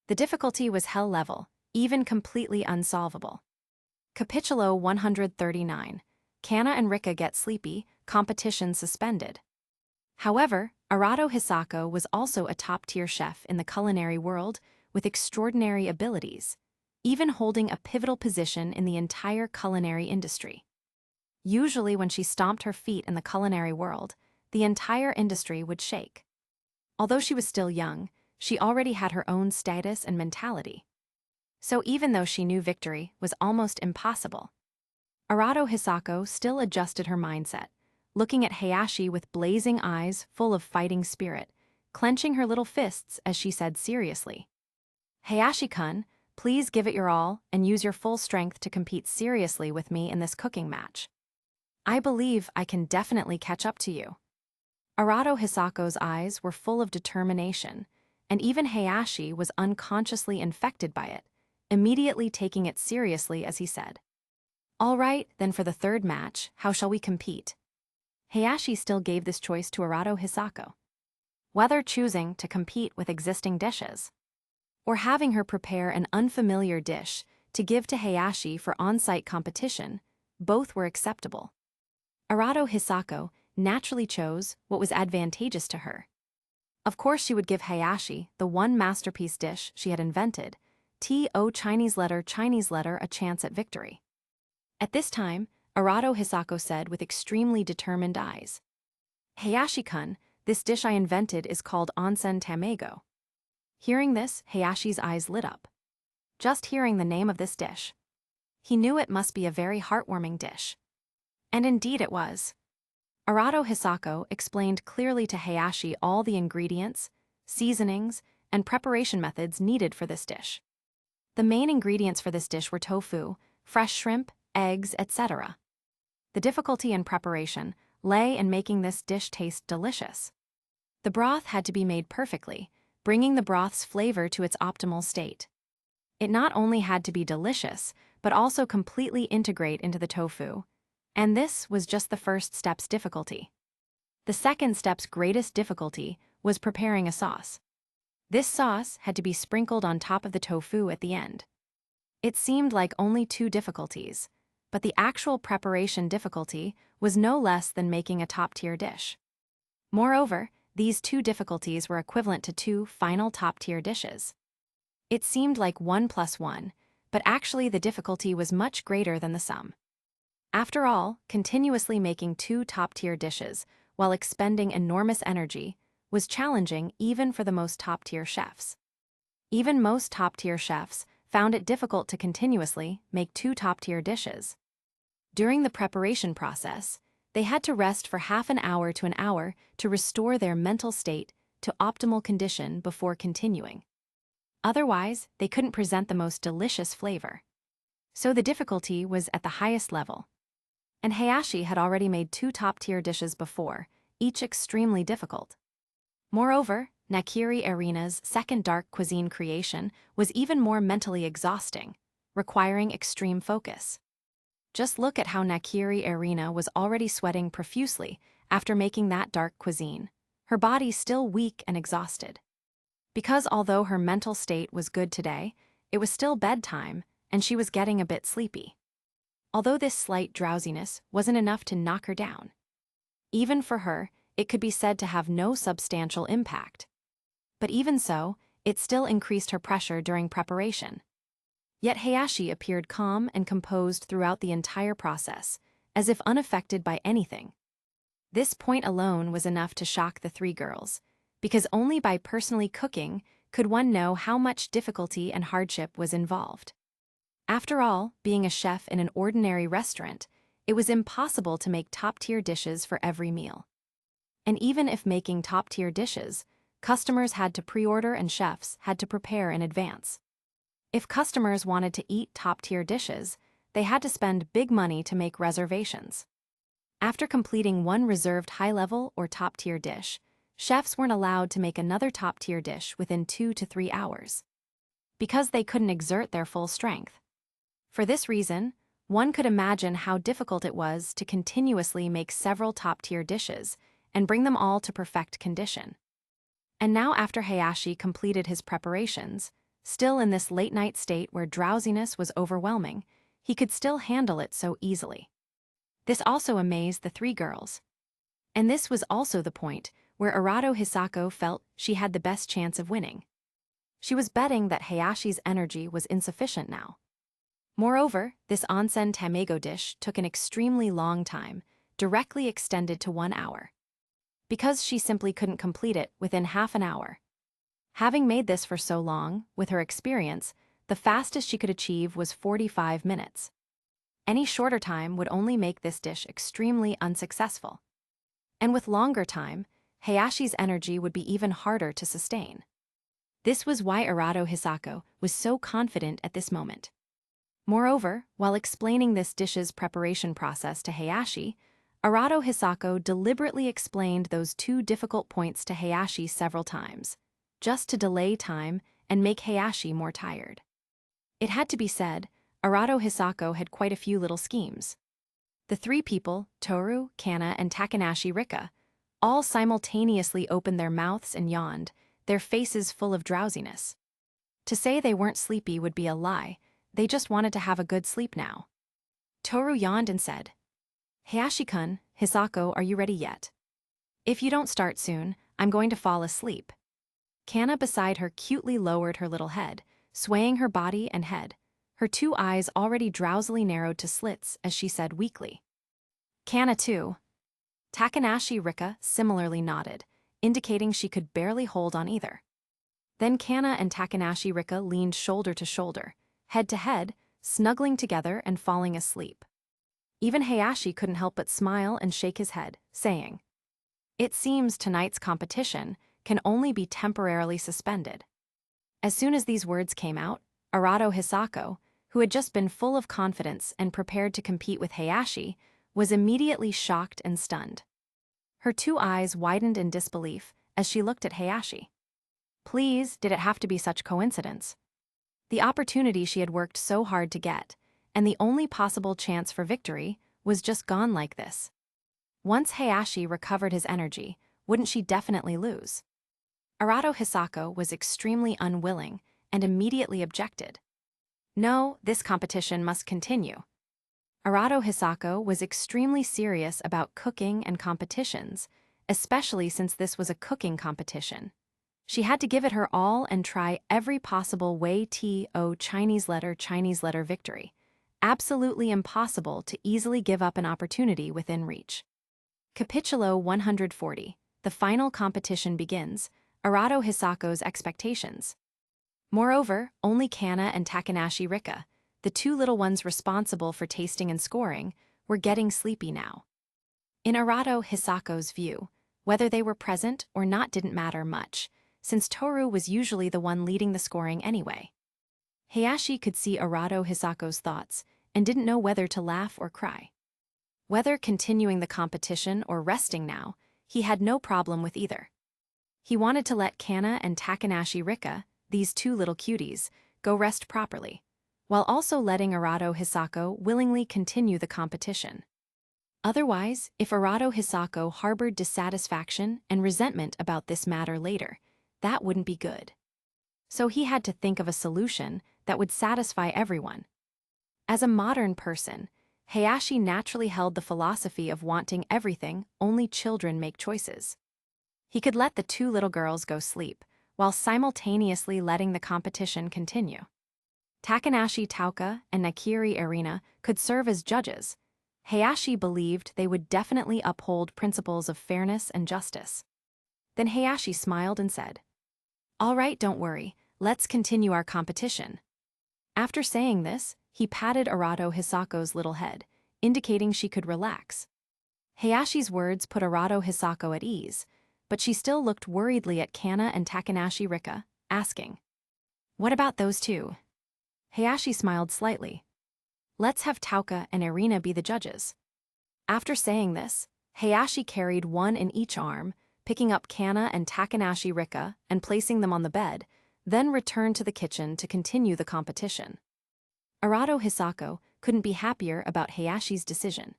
The difficulty was hell level, even completely unsolvable. Capitulo 139. Kana and Rika get sleepy, competition suspended. However, Arado Hisako was also a top-tier chef in the culinary world with extraordinary abilities, even holding a pivotal position in the entire culinary industry. Usually when she stomped her feet in the culinary world, the entire industry would shake. Although she was still young, she already had her own status and mentality. So even though she knew victory was almost impossible, Arado Hisako still adjusted her mindset, looking at Hayashi with blazing eyes full of fighting spirit, clenching her little fists as she said seriously, "Hayashi-kun, please give it your all and use your full strength to compete seriously with me in this cooking match. I believe I can definitely catch up to you." Arado Hisako's eyes were full of determination, and even Hayashi was unconsciously infected by it, immediately taking it seriously as he said, "All right, then for the third match, how shall we compete?" Hayashi still gave this choice to Arado Hisako. Whether choosing to compete with existing dishes, or having her prepare an unfamiliar dish to give to Hayashi for on-site competition, both were acceptable. Arado Hisako naturally chose what was advantageous to her. Of course she would give Hayashi the one masterpiece dish she had invented, Chinese letter a chance at victory. At this time, Arado Hisako said with extremely determined eyes, "Hayashi-kun, this dish I invented is called onsen tamago." Hearing this, Hayashi's eyes lit up. Just hearing the name of this dish, he knew it must be a very heartwarming dish. And indeed it was. Arado Hisako explained clearly to Hayashi all the ingredients, seasonings, and preparation methods needed for this dish. The main ingredients for this dish were tofu, fresh shrimp, eggs, etc. The difficulty in preparation lay in making this dish taste delicious. The broth had to be made perfectly, bringing the broth's flavor to its optimal state. It not only had to be delicious, but also completely integrate into the tofu. And this was just the first step's difficulty. The second step's greatest difficulty was preparing a sauce. This sauce had to be sprinkled on top of the tofu at the end. It seemed like only 2 difficulties, but the actual preparation difficulty was no less than making a top-tier dish. Moreover, these 2 difficulties were equivalent to 2 final top-tier dishes. It seemed like 1 plus 1, but actually the difficulty was much greater than the sum. After all, continuously making 2 top-tier dishes while expending enormous energy was challenging even for the most top-tier chefs. Even most top-tier chefs found it difficult to continuously make 2 top-tier dishes. During the preparation process, they had to rest for half an hour to an hour to restore their mental state to optimal condition before continuing. Otherwise, they couldn't present the most delicious flavor. So the difficulty was at the highest level. And Hayashi had already made 2 top-tier dishes before, each extremely difficult. Moreover, Nakiri Arina's second dark cuisine creation was even more mentally exhausting, requiring extreme focus. Just look at how Nakiri Arina was already sweating profusely after making that dark cuisine, her body still weak and exhausted. Because although her mental state was good today, it was still bedtime and she was getting a bit sleepy. Although this slight drowsiness wasn't enough to knock her down. Even for her, it could be said to have no substantial impact. But even so, it still increased her pressure during preparation. Yet Hayashi appeared calm and composed throughout the entire process, as if unaffected by anything. This point alone was enough to shock the 3 girls, because only by personally cooking could one know how much difficulty and hardship was involved. After all, being a chef in an ordinary restaurant, it was impossible to make top-tier dishes for every meal. And even if making top-tier dishes, customers had to pre-order and chefs had to prepare in advance. If customers wanted to eat top-tier dishes, they had to spend big money to make reservations. After completing one reserved high-level or top-tier dish, chefs weren't allowed to make another top-tier dish within 2 to 3 hours, because they couldn't exert their full strength. For this reason, one could imagine how difficult it was to continuously make several top-tier dishes and bring them all to perfect condition. And now, after Hayashi completed his preparations, still in this late-night state where drowsiness was overwhelming, he could still handle it so easily. This also amazed the three girls. And this was also the point where Arado Hisako felt she had the best chance of winning. She was betting that Hayashi's energy was insufficient now. Moreover, this onsen tamago dish took an extremely long time, directly extended to 1 hour. Because she simply couldn't complete it within half an hour. Having made this for so long, with her experience, the fastest she could achieve was 45 minutes. Any shorter time would only make this dish extremely unsuccessful. And with longer time, Hayashi's energy would be even harder to sustain. This was why Arado Hisako was so confident at this moment. Moreover, while explaining this dish's preparation process to Hayashi, Arado Hisako deliberately explained those two difficult points to Hayashi several times, just to delay time and make Hayashi more tired. It had to be said, Arado Hisako had quite a few little schemes. The three people, Toru, Kana, and Takanashi Rika, all simultaneously opened their mouths and yawned, their faces full of drowsiness. To say they weren't sleepy would be a lie, they just wanted to have a good sleep now. Toru yawned and said, "Hayashi-kun, Hisako, are you ready yet? If you don't start soon, I'm going to fall asleep." Kana beside her cutely lowered her little head, swaying her body and head, her two eyes already drowsily narrowed to slits as she said weakly, "Kana too." Takanashi Rika similarly nodded, indicating she could barely hold on either. Then Kana and Takanashi Rika leaned shoulder to shoulder, head to head, snuggling together and falling asleep. Even Hayashi couldn't help but smile and shake his head, saying, "It seems tonight's competition can only be temporarily suspended." As soon as these words came out, Arado Hisako, who had just been full of confidence and prepared to compete with Hayashi, was immediately shocked and stunned. Her two eyes widened in disbelief as she looked at Hayashi. Please, did it have to be such coincidence? The opportunity she had worked so hard to get, and the only possible chance for victory, was just gone like this. Once Hayashi recovered his energy, wouldn't she definitely lose? Arado Hisako was extremely unwilling and immediately objected. No, this competition must continue. Arado Hisako was extremely serious about cooking and competitions, especially since this was a cooking competition. She had to give it her all and try every possible way to Chinese letter victory. Absolutely impossible to easily give up an opportunity within reach. Capitulo 140. The final competition begins, Arado Hisako's expectations. Moreover, only Kana and Takanashi Rika, the two little ones responsible for tasting and scoring, were getting sleepy now. In Arado Hisako's view, whether they were present or not didn't matter much, since Toru was usually the one leading the scoring anyway. Hayashi could see Arado Hisako's thoughts and didn't know whether to laugh or cry. Whether continuing the competition or resting now, he had no problem with either. He wanted to let Kana and Takanashi Rika, these two little cuties, go rest properly, while also letting Arado Hisako willingly continue the competition. Otherwise, if Arado Hisako harbored dissatisfaction and resentment about this matter later, that wouldn't be good. So he had to think of a solution that would satisfy everyone. As a modern person, Hayashi naturally held the philosophy of wanting everything only children make choices. He could let the two little girls go sleep, while simultaneously letting the competition continue. Takanashi Tauka and Nakiri Arena could serve as judges. Hayashi believed they would definitely uphold principles of fairness and justice. Then Hayashi smiled and said, "All right, don't worry, let's continue our competition." After saying this, he patted Arado Hisako's little head, indicating she could relax. Hayashi's words put Arado Hisako at ease, but she still looked worriedly at Kana and Takanashi Rika, asking, "What about those two? Hayashi smiled slightly. Let's have Tauka and Irina be the judges. After saying this, Hayashi carried one in each arm, picking up Kana and Takanashi Rika and placing them on the bed, then returned to the kitchen to continue the competition. Arado Hisako couldn't be happier about Hayashi's decision.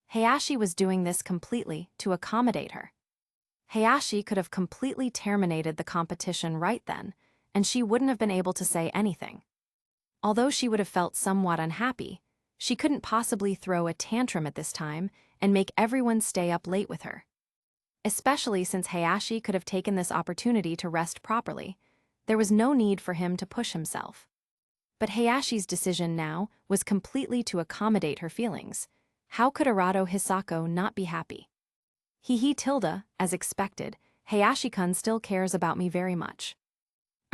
Hayashi was doing this completely to accommodate her. Hayashi could have completely terminated the competition right then, and she wouldn't have been able to say anything. Although she would have felt somewhat unhappy, she couldn't possibly throw a tantrum at this time and make everyone stay up late with her. Especially since Hayashi could have taken this opportunity to rest properly, there was no need for him to push himself. But Hayashi's decision now was completely to accommodate her feelings. How could Arado Hisako not be happy? Tilda, as expected, Hayashi-kun still cares about me very much.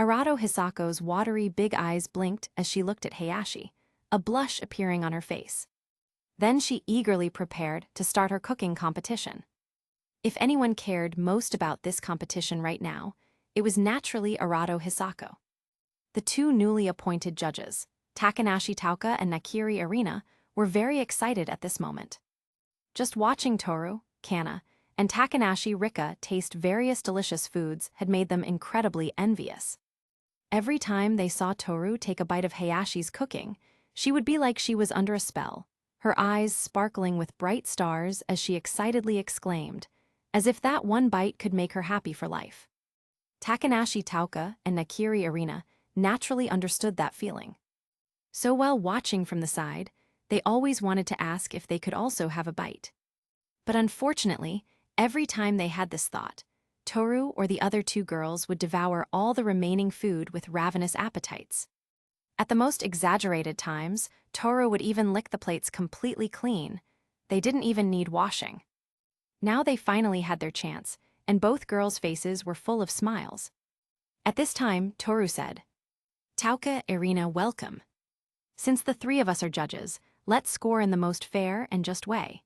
Arado Hisako's watery big eyes blinked as she looked at Hayashi, a blush appearing on her face. Then she eagerly prepared to start her cooking competition. If anyone cared most about this competition right now, it was naturally Arado Hisako. The two newly appointed judges, Takanashi Tauka and Nakiri Irina, were very excited at this moment. Just watching Toru, Kana, and Takanashi Rika taste various delicious foods had made them incredibly envious. Every time they saw Toru take a bite of Hayashi's cooking, she would be like she was under a spell, her eyes sparkling with bright stars as she excitedly exclaimed, as if that one bite could make her happy for life. Takanashi Tauka and Nakiri Irina naturally understood that feeling. So while watching from the side, they always wanted to ask if they could also have a bite. But unfortunately, every time they had this thought, Toru or the other two girls would devour all the remaining food with ravenous appetites. At the most exaggerated times, Toru would even lick the plates completely clean. They didn't even need washing. Now they finally had their chance, and both girls' faces were full of smiles. At this time, Toru said, "Tauka, Irina, welcome. Since the three of us are judges, let's score in the most fair and just way."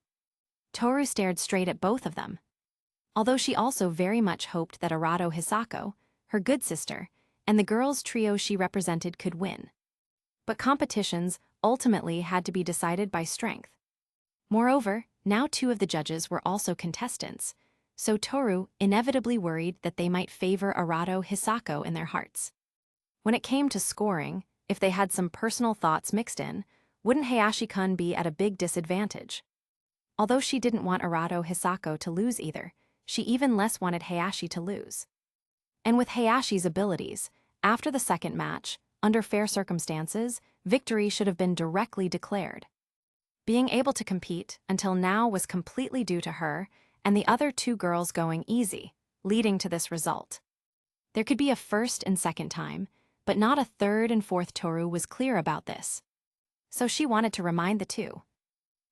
Toru stared straight at both of them. Although she also very much hoped that Arado Hisako, her good sister, and the girls' trio she represented could win. But competitions ultimately had to be decided by strength. Moreover, now two of the judges were also contestants, so Toru inevitably worried that they might favor Arado Hisako in their hearts. When it came to scoring, if they had some personal thoughts mixed in, wouldn't Hayashi-kun be at a big disadvantage? Although she didn't want Arado Hisako to lose either, she even less wanted Hayashi to lose. And with Hayashi's abilities, after the second match, under fair circumstances, victory should have been directly declared. Being able to compete until now was completely due to her and the other two girls going easy, leading to this result. There could be a first and second time, but not a third and fourth. Toru was clear about this. So she wanted to remind the two.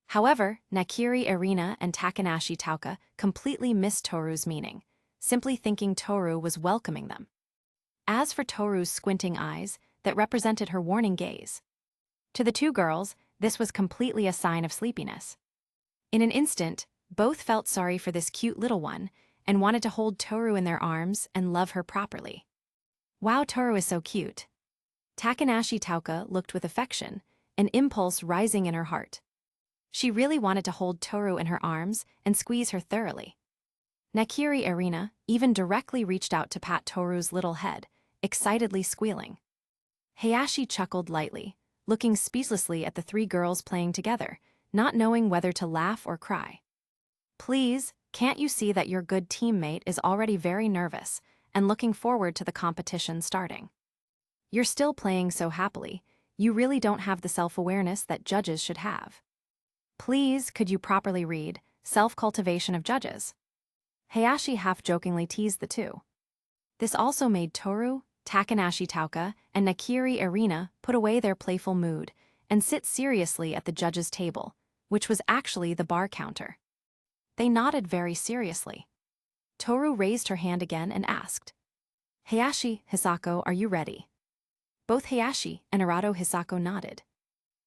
However, Nakiri Irina and Takanashi Tauka completely missed Toru's meaning, simply thinking Toru was welcoming them. As for Toru's squinting eyes, that represented her warning gaze. To the two girls, this was completely a sign of sleepiness. In an instant, both felt sorry for this cute little one and wanted to hold Toru in their arms and love her properly. Wow, Toru is so cute. Takanashi Tauka looked with affection, an impulse rising in her heart. She really wanted to hold Toru in her arms and squeeze her thoroughly. Nakiri Irina even directly reached out to pat Toru's little head, excitedly squealing. Hayashi chuckled lightly, looking speechlessly at the three girls playing together, not knowing whether to laugh or cry. "Please, can't you see that your good teammate is already very nervous and looking forward to the competition starting? You're still playing so happily, you really don't have the self-awareness that judges should have. Please, could you properly read Self-Cultivation of Judges?" Hayashi half-jokingly teased the two. This also made Toru, Takanashi Tauka, and Nakiri Irina put away their playful mood and sit seriously at the judges' table, which was actually the bar counter. They nodded very seriously. Toru raised her hand again and asked, "Hayashi, Hisako, are you ready?" Both Hayashi and Arado Hisako nodded.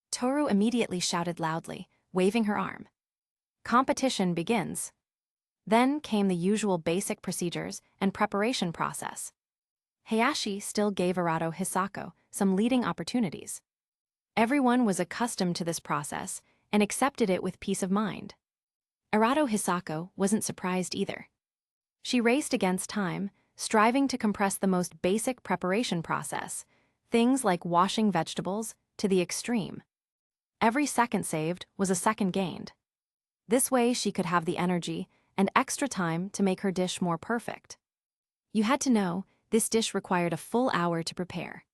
Toru immediately shouted loudly, waving her arm. "Competition begins." Then came the usual basic procedures and preparation process. Hayashi still gave Arado Hisako some leading opportunities. Everyone was accustomed to this process and accepted it with peace of mind. Arato Hisako wasn't surprised either. She raced against time, striving to compress the most basic preparation process, things like washing vegetables, to the extreme. Every second saved was a second gained. This way she could have the energy and extra time to make her dish more perfect. You had to know, this dish required a full hour to prepare.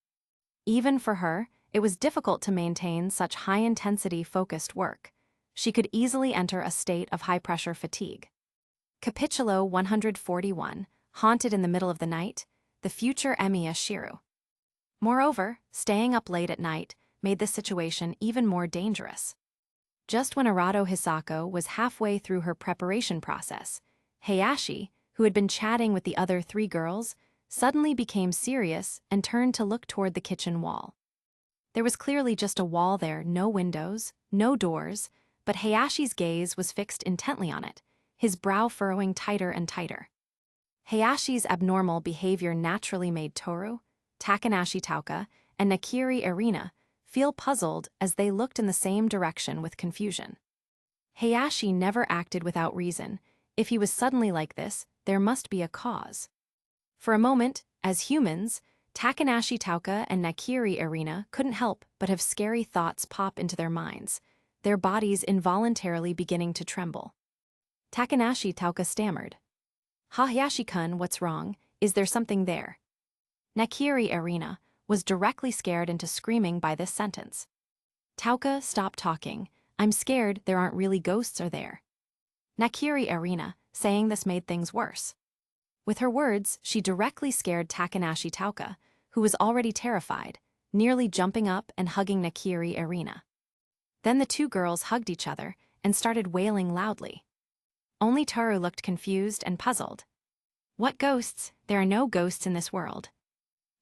Even for her, it was difficult to maintain such high-intensity focused work. She could easily enter a state of high-pressure fatigue. Capitulo 141, Haunted in the Middle of the Night, the future Emiya Shiru. Moreover, staying up late at night made this situation even more dangerous. Just when Arato Hisako was halfway through her preparation process, Hayashi, who had been chatting with the other three girls, suddenly became serious and turned to look toward the kitchen wall. There was clearly just a wall there, no windows, no doors, but Hayashi's gaze was fixed intently on it, his brow furrowing tighter and tighter. Hayashi's abnormal behavior naturally made Toru, Takanashi Tauka, and Nakiri Erina feel puzzled as they looked in the same direction with confusion. Hayashi never acted without reason. If he was suddenly like this, there must be a cause. For a moment, as humans, Takanashi Tauka and Nakiri Erina couldn't help but have scary thoughts pop into their minds, their bodies involuntarily beginning to tremble. Takanashi Tauka stammered. "Hayashi-kun, what's wrong? Is there something there?" Nakiri Erina was directly scared into screaming by this sentence. "Tauka, stop talking. I'm scared there aren't really ghosts are there." Nakiri Erina, saying this made things worse. With her words, she directly scared Takanashi Tauka, who was already terrified, nearly jumping up and hugging Nakiri Erina. Then the two girls hugged each other and started wailing loudly. Only Toru looked confused and puzzled. "What ghosts? There are no ghosts in this world,"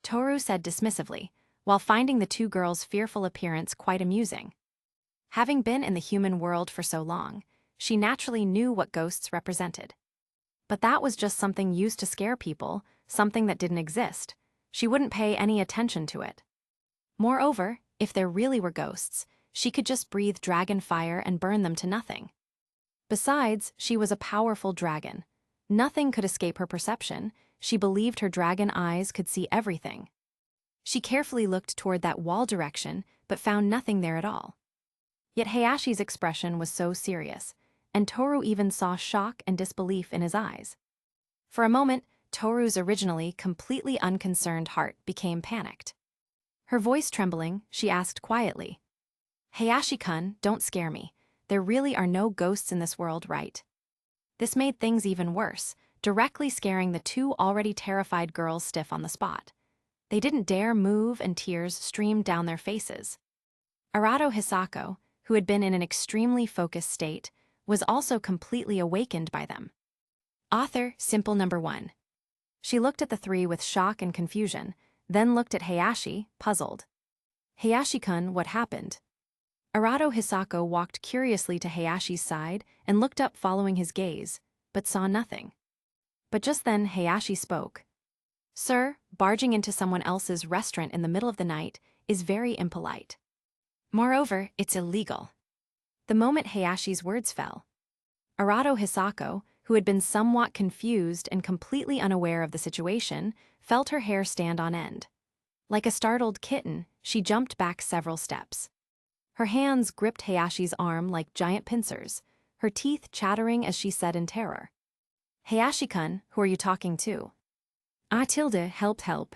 Toru said dismissively, while finding the two girls' fearful appearance quite amusing. Having been in the human world for so long, she naturally knew what ghosts represented. But that was just something used to scare people, something that didn't exist. She wouldn't pay any attention to it. Moreover, if there really were ghosts, she could just breathe dragon fire and burn them to nothing. Besides, she was a powerful dragon. Nothing could escape her perception. She believed her dragon eyes could see everything. She carefully looked toward that wall direction, but found nothing there at all. Yet Hayashi's expression was so serious, and Toru even saw shock and disbelief in his eyes. For a moment, Toru's originally completely unconcerned heart became panicked. Her voice trembling, she asked quietly, "Hayashi-kun, don't scare me. There really are no ghosts in this world, right?" This made things even worse, directly scaring the two already terrified girls stiff on the spot. They didn't dare move and tears streamed down their faces. Arato Hisako, who had been in an extremely focused state, was also completely awakened by them. Author, simple number 1. She looked at the three with shock and confusion, then looked at Hayashi, puzzled. "Hayashi-kun, what happened?" Arato Hisako walked curiously to Hayashi's side and looked up following his gaze, but saw nothing. But just then Hayashi spoke. "Sir, barging into someone else's restaurant in the middle of the night is very impolite. Moreover, it's illegal." The moment Hayashi's words fell, Arato Hisako, who had been somewhat confused and completely unaware of the situation, felt her hair stand on end. Like a startled kitten, she jumped back several steps. Her hands gripped Hayashi's arm like giant pincers, her teeth chattering as she said in terror, "Hayashi-kun, who are you talking to?" Help.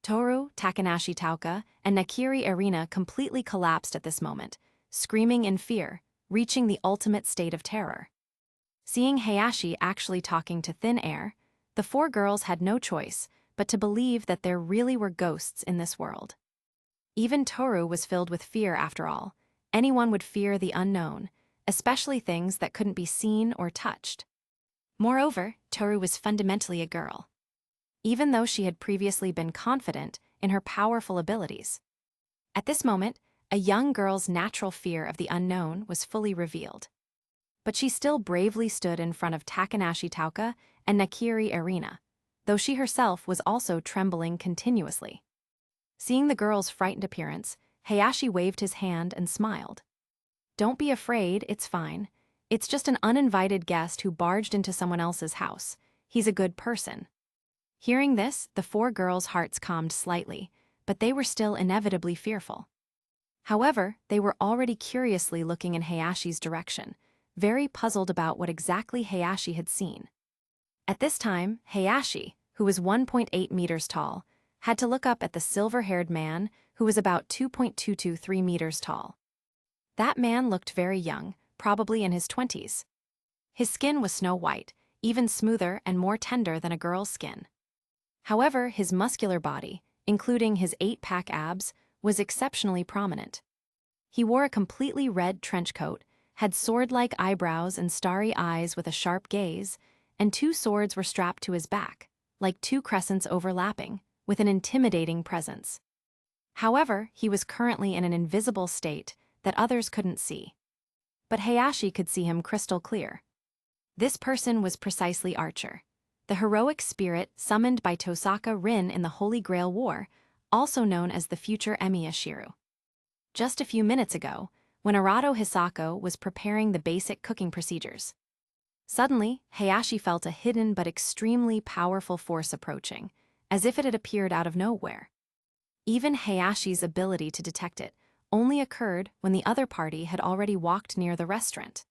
Toru, Takanashi Tauka, and Nakiri Erina completely collapsed at this moment, screaming in fear, reaching the ultimate state of terror. Seeing Hayashi actually talking to thin air, the four girls had no choice but to believe that there really were ghosts in this world. Even Toru was filled with fear after all. Anyone would fear the unknown, especially things that couldn't be seen or touched. Moreover, Toru was fundamentally a girl, even though she had previously been confident in her powerful abilities. At this moment, a young girl's natural fear of the unknown was fully revealed. But she still bravely stood in front of Takanashi Tauka and Nakiri Erina, though she herself was also trembling continuously. Seeing the girl's frightened appearance, Hayashi waved his hand and smiled. "Don't be afraid, it's fine. It's just an uninvited guest who barged into someone else's house. He's a good person." Hearing this, the four girls' hearts calmed slightly, but they were still inevitably fearful. However, they were already curiously looking in Hayashi's direction, very puzzled about what exactly Hayashi had seen. At this time, Hayashi, who was 1.8 meters tall, had to look up at the silver-haired man who was about 2.223 meters tall. That man looked very young, probably in his 20s. His skin was snow-white, even smoother and more tender than a girl's skin. However, his muscular body, including his 8-pack abs, was exceptionally prominent. He wore a completely red trench coat, had sword-like eyebrows and starry eyes with a sharp gaze, and 2 swords were strapped to his back, like 2 crescents overlapping, with an intimidating presence. However, he was currently in an invisible state that others couldn't see. But Hayashi could see him crystal clear. This person was precisely Archer, the heroic spirit summoned by Tosaka Rin in the Holy Grail War, also known as the future Emi. Just a few minutes ago, when Arato Hisako was preparing the basic cooking procedures. Suddenly, Hayashi felt a hidden but extremely powerful force approaching, as if it had appeared out of nowhere. Even Hayashi's ability to detect it only occurred when the other party had already walked near the restaurant.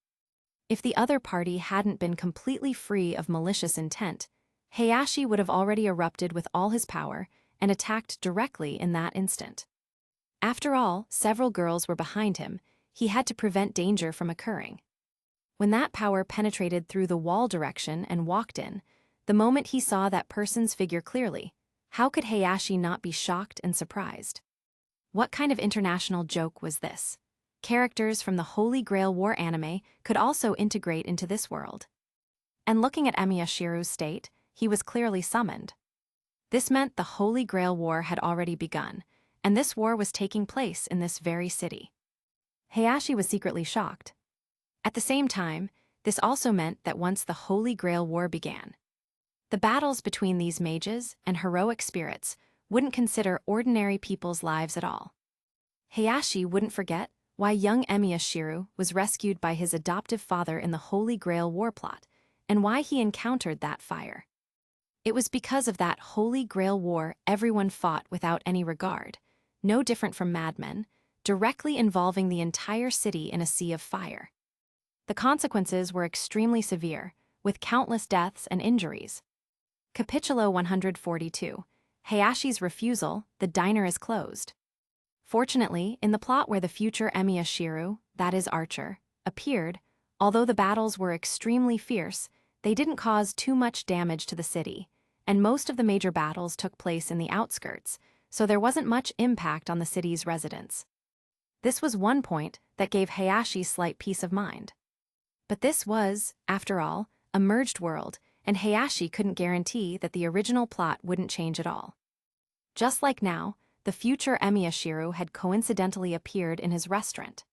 If the other party hadn't been completely free of malicious intent, Hayashi would have already erupted with all his power and attacked directly in that instant. After all, several girls were behind him. He had to prevent danger from occurring. When that power penetrated through the wall direction and walked in, the moment he saw that person's figure clearly, how could Hayashi not be shocked and surprised? What kind of international joke was this? Characters from the Holy Grail War anime could also integrate into this world. And looking at Emiyashiru's state, he was clearly summoned. This meant the Holy Grail War had already begun, and this war was taking place in this very city. Hayashi was secretly shocked. At the same time, this also meant that once the Holy Grail War began, the battles between these mages and heroic spirits wouldn't consider ordinary people's lives at all. Hayashi wouldn't forget why young Emiyashiru was rescued by his adoptive father in the Holy Grail War plot, and why he encountered that fire. It was because of that Holy Grail War everyone fought without any regard, no different from madmen, directly involving the entire city in a sea of fire. The consequences were extremely severe, with countless deaths and injuries. Capitulo 142. Hayashi's refusal, the diner is closed. Fortunately, in the plot where the future Emiyashiru, that is Archer, appeared, although the battles were extremely fierce, they didn't cause too much damage to the city, and most of the major battles took place in the outskirts, so there wasn't much impact on the city's residents. This was one point that gave Hayashi slight peace of mind. But this was, after all, a merged world, and Hayashi couldn't guarantee that the original plot wouldn't change at all. Just like now, the future Emiyashiru had coincidentally appeared in his restaurant.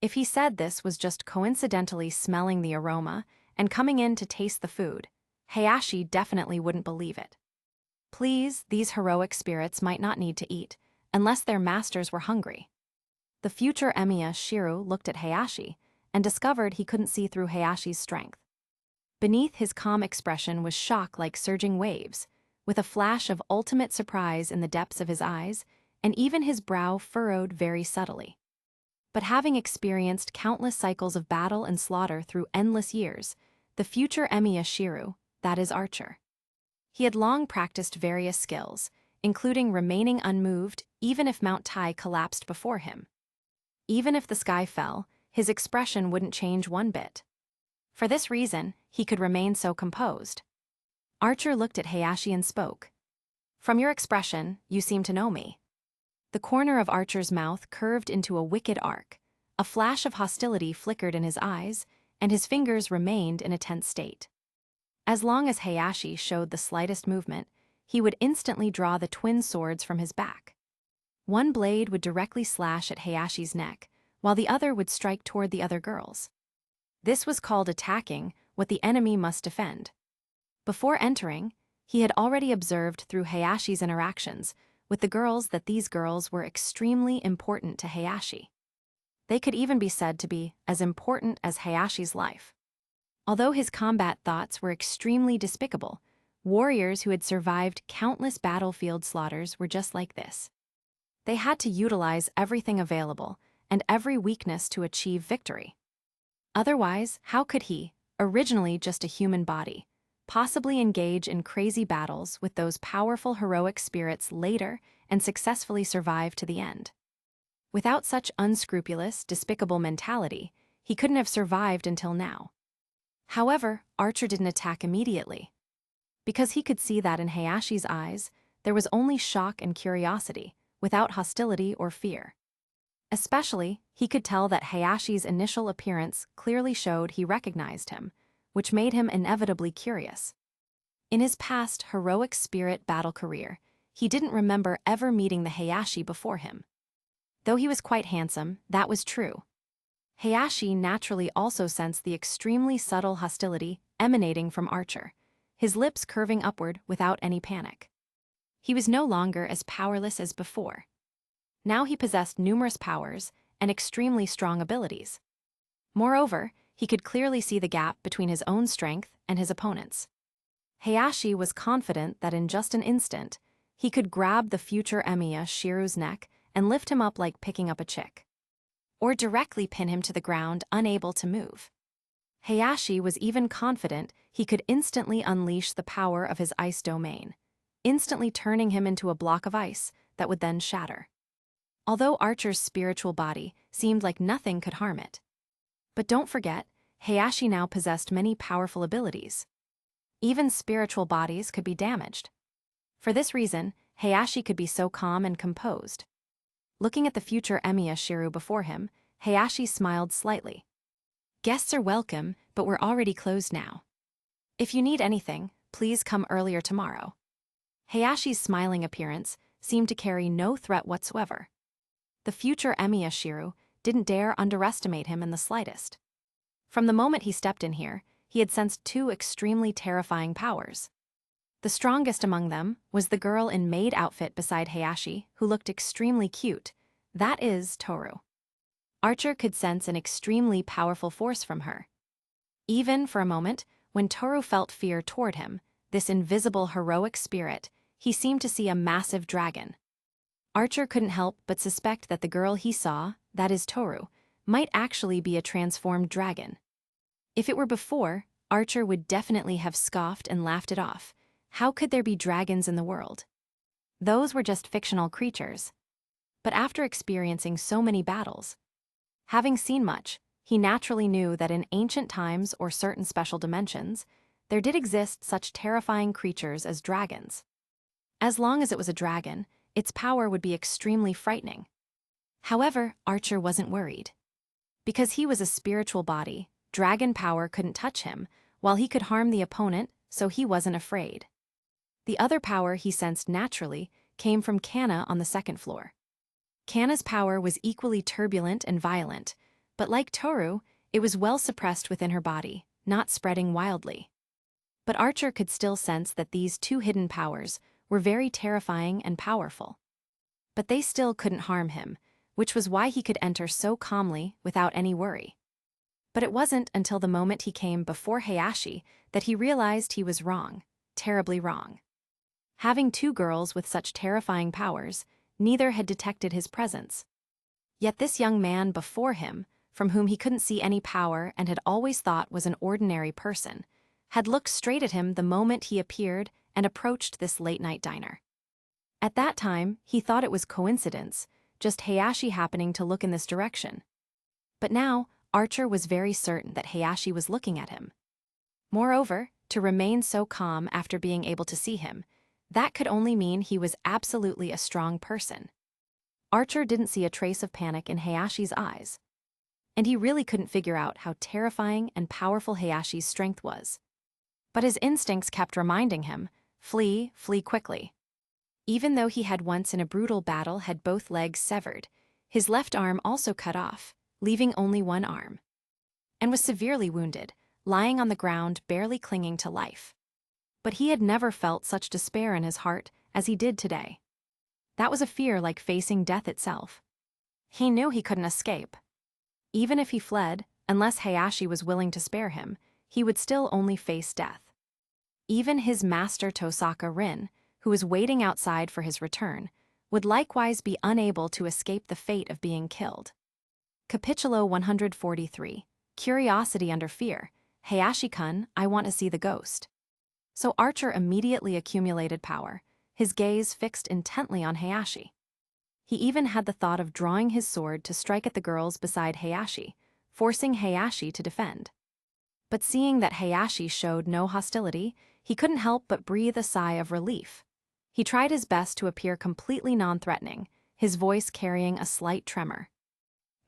If he said this was just coincidentally smelling the aroma and coming in to taste the food, Hayashi definitely wouldn't believe it. Please, these heroic spirits might not need to eat, unless their masters were hungry. The future Emiyashiru looked at Hayashi and discovered he couldn't see through Hayashi's strength. Beneath his calm expression was shock like surging waves, with a flash of ultimate surprise in the depths of his eyes, and even his brow furrowed very subtly. But having experienced countless cycles of battle and slaughter through endless years, the future Emiyashiru, that is Archer. He had long practiced various skills, including remaining unmoved even if Mount Tai collapsed before him. Even if the sky fell, his expression wouldn't change one bit. For this reason, he could remain so composed. Archer looked at Hayashi and spoke. "From your expression, you seem to know me." The corner of Archer's mouth curved into a wicked arc. A flash of hostility flickered in his eyes, and his fingers remained in a tense state. As long as Hayashi showed the slightest movement, he would instantly draw the twin swords from his back. One blade would directly slash at Hayashi's neck, while the other would strike toward the other girls. This was called attacking what the enemy must defend. Before entering, he had already observed through Hayashi's interactions with the girls that these girls were extremely important to Hayashi. They could even be said to be as important as Hayashi's life. Although his combat thoughts were extremely despicable, warriors who had survived countless battlefield slaughters were just like this. They had to utilize everything available and every weakness to achieve victory. Otherwise, how could he, originally just a human body, possibly engage in crazy battles with those powerful heroic spirits later and successfully survive to the end? Without such unscrupulous, despicable mentality, he couldn't have survived until now. However, Archer didn't attack immediately. Because he could see that in Hayashi's eyes, there was only shock and curiosity, without hostility or fear. Especially, he could tell that Hayashi's initial appearance clearly showed he recognized him, which made him inevitably curious. In his past heroic spirit battle career, he didn't remember ever meeting the Hayashi before him. Though he was quite handsome, that was true. Hayashi naturally also sensed the extremely subtle hostility emanating from Archer, his lips curving upward without any panic. He was no longer as powerless as before. Now he possessed numerous powers and extremely strong abilities. Moreover, he could clearly see the gap between his own strength and his opponent's. Hayashi was confident that in just an instant, he could grab the future Emiya Shiru's neck and lift him up like picking up a chick. Or directly pin him to the ground, unable to move. Hayashi was even confident he could instantly unleash the power of his ice domain, instantly turning him into a block of ice that would then shatter. Although Archer's spiritual body seemed like nothing could harm it. But don't forget, Hayashi now possessed many powerful abilities. Even spiritual bodies could be damaged. For this reason, Hayashi could be so calm and composed. Looking at the future Emiya Shiru before him, Hayashi smiled slightly. "Guests are welcome, but we're already closed now. If you need anything, please come earlier tomorrow." Hayashi's smiling appearance seemed to carry no threat whatsoever. The future Emiya Shiru didn't dare underestimate him in the slightest. From the moment he stepped in here, he had sensed two extremely terrifying powers. The strongest among them was the girl in maid outfit beside Hayashi, who looked extremely cute. That is Toru. Archer could sense an extremely powerful force from her. Even for a moment, when Toru felt fear toward him, this invisible heroic spirit, he seemed to see a massive dragon. Archer couldn't help but suspect that the girl he saw, that is Toru, might actually be a transformed dragon. If it were before, Archer would definitely have scoffed and laughed it off. How could there be dragons in the world? Those were just fictional creatures. But after experiencing so many battles, having seen much, he naturally knew that in ancient times or certain special dimensions, there did exist such terrifying creatures as dragons. As long as it was a dragon, its power would be extremely frightening. However, Archer wasn't worried. Because he was a spiritual body, dragon power couldn't touch him, while he could harm the opponent, so he wasn't afraid. The other power he sensed naturally came from Kana on the second floor. Kana's power was equally turbulent and violent, but like Toru, it was well suppressed within her body, not spreading wildly. But Archer could still sense that these two hidden powers were very terrifying and powerful. But they still couldn't harm him, which was why he could enter so calmly without any worry. But it wasn't until the moment he came before Hayashi that he realized he was wrong, terribly wrong. Having two girls with such terrifying powers, neither had detected his presence. Yet this young man before him, from whom he couldn't see any power and had always thought was an ordinary person, had looked straight at him the moment he appeared and approached this late-night diner. At that time, he thought it was coincidence, just Hayashi happening to look in this direction. But now, Archer was very certain that Hayashi was looking at him. Moreover, to remain so calm after being able to see him, that could only mean he was absolutely a strong person. Archer didn't see a trace of panic in Hayashi's eyes. And he really couldn't figure out how terrifying and powerful Hayashi's strength was. But his instincts kept reminding him, flee, flee quickly. Even though he had once in a brutal battle had both legs severed, his left arm also cut off, leaving only one arm. And was severely wounded, lying on the ground barely clinging to life. But he had never felt such despair in his heart as he did today. That was a fear like facing death itself. He knew he couldn't escape. Even if he fled, unless Hayashi was willing to spare him, he would still only face death. Even his master Tosaka Rin, who was waiting outside for his return, would likewise be unable to escape the fate of being killed. Capítulo 143. Curiosity under fear. Hayashi-kun, I want to see the ghost. So Archer immediately accumulated power, his gaze fixed intently on Hayashi. He even had the thought of drawing his sword to strike at the girls beside Hayashi, forcing Hayashi to defend. But seeing that Hayashi showed no hostility, he couldn't help but breathe a sigh of relief. He tried his best to appear completely non-threatening, his voice carrying a slight tremor.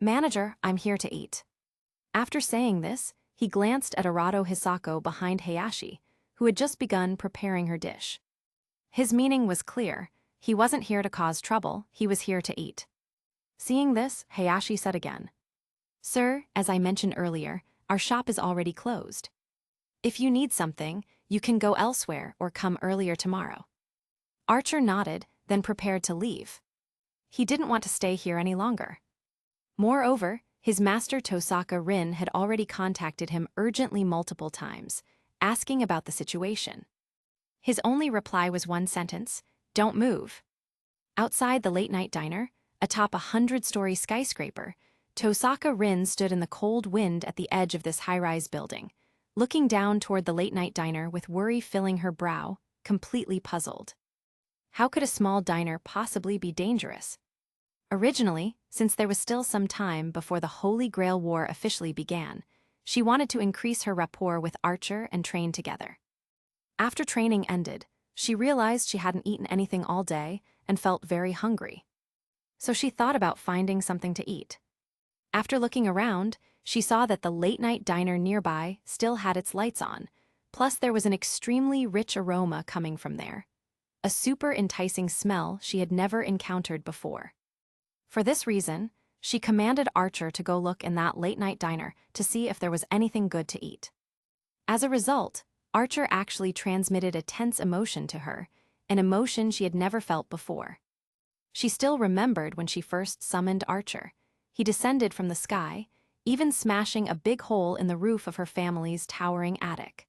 Manager, I'm here to eat. After saying this, he glanced at Arado Hisako behind Hayashi, who had just begun preparing her dish. His meaning was clear. He wasn't here to cause trouble, he was here to eat. Seeing this, Hayashi said again, Sir, as I mentioned earlier, our shop is already closed. If you need something, you can go elsewhere or come earlier tomorrow. Archer nodded, then prepared to leave. He didn't want to stay here any longer. Moreover, his master Tosaka Rin had already contacted him urgently multiple times, asking about the situation. His only reply was one sentence, don't move. Outside the late-night diner, atop a 100-story skyscraper, Tosaka Rin stood in the cold wind at the edge of this high-rise building, looking down toward the late-night diner with worry filling her brow, completely puzzled. How could a small diner possibly be dangerous? Originally, since there was still some time before the Holy Grail War officially began, she wanted to increase her rapport with Archer and train together. After training ended, she realized she hadn't eaten anything all day and felt very hungry. So she thought about finding something to eat. After looking around, she saw that the late-night diner nearby still had its lights on, plus there was an extremely rich aroma coming from there. A super enticing smell she had never encountered before. For this reason, she commanded Archer to go look in that late-night diner to see if there was anything good to eat. As a result, Archer actually transmitted a tense emotion to her, an emotion she had never felt before. She still remembered when she first summoned Archer. He descended from the sky, even smashing a big hole in the roof of her family's towering attic.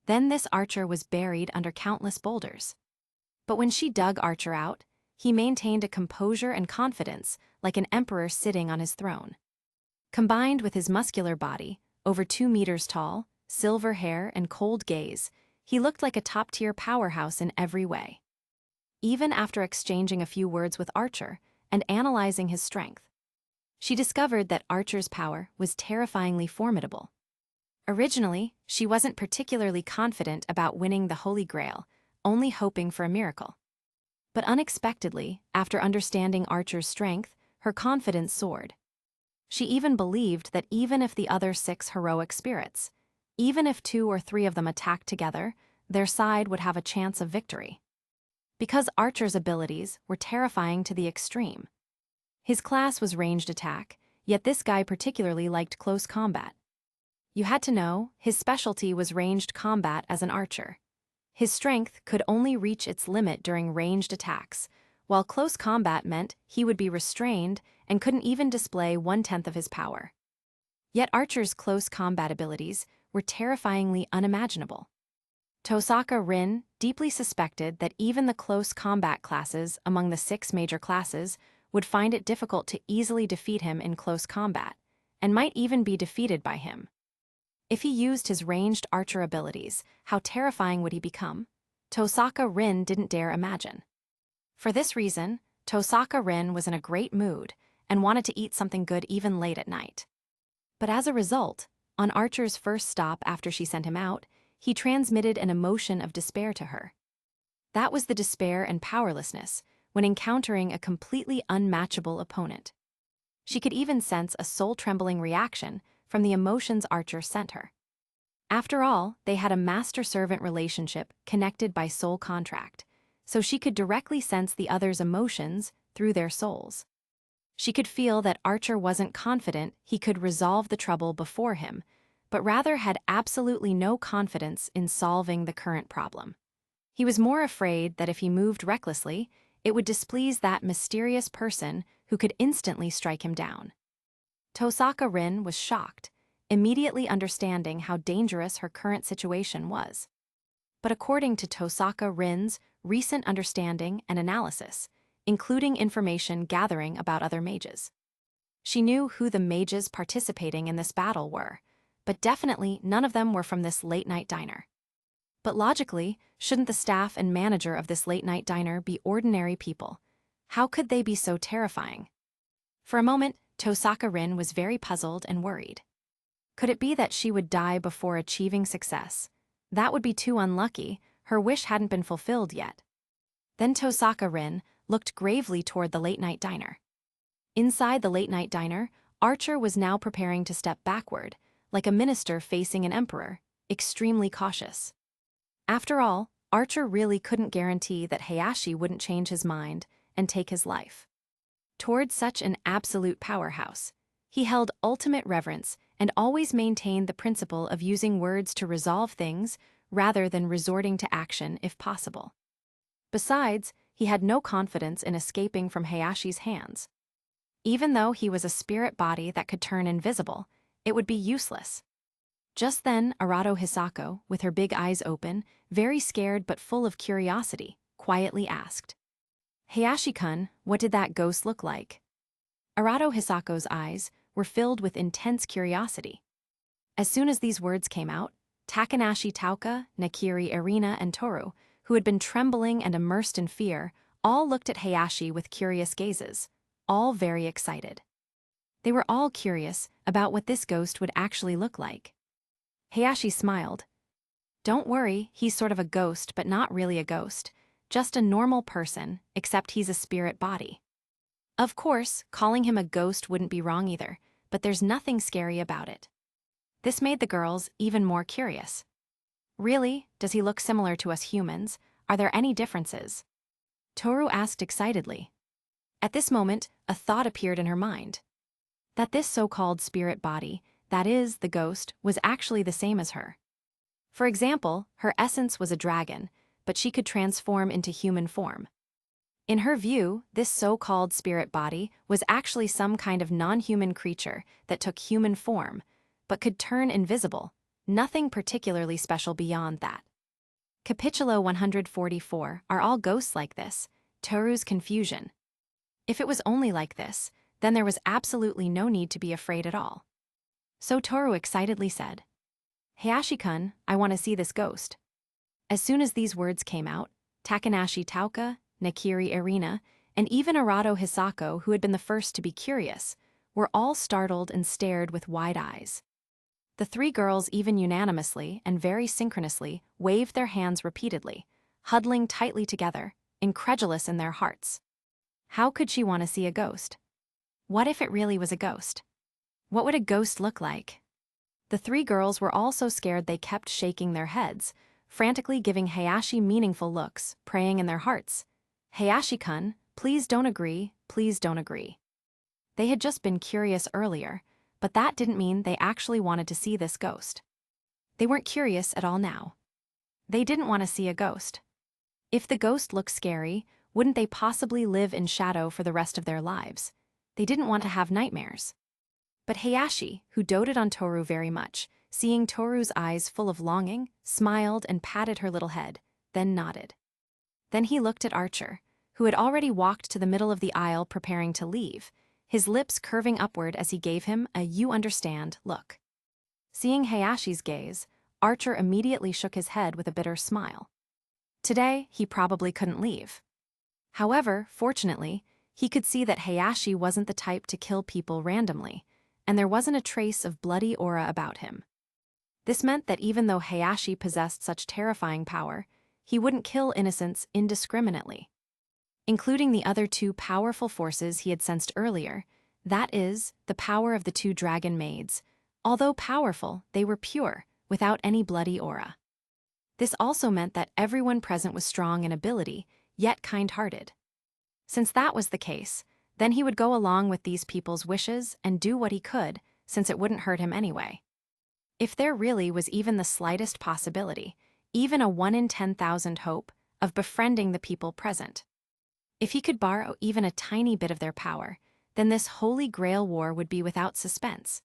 Then this Archer was buried under countless boulders. But when she dug Archer out, he maintained a composure and confidence like an emperor sitting on his throne. Combined with his muscular body, over 2 meters tall, silver hair and cold gaze, he looked like a top-tier powerhouse in every way. Even after exchanging a few words with Archer and analyzing his strength, she discovered that Archer's power was terrifyingly formidable. Originally, she wasn't particularly confident about winning the Holy Grail, only hoping for a miracle. But unexpectedly, after understanding Archer's strength, her confidence soared. She even believed that even if the other 6 heroic spirits, even if 2 or 3 of them attacked together, their side would have a chance of victory. Because Archer's abilities were terrifying to the extreme. His class was ranged attack, yet this guy particularly liked close combat. You had to know, his specialty was ranged combat as an archer. His strength could only reach its limit during ranged attacks, while close combat meant he would be restrained and couldn't even display 1/10 of his power. Yet Archer's close combat abilities were terrifyingly unimaginable. Tosaka Rin deeply suspected that even the close combat classes among the 6 major classes would find it difficult to easily defeat him in close combat, and might even be defeated by him. If he used his ranged archer abilities, how terrifying would he become? Tosaka Rin didn't dare imagine. For this reason, Tosaka Rin was in a great mood and wanted to eat something good even late at night. But as a result, on Archer's first stop after she sent him out, he transmitted an emotion of despair to her. That was the despair and powerlessness when encountering a completely unmatchable opponent. She could even sense a soul-trembling reaction from the emotions Archer sent her. After all, they had a master-servant relationship connected by soul contract, so she could directly sense the other's emotions through their souls. She could feel that Archer wasn't confident he could resolve the trouble before him, but rather had absolutely no confidence in solving the current problem. He was more afraid that if he moved recklessly, it would displease that mysterious person who could instantly strike him down. Tosaka Rin was shocked, immediately understanding how dangerous her current situation was. But according to Tosaka Rin's recent understanding and analysis, including information gathering about other mages, she knew who the mages participating in this battle were, but definitely none of them were from this late-night diner. But logically, shouldn't the staff and manager of this late-night diner be ordinary people? How could they be so terrifying? For a moment, Tosaka Rin was very puzzled and worried. Could it be that she would die before achieving success? That would be too unlucky, her wish hadn't been fulfilled yet. Then Tosaka Rin looked gravely toward the late-night diner. Inside the late-night diner, Archer was now preparing to step backward, like a minister facing an emperor, extremely cautious. After all, Archer really couldn't guarantee that Hayashi wouldn't change his mind and take his life. Toward such an absolute powerhouse, he held ultimate reverence and always maintained the principle of using words to resolve things rather than resorting to action if possible. Besides, he had no confidence in escaping from Hayashi's hands. Even though he was a spirit body that could turn invisible, it would be useless. Just then, Arato Hisako, with her big eyes open, very scared but full of curiosity, quietly asked, "Hayashi-kun, what did that ghost look like?" Arato Hisako's eyes were filled with intense curiosity. As soon as these words came out, Takanashi Tauka, Nakiri Erina, and Toru, who had been trembling and immersed in fear, all looked at Hayashi with curious gazes, all very excited. They were all curious about what this ghost would actually look like. Hayashi smiled. "Don't worry, he's sort of a ghost, but not really a ghost. Just a normal person, except he's a spirit body. Of course, calling him a ghost wouldn't be wrong either, but there's nothing scary about it." This made the girls even more curious. "Really? Does he look similar to us humans? Are there any differences?" Toru asked excitedly. At this moment, a thought appeared in her mind. That this so-called spirit body, that is, the ghost, was actually the same as her. For example, her essence was a dragon, but she could transform into human form. In her view, this so-called spirit body was actually some kind of non-human creature that took human form, but could turn invisible, nothing particularly special beyond that. Capitulo 144, Are all ghosts like this? Toru's confusion. If it was only like this, then there was absolutely no need to be afraid at all. So Toru excitedly said, "Hayashi-kun, I want to see this ghost." As soon as these words came out, Takanashi Tauka, Nakiri Erina, and even Arato Hisako, who had been the first to be curious, were all startled and stared with wide eyes. The three girls even unanimously and very synchronously waved their hands repeatedly, huddling tightly together, incredulous in their hearts. How could she want to see a ghost? What if it really was a ghost? What would a ghost look like? The three girls were all so scared they kept shaking their heads, frantically giving Hayashi meaningful looks, praying in their hearts, "Hayashi-kun, please don't agree, please don't agree." They had just been curious earlier, but that didn't mean they actually wanted to see this ghost. They weren't curious at all now. They didn't want to see a ghost. If the ghost looked scary, wouldn't they possibly live in shadow for the rest of their lives? They didn't want to have nightmares. But Hayashi, who doted on Toru very much, seeing Toru's eyes full of longing, smiled and patted her little head, then nodded. Then he looked at Archer, who had already walked to the middle of the aisle preparing to leave, his lips curving upward as he gave him a "you understand" look. Seeing Hayashi's gaze, Archer immediately shook his head with a bitter smile. Today, he probably couldn't leave. However, fortunately, he could see that Hayashi wasn't the type to kill people randomly, and there wasn't a trace of bloody aura about him. This meant that even though Hayashi possessed such terrifying power, he wouldn't kill innocents indiscriminately. Including the other two powerful forces he had sensed earlier, that is, the power of the two dragon maids. Although powerful, they were pure, without any bloody aura. This also meant that everyone present was strong in ability, yet kind-hearted. Since that was the case, then he would go along with these people's wishes and do what he could, since it wouldn't hurt him anyway. If there really was even the slightest possibility, even a 1 in 10,000 hope, of befriending the people present, If he could borrow even a tiny bit of their power, then this holy grail war would be without suspense.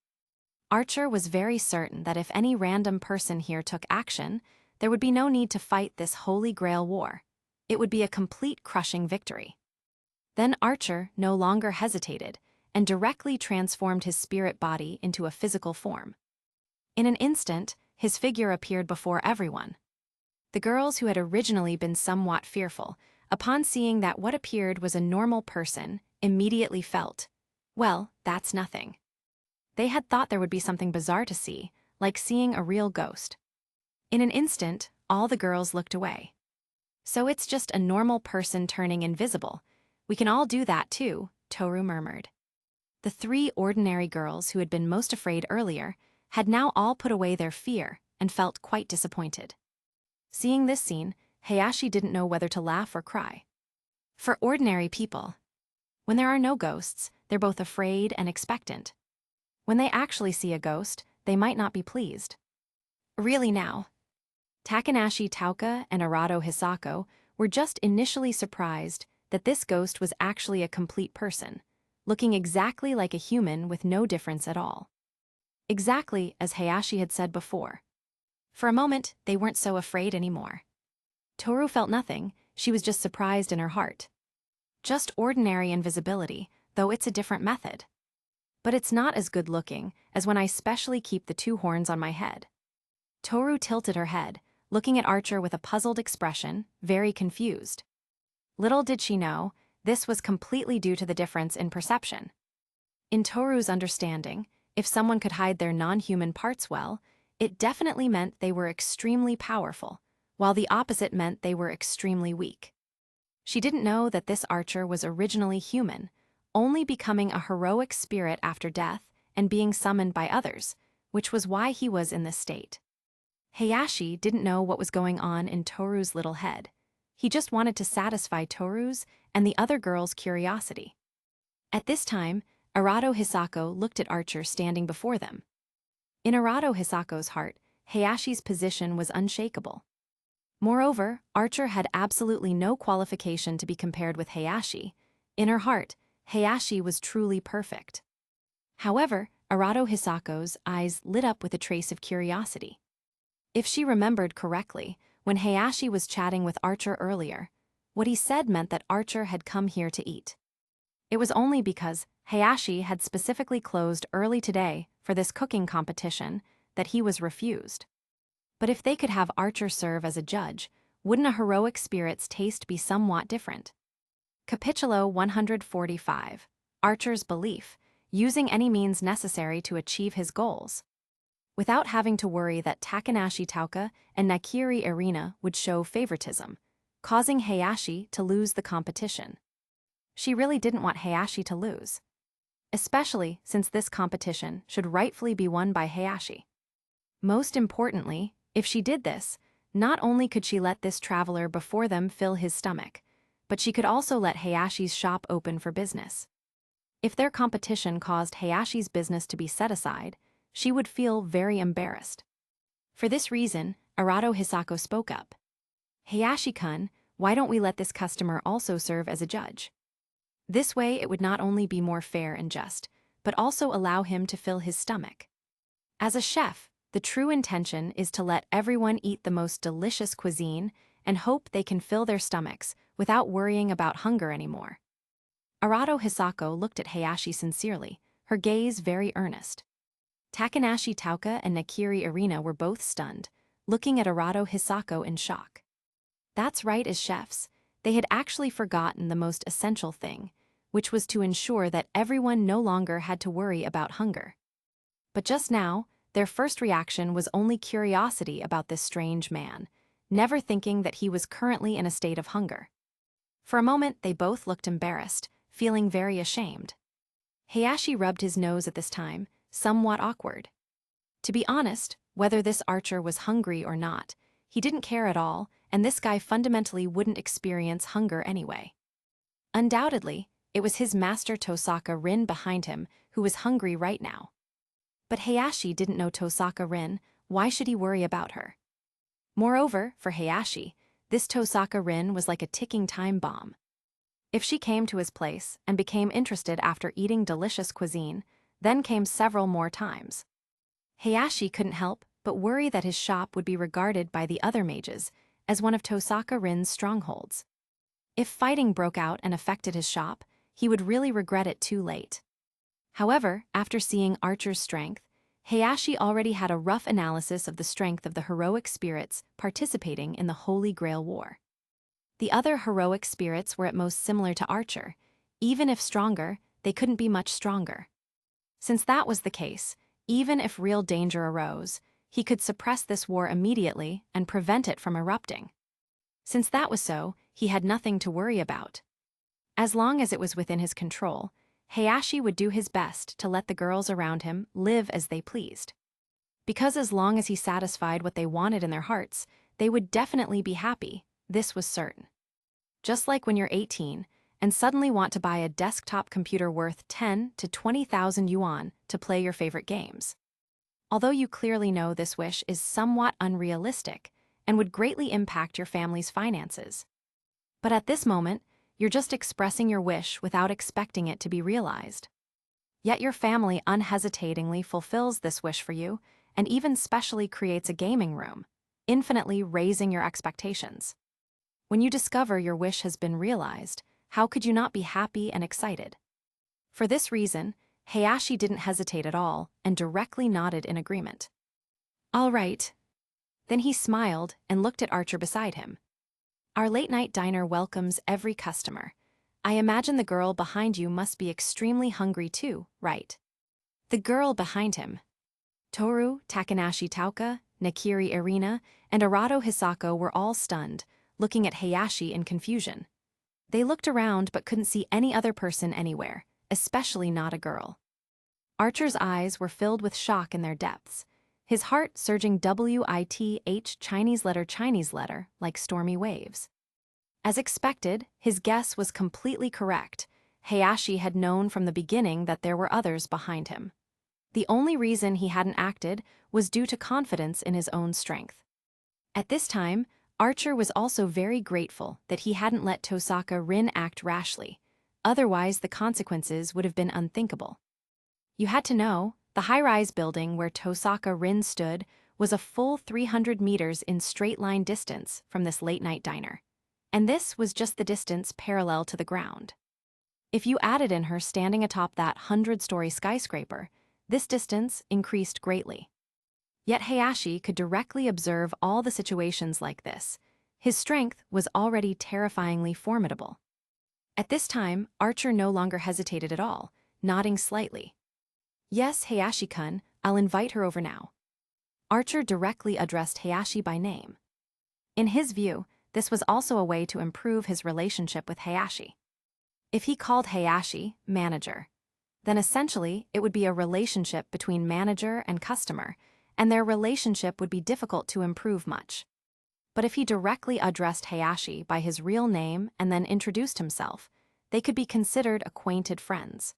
Archer was very certain that if any random person here took action, there would be no need to fight this holy grail war. It would be a complete crushing victory. Then Archer no longer hesitated and directly transformed his spirit body into a physical form. In an instant, his figure appeared before everyone. The girls who had originally been somewhat fearful, upon seeing that what appeared was a normal person, immediately felt, well, that's nothing. They had thought there would be something bizarre to see, like seeing a real ghost. In an instant, all the girls looked away. So it's just a normal person turning invisible. We can all do that too, Toru murmured. The three ordinary girls who had been most afraid earlier had now all put away their fear and felt quite disappointed. Seeing this scene, Hayashi didn't know whether to laugh or cry. For ordinary people, when there are no ghosts, they're both afraid and expectant. When they actually see a ghost, they might not be pleased. Really now, Takanashi Tauka and Arado Hisako were just initially surprised that this ghost was actually a complete person, looking exactly like a human with no difference at all. Exactly as Hayashi had said before. For a moment, they weren't so afraid anymore. Toru felt nothing, she was just surprised in her heart. Just ordinary invisibility, though it's a different method. But it's not as good looking as when I specially keep the two horns on my head. Toru tilted her head, looking at Archer with a puzzled expression, very confused. Little did she know, this was completely due to the difference in perception. In Toru's understanding, if someone could hide their non-human parts well, it definitely meant they were extremely powerful, while the opposite meant they were extremely weak. She didn't know that this Archer was originally human, only becoming a heroic spirit after death and being summoned by others, which was why he was in this state. Hayashi didn't know what was going on in Toru's little head. He just wanted to satisfy Toru's and the other girls' curiosity. At this time, Arado Hisako looked at Archer standing before them. In Arado Hisako's heart, Hayashi's position was unshakable. Moreover, Archer had absolutely no qualification to be compared with Hayashi. In her heart, Hayashi was truly perfect. However, Arado Hisako's eyes lit up with a trace of curiosity. If she remembered correctly, when Hayashi was chatting with Archer earlier, what he said meant that Archer had come here to eat. It was only because Hayashi had specifically closed early today for this cooking competition that he was refused. But if they could have Archer serve as a judge, wouldn't a heroic spirit's taste be somewhat different? Capitulo 145. Archer's belief, using any means necessary to achieve his goals. Without having to worry that Takanashi Tauka and Nakiri Arena would show favoritism, causing Hayashi to lose the competition. She really didn't want Hayashi to lose. Especially since this competition should rightfully be won by Hayashi. Most importantly, if she did this, not only could she let this traveler before them fill his stomach, but she could also let Hayashi's shop open for business. If their competition caused Hayashi's business to be set aside, she would feel very embarrassed. For this reason, Arado Hisako spoke up. Hayashi-kun, why don't we let this customer also serve as a judge? This way it would not only be more fair and just, but also allow him to fill his stomach. As a chef, the true intention is to let everyone eat the most delicious cuisine and hope they can fill their stomachs without worrying about hunger anymore. Arado Hisako looked at Hayashi sincerely, her gaze very earnest. Takanashi Tauka and Nakiri Arena were both stunned, looking at Arado Hisako in shock. That's right, as chefs, they had actually forgotten the most essential thing, which was to ensure that everyone no longer had to worry about hunger. But just now, their first reaction was only curiosity about this strange man, never thinking that he was currently in a state of hunger. For a moment, they both looked embarrassed, feeling very ashamed. Hayashi rubbed his nose at this time, somewhat awkward. To be honest, whether this Archer was hungry or not, he didn't care at all, and this guy fundamentally wouldn't experience hunger anyway. Undoubtedly, it was his master Tosaka Rin behind him who was hungry right now. But Hayashi didn't know Tosaka Rin, why should he worry about her? Moreover, for Hayashi, this Tosaka Rin was like a ticking time bomb. If she came to his place and became interested after eating delicious cuisine, then came several more times. Hayashi couldn't help but worry that his shop would be regarded by the other mages as one of Tosaka Rin's strongholds. If fighting broke out and affected his shop, he would really regret it too late. However, after seeing Archer's strength, Hayashi already had a rough analysis of the strength of the heroic spirits participating in the Holy Grail War. The other heroic spirits were at most similar to Archer. Even if stronger, they couldn't be much stronger. Since that was the case, even if real danger arose, he could suppress this war immediately and prevent it from erupting. Since that was so, he had nothing to worry about. As long as it was within his control, Hayashi would do his best to let the girls around him live as they pleased. Because as long as he satisfied what they wanted in their hearts, they would definitely be happy, this was certain. Just like when you're 18 and suddenly want to buy a desktop computer worth 10 to 20,000 yuan to play your favorite games. Although you clearly know this wish is somewhat unrealistic and would greatly impact your family's finances. But at this moment, you're just expressing your wish without expecting it to be realized. Yet your family unhesitatingly fulfills this wish for you and even specially creates a gaming room, infinitely raising your expectations. When you discover your wish has been realized, how could you not be happy and excited? For this reason, Hayashi didn't hesitate at all and directly nodded in agreement. All right. Then he smiled and looked at Archer beside him. Our late-night diner welcomes every customer. I imagine the girl behind you must be extremely hungry too, right? The girl behind him. Toru, Takanashi Tauka, Nakiri Irina, and Arato Hisako were all stunned, looking at Hayashi in confusion. They looked around but couldn't see any other person anywhere, especially not a girl. Archer's eyes were filled with shock in their depths, his heart surging WITH Chinese letter like stormy waves. As expected, his guess was completely correct. Hayashi had known from the beginning that there were others behind him. The only reason he hadn't acted was due to confidence in his own strength. At this time, Archer was also very grateful that he hadn't let Tosaka Rin act rashly, otherwise the consequences would have been unthinkable. You had to know, the high-rise building where Tosaka Rin stood was a full 300 meters in straight-line distance from this late-night diner, and this was just the distance parallel to the ground. If you added in her standing atop that 100-story skyscraper, this distance increased greatly. Yet Hayashi could directly observe all the situations like this. His strength was already terrifyingly formidable. At this time, Archer no longer hesitated at all, nodding slightly. Yes, Hayashi-kun, I'll invite her over now. Archer directly addressed Hayashi by name. In his view, this was also a way to improve his relationship with Hayashi. If he called Hayashi manager, then essentially it would be a relationship between manager and customer, and their relationship would be difficult to improve much. But if he directly addressed Hayashi by his real name and then introduced himself, they could be considered acquainted friends.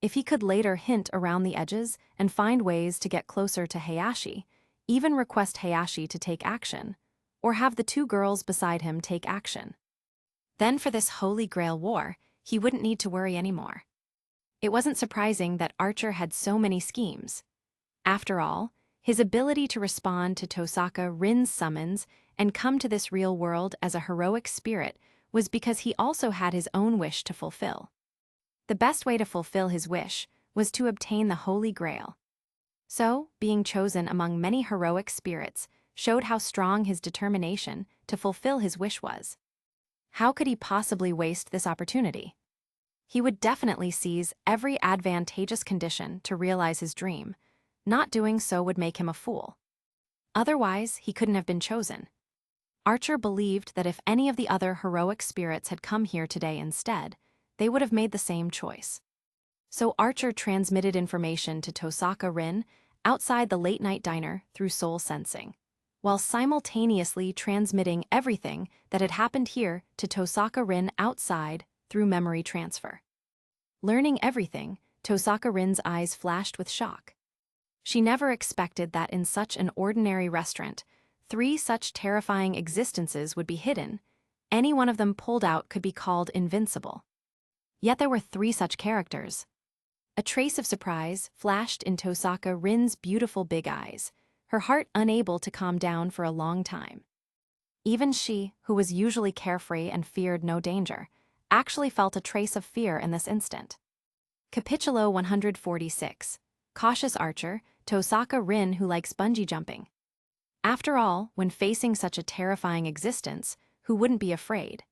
If he could later hint around the edges and find ways to get closer to Hayashi, even request Hayashi to take action, or have the two girls beside him take action, then for this Holy Grail War, he wouldn't need to worry anymore. It wasn't surprising that Archer had so many schemes. After all, his ability to respond to Tosaka Rin's summons and come to this real world as a heroic spirit was because he also had his own wish to fulfill. The best way to fulfill his wish was to obtain the Holy Grail. So, being chosen among many heroic spirits showed how strong his determination to fulfill his wish was. How could he possibly waste this opportunity? He would definitely seize every advantageous condition to realize his dream. Not doing so would make him a fool. Otherwise, he couldn't have been chosen. Archer believed that if any of the other heroic spirits had come here today instead, they would have made the same choice. So Archer transmitted information to Tosaka Rin outside the late-night diner through soul sensing, while simultaneously transmitting everything that had happened here to Tosaka Rin outside through memory transfer. Learning everything, Tosaka Rin's eyes flashed with shock. She never expected that in such an ordinary restaurant, 3 such terrifying existences would be hidden, Any one of them pulled out could be called invincible. Yet there were 3 such characters. A trace of surprise flashed in Tosaka Rin's beautiful big eyes, her heart unable to calm down for a long time. Even she, who was usually carefree and feared no danger, actually felt a trace of fear in this instant. Capitulo 146. Cautious Archer, Tosaka Rin who likes bungee jumping. After all, when facing such a terrifying existence, who wouldn't be afraid?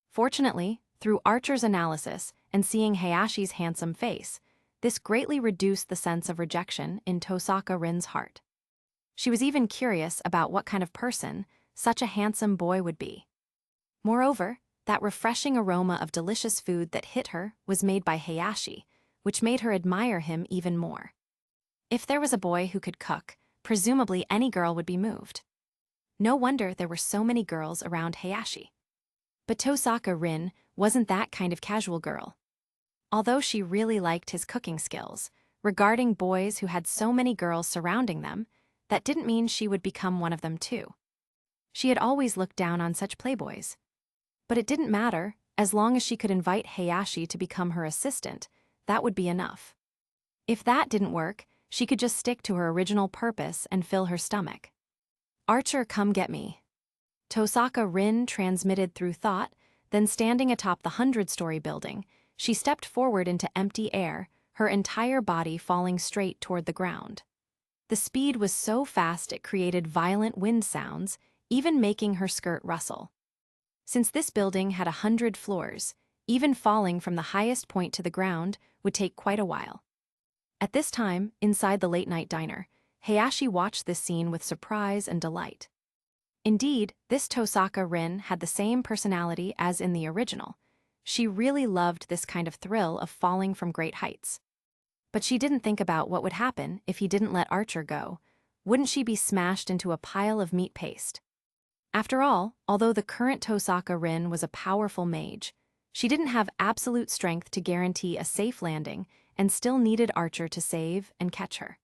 Fortunately, through Archer's analysis and seeing Hayashi's handsome face, this greatly reduced the sense of rejection in Tosaka Rin's heart. She was even curious about what kind of person such a handsome boy would be. Moreover, that refreshing aroma of delicious food that hit her was made by Hayashi, which made her admire him even more. If there was a boy who could cook, presumably any girl would be moved. No wonder there were so many girls around Hayashi. But Tosaka Rin wasn't that kind of casual girl. Although she really liked his cooking skills, regarding boys who had so many girls surrounding them, that didn't mean she would become one of them too. She had always looked down on such playboys. But it didn't matter, as long as she could invite Hayashi to become her assistant, that would be enough. If that didn't work, she could just stick to her original purpose and fill her stomach. Archer, come get me. Tosaka Rin transmitted through thought, then standing atop the 100-story building, she stepped forward into empty air, her entire body falling straight toward the ground. The speed was so fast it created violent wind sounds, even making her skirt rustle. Since this building had 100 floors, even falling from the highest point to the ground would take quite a while. At this time, inside the late-night diner, Hayashi watched this scene with surprise and delight. Indeed, this Tosaka Rin had the same personality as in the original. She really loved this kind of thrill of falling from great heights. But she didn't think about what would happen if he didn't let Archer go. Wouldn't she be smashed into a pile of meat paste? After all, although the current Tosaka Rin was a powerful mage, she didn't have absolute strength to guarantee a safe landing and still needed Archer to save and catch her.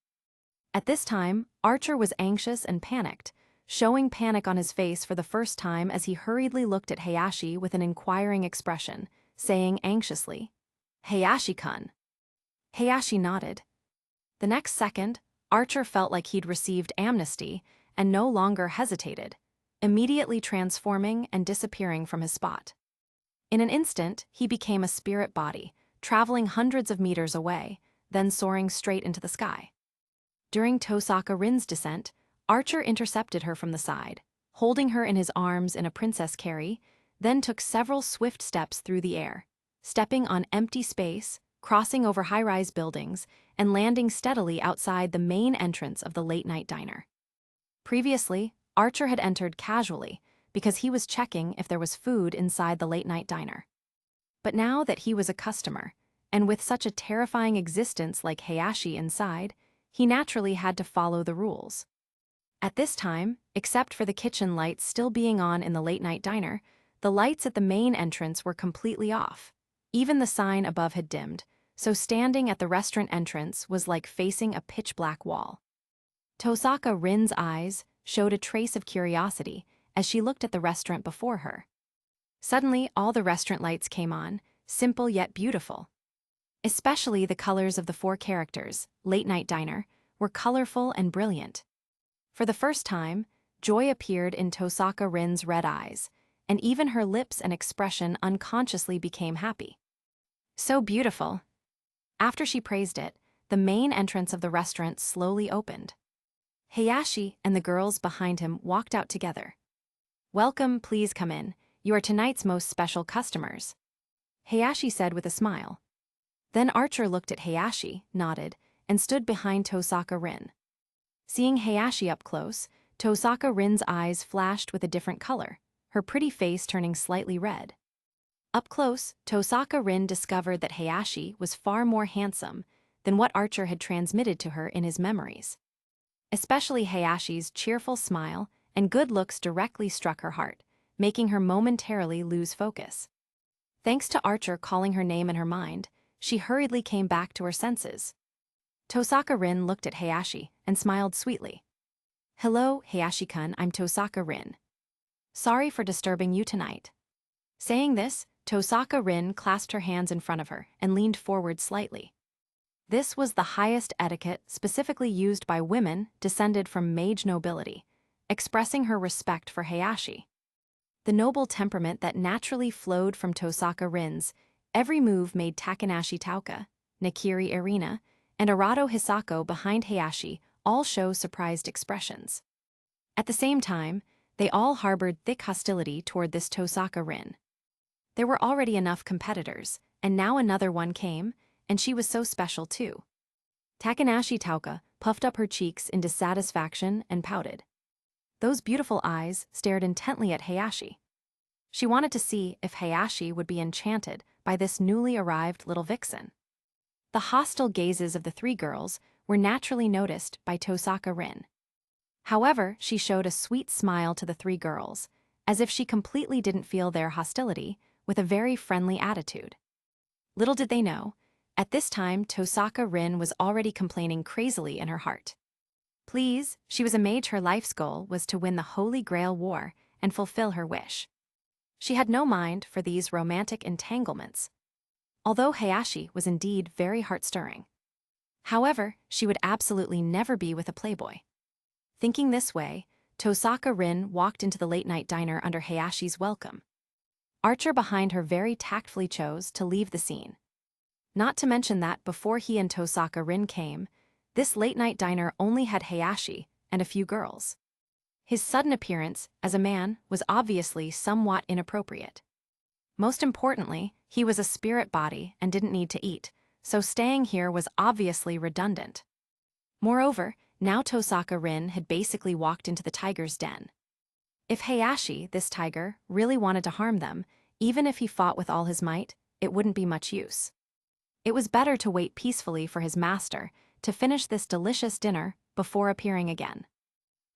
At this time, Archer was anxious and panicked, showing panic on his face for the first time as he hurriedly looked at Hayashi with an inquiring expression, saying anxiously, "Hayashi-kun." Hayashi nodded. The next second, Archer felt like he'd received amnesty and no longer hesitated, immediately transforming and disappearing from his spot. In an instant, he became a spirit body, traveling hundreds of meters away, then soaring straight into the sky. During Tosaka Rin's descent, Archer intercepted her from the side, holding her in his arms in a princess carry, then took several swift steps through the air, stepping on empty space, crossing over high-rise buildings, and landing steadily outside the main entrance of the late-night diner. Previously, Archer had entered casually because he was checking if there was food inside the late-night diner. But now that he was a customer, and with such a terrifying existence like Hayashi inside, he naturally had to follow the rules. At this time, except for the kitchen lights still being on in the late-night diner, the lights at the main entrance were completely off. Even the sign above had dimmed, so standing at the restaurant entrance was like facing a pitch-black wall. Tosaka Rin's eyes showed a trace of curiosity as she looked at the restaurant before her. Suddenly, all the restaurant lights came on, simple yet beautiful. Especially the colors of the 4 characters, late-night diner, were colorful and brilliant. For the first time, joy appeared in Tosaka Rin's red eyes, and even her lips and expression unconsciously became happy. So beautiful. After she praised it, the main entrance of the restaurant slowly opened. Hayashi and the girls behind him walked out together. "Welcome, please come in. You are tonight's most special customers," Hayashi said with a smile. Then Archer looked at Hayashi, nodded, and stood behind Tosaka Rin. Seeing Hayashi up close, Tosaka Rin's eyes flashed with a different color, her pretty face turning slightly red. Up close, Tosaka Rin discovered that Hayashi was far more handsome than what Archer had transmitted to her in his memories. Especially Hayashi's cheerful smile and good looks directly struck her heart, making her momentarily lose focus. Thanks to Archer calling her name in her mind, she hurriedly came back to her senses. Tosaka Rin looked at Hayashi and smiled sweetly. "Hello, Hayashi-kun, I'm Tosaka Rin. Sorry for disturbing you tonight," Saying this, Tosaka Rin clasped her hands in front of her and leaned forward slightly. This was the highest etiquette specifically used by women descended from mage nobility, expressing her respect for Heihachi. The noble temperament that naturally flowed from Tosaka Rin's every move made Takanashi Tauka, Nakiri Irina, and Arado Hisako behind Heihachi all show surprised expressions. At the same time, they all harbored thick hostility toward this Tosaka Rin. There were already enough competitors, and now another one came, and she was so special too. Takanashi Tauka puffed up her cheeks in dissatisfaction and pouted. Those beautiful eyes stared intently at Heihachi. She wanted to see if Heihachi would be enchanted by this newly arrived little vixen. The hostile gazes of the three girls were naturally noticed by Tosaka Rin. However, she showed a sweet smile to the three girls, as if she completely didn't feel their hostility, with a very friendly attitude. Little did they know, at this time Tosaka Rin was already complaining crazily in her heart. Please, she was a mage, her life's goal was to win the Holy Grail War and fulfill her wish. She had no mind for these romantic entanglements. Although Heihachi was indeed very heart-stirring. However, she would absolutely never be with a playboy. Thinking this way, Tosaka Rin walked into the late-night diner under Heihachi's welcome. Archer behind her very tactfully chose to leave the scene. Not to mention that before he and Tosaka Rin came, this late-night diner only had Heihachi and a few girls. His sudden appearance as a man was obviously somewhat inappropriate. Most importantly, he was a spirit body and didn't need to eat, so staying here was obviously redundant. Moreover, now Tosaka Rin had basically walked into the tiger's den. If Heihachi, this tiger, really wanted to harm them, even if he fought with all his might, it wouldn't be much use. It was better to wait peacefully for his master to finish this delicious dinner before appearing again.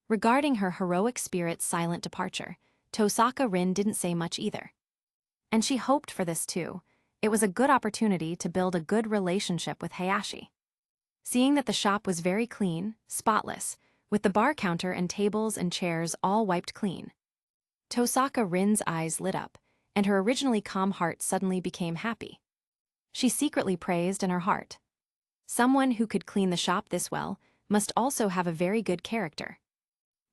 Regarding her heroic spirit's silent departure, Tosaka Rin didn't say much either. And she hoped for this too. It was a good opportunity to build a good relationship with Heihachi. Seeing that the shop was very clean, spotless, with the bar counter and tables and chairs all wiped clean, Tosaka Rin's eyes lit up, and her originally calm heart suddenly became happy. She secretly praised in her heart. Someone who could clean the shop this well must also have a very good character.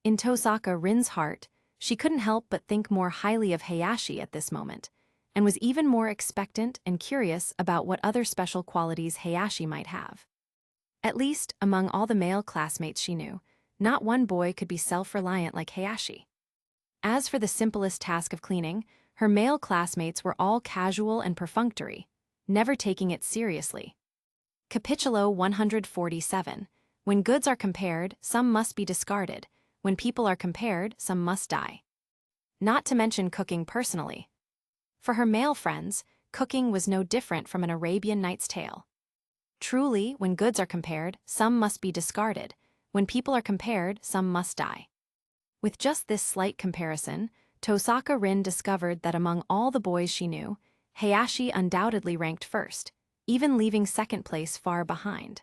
In Tosaka Rin's heart, she couldn't help but think more highly of Heihachi at this moment, and was even more expectant and curious about what other special qualities Heihachi might have. At least, among all the male classmates she knew, not one boy could be self-reliant like Heihachi. As for the simplest task of cleaning, her male classmates were all casual and perfunctory, never taking it seriously. Capitulo 147. When goods are compared, some must be discarded. When people are compared, some must die. Not to mention cooking personally. For her male friends, cooking was no different from an Arabian Nights tale. Truly, when goods are compared, some must be discarded. When people are compared, some must die. With just this slight comparison, Tosaka Rin discovered that among all the boys she knew, Heihachi undoubtedly ranked first, even leaving second place far behind.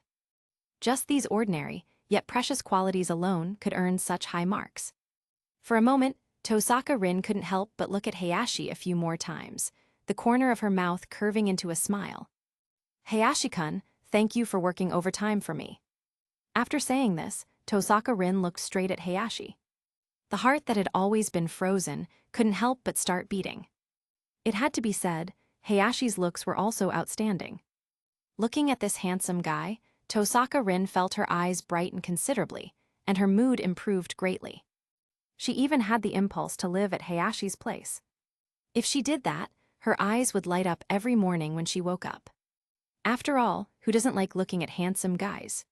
Just these ordinary, yet precious qualities alone could earn such high marks. For a moment, Tosaka Rin couldn't help but look at Heihachi a few more times, the corner of her mouth curving into a smile. Heihachi-kun, thank you for working overtime for me. After saying this, Tosaka Rin looked straight at Heihachi. The heart that had always been frozen couldn't help but start beating. It had to be said, Heihachi's looks were also outstanding. Looking at this handsome guy, Tosaka Rin felt her eyes brighten considerably, and her mood improved greatly. She even had the impulse to live at Heihachi's place. If she did that, her eyes would light up every morning when she woke up. After all, who doesn't like looking at handsome guys?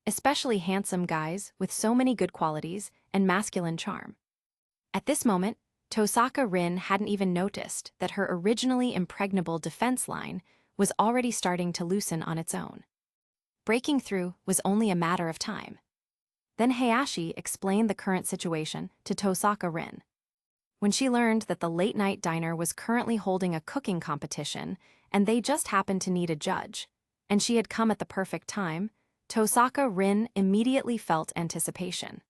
Especially handsome guys with so many good qualities and masculine charm. At this moment, Tosaka Rin hadn't even noticed that her originally impregnable defense line was already starting to loosen on its own. Breaking through was only a matter of time. Then Heihachi explained the current situation to Tosaka Rin. When she learned that the late-night diner was currently holding a cooking competition and they just happened to need a judge, and she had come at the perfect time, Tosaka Rin immediately felt anticipation.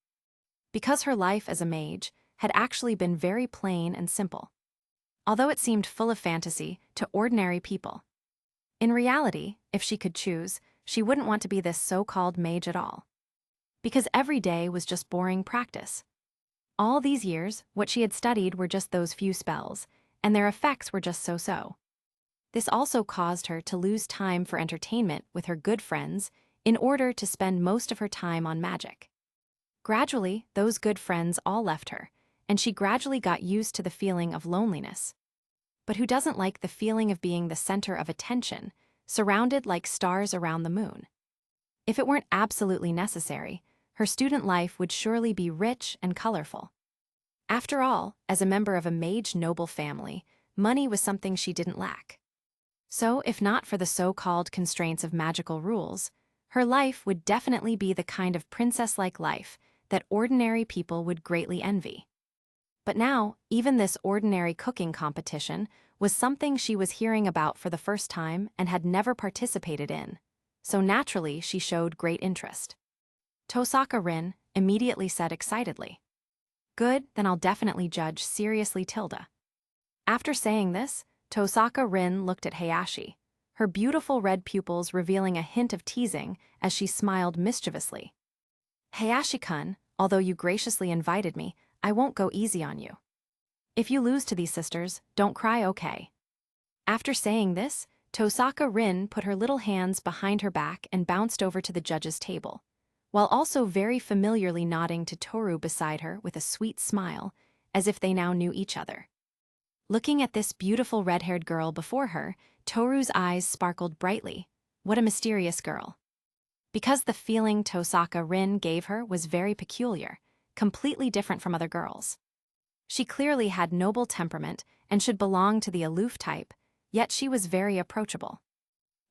Because her life as a mage had actually been very plain and simple. although it seemed full of fantasy to ordinary people. In reality, if she could choose, she wouldn't want to be this so-called mage at all. Because every day was just boring practice. All these years, what she had studied were just those few spells, and their effects were just so-so. This also caused her to lose time for entertainment with her good friends in order to spend most of her time on magic. Gradually, those good friends all left her, and she gradually got used to the feeling of loneliness. But who doesn't like the feeling of being the center of attention, surrounded like stars around the moon? If it weren't absolutely necessary, her student life would surely be rich and colorful. After all, as a member of a mage noble family, money was something she didn't lack. So, if not for the so-called constraints of magical rules, her life would definitely be the kind of princess-like life that ordinary people would greatly envy. But now, even this ordinary cooking competition was something she was hearing about for the first time and had never participated in, so naturally she showed great interest. Tosaka Rin immediately said excitedly, "Good, then I'll definitely judge seriously Tilda." After saying this, Tosaka Rin looked at Hayashi, her beautiful red pupils revealing a hint of teasing as she smiled mischievously. "Hayashi-kun, although you graciously invited me, I won't go easy on you. If you lose to these sisters, don't cry, okay?" After saying this, Tosaka Rin put her little hands behind her back and bounced over to the judge's table, while also very familiarly nodding to Toru beside her with a sweet smile, as if they now knew each other. Looking at this beautiful red-haired girl before her, Toru's eyes sparkled brightly. What a mysterious girl. Because the feeling Tosaka Rin gave her was very peculiar, completely different from other girls. She clearly had noble temperament and should belong to the aloof type, yet she was very approachable.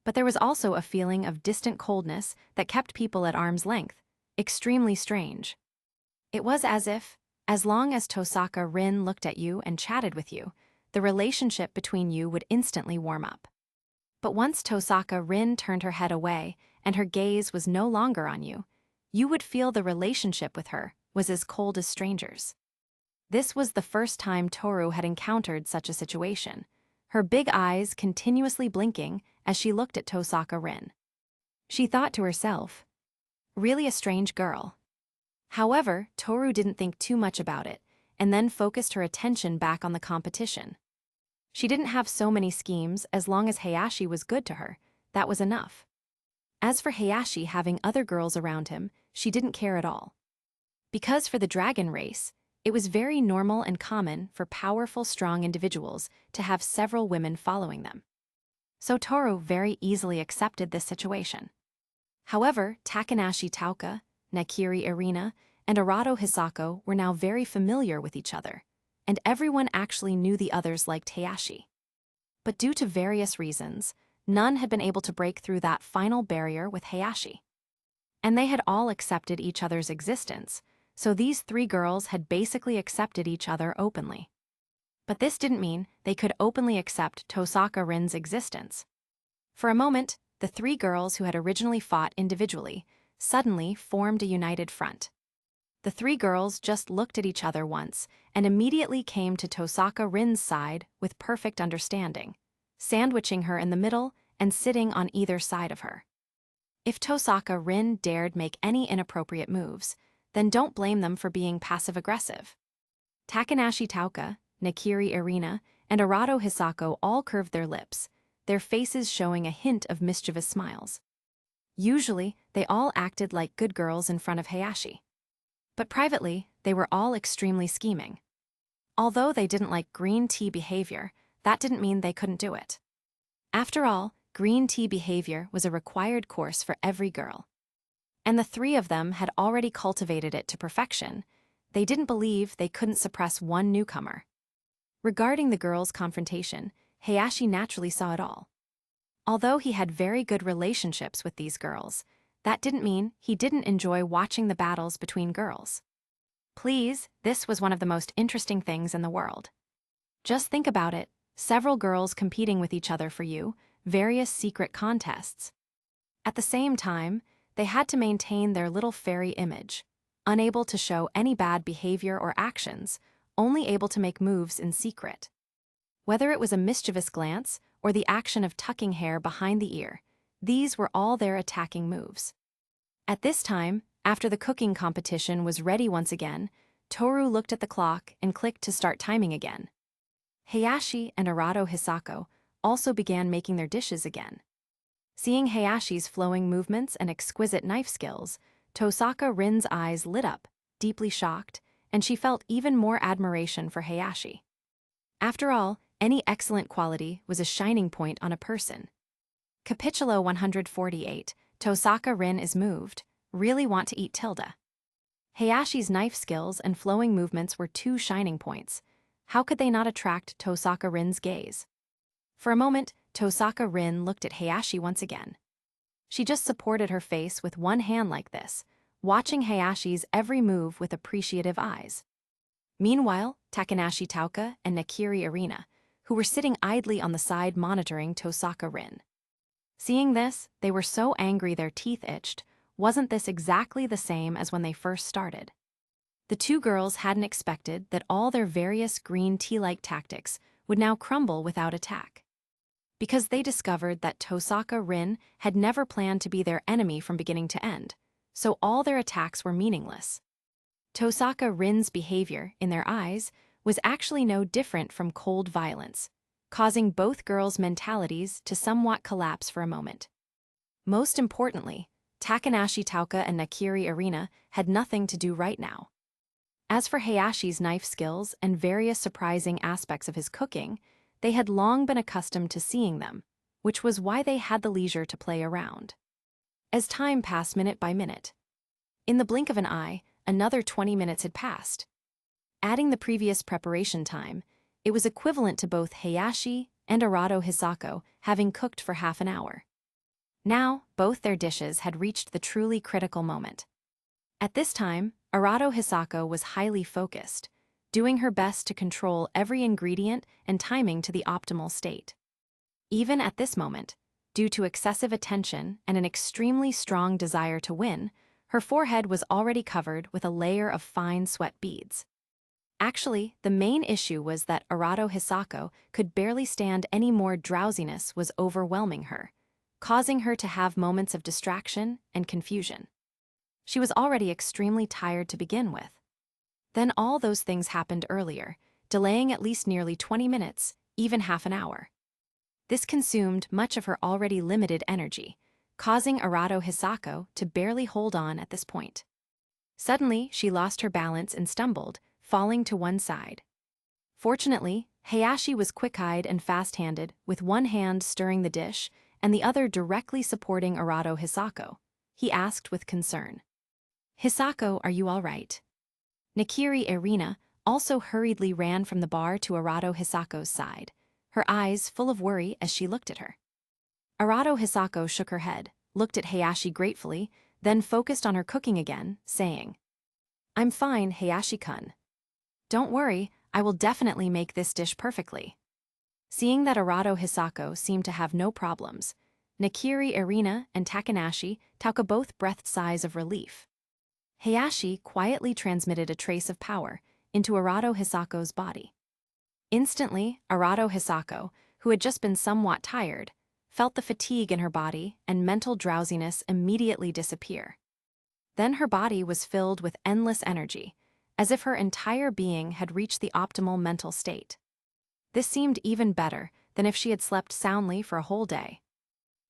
But there was also a feeling of distant coldness that kept people at arm's length, extremely strange. It was as if, as long as Tosaka Rin looked at you and chatted with you, the relationship between you would instantly warm up. But once Tosaka Rin turned her head away and her gaze was no longer on you, you would feel the relationship with her was as cold as strangers. This was the first time Toru had encountered such a situation, her big eyes continuously blinking as she looked at Tosaka Rin. She thought to herself, really a strange girl. However, Toru didn't think too much about it, and then focused her attention back on the competition. She didn't have so many schemes as long as Hayashi was good to her, that was enough. As for Hayashi having other girls around him, she didn't care at all. Because for the dragon race, it was very normal and common for powerful, strong individuals to have several women following them. So Toru very easily accepted this situation. However, Takanashi Tauka, Nakiri Irina, and Arado Hisako were now very familiar with each other, and everyone actually knew the others liked Hayashi. But due to various reasons, none had been able to break through that final barrier with Hayashi. And they had all accepted each other's existence, so these three girls had basically accepted each other openly. But this didn't mean they could openly accept Tosaka Rin's existence. For a moment, the three girls who had originally fought individually suddenly formed a united front. The three girls just looked at each other once and immediately came to Tosaka Rin's side with perfect understanding, sandwiching her in the middle and sitting on either side of her. If Tosaka Rin dared make any inappropriate moves, then don't blame them for being passive-aggressive. Takanashi Tauka, Nakiri Irina, and Arado Hisako all curved their lips, their faces showing a hint of mischievous smiles. Usually, they all acted like good girls in front of Hayashi. But privately, they were all extremely scheming. Although they didn't like green tea behavior, that didn't mean they couldn't do it. After all, green tea behavior was a required course for every girl. And the three of them had already cultivated it to perfection. They didn't believe they couldn't suppress one newcomer. Regarding the girls' confrontation, Hayashi naturally saw it all. Although he had very good relationships with these girls, that didn't mean he didn't enjoy watching the battles between girls. Please, this was one of the most interesting things in the world. Just think about it, several girls competing with each other for you, various secret contests. At the same time, they had to maintain their little fairy image, unable to show any bad behavior or actions, only able to make moves in secret. Whether it was a mischievous glance or the action of tucking hair behind the ear, these were all their attacking moves. At this time, after the cooking competition was ready once again, Toru looked at the clock and clicked to start timing again. Hayashi and Arado Hisako also began making their dishes again. Seeing Hayashi's flowing movements and exquisite knife skills, Tosaka Rin's eyes lit up, deeply shocked, and she felt even more admiration for Hayashi. After all, any excellent quality was a shining point on a person. Capitulo 148, Tosaka Rin is moved, really want to eat tilde. Hayashi's knife skills and flowing movements were two shining points. How could they not attract Tosaka Rin's gaze? For a moment, Tosaka Rin looked at Hayashi once again. She just supported her face with one hand like this, watching Hayashi's every move with appreciative eyes. Meanwhile, Takanashi Tauka and Nakiri Arena, who were sitting idly on the side monitoring Tosaka Rin. Seeing this, they were so angry their teeth itched. Wasn't this exactly the same as when they first started? The two girls hadn't expected that all their various green tea-like tactics would now crumble without attack. Because they discovered that Tosaka Rin had never planned to be their enemy from beginning to end, so all their attacks were meaningless. Tosaka Rin's behavior, in their eyes, was actually no different from cold violence, causing both girls' mentalities to somewhat collapse for a moment. Most importantly, Takanashi Tauka and Nakiri Arena had nothing to do right now. As for Hayashi's knife skills and various surprising aspects of his cooking, they had long been accustomed to seeing them, which was why they had the leisure to play around. As time passed minute by minute, in the blink of an eye, another 20 minutes had passed. Adding the previous preparation time, it was equivalent to both Hayashi and Arado Hisako having cooked for half an hour. Now, both their dishes had reached the truly critical moment. At this time, Arado Hisako was highly focused, doing her best to control every ingredient and timing to the optimal state. Even at this moment, due to excessive attention and an extremely strong desire to win, her forehead was already covered with a layer of fine sweat beads. Actually, the main issue was that Arado Hisako could barely stand any more. Drowsiness was overwhelming her, causing her to have moments of distraction and confusion. She was already extremely tired to begin with. Then all those things happened earlier, delaying at least nearly 20 minutes, even half an hour. This consumed much of her already limited energy, causing Arado Hisako to barely hold on at this point. Suddenly, she lost her balance and stumbled, falling to one side. Fortunately, Hayashi was quick-eyed and fast-handed, with one hand stirring the dish and the other directly supporting Arado Hisako. He asked with concern, "Hisako, are you all right?" Nakiri Arena also hurriedly ran from the bar to Arado Hisako's side, her eyes full of worry as she looked at her. Arado Hisako shook her head, looked at Hayashi gratefully, then focused on her cooking again, saying, "I'm fine, Hayashi-kun. Don't worry, I will definitely make this dish perfectly." Seeing that Arado Hisako seemed to have no problems, Nakiri Arena and Takanashi Tauka both breathed sighs of relief. Hayashi quietly transmitted a trace of power into Arado Hisako's body. Instantly, Arado Hisako, who had just been somewhat tired, felt the fatigue in her body and mental drowsiness immediately disappear. Then her body was filled with endless energy, as if her entire being had reached the optimal mental state. This seemed even better than if she had slept soundly for a whole day.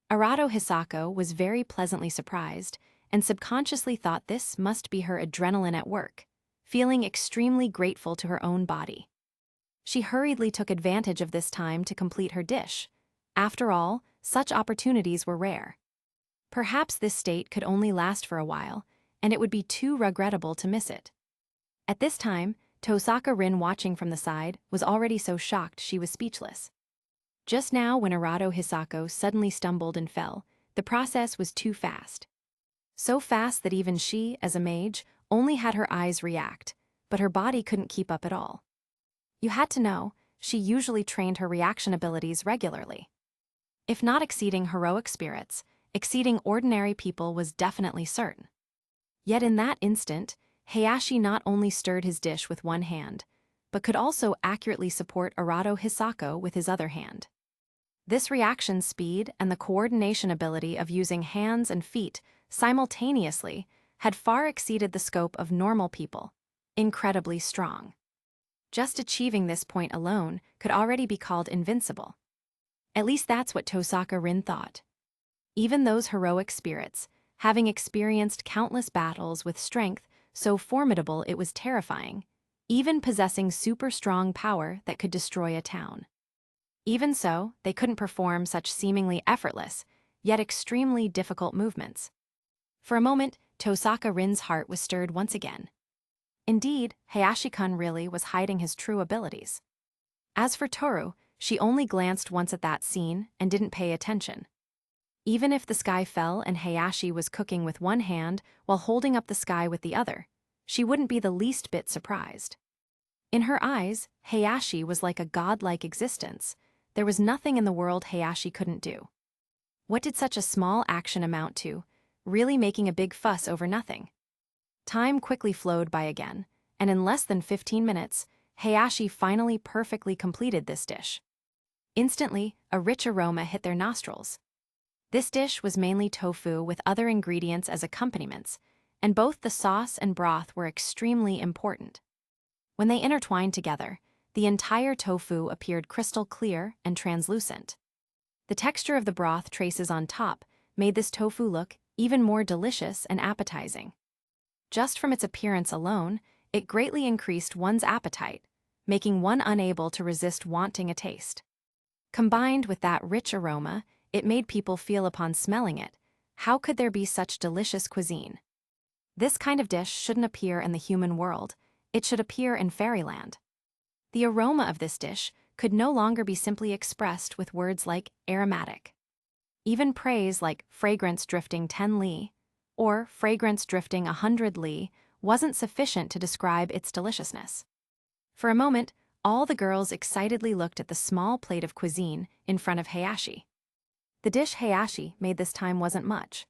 Arado Hisako was very pleasantly surprised and subconsciously thought this must be her adrenaline at work, feeling extremely grateful to her own body. She hurriedly took advantage of this time to complete her dish. After all, such opportunities were rare. Perhaps this state could only last for a while, and it would be too regrettable to miss it. At this time, Tosaka Rin, watching from the side, was already so shocked she was speechless. Just now, when Arado Hisako suddenly stumbled and fell, the process was too fast. So fast that even she, as a mage, only had her eyes react, but her body couldn't keep up at all. You had to know, she usually trained her reaction abilities regularly. If not exceeding heroic spirits, exceeding ordinary people was definitely certain. Yet in that instant, Hayashi not only stirred his dish with one hand, but could also accurately support Arado Hisako with his other hand. This reaction speed and the coordination ability of using hands and feet simultaneously had far exceeded the scope of normal people, incredibly strong. Just achieving this point alone could already be called invincible. At least that's what Tosaka Rin thought. Even those heroic spirits, having experienced countless battles with strength so formidable it was terrifying, even possessing super strong power that could destroy a town. Even so, they couldn't perform such seemingly effortless, yet extremely difficult movements. For a moment, Tosaka Rin's heart was stirred once again. Indeed, Hayashi-kun really was hiding his true abilities. As for Toru, she only glanced once at that scene and didn't pay attention. Even if the sky fell and Hayashi was cooking with one hand while holding up the sky with the other, she wouldn't be the least bit surprised. In her eyes, Hayashi was like a godlike existence. There was nothing in the world Hayashi couldn't do. What did such a small action amount to, really making a big fuss over nothing? Time quickly flowed by again, and in less than 15 minutes, Hayashi finally perfectly completed this dish. Instantly, a rich aroma hit their nostrils. This dish was mainly tofu with other ingredients as accompaniments, and both the sauce and broth were extremely important. When they intertwined together, the entire tofu appeared crystal clear and translucent. The texture of the broth traces on top made this tofu look even more delicious and appetizing. Just from its appearance alone, it greatly increased one's appetite, making one unable to resist wanting a taste. Combined with that rich aroma, it made people feel upon smelling it, how could there be such delicious cuisine? This kind of dish shouldn't appear in the human world, it should appear in fairyland. The aroma of this dish could no longer be simply expressed with words like aromatic. Even praise like fragrance drifting 10 li, or fragrance drifting 100 li, wasn't sufficient to describe its deliciousness. For a moment, all the girls excitedly looked at the small plate of cuisine in front of Hayashi. The dish Hayashi made this time wasn't much.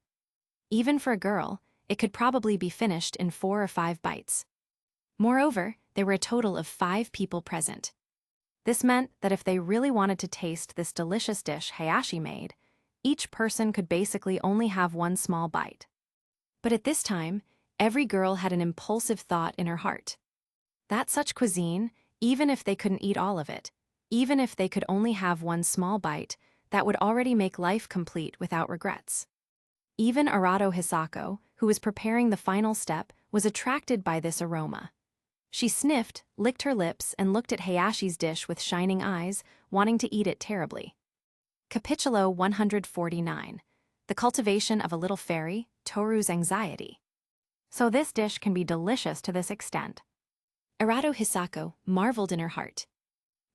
Even for a girl, it could probably be finished in 4 or 5 bites. Moreover, there were a total of 5 people present. This meant that if they really wanted to taste this delicious dish Hayashi made, each person could basically only have one small bite. But at this time, every girl had an impulsive thought in her heart. That such cuisine, even if they couldn't eat all of it, even if they could only have one small bite, that would already make life complete without regrets. Even Arado Hisako, who was preparing the final step, was attracted by this aroma. She sniffed, licked her lips, and looked at Hayashi's dish with shining eyes, wanting to eat it terribly. Capitulo 149. The cultivation of a little fairy, Toru's anxiety. So this dish can be delicious to this extent. Arado Hisako marveled in her heart.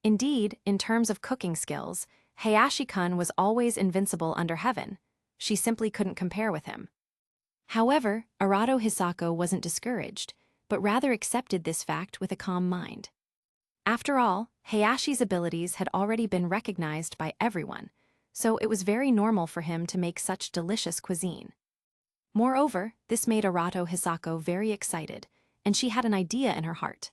Indeed, in terms of cooking skills, Hayashi-kun was always invincible under heaven. She simply couldn't compare with him. However, Arado Hisako wasn't discouraged, but rather accepted this fact with a calm mind. After all, Hayashi's abilities had already been recognized by everyone, so it was very normal for him to make such delicious cuisine. Moreover, this made Arado Hisako very excited, and she had an idea in her heart.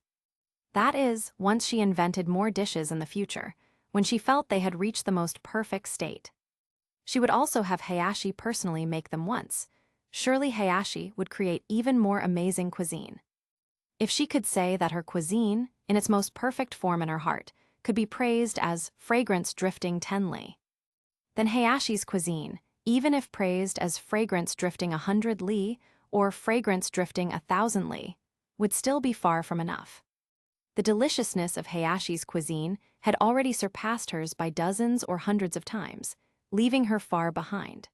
That is, once she invented more dishes in the future, when she felt they had reached the most perfect state. She would also have Hayashi personally make them once. Surely Hayashi would create even more amazing cuisine. If she could say that her cuisine, in its most perfect form in her heart, could be praised as fragrance drifting 10 li, then Hayashi's cuisine, even if praised as fragrance drifting 100 li or fragrance drifting 1,000 li, would still be far from enough. The deliciousness of Hayashi's cuisine had already surpassed hers by dozens or hundreds of times, leaving her far behind.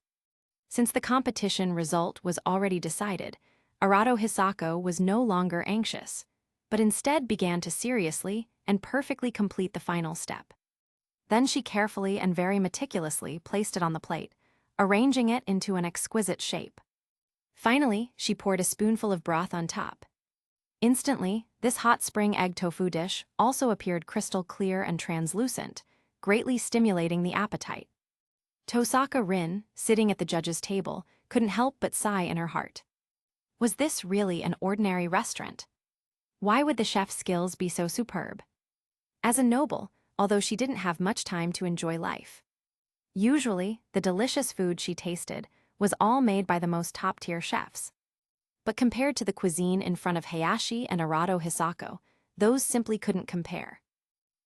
Since the competition result was already decided, Arado Hisako was no longer anxious, but instead began to seriously and perfectly complete the final step. Then she carefully and very meticulously placed it on the plate, arranging it into an exquisite shape. Finally, she poured a spoonful of broth on top. Instantly, this hot spring egg tofu dish also appeared crystal clear and translucent, greatly stimulating the appetite. Tosaka Rin, sitting at the judge's table, couldn't help but sigh in her heart. Was this really an ordinary restaurant? Why would the chef's skills be so superb? as a noble, although she didn't have much time to enjoy life. Usually, the delicious food she tasted was all made by the most top-tier chefs. But compared to the cuisine in front of Hayashi and Arado Hisako, those simply couldn't compare.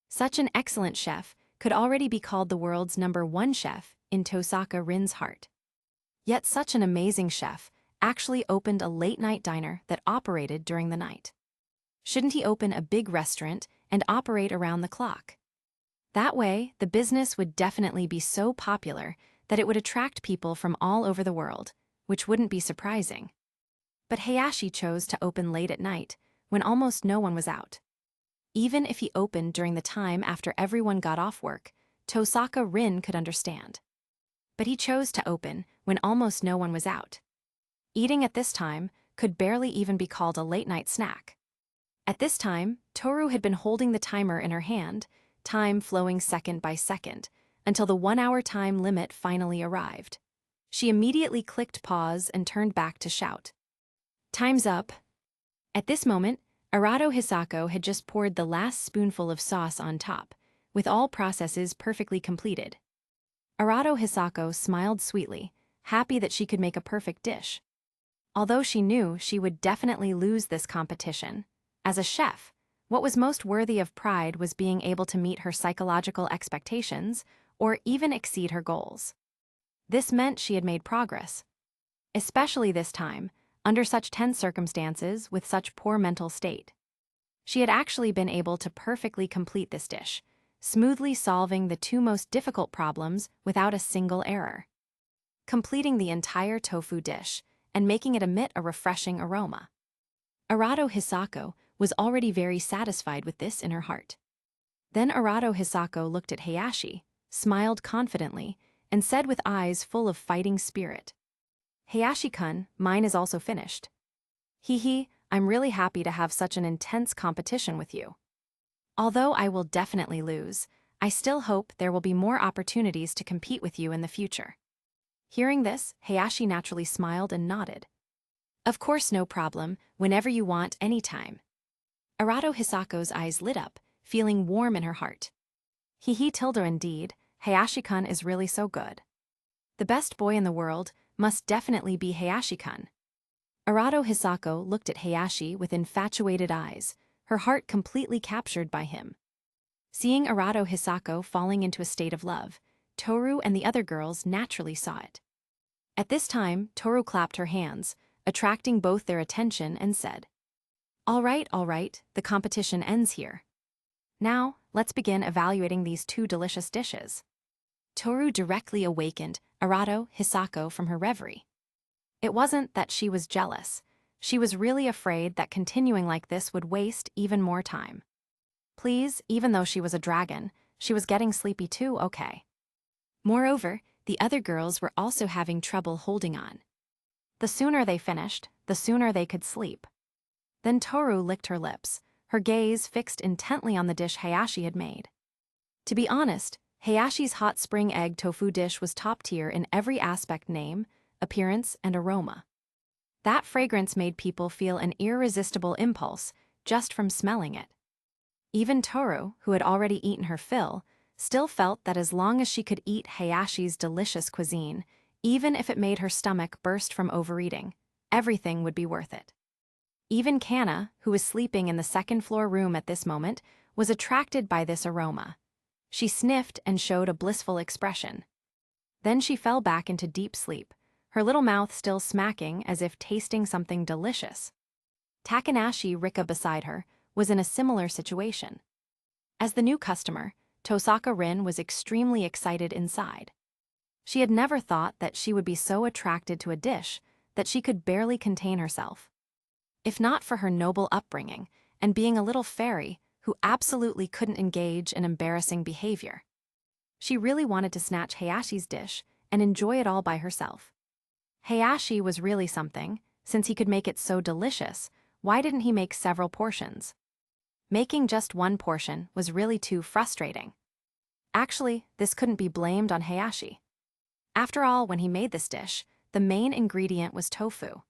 Such an excellent chef could already be called the world's #1 chef in Tosaka Rin's heart. Yet such an amazing chef actually opened a late-night diner that operated during the night. Shouldn't he open a big restaurant and operate around the clock? That way, the business would definitely be so popular that it would attract people from all over the world, which wouldn't be surprising. But Hayashi chose to open late at night, when almost no one was out. Even if he opened during the time after everyone got off work, Tosaka Rin could understand. But he chose to open when almost no one was out. Eating at this time could barely even be called a late-night snack. At this time, Toru had been holding the timer in her hand, time flowing second by second, until the 1-hour time limit finally arrived. She immediately clicked pause and turned back to shout, "Time's up." At this moment, Arado Hisako had just poured the last spoonful of sauce on top, with all processes perfectly completed. Arado Hisako smiled sweetly, happy that she could make a perfect dish. Although she knew she would definitely lose this competition, as a chef, what was most worthy of pride was being able to meet her psychological expectations or even exceed her goals. This meant she had made progress. Especially this time, under such tense circumstances with such poor mental state. She had actually been able to perfectly complete this dish, smoothly solving the two most difficult problems without a single error. Completing the entire tofu dish and making it emit a refreshing aroma. Arado Hisako was already very satisfied with this in her heart. Then Arado Hisako looked at Hayashi, smiled confidently, and said with eyes full of fighting spirit, "Hayashi-kun, mine is also finished. Hee, I'm really happy to have such an intense competition with you. Although I will definitely lose, I still hope there will be more opportunities to compete with you in the future." Hearing this, Hayashi naturally smiled and nodded. "Of course, no problem, whenever you want, anytime." Arado Hisako's eyes lit up, feeling warm in her heart. Tilda indeed, Hayashi-kun is really so good. The best boy in the world must definitely be Hayashi-kun. Arado Hisako looked at Hayashi with infatuated eyes, her heart completely captured by him. Seeing Arado Hisako falling into a state of love, Toru and the other girls naturally saw it. At this time, Toru clapped her hands, attracting both their attention, and said, all right, the competition ends here. Now, let's begin evaluating these two delicious dishes." Toru directly awakened Arado Hisako from her reverie. It wasn't that she was jealous. She was really afraid that continuing like this would waste even more time. Please, even though she was a dragon, she was getting sleepy too, okay? Moreover, the other girls were also having trouble holding on. The sooner they finished, the sooner they could sleep. Then Toru licked her lips, her gaze fixed intently on the dish Hayashi had made. To be honest, Hayashi's hot spring egg tofu dish was top tier in every aspect: name, appearance, and aroma. That fragrance made people feel an irresistible impulse just from smelling it. Even Toru, who had already eaten her fill, still felt that as long as she could eat Hayashi's delicious cuisine, even if it made her stomach burst from overeating, everything would be worth it. Even Kana, who was sleeping in the second-floor room at this moment, was attracted by this aroma. She sniffed and showed a blissful expression. Then she fell back into deep sleep, her little mouth still smacking as if tasting something delicious. Takanashi Rika beside her was in a similar situation. As the new customer, Tosaka Rin was extremely excited inside. She had never thought that she would be so attracted to a dish that she could barely contain herself. If not for her noble upbringing and being a little fairy who absolutely couldn't engage in embarrassing behavior. She really wanted to snatch Hayashi's dish and enjoy it all by herself. Hayashi was really something. Since he could make it so delicious, why didn't he make several portions? Making just one portion was really too frustrating. Actually, this couldn't be blamed on Hayashi. After all, when he made this dish, the main ingredient was tofu.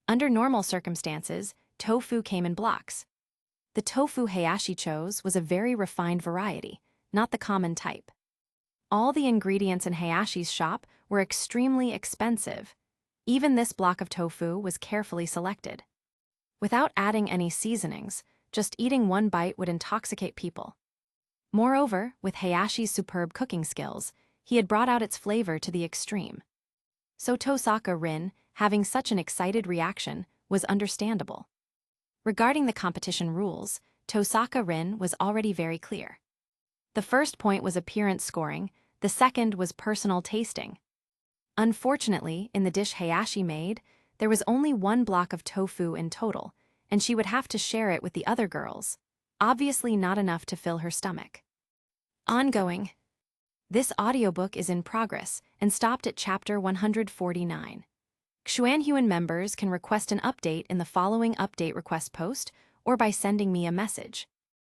Under normal circumstances, tofu came in blocks. The tofu Hayashi chose was a very refined variety, not the common type. All the ingredients in Hayashi's shop were extremely expensive. Even this block of tofu was carefully selected. Without adding any seasonings, just eating one bite would intoxicate people. Moreover, with Hayashi's superb cooking skills, he had brought out its flavor to the extreme. So Tosaka Rin, having such an excited reaction, was understandable. Regarding the competition rules, Tosaka Rin was already very clear. The first point was appearance scoring, the second was personal tasting. Unfortunately, in the dish Hayashi made, there was only one block of tofu in total, and she would have to share it with the other girls, obviously not enough to fill her stomach. Ongoing. This audiobook is in progress and stopped at chapter 149. Xuanhuan members can request an update in the following update request post or by sending me a message.